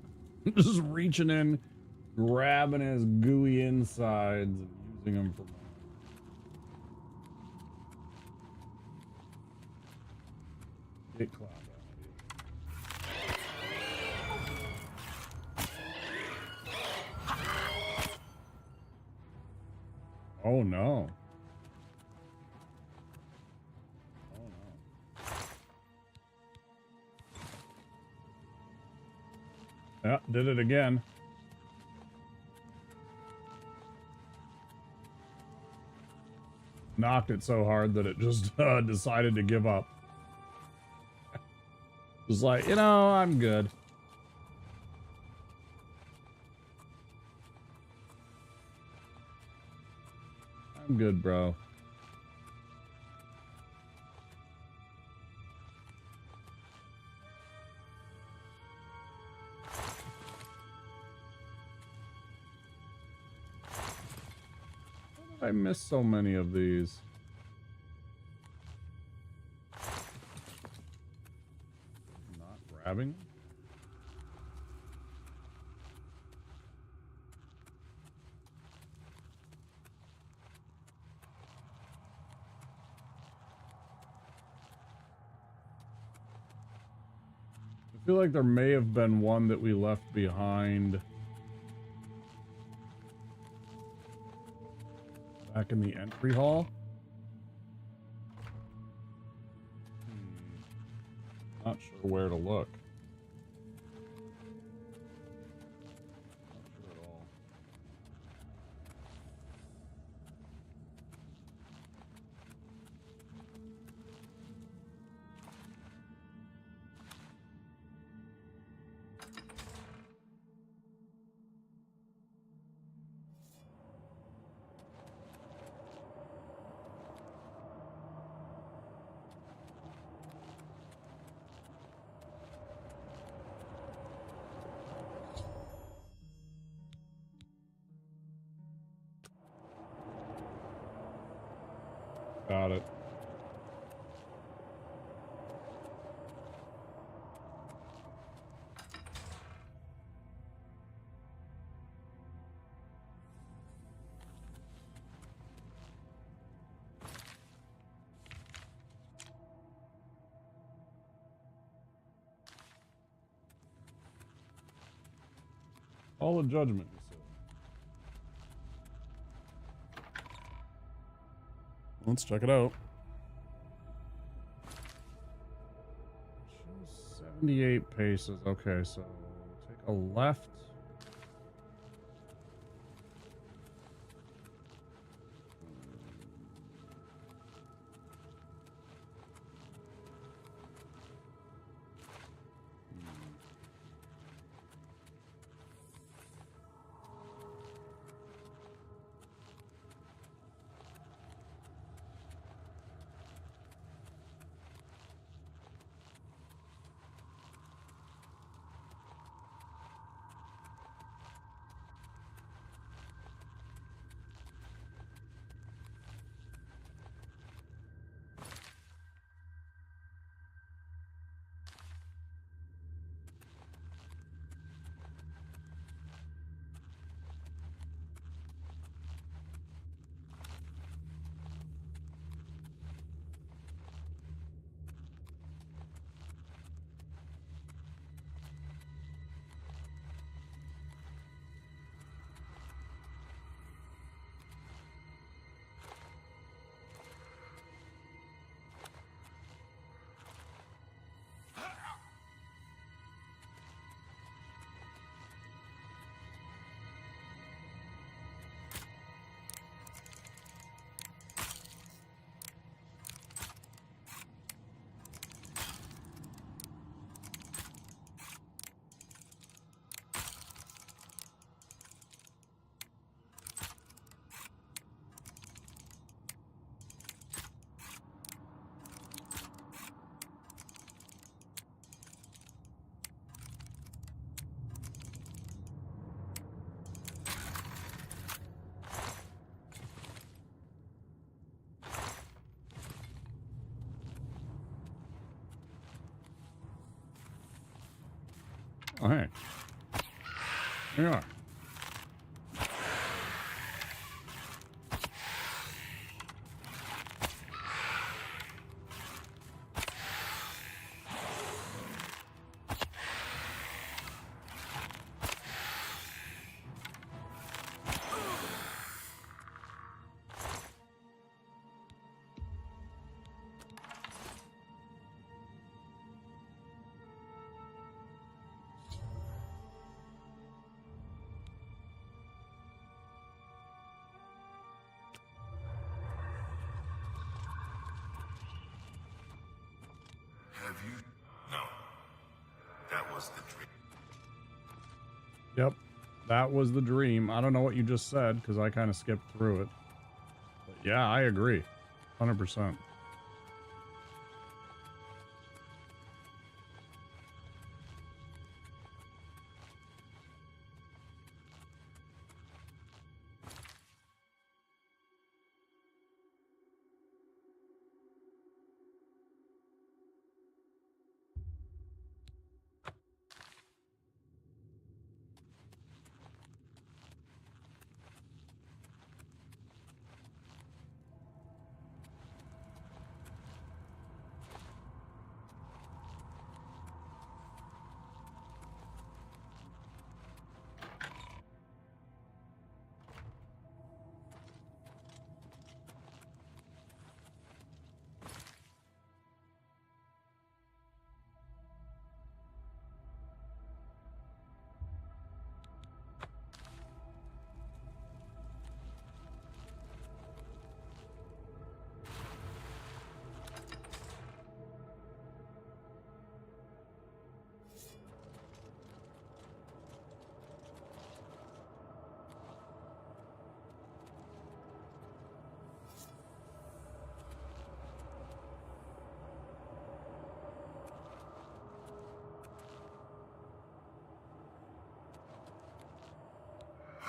that. Just reaching in, grabbing his gooey insides, and using them for... Get cloud out. Oh no. Oh no. Yeah, did it again. Knocked it so hard that it just decided to give up. Just like, you know, I'm good. I'm good, bro. I miss so many of these. Not grabbing. I feel like there may have been one that we left behind back in the entry hall. Not sure where to look. Not sure at all. Got it. All of judgment, you said. Let's check it out. 78 paces. Okay, so take a left. Oh, hey. Here you are. Have you? No. That was the dream. Yep. That was the dream. I don't know what you just said because I kind of skipped through it. But yeah, I agree. 100%.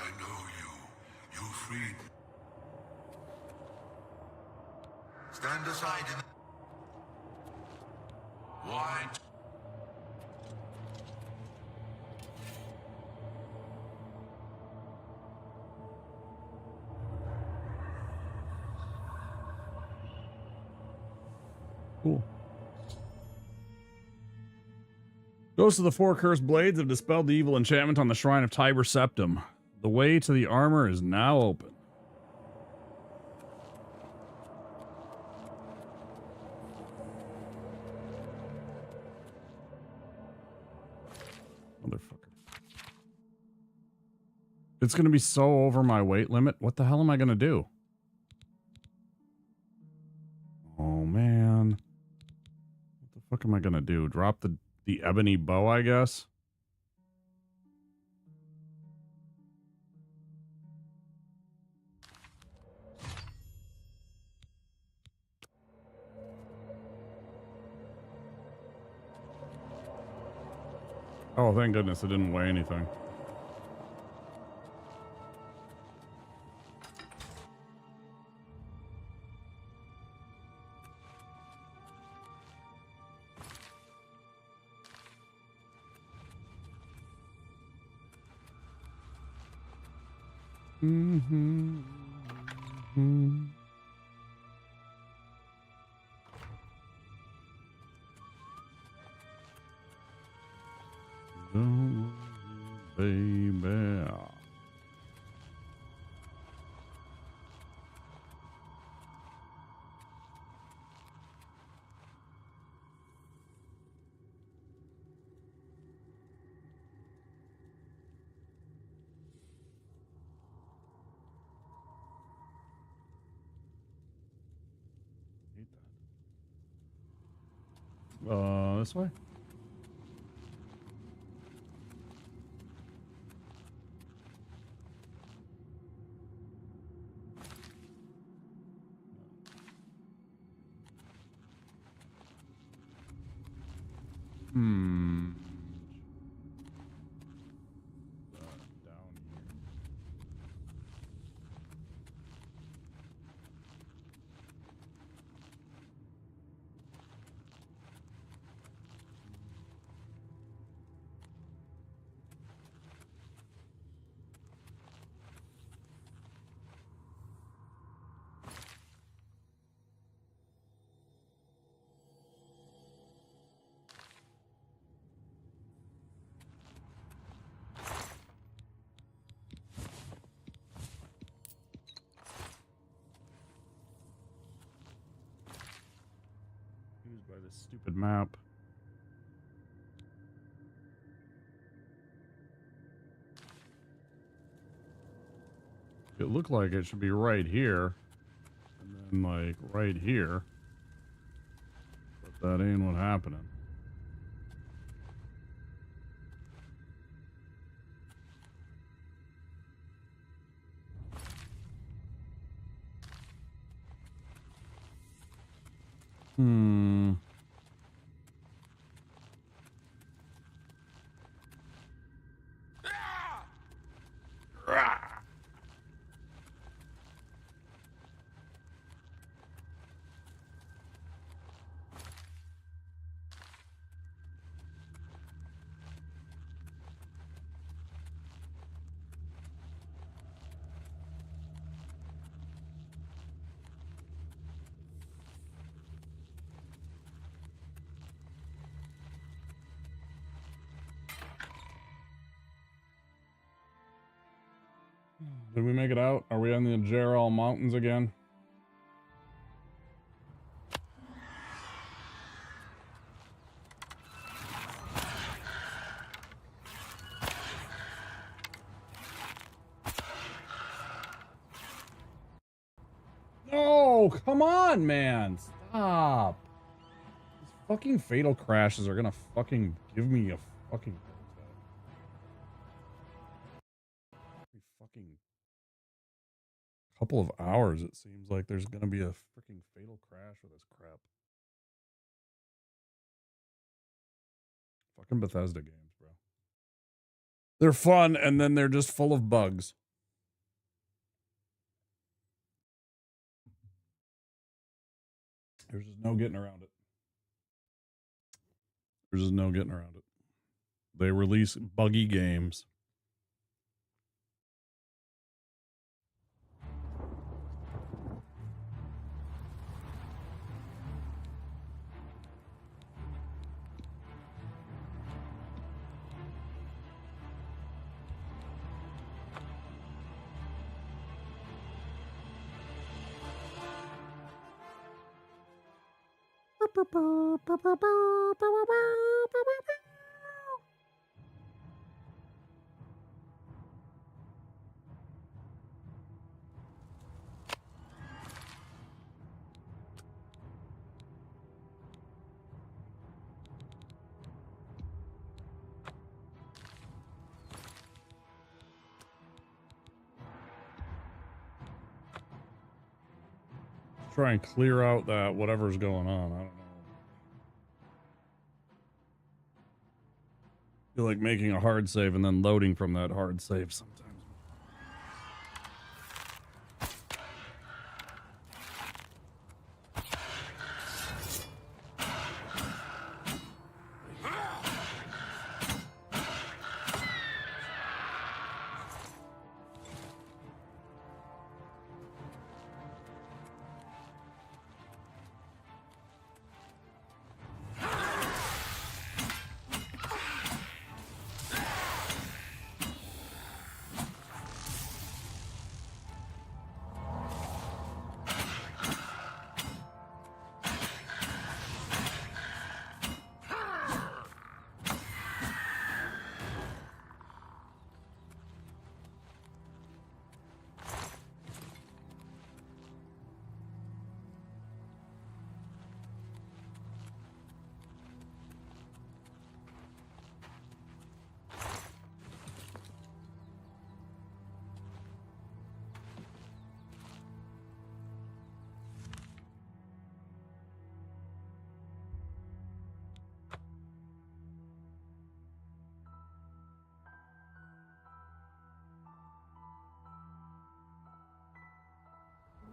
I know you. You freed. Stand aside in. Why? Cool. Ghosts of the Four Cursed Blades have dispelled the evil enchantment on the Shrine of Tiber Septim. The way to the armor is now open. Motherfucker. It's going to be so over my weight limit. What the hell am I going to do? Oh, man. What the fuck am I going to do? Drop the ebony bow, I guess? Oh, thank goodness it didn't weigh anything. Mm-hmm. Mm-hmm. Don't worry, baby. This way? Hmm. Down here. Confused by this stupid map. It looked like it should be right here. And then, like, right here. But that ain't what happening. Hmm. Did we make it out? Are we on the Gerald Mountains again? No, come on, man. Stop. These fucking fatal crashes are gonna fucking give me a fucking heart attack. Every fucking couple of hours, it seems like there's gonna be a freaking fatal crash with this crap. Fucking Bethesda games, bro. They're fun, and then they're just full of bugs. There's just no getting around it. There's just no getting around it. They release buggy games. Try and clear out that whatever's going on. I don't know. I feel like making a hard save and then loading from that hard save sometimes.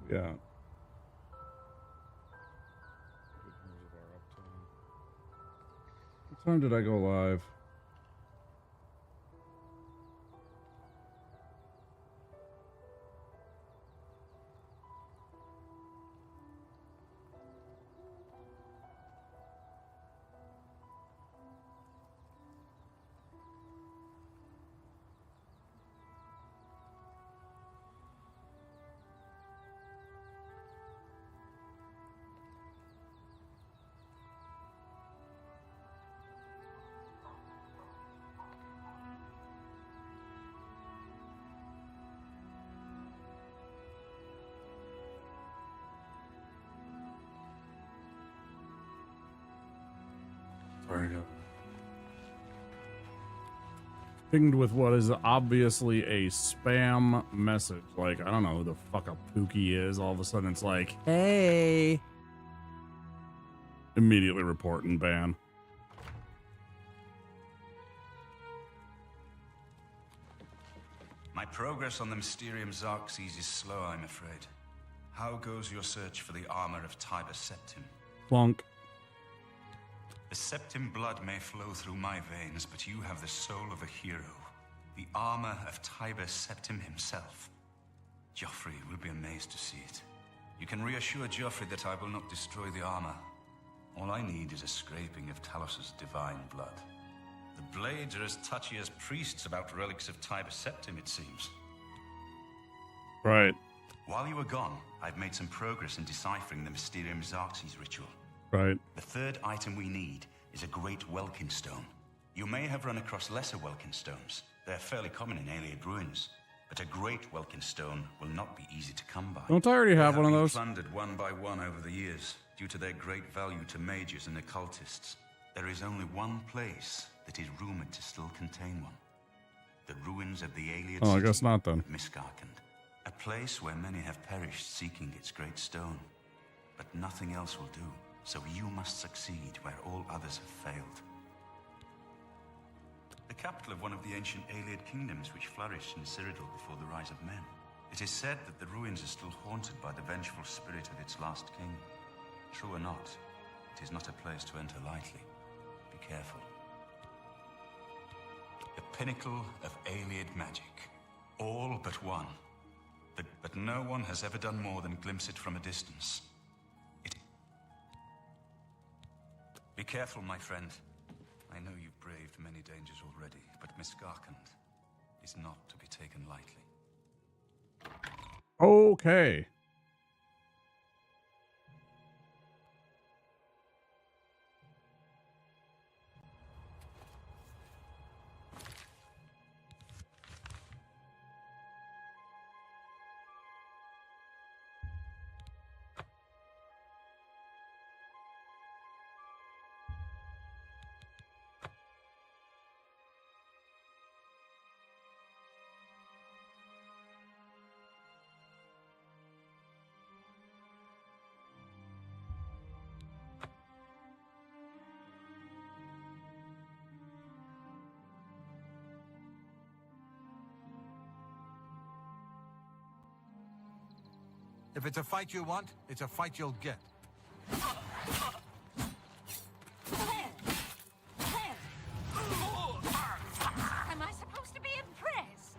Yeah. What time did I go live? Very good. Pinged with what is obviously a spam message. Like, I don't know who the fuck a Pookie is. All of a sudden it's like, hey. Immediately report and ban. My progress on the Mysterium Xarxes is slow, I'm afraid. How goes your search for the armor of Tiber Septim? Plunk. The Septim blood may flow through my veins, but you have the soul of a hero. The armor of Tiber Septim himself. Joffrey will be amazed to see it. You can reassure Joffrey that I will not destroy the armor. All I need is a scraping of Talos's divine blood. The blades are as touchy as priests about relics of Tiber Septim, it seems. Right. While you were gone, I've made some progress in deciphering the Mysterium Xarxes ritual. Right. The third item we need is a great Welkin stone. You may have run across lesser Welkin stones. They're fairly common in Ayleid ruins. But a great Welkin stone will not be easy to come by. Don't I already have one of They those? have been plundered one by one over the years, due to their great value to mages and occultists. There is only one place that is rumored to still contain one. The ruins of the Ayleid Oh, I city guess not then. of Miskarkand. A place where many have perished seeking its great stone. But nothing else will do, so you must succeed where all others have failed. The capital of one of the ancient Ayleid kingdoms which flourished in Cyrodiil before the rise of men. It is said that the ruins are still haunted by the vengeful spirit of its last king. True or not, it is not a place to enter lightly. Be careful. The pinnacle of Ayleid magic. All but one. But no one has ever done more than glimpse it from a distance. Be careful, my friend. I know you've braved many dangers already, but Miskarkand is not to be taken lightly. Okay. If it's a fight you want, it's a fight you'll get. Am I supposed to be impressed?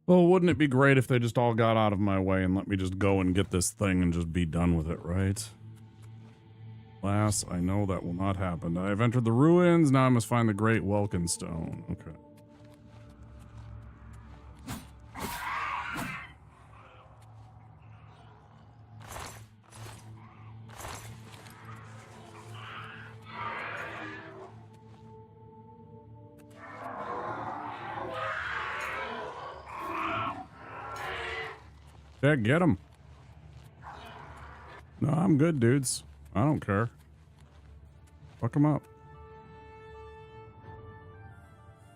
Well, wouldn't it be great if they just all got out of my way and let me just go and get this thing and just be done with it, right? Alas, I know that will not happen. I have entered the ruins. Now I must find the great Welkin stone. Okay. Yeah, get him. No, I'm good, dudes. I don't care. Fuck him up.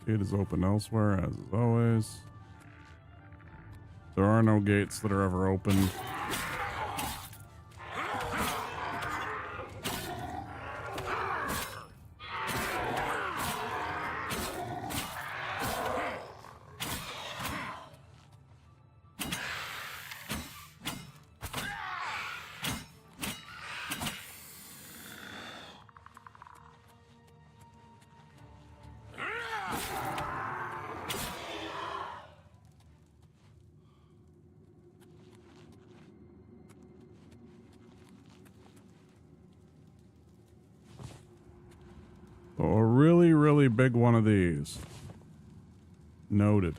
Gate is open elsewhere, as is always. There are no gates that are ever opened. A really, really big one of these. Noted.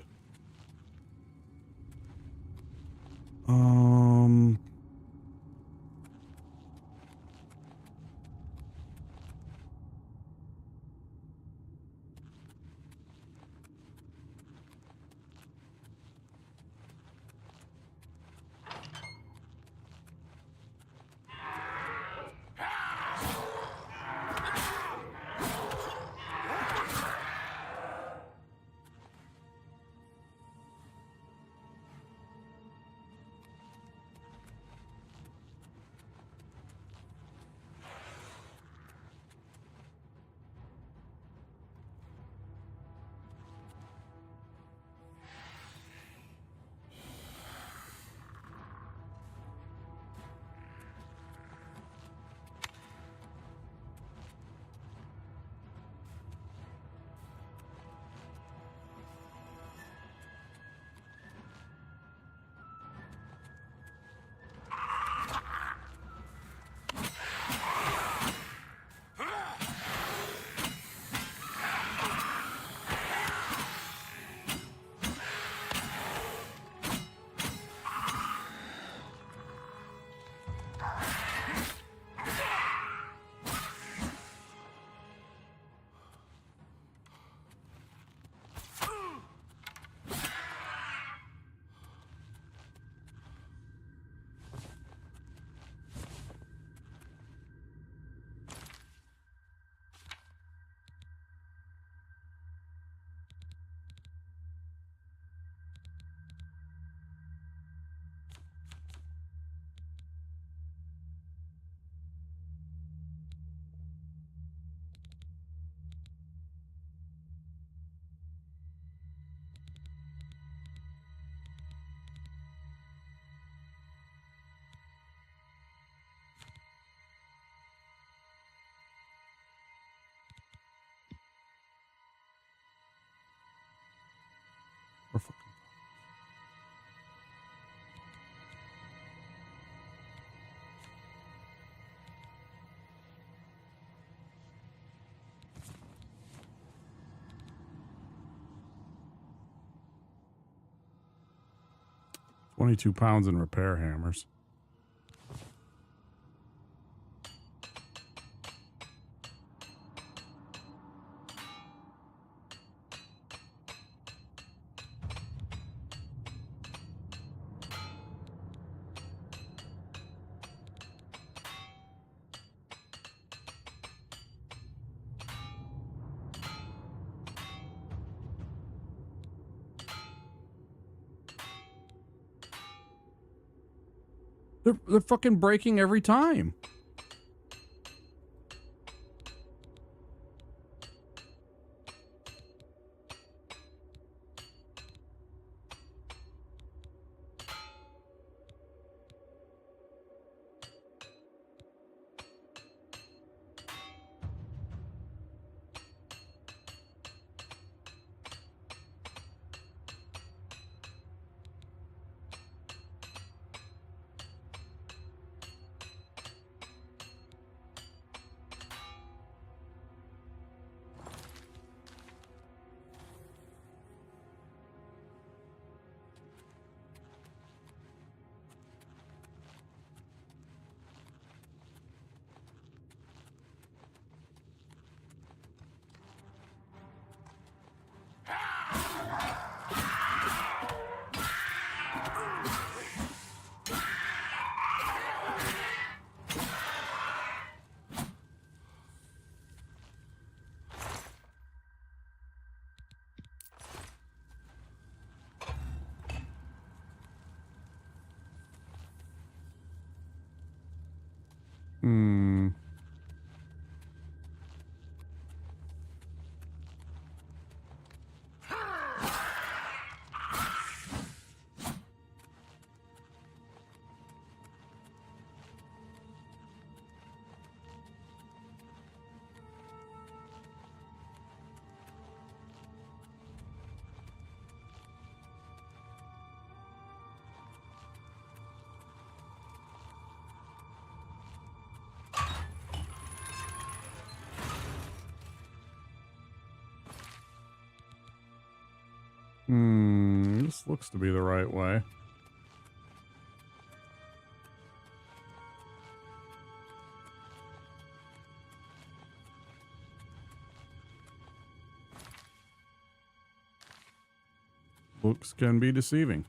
£22 in repair hammers. They're fucking breaking every time. Hmm. This looks to be the right way. Looks can be deceiving.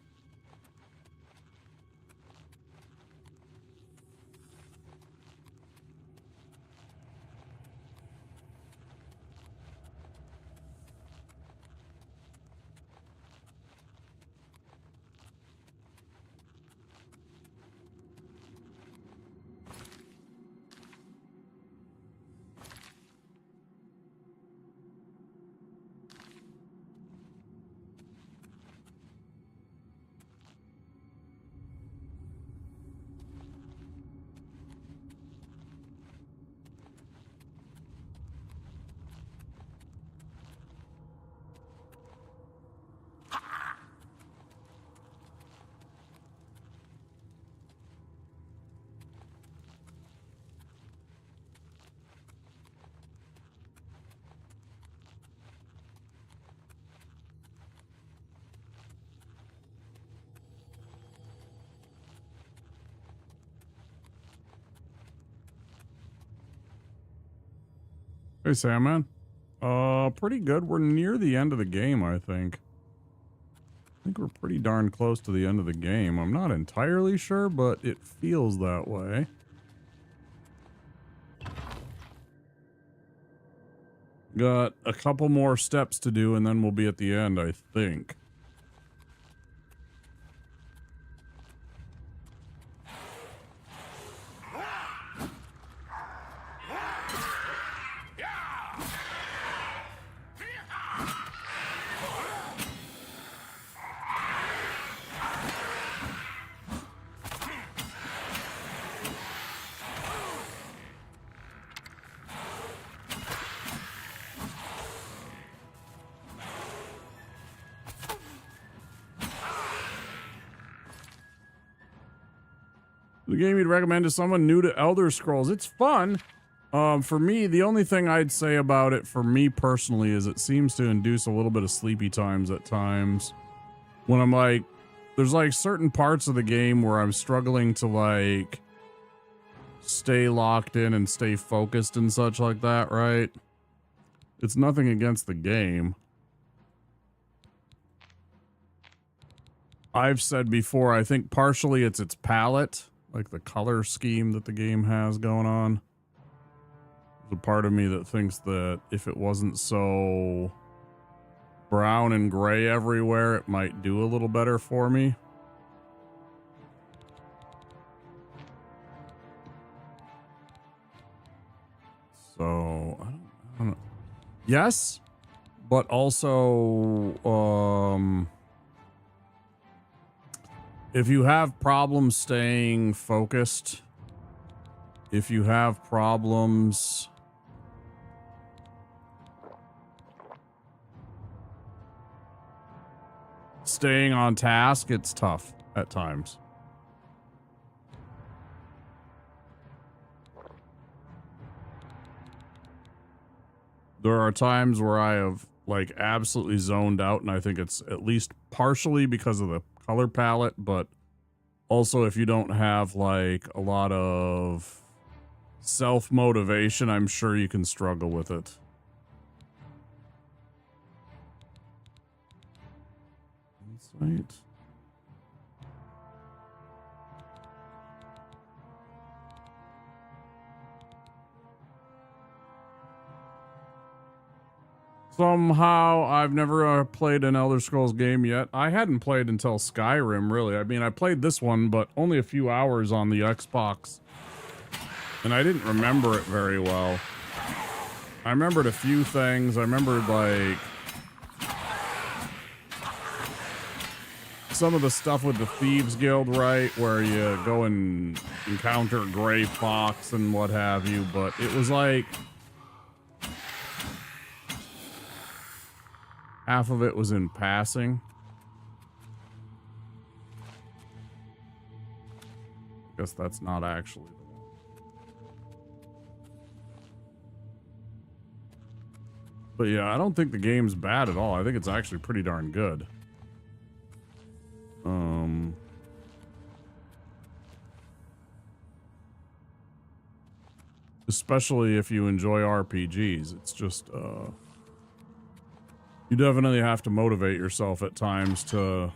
Hey, Sandman. Pretty good. We're near the end of the game, I think. I think we're pretty darn close to the end of the game. I'm not entirely sure, but it feels that way. Got a couple more steps to do, and then we'll be at the end, I think. The game you'd recommend to someone new to Elder Scrolls. It's fun. For me, the only thing I'd say about it, for me personally, is it seems to induce a little bit of sleepy times at times. When I'm like, there's like certain parts of the game where I'm struggling to like stay locked in and stay focused and such like that, right? It's nothing against the game. I've said before, I think partially it's its palette. Like the color scheme that the game has going on. There's a part of me that thinks that if it wasn't so brown and gray everywhere, it might do a little better for me. So, I don't know. Yes, but also, if you have problems staying focused, if you have problems staying on task, it's tough at times. There are times where I have like absolutely zoned out, and I think it's at least partially because of the color palette, but also if you don't have like a lot of self-motivation, I'm sure you can struggle with it. Insight. Somehow, I've never played an Elder Scrolls game yet. I hadn't played until Skyrim, really. I mean, I played this one, but only a few hours on the Xbox. and I didn't remember it very well. I remembered a few things. I remembered, like, some of the stuff with the Thieves Guild, right, where you go and encounter Gray Fox and what have you, but it was like half of it was in passing. Guess that's not actually the one. But yeah, I don't think the game's bad at all. I think it's actually pretty darn good. Especially if you enjoy RPGs. It's just, you definitely have to motivate yourself at times to,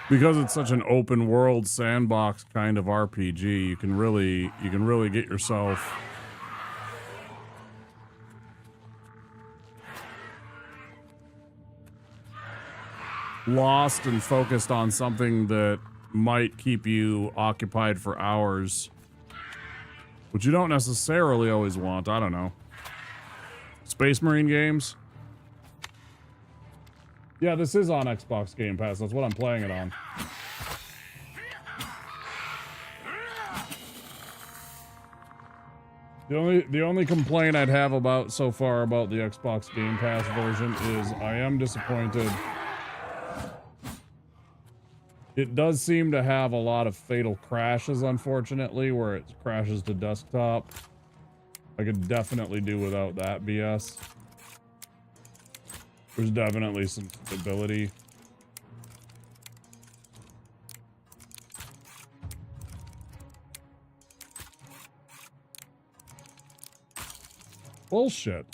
because it's such an open world sandbox kind of RPG, you can really get yourself lost and focused on something that might keep you occupied for hours, which you don't necessarily always want. I don't know. Space Marine games? Yeah, this is on Xbox Game Pass. That's what I'm playing it on. The only complaint I'd have about so far about the Xbox Game Pass version is I am disappointed. It does seem to have a lot of fatal crashes, unfortunately, where it crashes to desktop. I could definitely do without that BS. There's definitely some stability. Bullshit.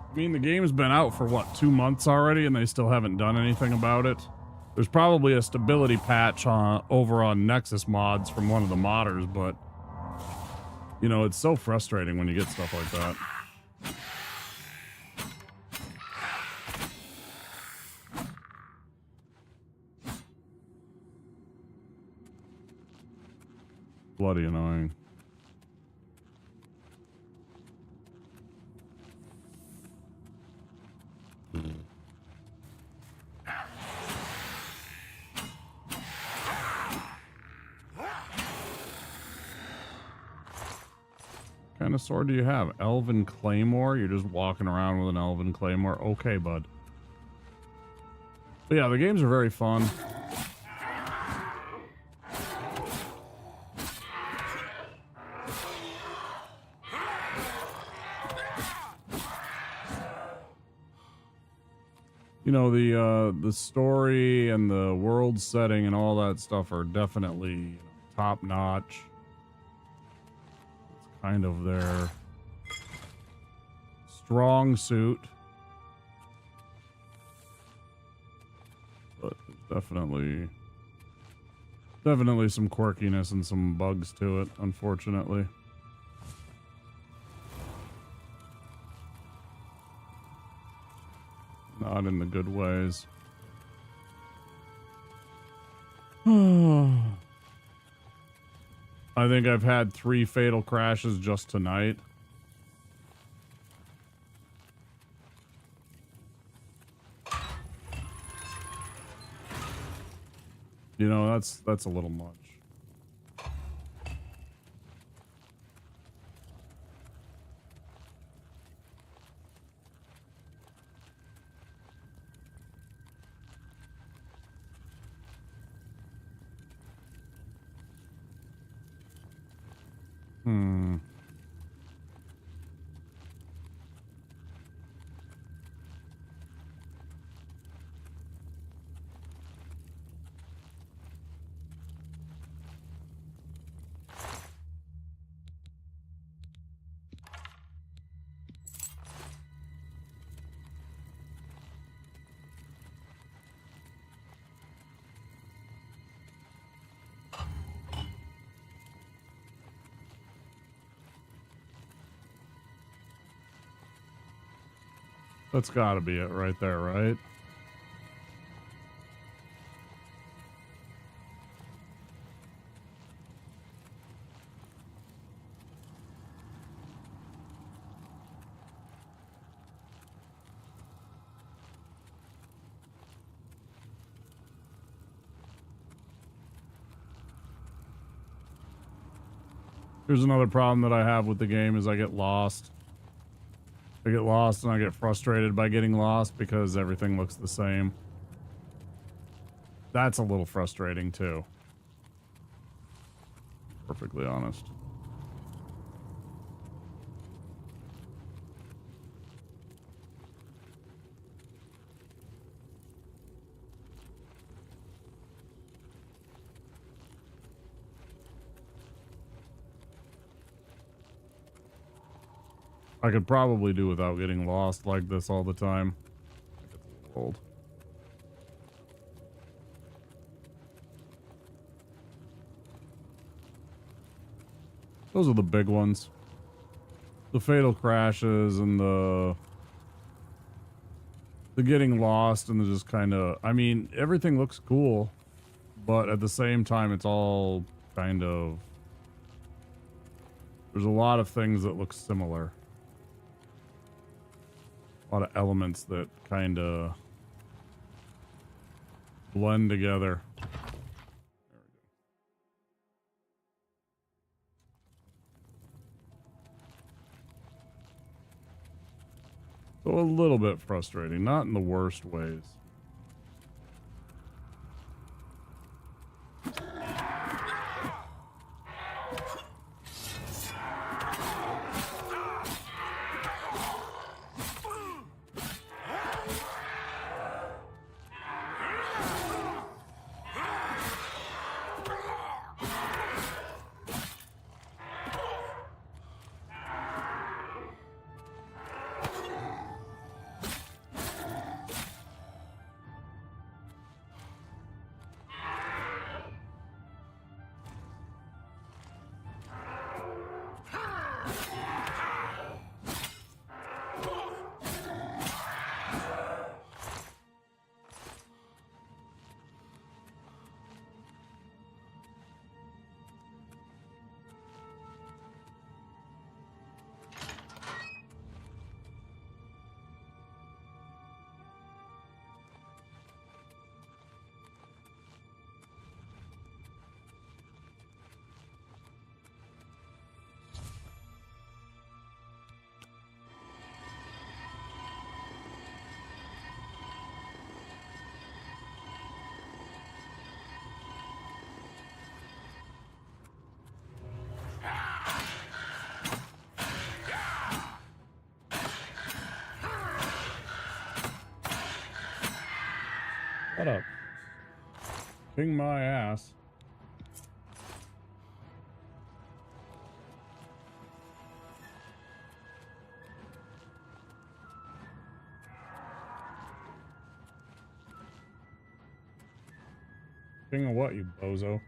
I mean, the game's been out for what, 2 months already, and they still haven't done anything about it. There's probably a stability patch over on Nexus Mods from one of the modders, but you know, it's so frustrating when you get stuff like that. Bloody annoying. What kind of sword do you have? Elven Claymore? You're just walking around with an Elven Claymore? Okay, bud. But yeah, the games are very fun. You know, the story and the world setting and all that stuff are definitely top notch. It's kind of their strong suit. But there's definitely some quirkiness and some bugs to it, unfortunately. Not in the good ways. I think I've had 3 fatal crashes just tonight. You know, that's a little much. Hmm. That's gotta be it right there, right? Here's another problem that I have with the game is I get lost. I get lost and I get frustrated by getting lost because everything looks the same. That's a little frustrating too. Perfectly honest. I could probably do without getting lost like this all the time. It's a little old. Those are the big ones. The fatal crashes and the getting lost and the just kind of, I mean, everything looks cool, but at the same time, it's all kind of, there's a lot of things that look similar. A lot of elements that kind of blend together. So a little bit frustrating, not in the worst ways. Shut up. King my ass. King of what, you bozo?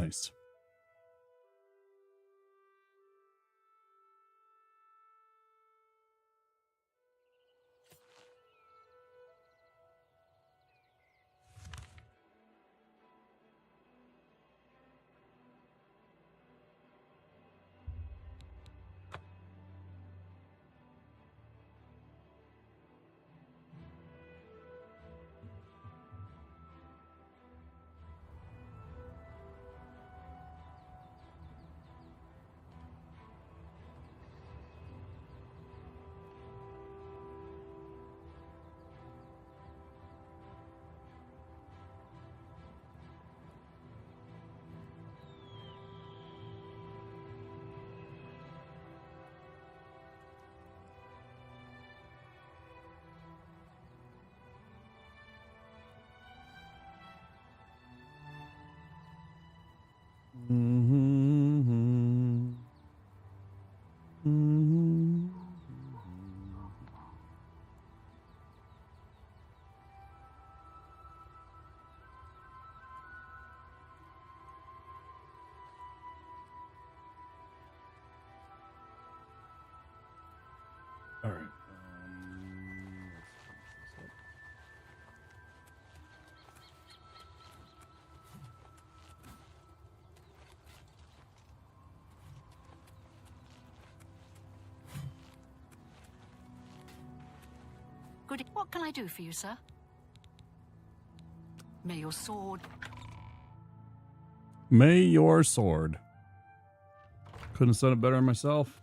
Nice. All right. Good. What can I do for you, sir? May your sword... May your sword. Couldn't have said it better myself.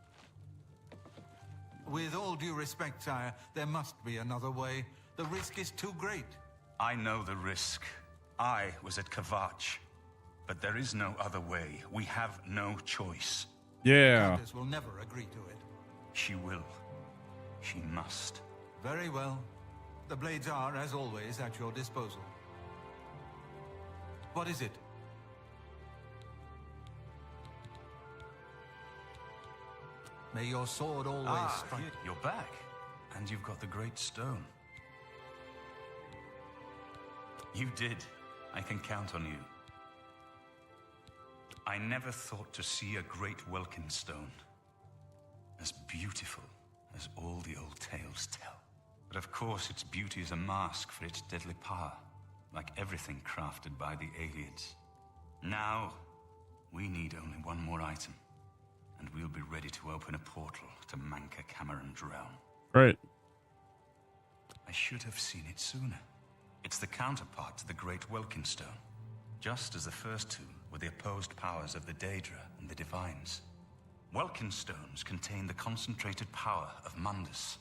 With all due respect, sire, there must be another way. The risk is too great. I know the risk. I was at Kvatch. But there is no other way. We have no choice. Yeah. Countess will never agree to it. She will. She must. Very well. The blades are, as always, at your disposal. What is it? May your sword always strike. You're back. And you've got the Great Stone. You did. I can count on you. I never thought to see a great Welkin stone. As beautiful as all the old tales tell. But of course, its beauty is a mask for its deadly power, like everything crafted by the aliens. Now, we need only one more item, and we'll be ready to open a portal to Manka Cameron's realm. Right. I should have seen it sooner. It's the counterpart to the Great Welkin Stone, just as the first two were the opposed powers of the Daedra and the Divines. Welkin stones contain the concentrated power of Mundus.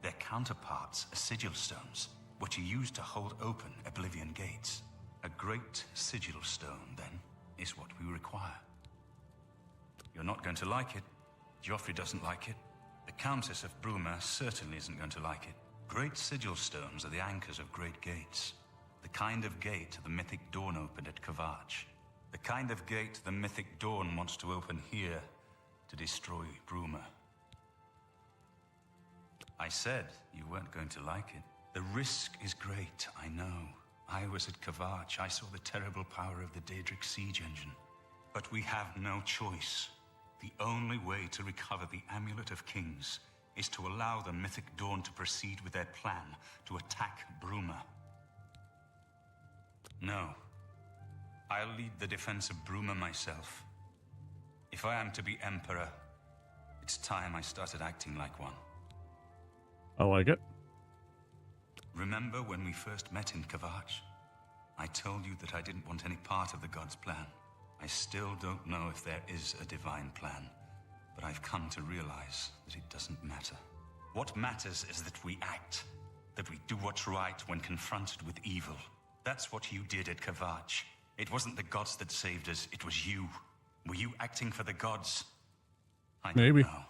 Their counterparts are sigil stones, which are used to hold open Oblivion gates. A great sigil stone, then, is what we require. You're not going to like it. Joffrey doesn't like it. The Countess of Bruma certainly isn't going to like it. Great sigil stones are the anchors of great gates. The kind of gate the mythic Dawn opened at Kvatch. The kind of gate the mythic Dawn wants to open here to destroy Bruma. I said you weren't going to like it. The risk is great, I know. I was at Kvatch. I saw the terrible power of the Daedric siege engine. But we have no choice. The only way to recover the Amulet of Kings is to allow the mythic Dawn to proceed with their plan to attack Bruma. No. I'll lead the defense of Bruma myself. If I am to be Emperor, it's time I started acting like one. I like it. Remember when we first met in Kvatch? I told you that I didn't want any part of the God's plan. I still don't know if there is a divine plan, but I've come to realize that it doesn't matter. What matters is that we act, that we do what's right when confronted with evil. That's what you did at Kvatch. It wasn't the gods that saved us, it was you. Were you acting for the gods? I don't know.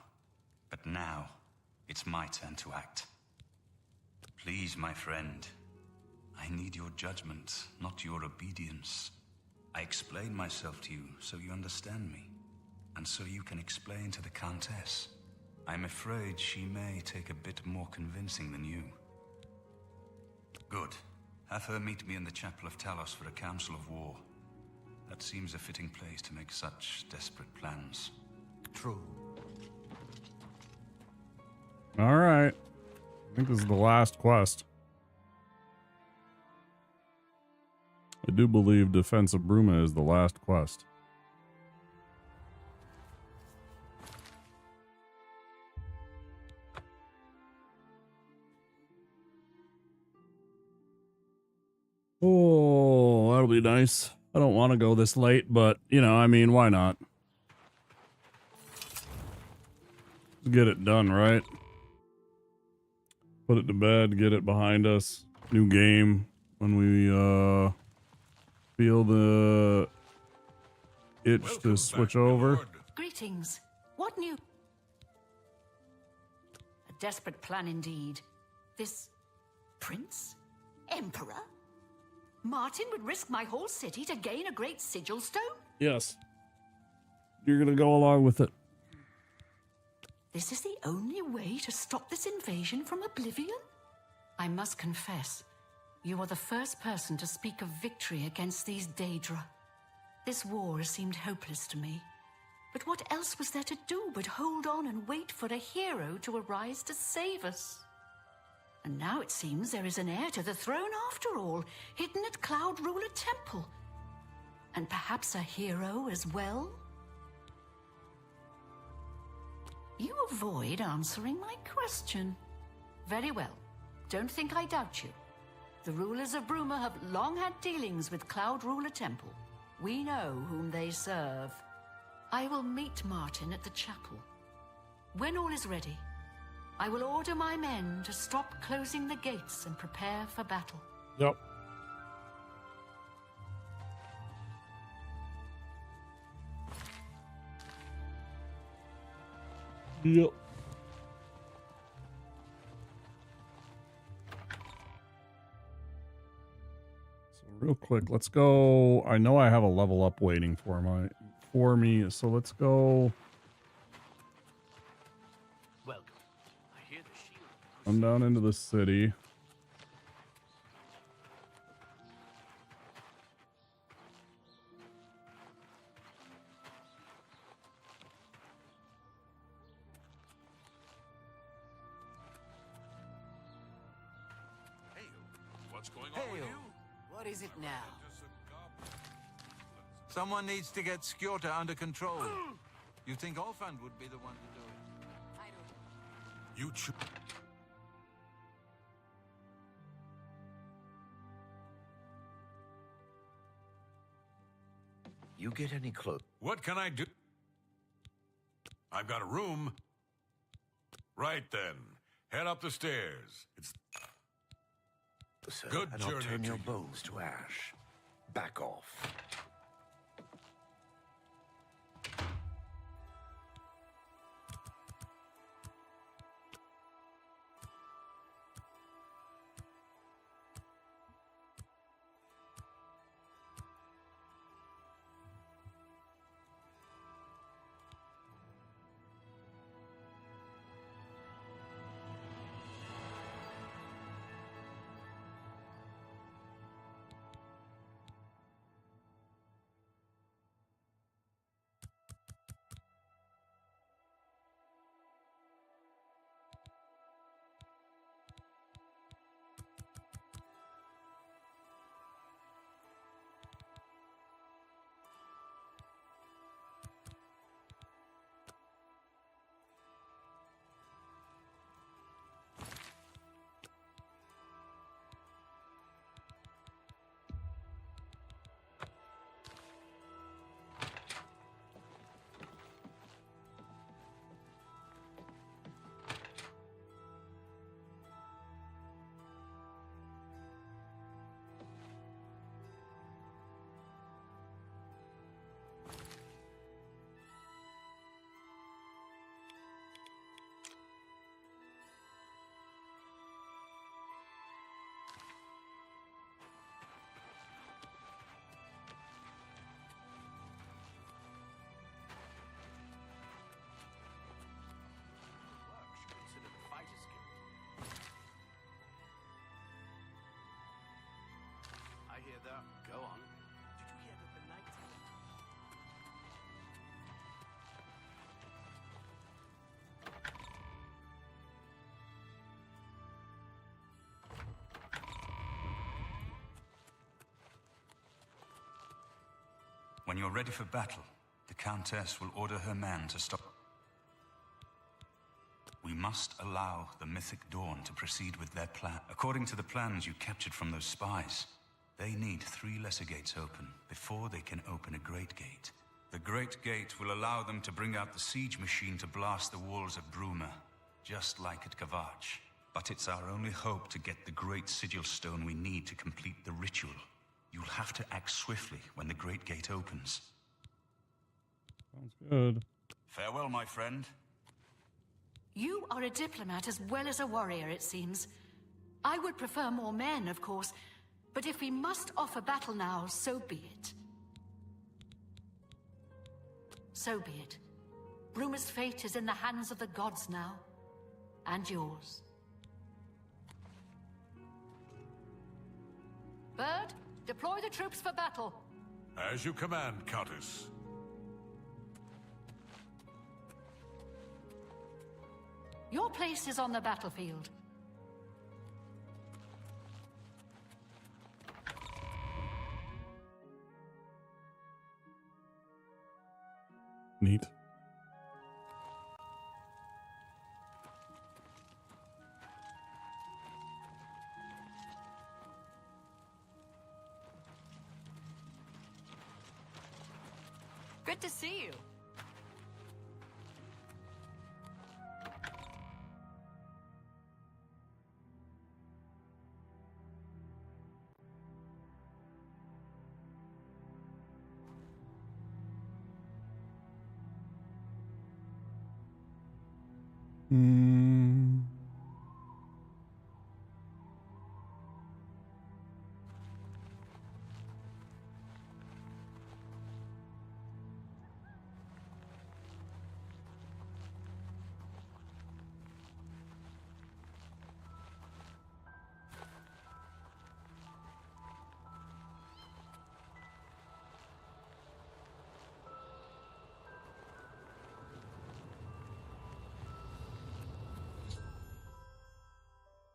But now, it's my turn to act. Please, my friend, I need your judgment, not your obedience. I explain myself to you so you understand me, and so you can explain to the Countess. I'm afraid she may take a bit more convincing than you. Good. Have her meet me in the Chapel of Talos for a council of war. That seems a fitting place to make such desperate plans. True. All right. I think this is the last quest. I do believe Defense of Bruma is the last quest. Oh, that'll be nice. I don't want to go this late, but, you know, I mean, why not? Get it done, right? Put it to bed, get it behind us. New game. When we, feel the itch to switch over. Greetings. What new? A desperate plan indeed. This prince? Emperor? Martin would risk my whole city to gain a great sigil stone? Yes. You're gonna go along with it. This is the only way to stop this invasion from Oblivion? I must confess, you are the first person to speak of victory against these Daedra. This war seemed hopeless to me. But what else was there to do but hold on and wait for a hero to arise to save us? And now it seems there is an heir to the throne after all, hidden at Cloud Ruler Temple. And perhaps a hero as well? You avoid answering my question. Very well. Don't think I doubt you. The rulers of Bruma have long had dealings with Cloud Ruler Temple. We know whom they serve. I will meet Martin at the chapel. When all is ready, I will order my men to stop closing the gates and prepare for battle. Yep. Yep. So real quick, let's go. I know I have a level up waiting for me, so let's go. Welcome. I hear the shield. I'm down into the city. What's going on with you? What is it now? Someone needs to get Skjorta under control. You think Olfand would be the one to do it? You choose. You get any close? What can I do? I've got a room. Right then. Head up the stairs. It's Sir, good and I'll journey turn to your you. bones to ash. Back off. Consider the fighter skill. I hear that. Go on. Did you hear that the knights have When you're ready for battle, the Countess will order her men to stop. We must allow the Mythic Dawn to proceed with their plan. According to the plans you captured from those spies, they need 3 lesser gates open before they can open a Great Gate. The Great Gate will allow them to bring out the siege machine to blast the walls of Bruma, just like at Kavach. But it's our only hope to get the Great Sigil Stone we need to complete the ritual. You'll have to act swiftly when the Great Gate opens. Sounds good. Farewell, my friend. You are a diplomat as well as a warrior, it seems. I would prefer more men, of course, but if we must offer battle now, so be it. So be it. Bruma's fate is in the hands of the gods now, and yours. Bird, deploy the troops for battle. As you command, Countess. Your place is on the battlefield. Neat. Good to see you.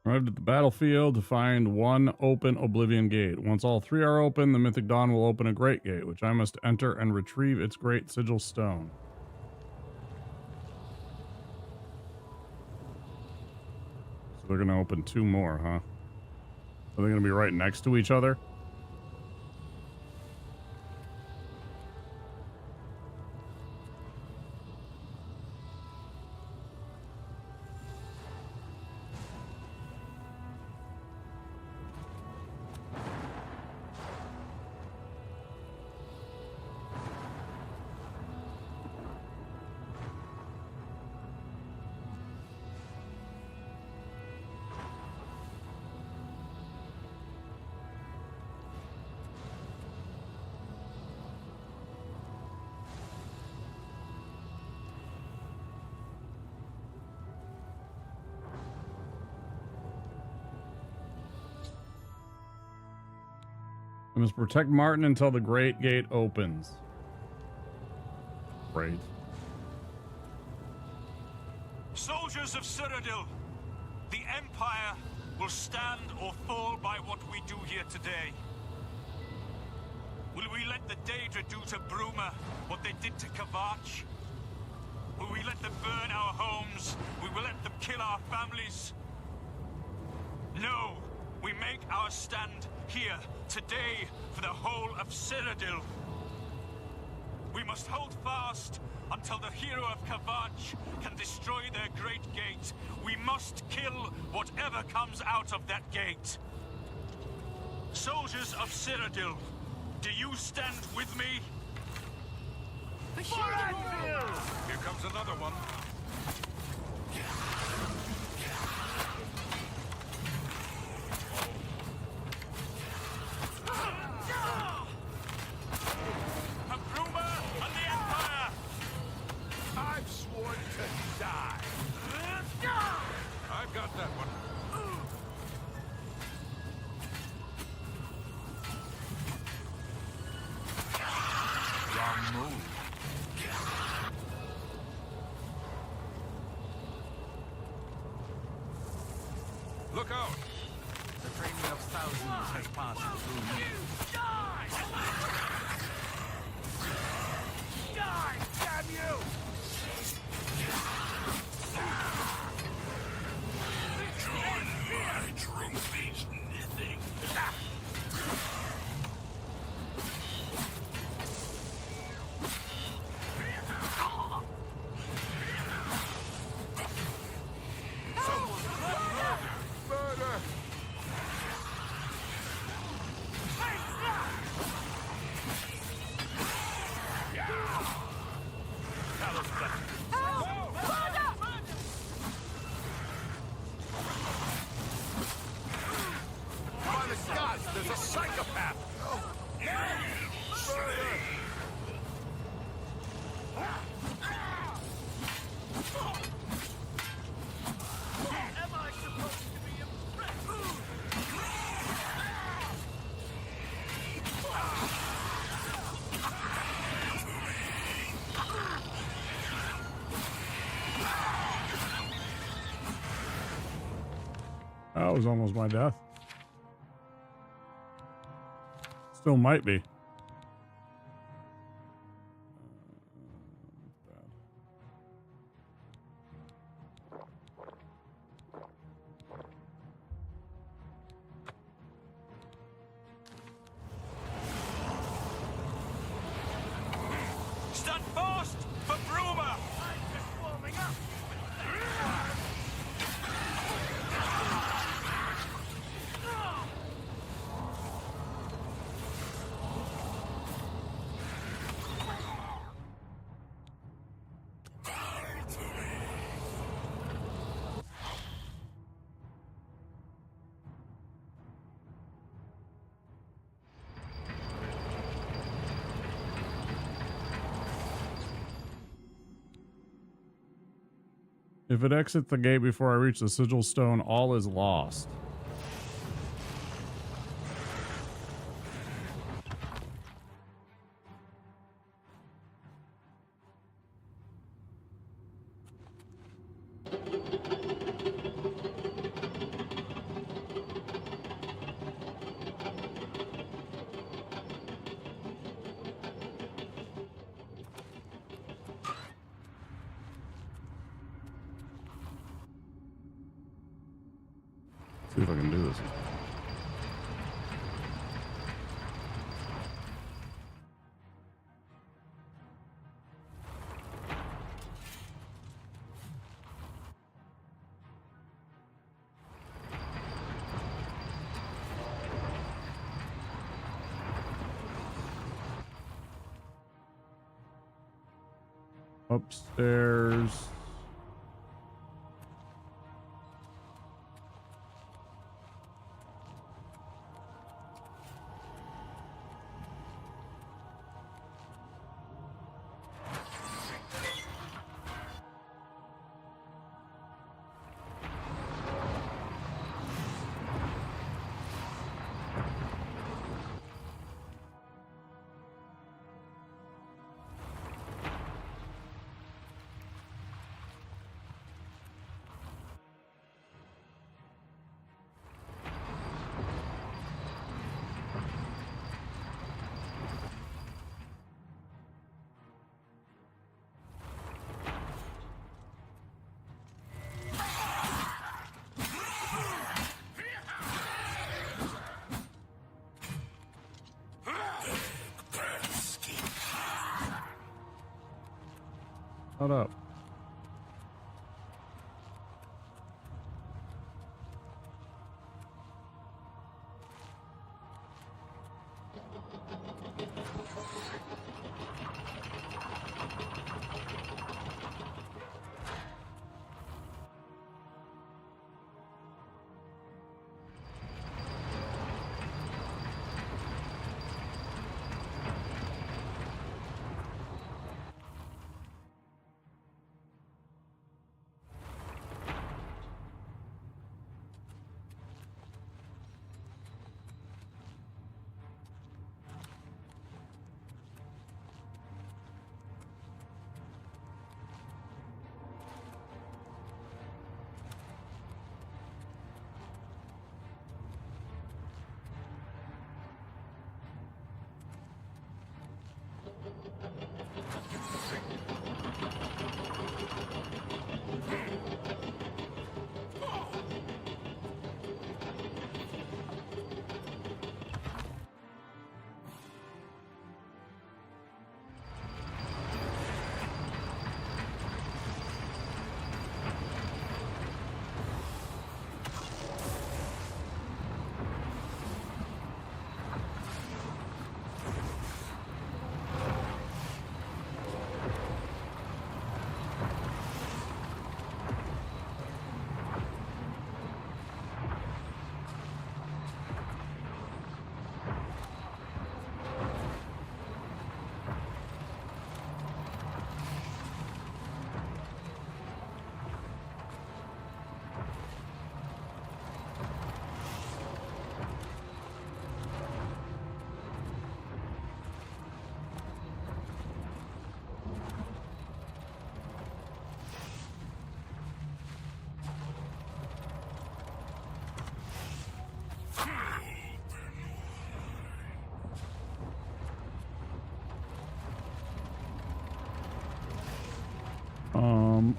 Arrived at the battlefield to find one open Oblivion gate. Once all 3 are open, the Mythic Dawn will open a Great Gate, which I must enter and retrieve its Great Sigil Stone. So they're going to open 2 more, huh? Are they going to be right next to each other? I must protect Martin until the Great Gate opens. Great. Soldiers of Cyrodiil, the Empire will stand or fall by what we do here today. Will we let the Daedra do to Bruma what they did to Kavach? Will we let them burn our homes? Will we let them kill our families? No! We make our stand here, today, for the whole of Cyrodiil. We must hold fast until the hero of Kavach can destroy their great gate. We must kill whatever comes out of that gate. Soldiers of Cyrodiil, do you stand with me? Here comes another one. Look out! The training of thousands has passed through me. There's a psychopath! Am I supposed to be impressed? That was almost my death. Still might be. Stand fast for Bruma! I'm just warming up. If it exits the gate before I reach the sigil stone, all is lost. See if I can do this. Upstairs. Shut up.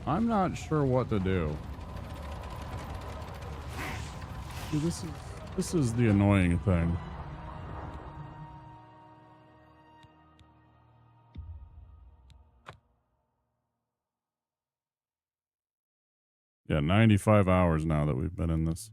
I'm not sure what to do. See, this is the annoying thing. Yeah, 95 hours now that we've been in this.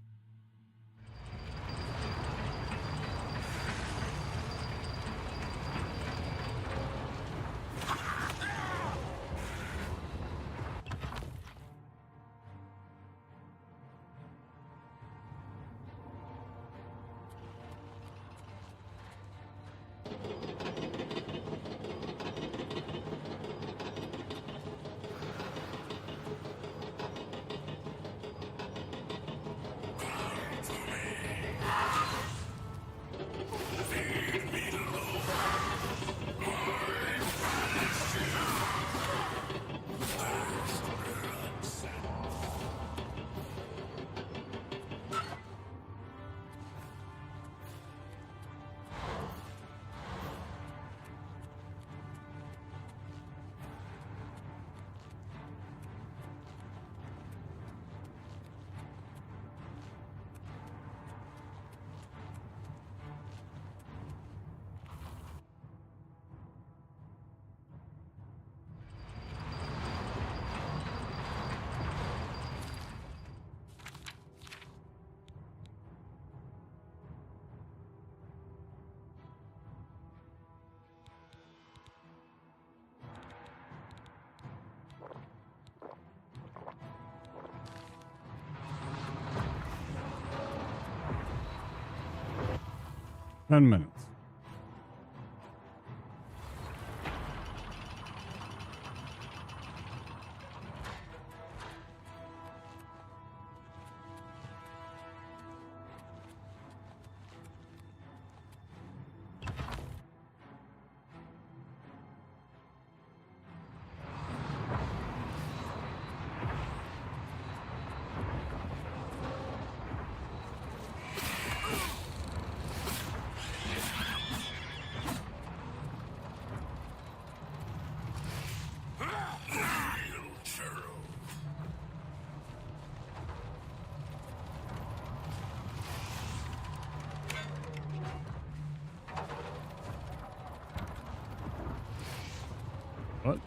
Ten minutes. What?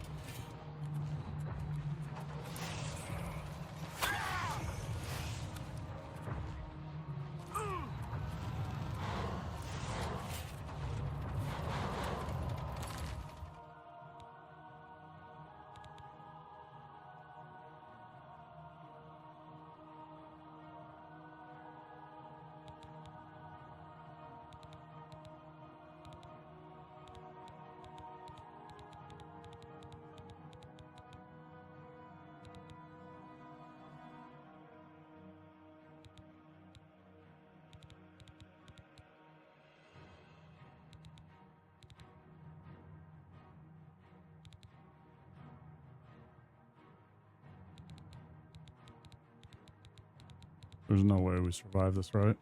There's no way we survive this, right?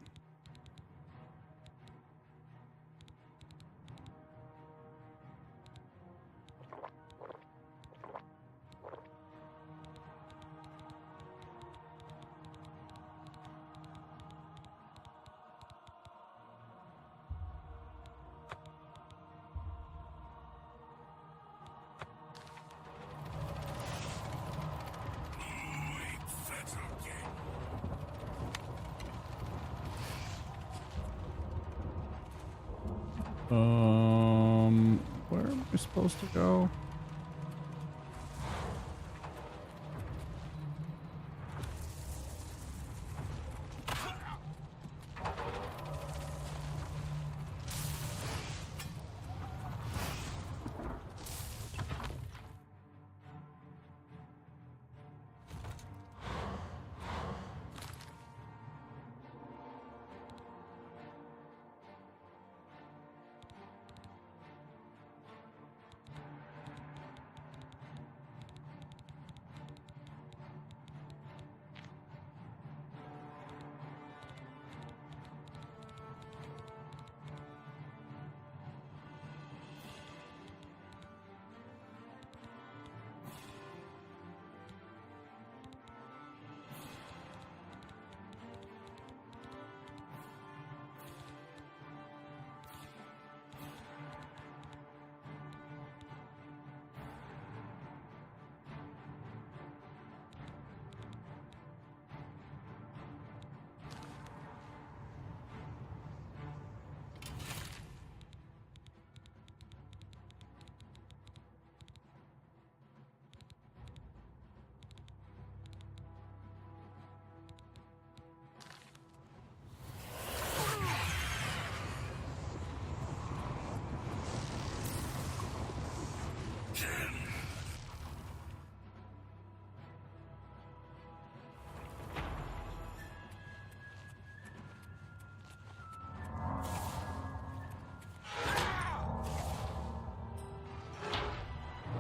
Where am I supposed to go?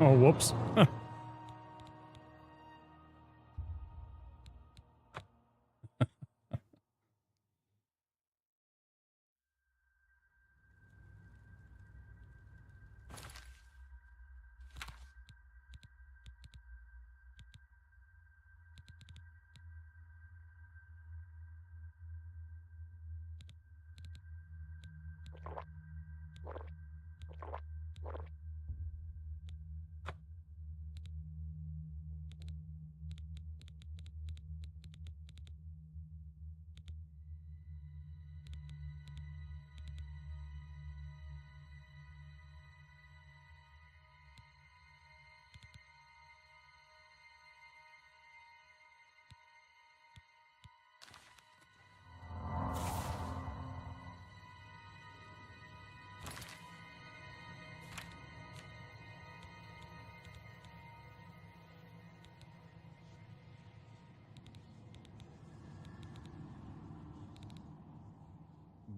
Oh, whoops.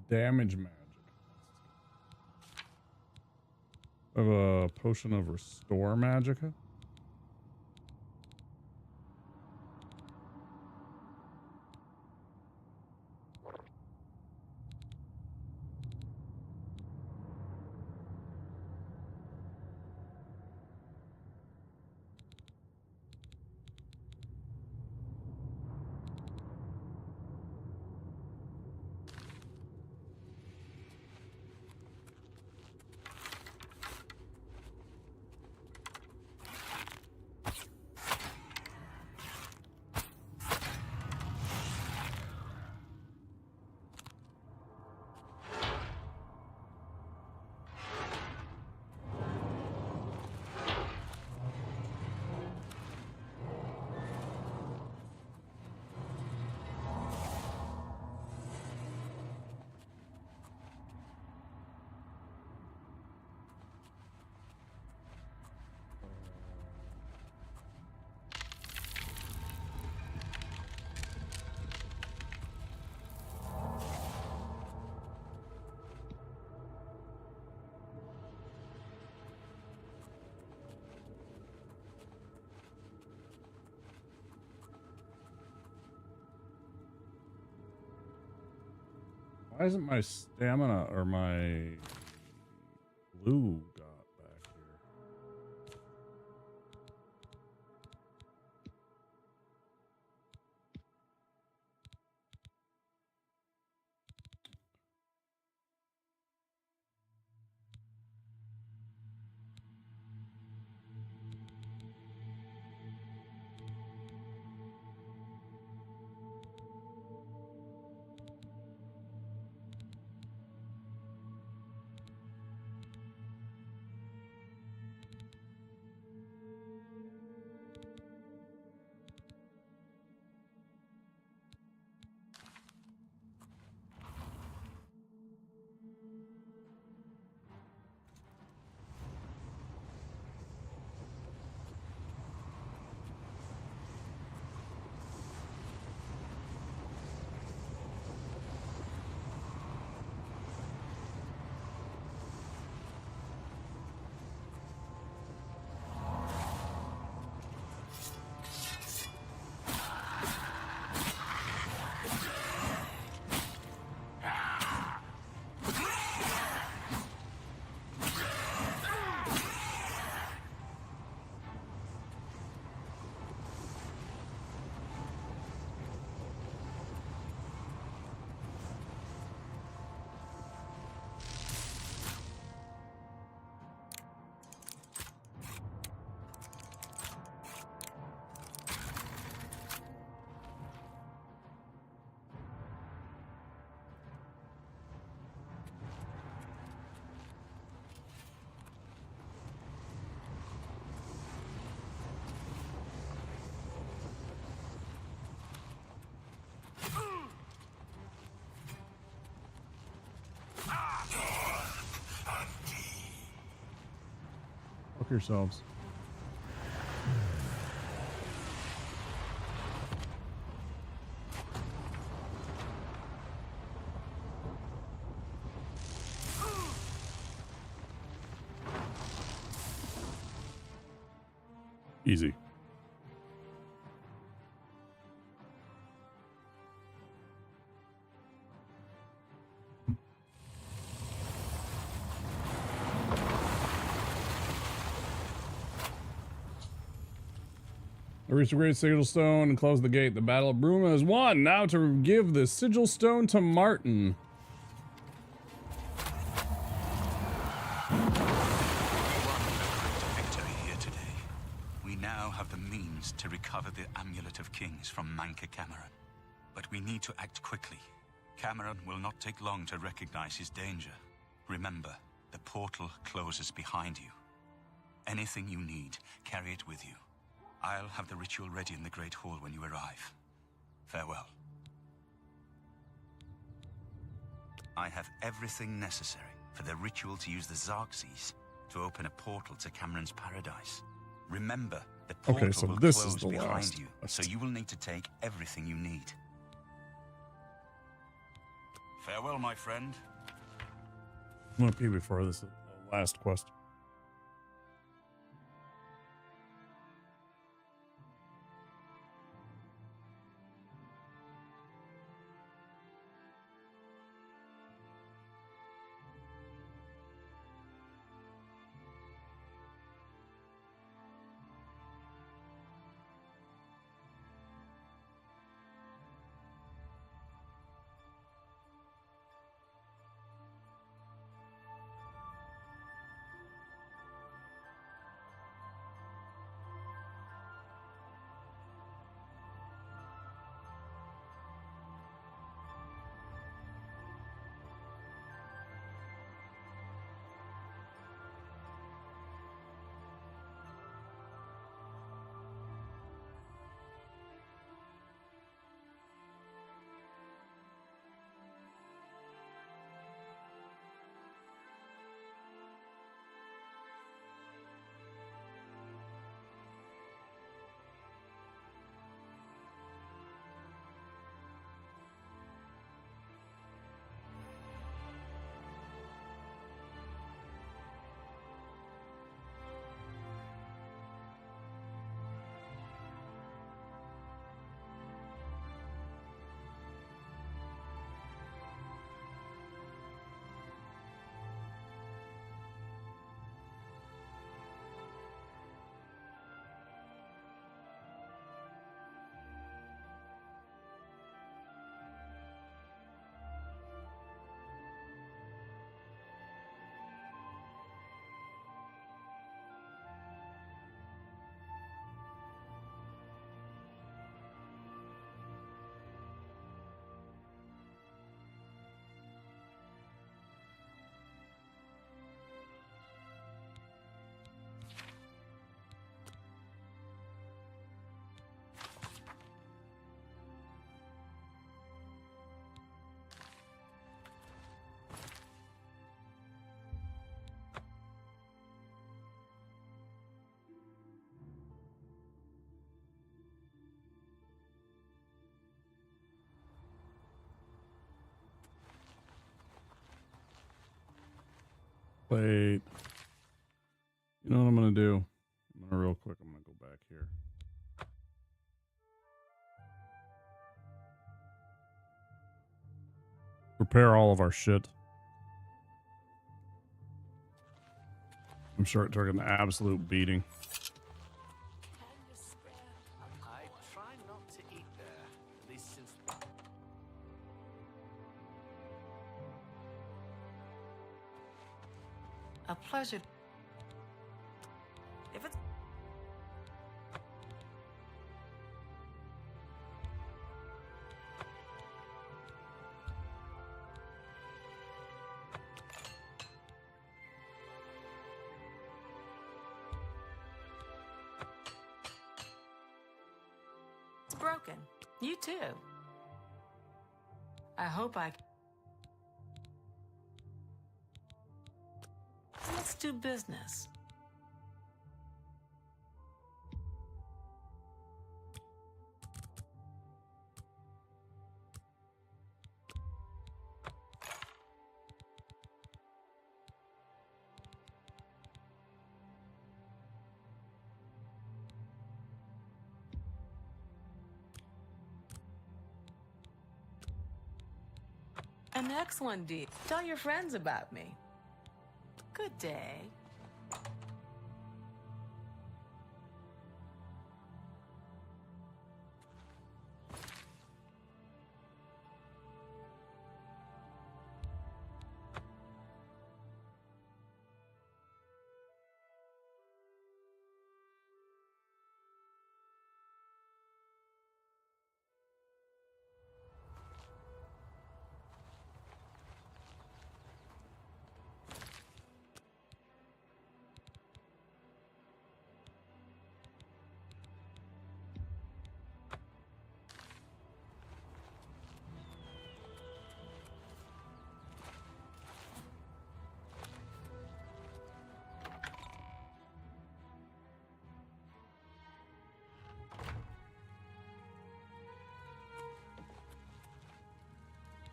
Damage magic. I have a potion of restore magica. Why isn't my stamina or my blue got back here? Fuck yourselves. Easy. I reached the great sigil stone and closed the gate. The Battle of Bruma is won. Now to give the sigil stone to Martin. Victory here today. We now have the means to recover the Amulet of Kings from Manca Cameron. But we need to act quickly. Cameron will not take long to recognize his danger. Remember, the portal closes behind you. Anything you need, carry it with you. I'll have the ritual ready in the Great Hall when you arrive. Farewell. I have everything necessary for the ritual to use the Xarxes to open a portal to Cameron's paradise. Remember, the portal will close behind you, so you will need to take everything you need. Farewell, my friend. I'm gonna pee before this is the last quest. Wait. You know what I'm going to do? I'm gonna real quick, I'm going to go back here. Prepare all of our shit. I'm sure it took an absolute beating. I try not to eat there, at least since... A pleasure. If it's... It's broken. You too. I hope I... Let's do business. An excellent deed. Tell your friends about me. Good day.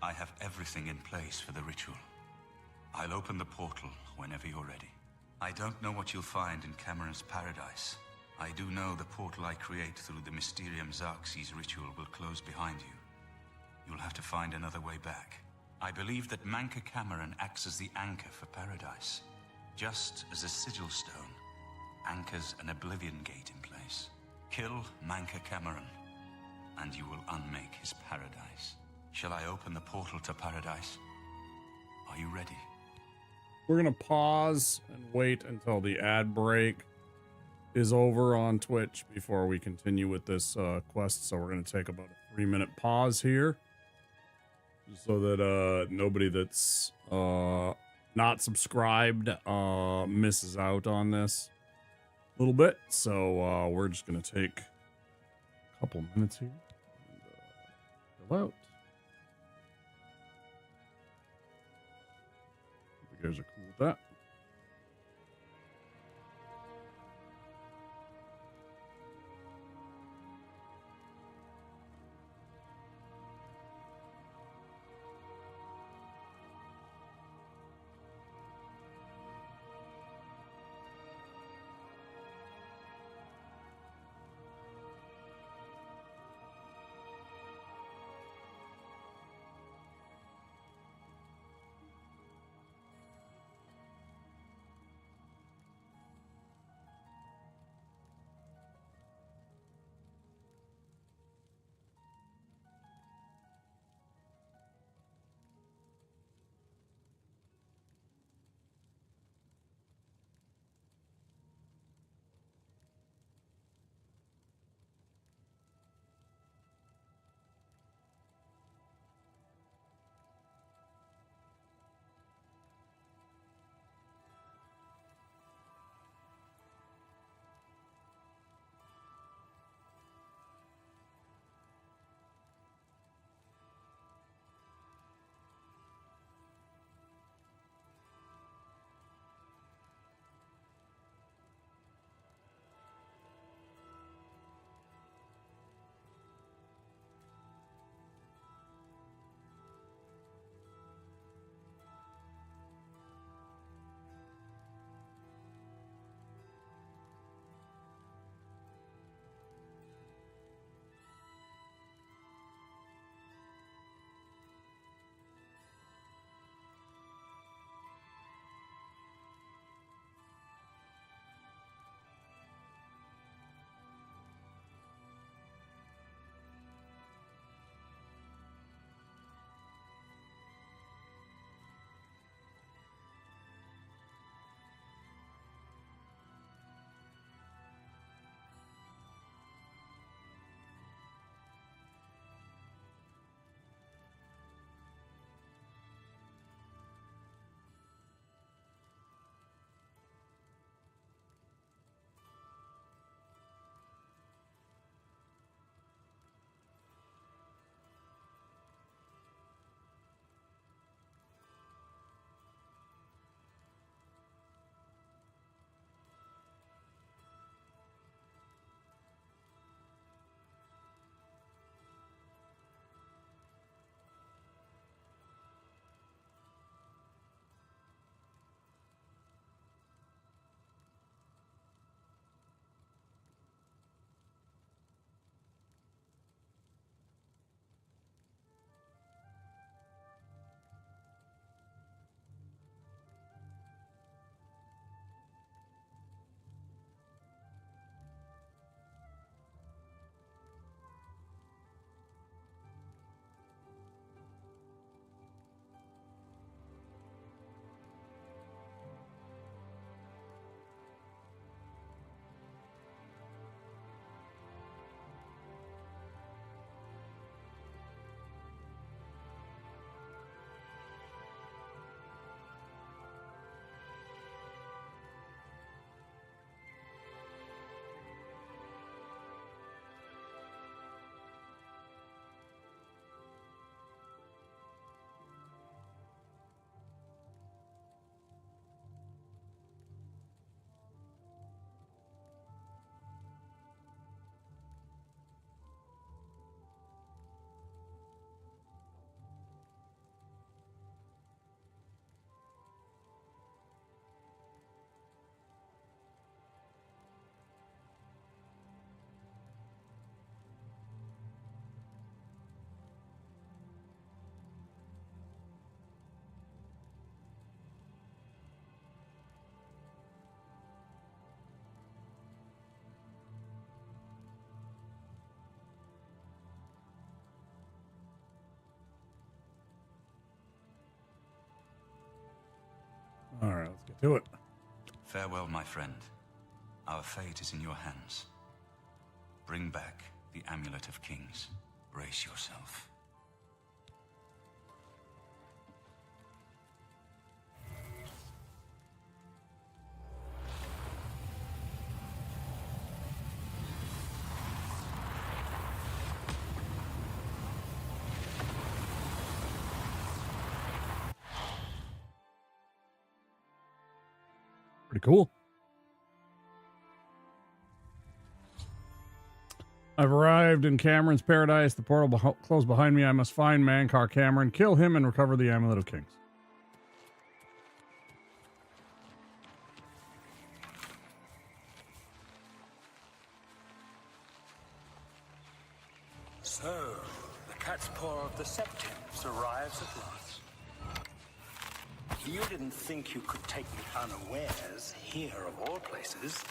I have everything in place for the ritual. I'll open the portal whenever you're ready. I don't know what you'll find in Cameron's paradise. I do know the portal I create through the Mysterium Xarxes ritual will close behind you. You'll have to find another way back. I believe that Manca Cameron acts as the anchor for paradise. Just as a sigil stone anchors an Oblivion gate in place. Kill Manca Cameron, and you will unmake his paradise. Shall I open the portal to paradise? Are you ready? We're going to pause and wait until the ad break is over on Twitch before we continue with this quest. So we're going to take about a 3-minute pause here so that nobody that's not subscribed misses out on this a little bit. So we're just going to take a couple minutes here and go out. You guys are cool with that. All right, let's get to it. Farewell, my friend. Our fate is in your hands. Bring back the Amulet of Kings. Brace yourself. Pretty cool. I've arrived in Cameron's paradise. The portal closed behind me. I must find Mankar Cameron, kill him, and recover the Amulet of Kings. So, the cat's paw of the Septims arrives at last. You didn't think you could take me unawares, here of all places,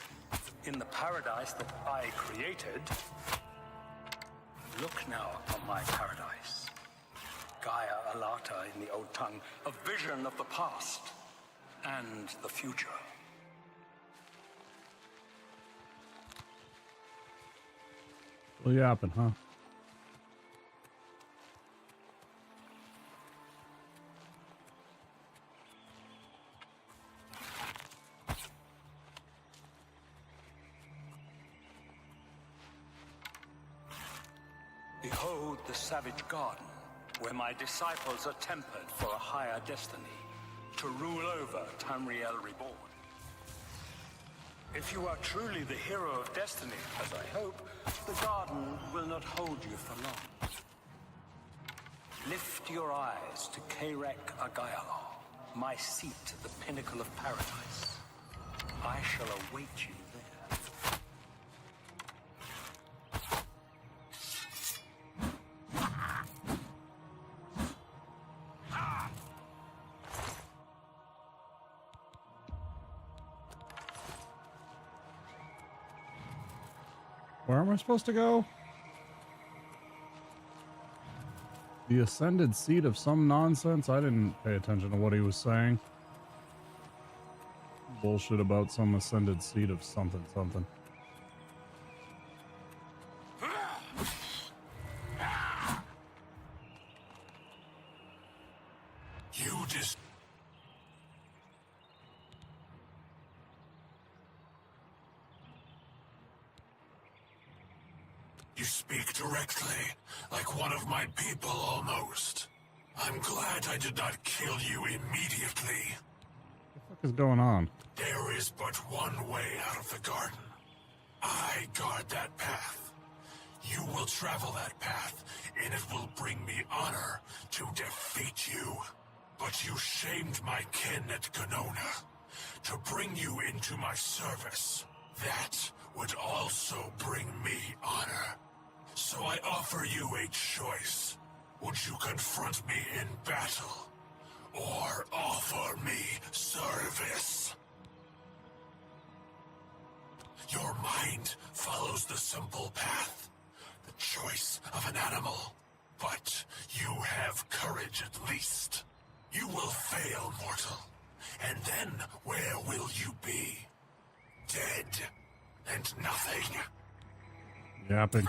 in the paradise that I created. Look now upon my paradise. Gaia Alata in the old tongue, a vision of the past and the future. Still yapping, huh? Behold the savage garden, where my disciples are tempered for a higher destiny, to rule over Tamriel Reborn. If you are truly the hero of destiny, as I hope, the garden will not hold you for long. Lift your eyes to Karek Agayala, my seat at the pinnacle of paradise. I shall await you there. Where am I supposed to go? The ascended seat of some nonsense? I didn't pay attention to what he was saying. Bullshit about some ascended seat of something something. You just... You speak directly, like one of my people almost. I'm glad I did not kill you immediately. What the fuck is going on? There is but one way out of the garden. I guard that path. You will travel that path, and it will bring me honor to defeat you. But you shamed my kin at Ganona. To bring you into my service, that would also bring me honor. So I offer you a choice. Would you confront me in battle, or offer me service? Your mind follows the simple path, the choice of an animal. But you have courage at least. You will fail, mortal. And then where will you be? Dead and nothing. Yapping.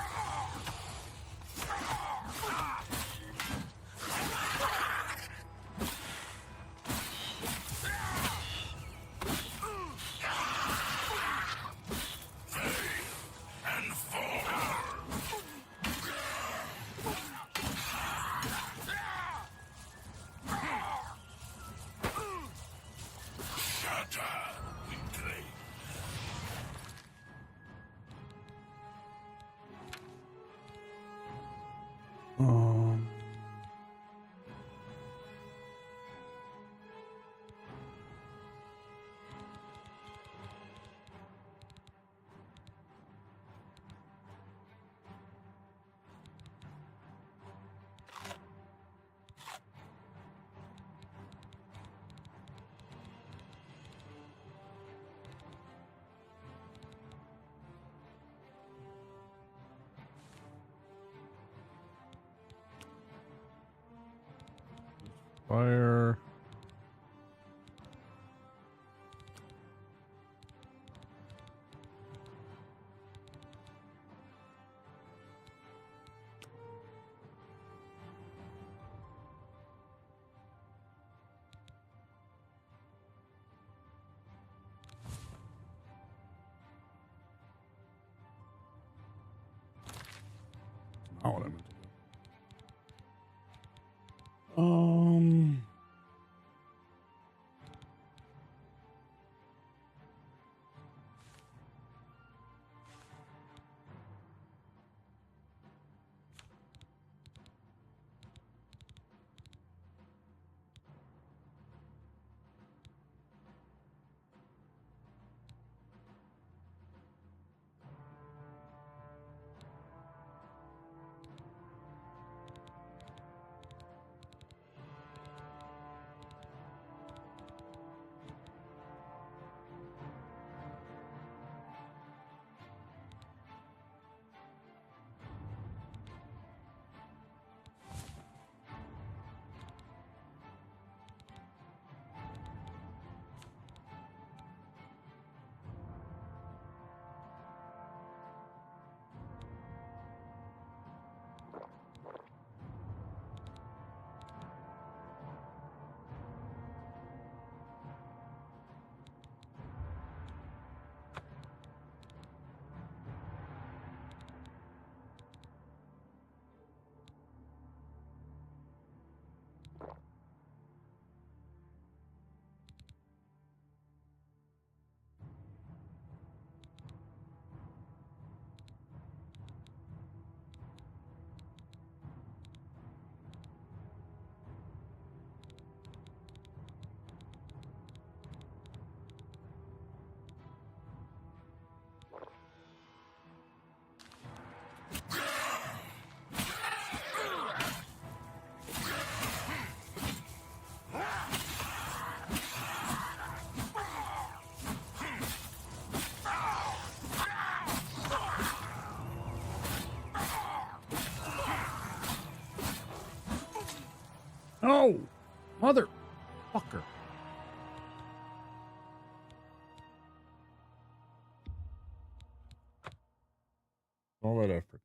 All that effort.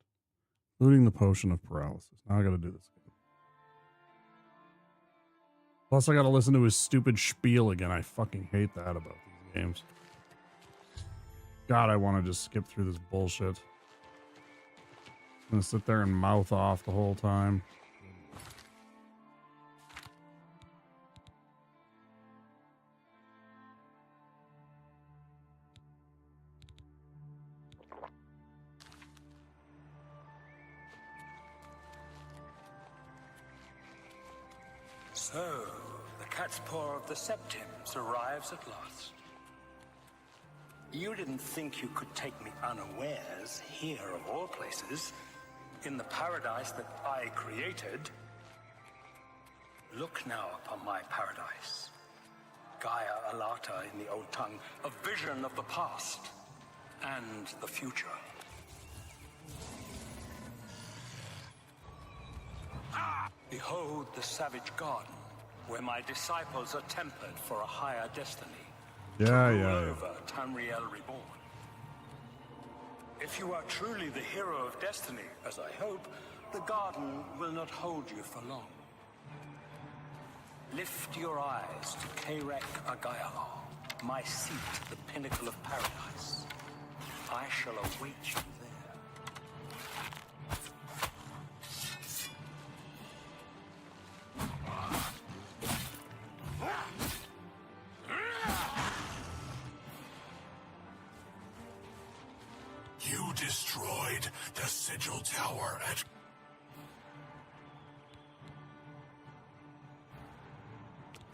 Including the potion of paralysis. Now I gotta do this again. Plus I gotta listen to his stupid spiel again. I fucking hate that about these games. God, I want to just skip through this bullshit. I'm gonna sit there and mouth off the whole time. So, the cat's paw of the Septims arrives at last. You didn't think you could take me unawares here of all places, in the paradise that I created. Look now upon my paradise. Gaia Alata in the old tongue, a vision of the past and the future. Behold the savage garden, where my disciples are tempered for a higher destiny. Yeah. Over Tamriel Reborn. If you are truly the hero of destiny, as I hope, the garden will not hold you for long. Lift your eyes to Karek Agayala, my seat at the pinnacle of paradise. I shall await you there. You destroyed the Sigil Tower at...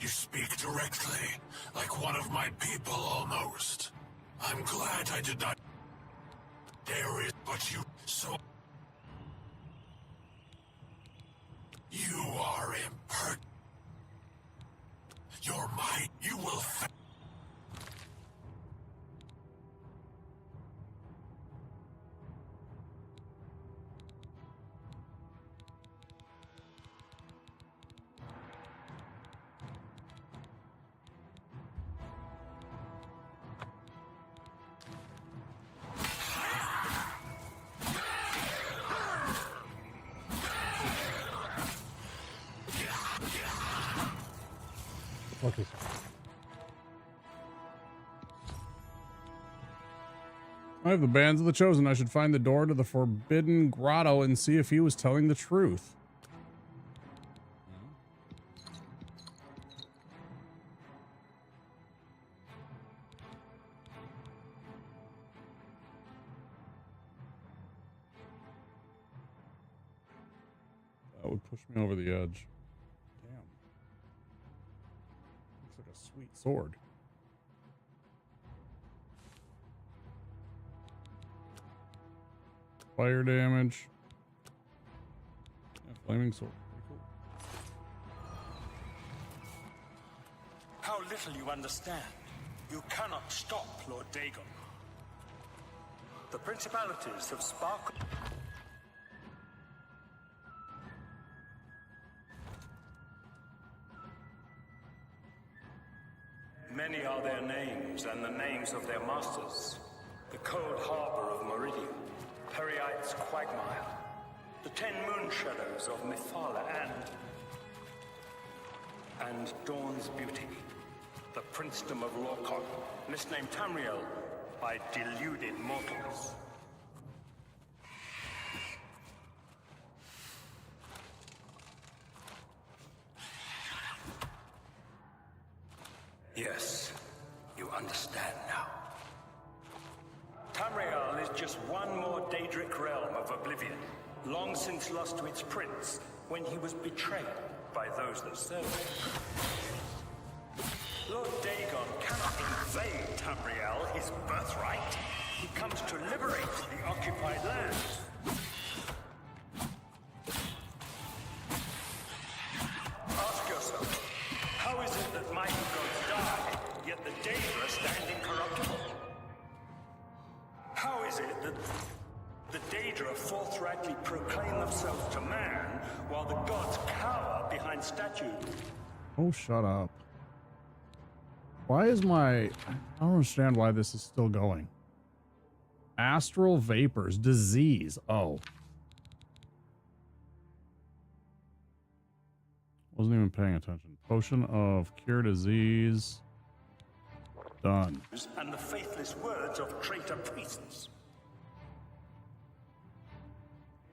You speak directly, like one of my people almost. I'm glad I did not... There is but you, so... You are impertinent. Your might, you will... Okay. I have the bands of the chosen. I should find the door to the forbidden grotto and see if he was telling the truth. That would push me over the edge. Damn. Looks like a sweet sword. Fire damage. Yeah, flaming sword. Pretty cool. How little you understand. You cannot stop Lord Dagon. The principalities have sparkled. Many are their names and the names of their masters. The cold harbor of Meridian, Periite's quagmire, the 10 moon shadows of Mythala and Dawn's beauty, the princedom of Lorcon, misnamed Tamriel by deluded mortals. Yes, you understand now. Tamriel is just one more Daedric realm of Oblivion, long since lost to its prince when he was betrayed by those that served him. Lord Dagon cannot invade Tamriel, his birthright. He comes to liberate the occupied lands. Ask yourself, how is it that mighty gods die, yet the Daedra stand incorruptible? How is it that the Daedra forthrightly proclaim themselves to man, while the gods cower behind statues? Oh, shut up. Why is my... I don't understand why this is still going. Astral vapors. Disease. Oh. Wasn't even paying attention. Potion of cure disease. Done. And the faithless words of traitor priests.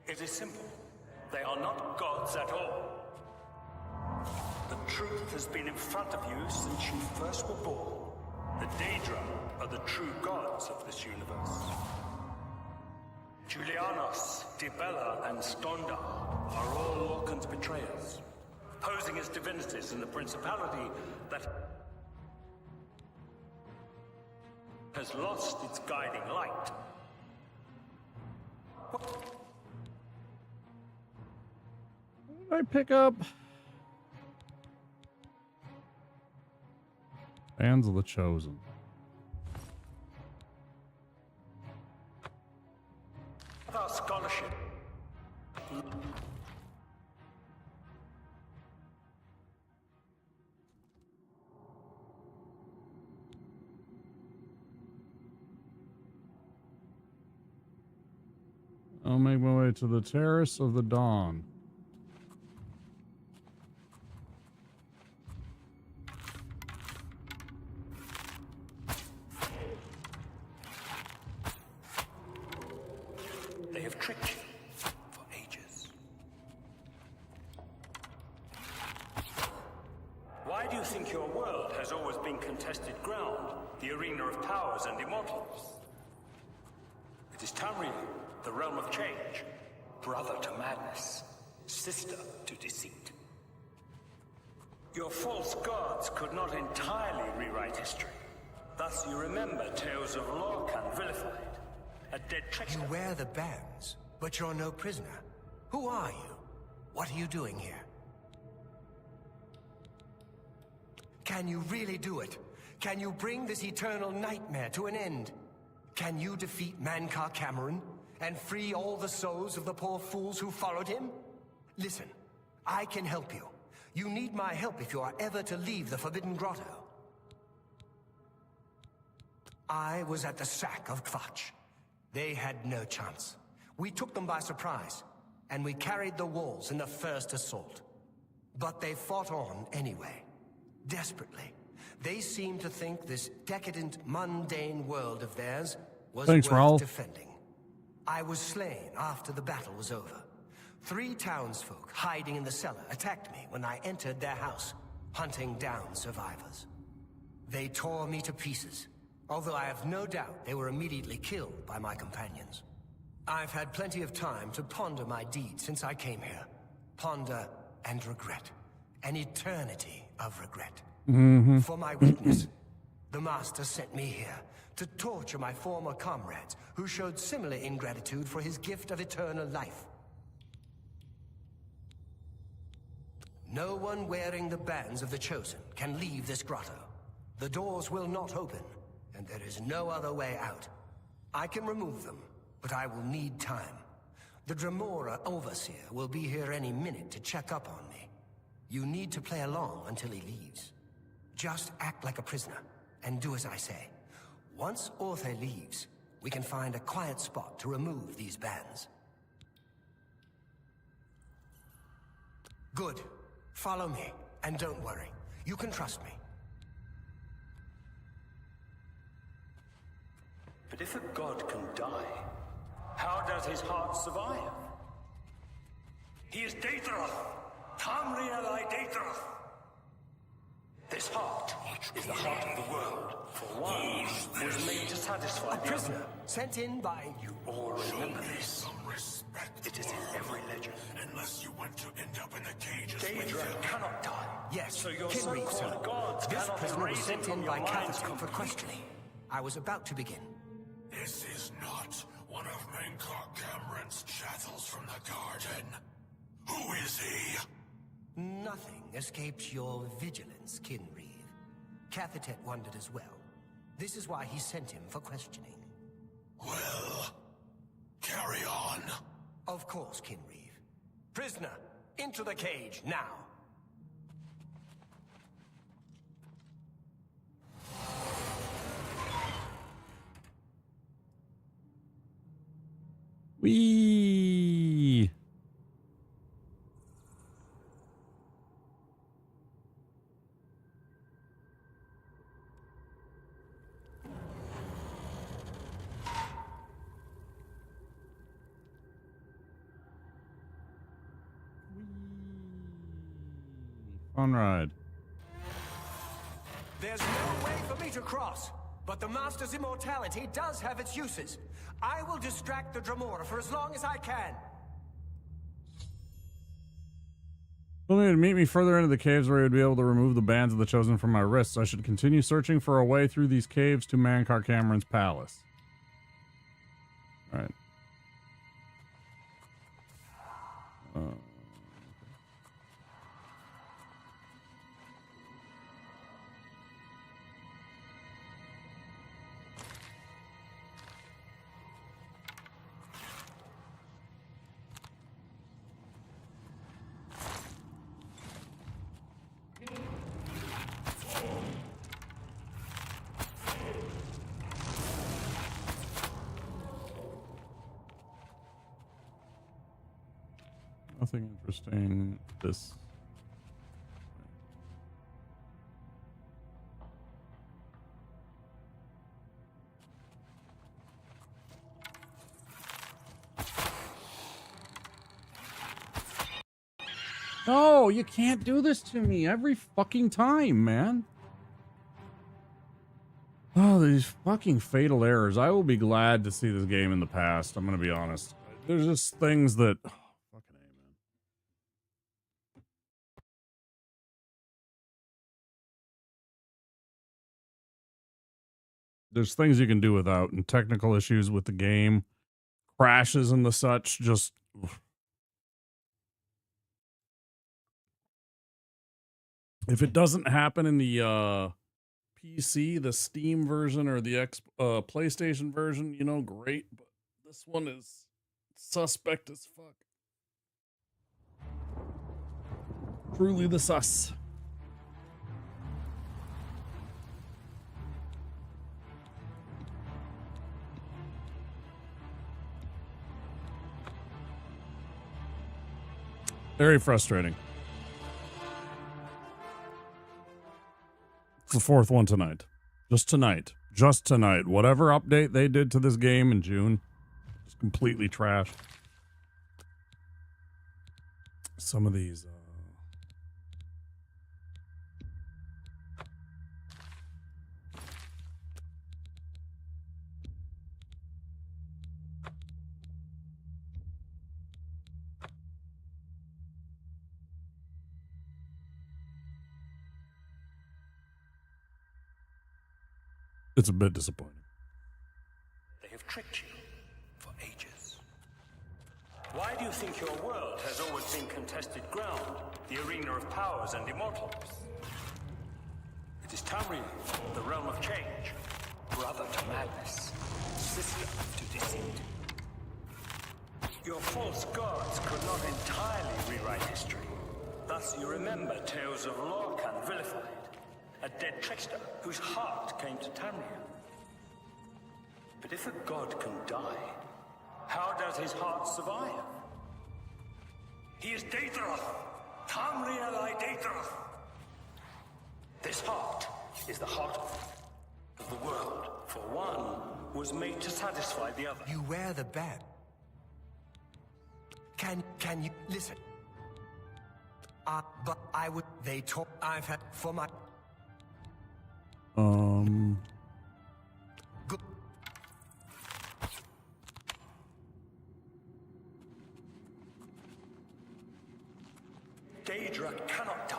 It is simple. They are not gods at all. The truth has been in front of you since you first were born. The Daedra are the true gods of this universe. Julianos, Dibella, and Stondar are all Lorcan's betrayers, posing as divinities in the principality that has lost its guiding light. What did I pick up? Bands of the Chosen. Our scholarship. I'll make my way to the Terrace of the Dawn. They have tricked you for ages. Why do you think your world has always been contested ground, the arena of powers and immortals? It is Tamriel, the realm of change, brother to madness, sister to deceit. Your false gods could not entirely rewrite history. Thus you remember tales of Lorcan vilified, a dead trickster. You wear the bands, but you're no prisoner. Who are you? What are you doing here? Can you really do it? Can you bring this eternal nightmare to an end? Can you defeat Mankar Cameron and free all the souls of the poor fools who followed him? Listen, I can help you. You need my help if you are ever to leave the Forbidden Grotto. I was at the sack of Kvatch. They had no chance. We took them by surprise, and we carried the walls in the first assault. But they fought on anyway, desperately. They seemed to think this decadent, mundane world of theirs was worth defending. I was slain after the battle was over. 3 townsfolk hiding in the cellar attacked me when I entered their house, hunting down survivors. They tore me to pieces, although I have no doubt they were immediately killed by my companions. I've had plenty of time to ponder my deed since I came here. Ponder and regret. An eternity of regret. For my weakness, the Master sent me here to torture my former comrades who showed similar ingratitude for his gift of eternal life. No one wearing the bands of the Chosen can leave this grotto. The doors will not open, and there is no other way out. I can remove them, but I will need time. The Dremora Overseer will be here any minute to check up on me. You need to play along until he leaves. Just act like a prisoner, and do as I say. Once Orthe leaves, we can find a quiet spot to remove these bands. Good. Follow me, and don't worry. You can trust me. But if a god can die, how does his heart survive? He is Daedra! Tamriel I Daedra! This heart is the heart of the world. For one was made to satisfy a prisoner sent in by... You all remember this. Some respect. It is in every legend. Unless you want to end up in the cages with Daedra him. cannot die. Yes, so your Kinreef, sir. so-called gods This cannot prisoner was erase sent him in from by your minds Catherine for completely. questioning. I was about to begin. This is not one of Mankar Cameron's chattels from the garden. Who is he? Nothing escaped your vigilance, Kinreef. Cathertet wondered as well. This is why he sent him for questioning. Well, carry on. Of course, Kinreef. Prisoner, into the cage, now. Fun ride. There's no way for me to cross, but the Master's immortality does have its uses. I will distract the Dremora for as long as I can. Told me to meet me further into the caves where he would be able to remove the bands of the Chosen from my wrists. I should continue searching for a way through these caves to Mankar Cameron's palace. All right. Nothing interesting. This. No, you can't do this to me every fucking time, man. Oh, these fucking fatal errors. I will be glad to see this game in the past. I'm going to be honest. There's just things that... Oh, fucking A, man. There's things you can do without, and technical issues with the game, crashes and the such, just... Oof. If it doesn't happen in the PC, the Steam version, or the PlayStation version, you know, great. But this one is suspect as fuck. Truly the sus. Very frustrating. It's the fourth one tonight. Just tonight. Just tonight. Whatever update they did to this game in June, just completely trashed. Some of these... It's a bit disappointing. They have tricked you for ages. Why do you think your world has always been contested ground, the arena of powers and immortals? It is Tamriel, the realm of change, brother to madness, sister to deceit. Your false gods could not entirely rewrite history. Thus you remember tales of Lorcan vilified, a dead trickster whose heart came to Tamriel. But if a god can die, how does his heart survive? He is Daedra! Tamriel I Daedra! This heart is the heart of the world, for one was made to satisfy the other. You wear the badge. Can you listen? But I would. They talk. I've had for my. Good. Daedra cannot die,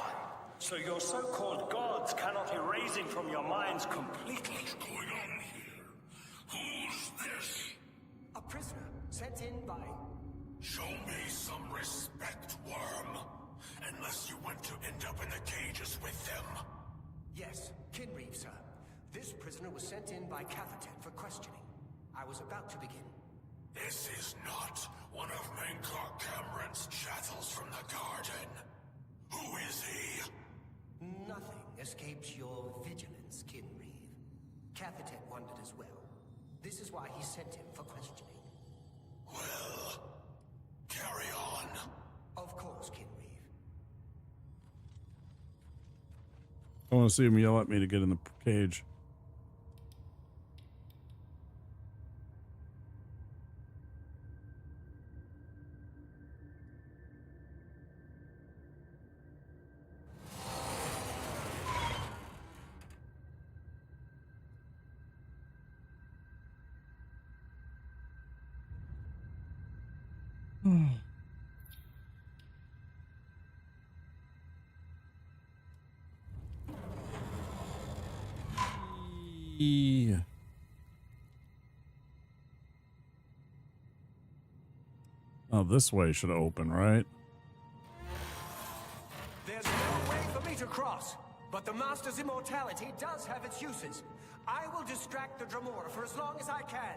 so your so-called gods cannot erase him from your minds completely. What's going on here? Who's this? A prisoner sent in by. Show me some respect, worm. Unless you want to end up in the cages with them. Yes, Kinreeve, sir. This prisoner was sent in by Cathatet for questioning. I was about to begin. This is not one of Mankar Cameron's chattels from the garden. Who is he? Nothing escapes your vigilance, Kinreeve. Cathatet wondered as well. This is why he sent him for questioning. Well, carry on. Of course, Kinreeve. I want to see him yell at me to get in the cage. Yeah. Oh, this way should open, right? There's no way for me to cross, but the Master's immortality does have its uses. I will distract the Dremora for as long as I can.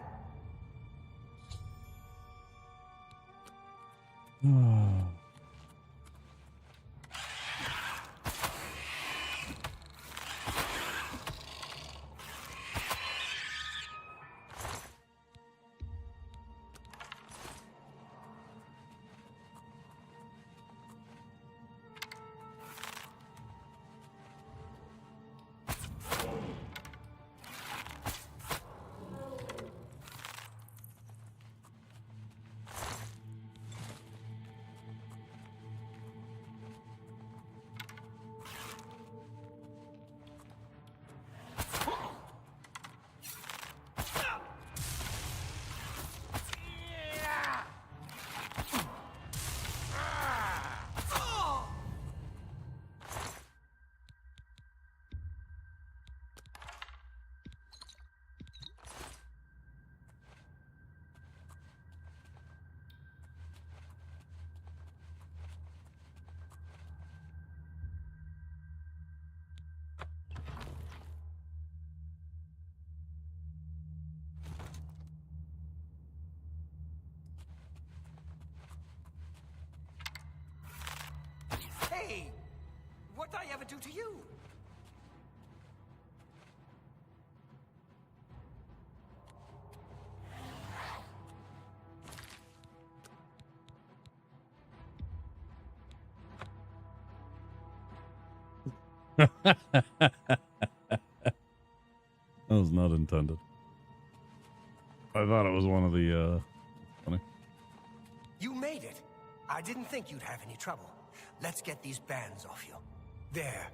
Hey! What did I ever do to you? That was not intended. I thought it was one of the, funny. You made it. I didn't think you'd have any trouble. Let's get these bands off you. There.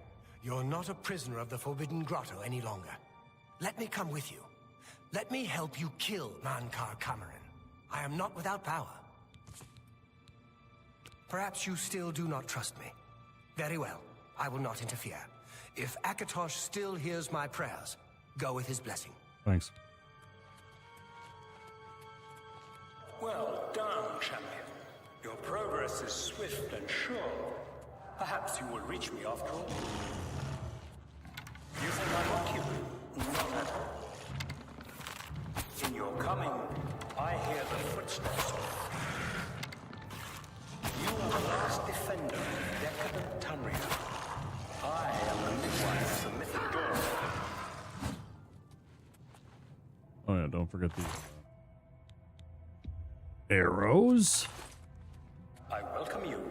You're not a prisoner of the Forbidden Grotto any longer. Let me come with you. Let me help you kill Mankar Cameron. I am not without power. Perhaps you still do not trust me. Very well. I will not interfere. If Akatosh still hears my prayers, go with his blessing. Thanks. Well done, champion. Your progress is swift and sure. Perhaps you will reach me after all. You think I mock you? Not at all. In your coming, I hear the footsteps of... You are the last defender of decadent Tanria. I am the midwife of the mythic door. Oh yeah, don't forget the arrows. I welcome you,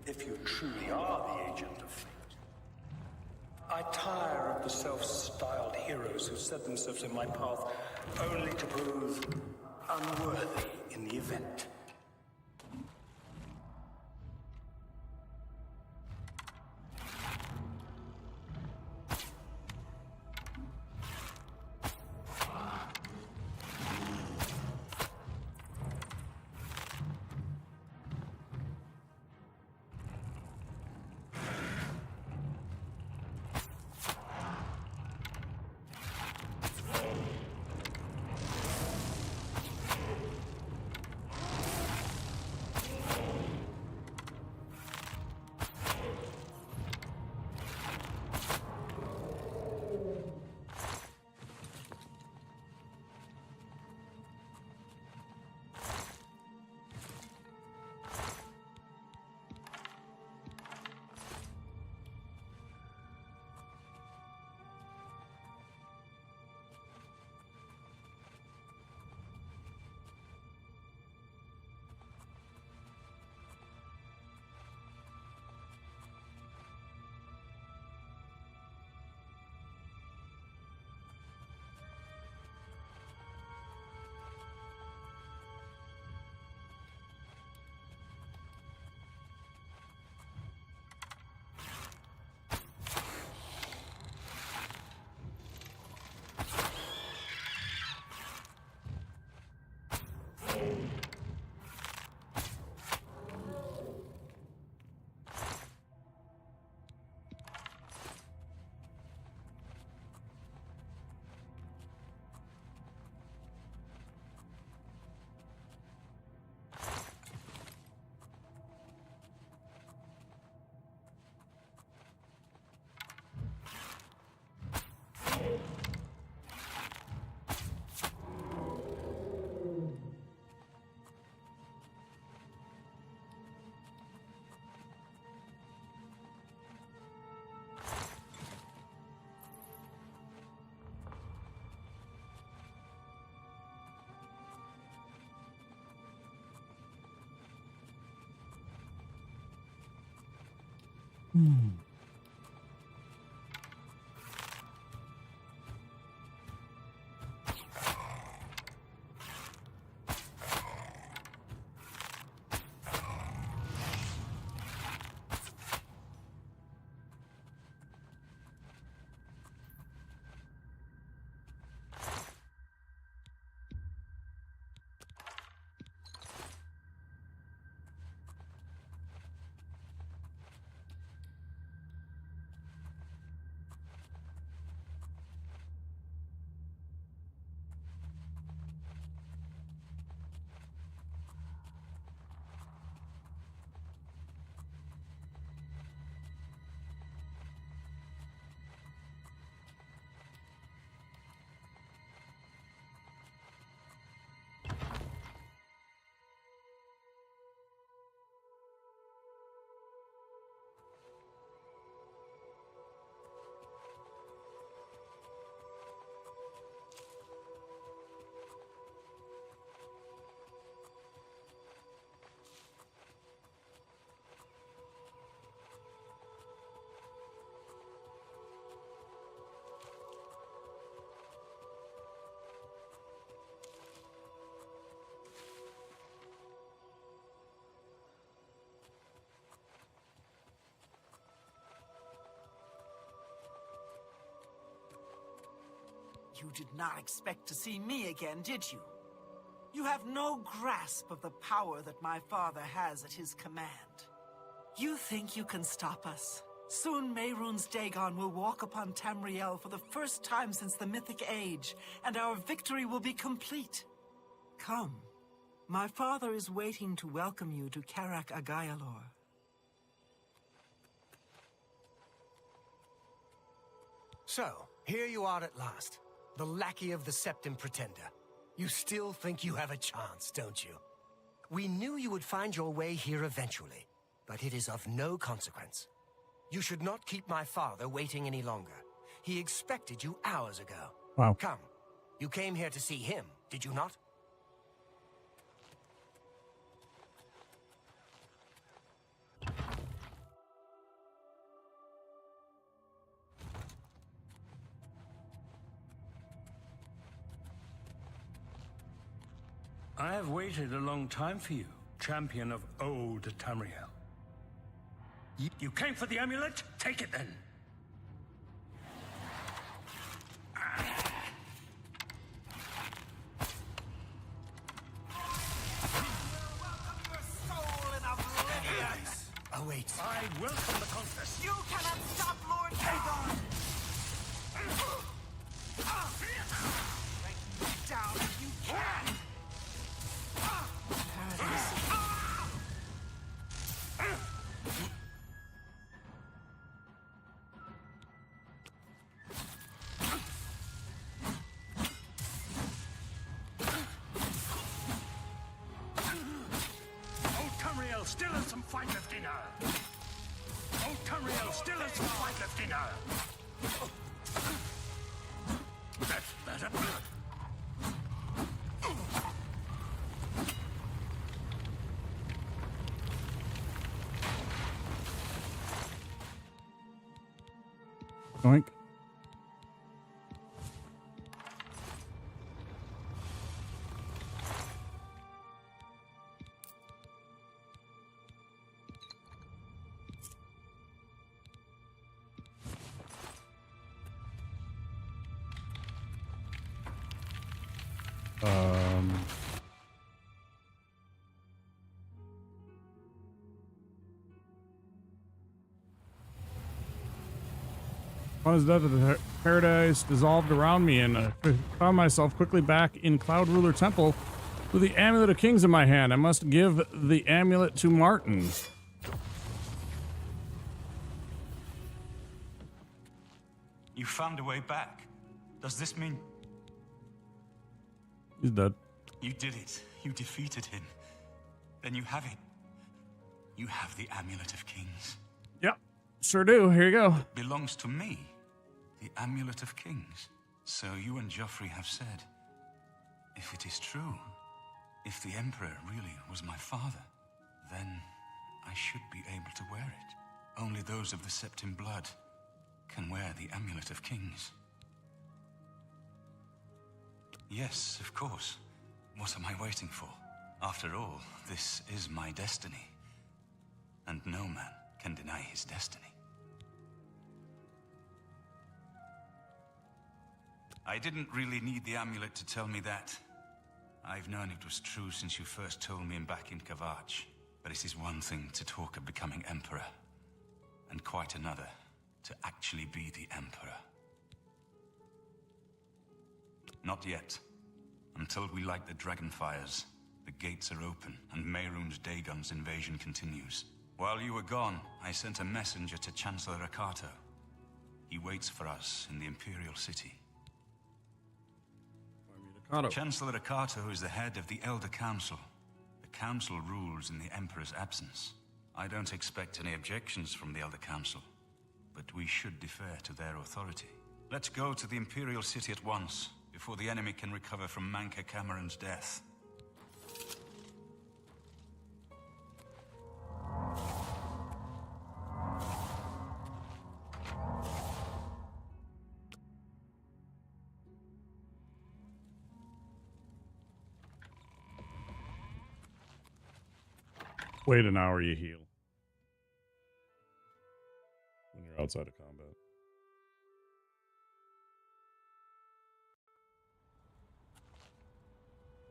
if you truly are the agent of fate. I tire of the self-styled heroes who set themselves in my path only to prove unworthy in the event. You did not expect to see me again, did you? You have no grasp of the power that my father has at his command. You think you can stop us? Soon Mehrunes Dagon will walk upon Tamriel for the first time since the Mythic Age, and our victory will be complete. Come. My father is waiting to welcome you to Karak Agayalor. So, here you are at last. The lackey of the Septim Pretender. You still think you have a chance, don't you? We knew you would find your way here eventually, but it is of no consequence. You should not keep my father waiting any longer. He expected you hours ago. Wow. Come. You came here to see him, did you not? I have waited a long time for you, champion of old Tamriel. You came for the amulet? Take it then. Await. I welcome the contest. You cannot stop Lord Dagon! Break me down if you can! Old Tamriel still has some fight left in her. Old Tamriel still has some fight left in her. That's better. Oink. Upon his death, the paradise dissolved around me, and I found myself quickly back in Cloud Ruler Temple with the Amulet of Kings in my hand. I must give the amulet to Martin. You found a way back. Does this mean... He's dead. You did it. You defeated him. Then you have it. You have the Amulet of Kings. Yep, sure do. Here you go. It belongs to me. The Amulet of Kings. So you and Joffrey have said, if it is true, if the Emperor really was my father, then I should be able to wear it. only those of the Septim blood can wear the Amulet of Kings. Yes, of course. What am I waiting for? After all, this is my destiny. And no man can deny his destiny. I didn't really need the amulet to tell me that. I've known it was true since you first told me back in Kavach. But it is one thing to talk of becoming Emperor, and quite another to actually be the Emperor. Not yet. Until we light the Dragonfires, the gates are open, and Mehrunes Dagon's invasion continues. While you were gone, I sent a messenger to Chancellor Akato. He waits for us in the Imperial City. Chancellor Akato is the head of the Elder Council. The Council rules in the Emperor's absence. I don't expect any objections from the Elder Council, but we should defer to their authority. Let's go to the Imperial City at once, before the enemy can recover from Manka Cameron's death. Wait an hour, you heal. When you're outside of combat.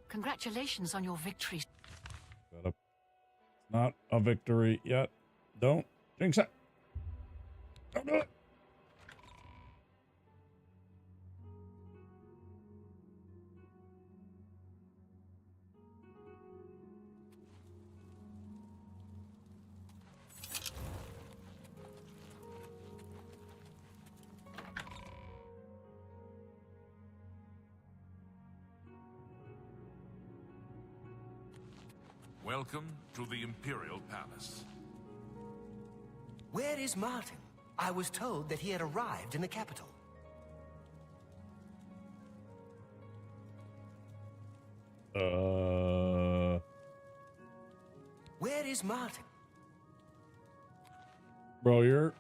Congratulations on your victory. Shut up. It's not a victory yet. Don't jinx it. Don't do it. Welcome to the Imperial Palace. Where is Martin? I was told that he had arrived in the capital. Where is Martin? Bro, you're...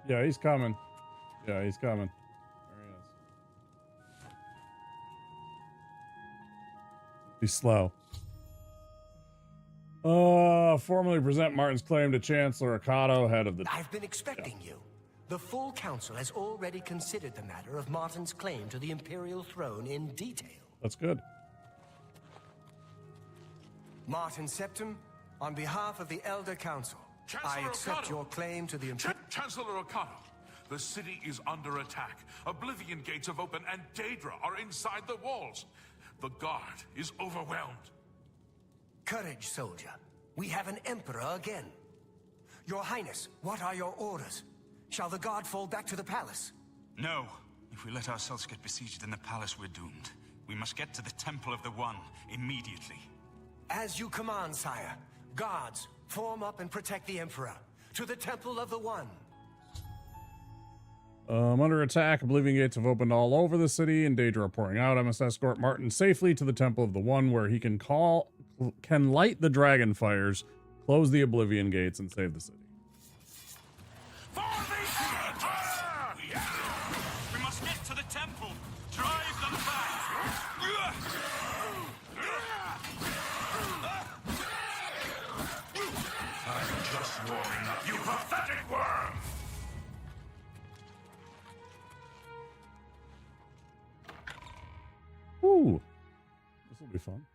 Yeah, he's coming. Yeah, he's coming. There he is. Be slow. Formally present Martin's claim to Chancellor Akato, head of the... I've been expecting you. The full council has already considered the matter of Martin's claim to the Imperial throne in detail. That's good. Martin Septim, on behalf of the Elder Council, I accept Akato. your claim to the Chancellor Akato, the city is under attack. Oblivion gates have opened and Daedra are inside the walls. The guard is overwhelmed. Courage, soldier. We have an emperor again. Your Highness, what are your orders? Shall the guard fall back to the palace? No. If we let ourselves get besieged in the palace, we're doomed. We must get to the Temple of the One immediately. As you command, sire. Guards, form up and protect the Emperor. To the Temple of the One. Under attack, Oblivion gates have opened all over the city, and Daedra are pouring out. I must escort Martin safely to the Temple of the One, where he can light the dragon fires, close the Oblivion gates, and save the city. We must get to the temple. Drive them back. I'm just warming up, you pathetic worm! Ooh, this will be fun.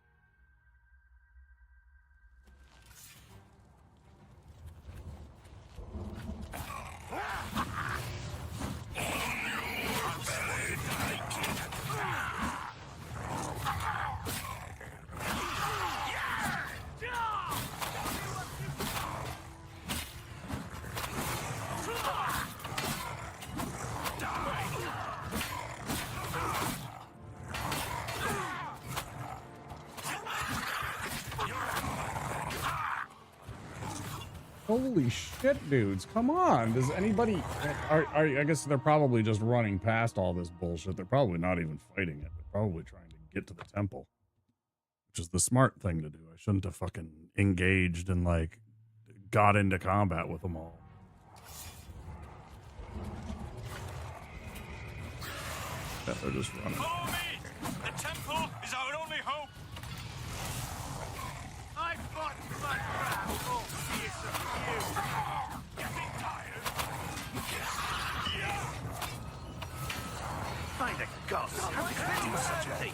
Holy shit, dudes. Come on. Does anybody... I guess they're probably just running past all this bullshit. They're probably not even fighting it. They're probably trying to get to the temple. Which is the smart thing to do. I shouldn't have fucking engaged and, like, got into combat with them all. Yeah, they're just running. Follow me! The temple is our only hope! I fought blood crap for fearsome you. Getting tired? Find a ghost. How could you do such a thing?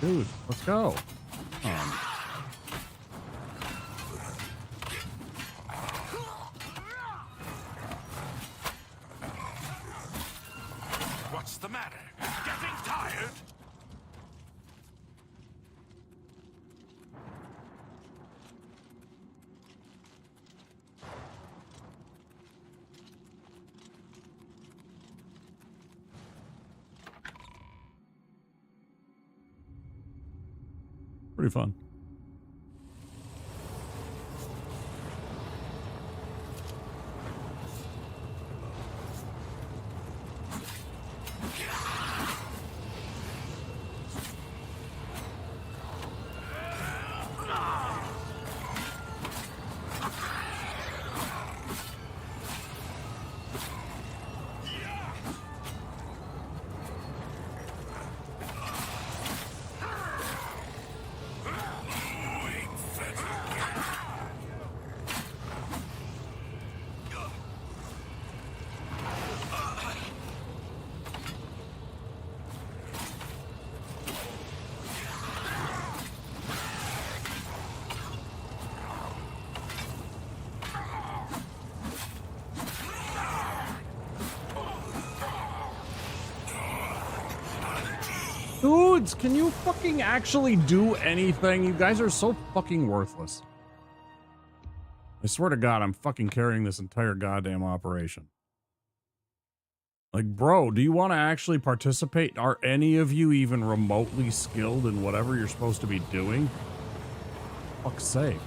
Dude, let's go. What's the matter? Getting tired? Pretty fun. Dudes, can you fucking actually do anything? You guys are so fucking worthless. I swear to God, I'm fucking carrying this entire goddamn operation. Like, bro, do you want to actually participate? Are any of you even remotely skilled in whatever you're supposed to be doing? Fuck's sake.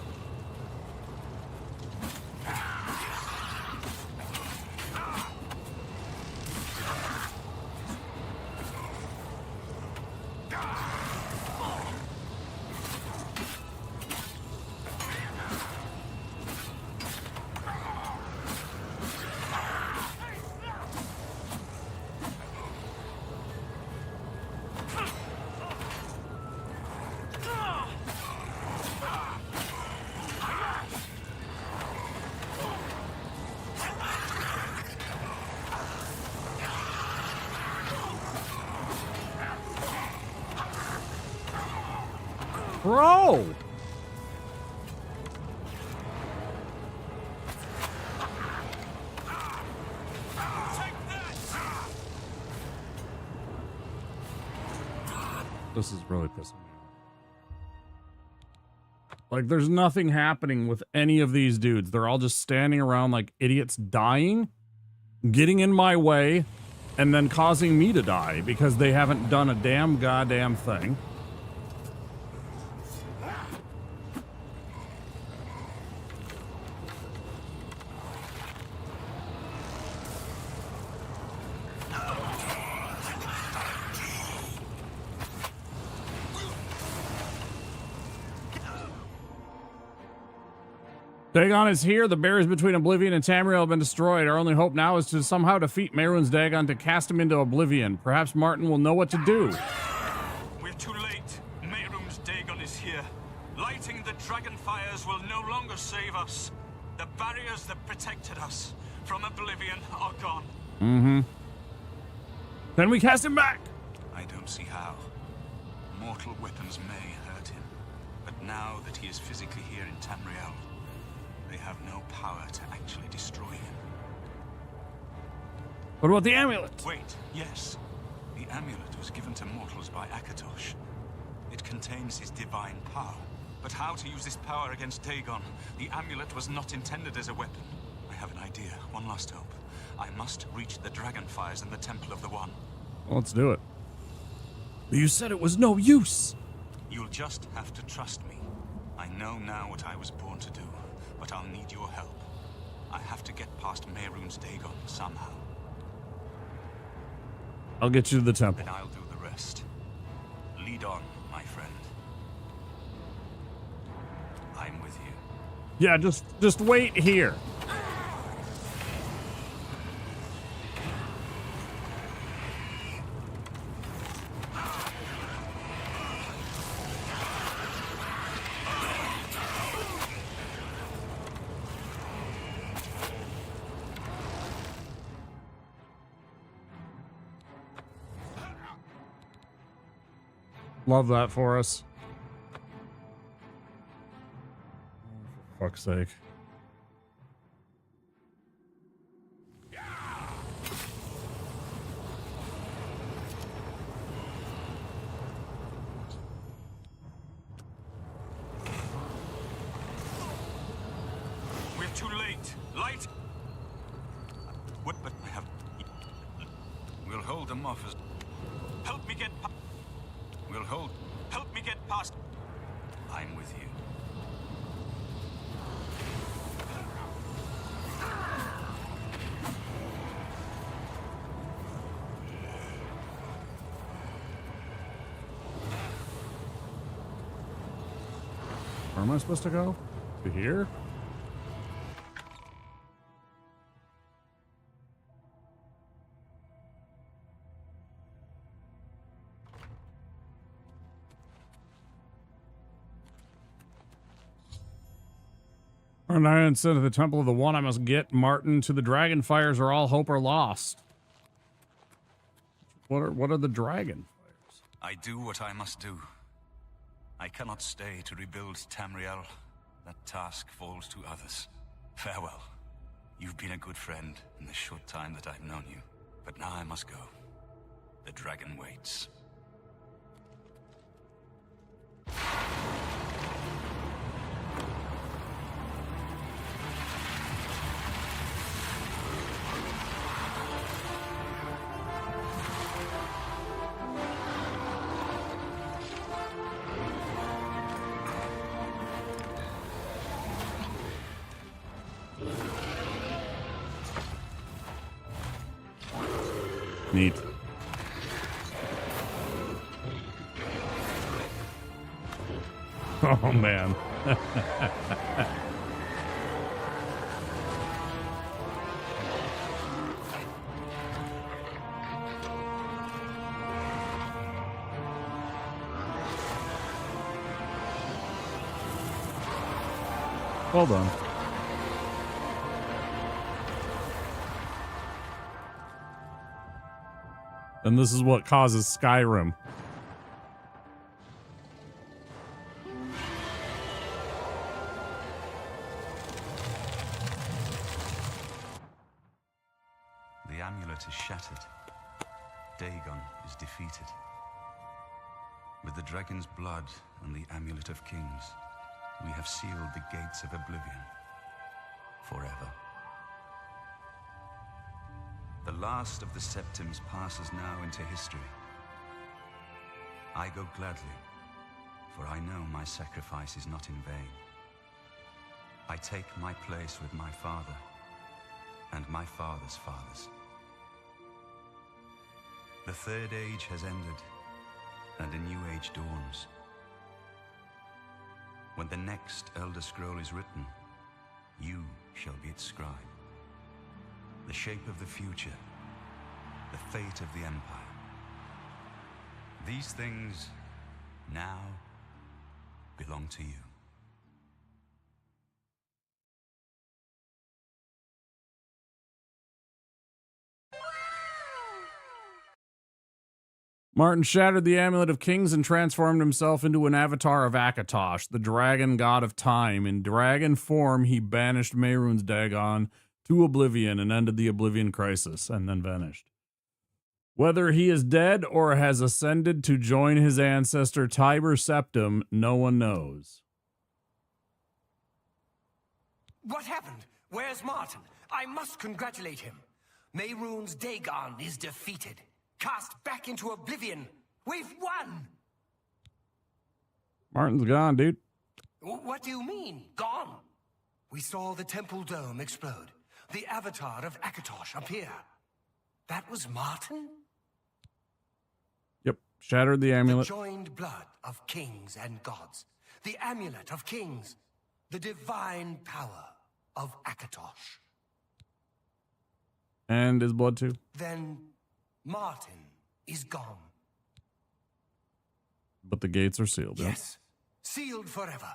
Bro! This is really pissing me off. Like, there's nothing happening with any of these dudes. They're all just standing around like idiots, dying, getting in my way, and then causing me to die because they haven't done a damn goddamn thing. Dagon is here. The barriers between Oblivion and Tamriel have been destroyed. Our only hope now is to somehow defeat Mehrunes Dagon to cast him into Oblivion. Perhaps Martin will know what to do. We're too late. Mehrunes Dagon is here. Lighting the dragon fires will no longer save us. The barriers that protected us from Oblivion are gone. Mm-hmm. Then we cast him back. I don't see how. Mortal weapons may hurt him, but now that he is physically here in Tamriel, they have no power to actually destroy him. What about the amulet? Wait, yes. The amulet was given to mortals by Akatosh. It contains his divine power. But how to use this power against Dagon? The amulet was not intended as a weapon. I have an idea. One last hope. I must reach the dragon fires in the Temple of the One. Well, let's do it. But you said it was no use. You'll just have to trust me. I know now what I was born to do, but I'll need your help. I have to get past Mehrunes Dagon somehow. I'll get you to the temple. Then I'll do the rest. Lead on, my friend. I'm with you. Yeah, just wait here. Love that for us. For fuck's sake. We're too late. Light! What? But I have... We'll hold them off as... Help me get... We'll hold... Help me get past... I'm with you. Where am I supposed to go? To here? And I said to the Temple of the One, I must get Martin to the dragon fires or all hope are lost. What are the dragon fires? I do what I must do. I cannot stay to rebuild Tamriel. That task falls to others. Farewell. You've been a good friend in the short time that I've known you. But now I must go. The dragon waits. Neat. Oh, man. Well done. And this is what causes Skyrim. The amulet is shattered. Dagon is defeated. With the dragon's blood and the amulet of kings, we have sealed the gates of Oblivion forever. The last of the Septims passes now into history. I go gladly, for I know my sacrifice is not in vain. I take my place with my father and my father's fathers. The Third Age has ended, and a new age dawns. When the next Elder Scroll is written, you shall be its scribe. The shape of the future, the fate of the Empire. These things now belong to you. Martin shattered the Amulet of Kings and transformed himself into an avatar of Akatosh, the dragon god of time. In dragon form, he banished Mehrunes Dagon to Oblivion and ended the Oblivion crisis, and then vanished. Whether he is dead or has ascended to join his ancestor Tiber Septim, no one knows. What happened? Where's Martin? I must congratulate him. Mehrunes Dagon is defeated. Cast back into Oblivion. We've won! Martin's gone, dude. What do you mean, gone? We saw the temple dome explode. the avatar of Akatosh appear. That was Martin? Yep. Shattered the The amulet. joined blood of kings and gods. The amulet of kings. The divine power of Akatosh. And his blood too. Then Martin is gone. But the gates are sealed. Yes, sealed forever.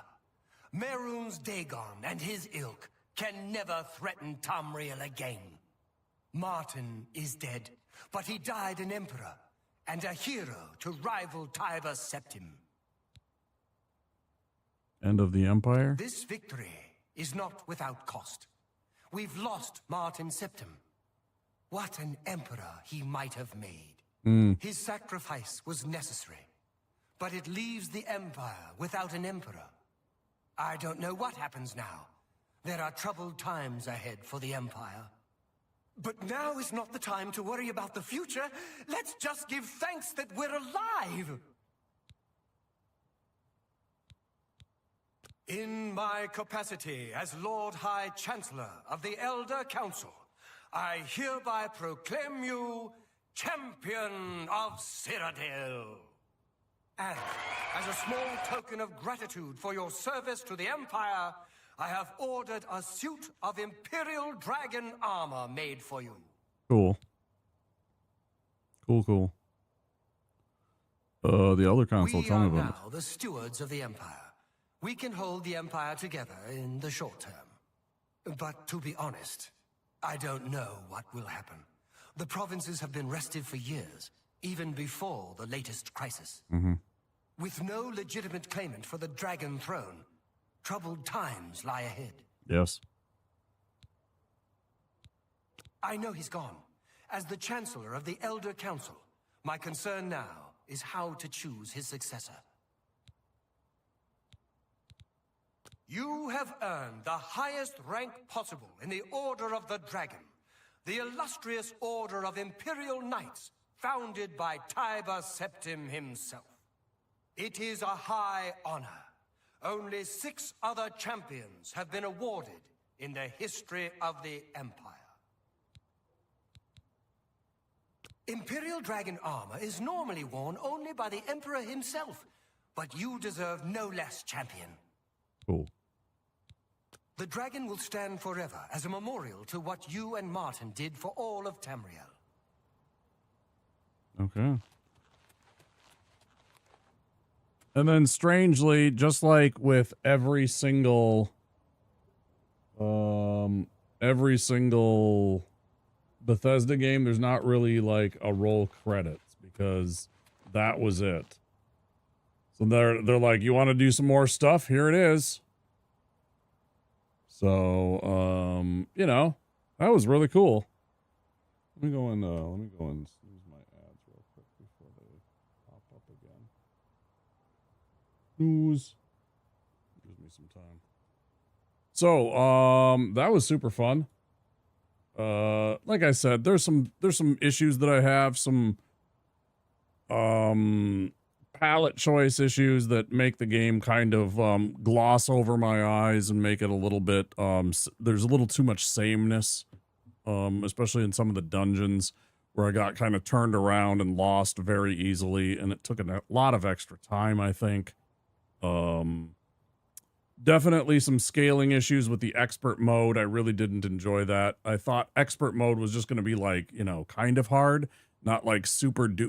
Merun's Dagon and his ilk can never threaten Tamriel again. Martin is dead, but he died an emperor and a hero to rival Tiber Septim. End of the Empire. This victory is not without cost. We've lost Martin Septim. What an emperor he might have made. His sacrifice was necessary, but it leaves the Empire without an emperor. I don't know what happens now. There are troubled times ahead for the Empire. But now is not the time to worry about the future. Let's just give thanks that we're alive. In my capacity as Lord High Chancellor of the Elder Council, I hereby proclaim you Champion of Cyrodiil. And as a small token of gratitude for your service to the Empire, I have ordered a suit of Imperial Dragon armor made for you. Cool. Cool. The Elder Council, tell me about it. We are now the stewards of the Empire. We can hold the Empire together in the short term. But to be honest, I don't know what will happen. The provinces have been restive for years, even before the latest crisis. With no legitimate claimant for the Dragon Throne, troubled times lie ahead. Yes. I know he's gone. As the Chancellor of the Elder Council, my concern now is how to choose his successor. You have earned the highest rank possible in the Order of the Dragon, the illustrious Order of Imperial Knights, founded by Tiber Septim himself. It is a high honor. Only 6 other champions have been awarded in the history of the Empire. Imperial Dragon armor is normally worn only by the Emperor himself, but you deserve no less, champion. Cool. The dragon will stand forever as a memorial to what you and Martin did for all of Tamriel. Okay. And then strangely, just like with every single Bethesda game, there's not really like a roll credits because that was it. So they're like, you want to do some more stuff? Here it is. So, you know, that was really cool. Let me go and snooze my ads real quick before they pop up again. Snooze. Gives me some time. So, that was super fun. Like I said, there's some issues that I have, some palette choice issues that make the game kind of gloss over my eyes and make it a little bit there's a little too much sameness, especially in some of the dungeons where I got kind of turned around and lost very easily, and it took a lot of extra time, I think. Definitely some scaling issues with the expert mode. I really didn't enjoy that. I thought expert mode was just going to be like, you know, kind of hard, not like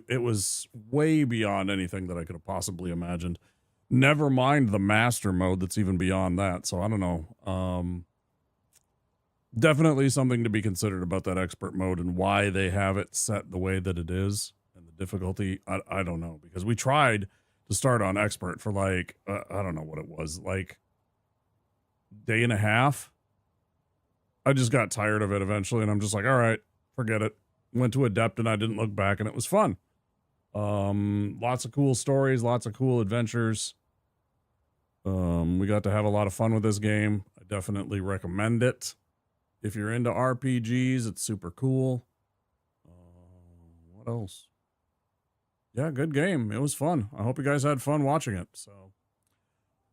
it was way beyond anything that I could have possibly imagined. Never mind the master mode that's even beyond that. So I don't know. Definitely something to be considered about that expert mode and why they have it set the way that it is, and the difficulty. I don't know, because we tried to start on expert for like, I don't know what it was, like day and a half. I just got tired of it eventually, and I'm just like, all right, forget it. Went to adept and I didn't look back, and it was fun. Lots of cool stories, lots of cool adventures. We got to have a lot of fun with this game. I definitely recommend it. If you're into RPGs, it's super cool. What else? Yeah, good game. It was fun. I hope you guys had fun watching it. So,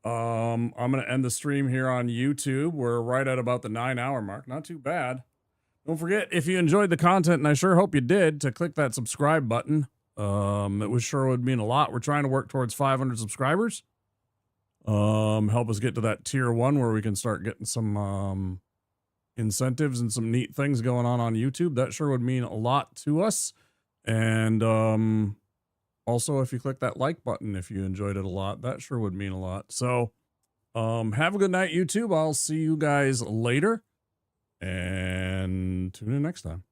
I'm going to end the stream here on YouTube. We're right at about the 9-hour mark. Not too bad. Don't forget, if you enjoyed the content, and I sure hope you did, to click that subscribe button. Would mean a lot. We're trying to work towards 500 subscribers. Help us get to that tier 1 where we can start getting some incentives and some neat things going on YouTube. That sure would mean a lot to us. And also, if you click that like button, if you enjoyed it a lot, that sure would mean a lot. So have a good night, YouTube. I'll see you guys later. And tune in next time.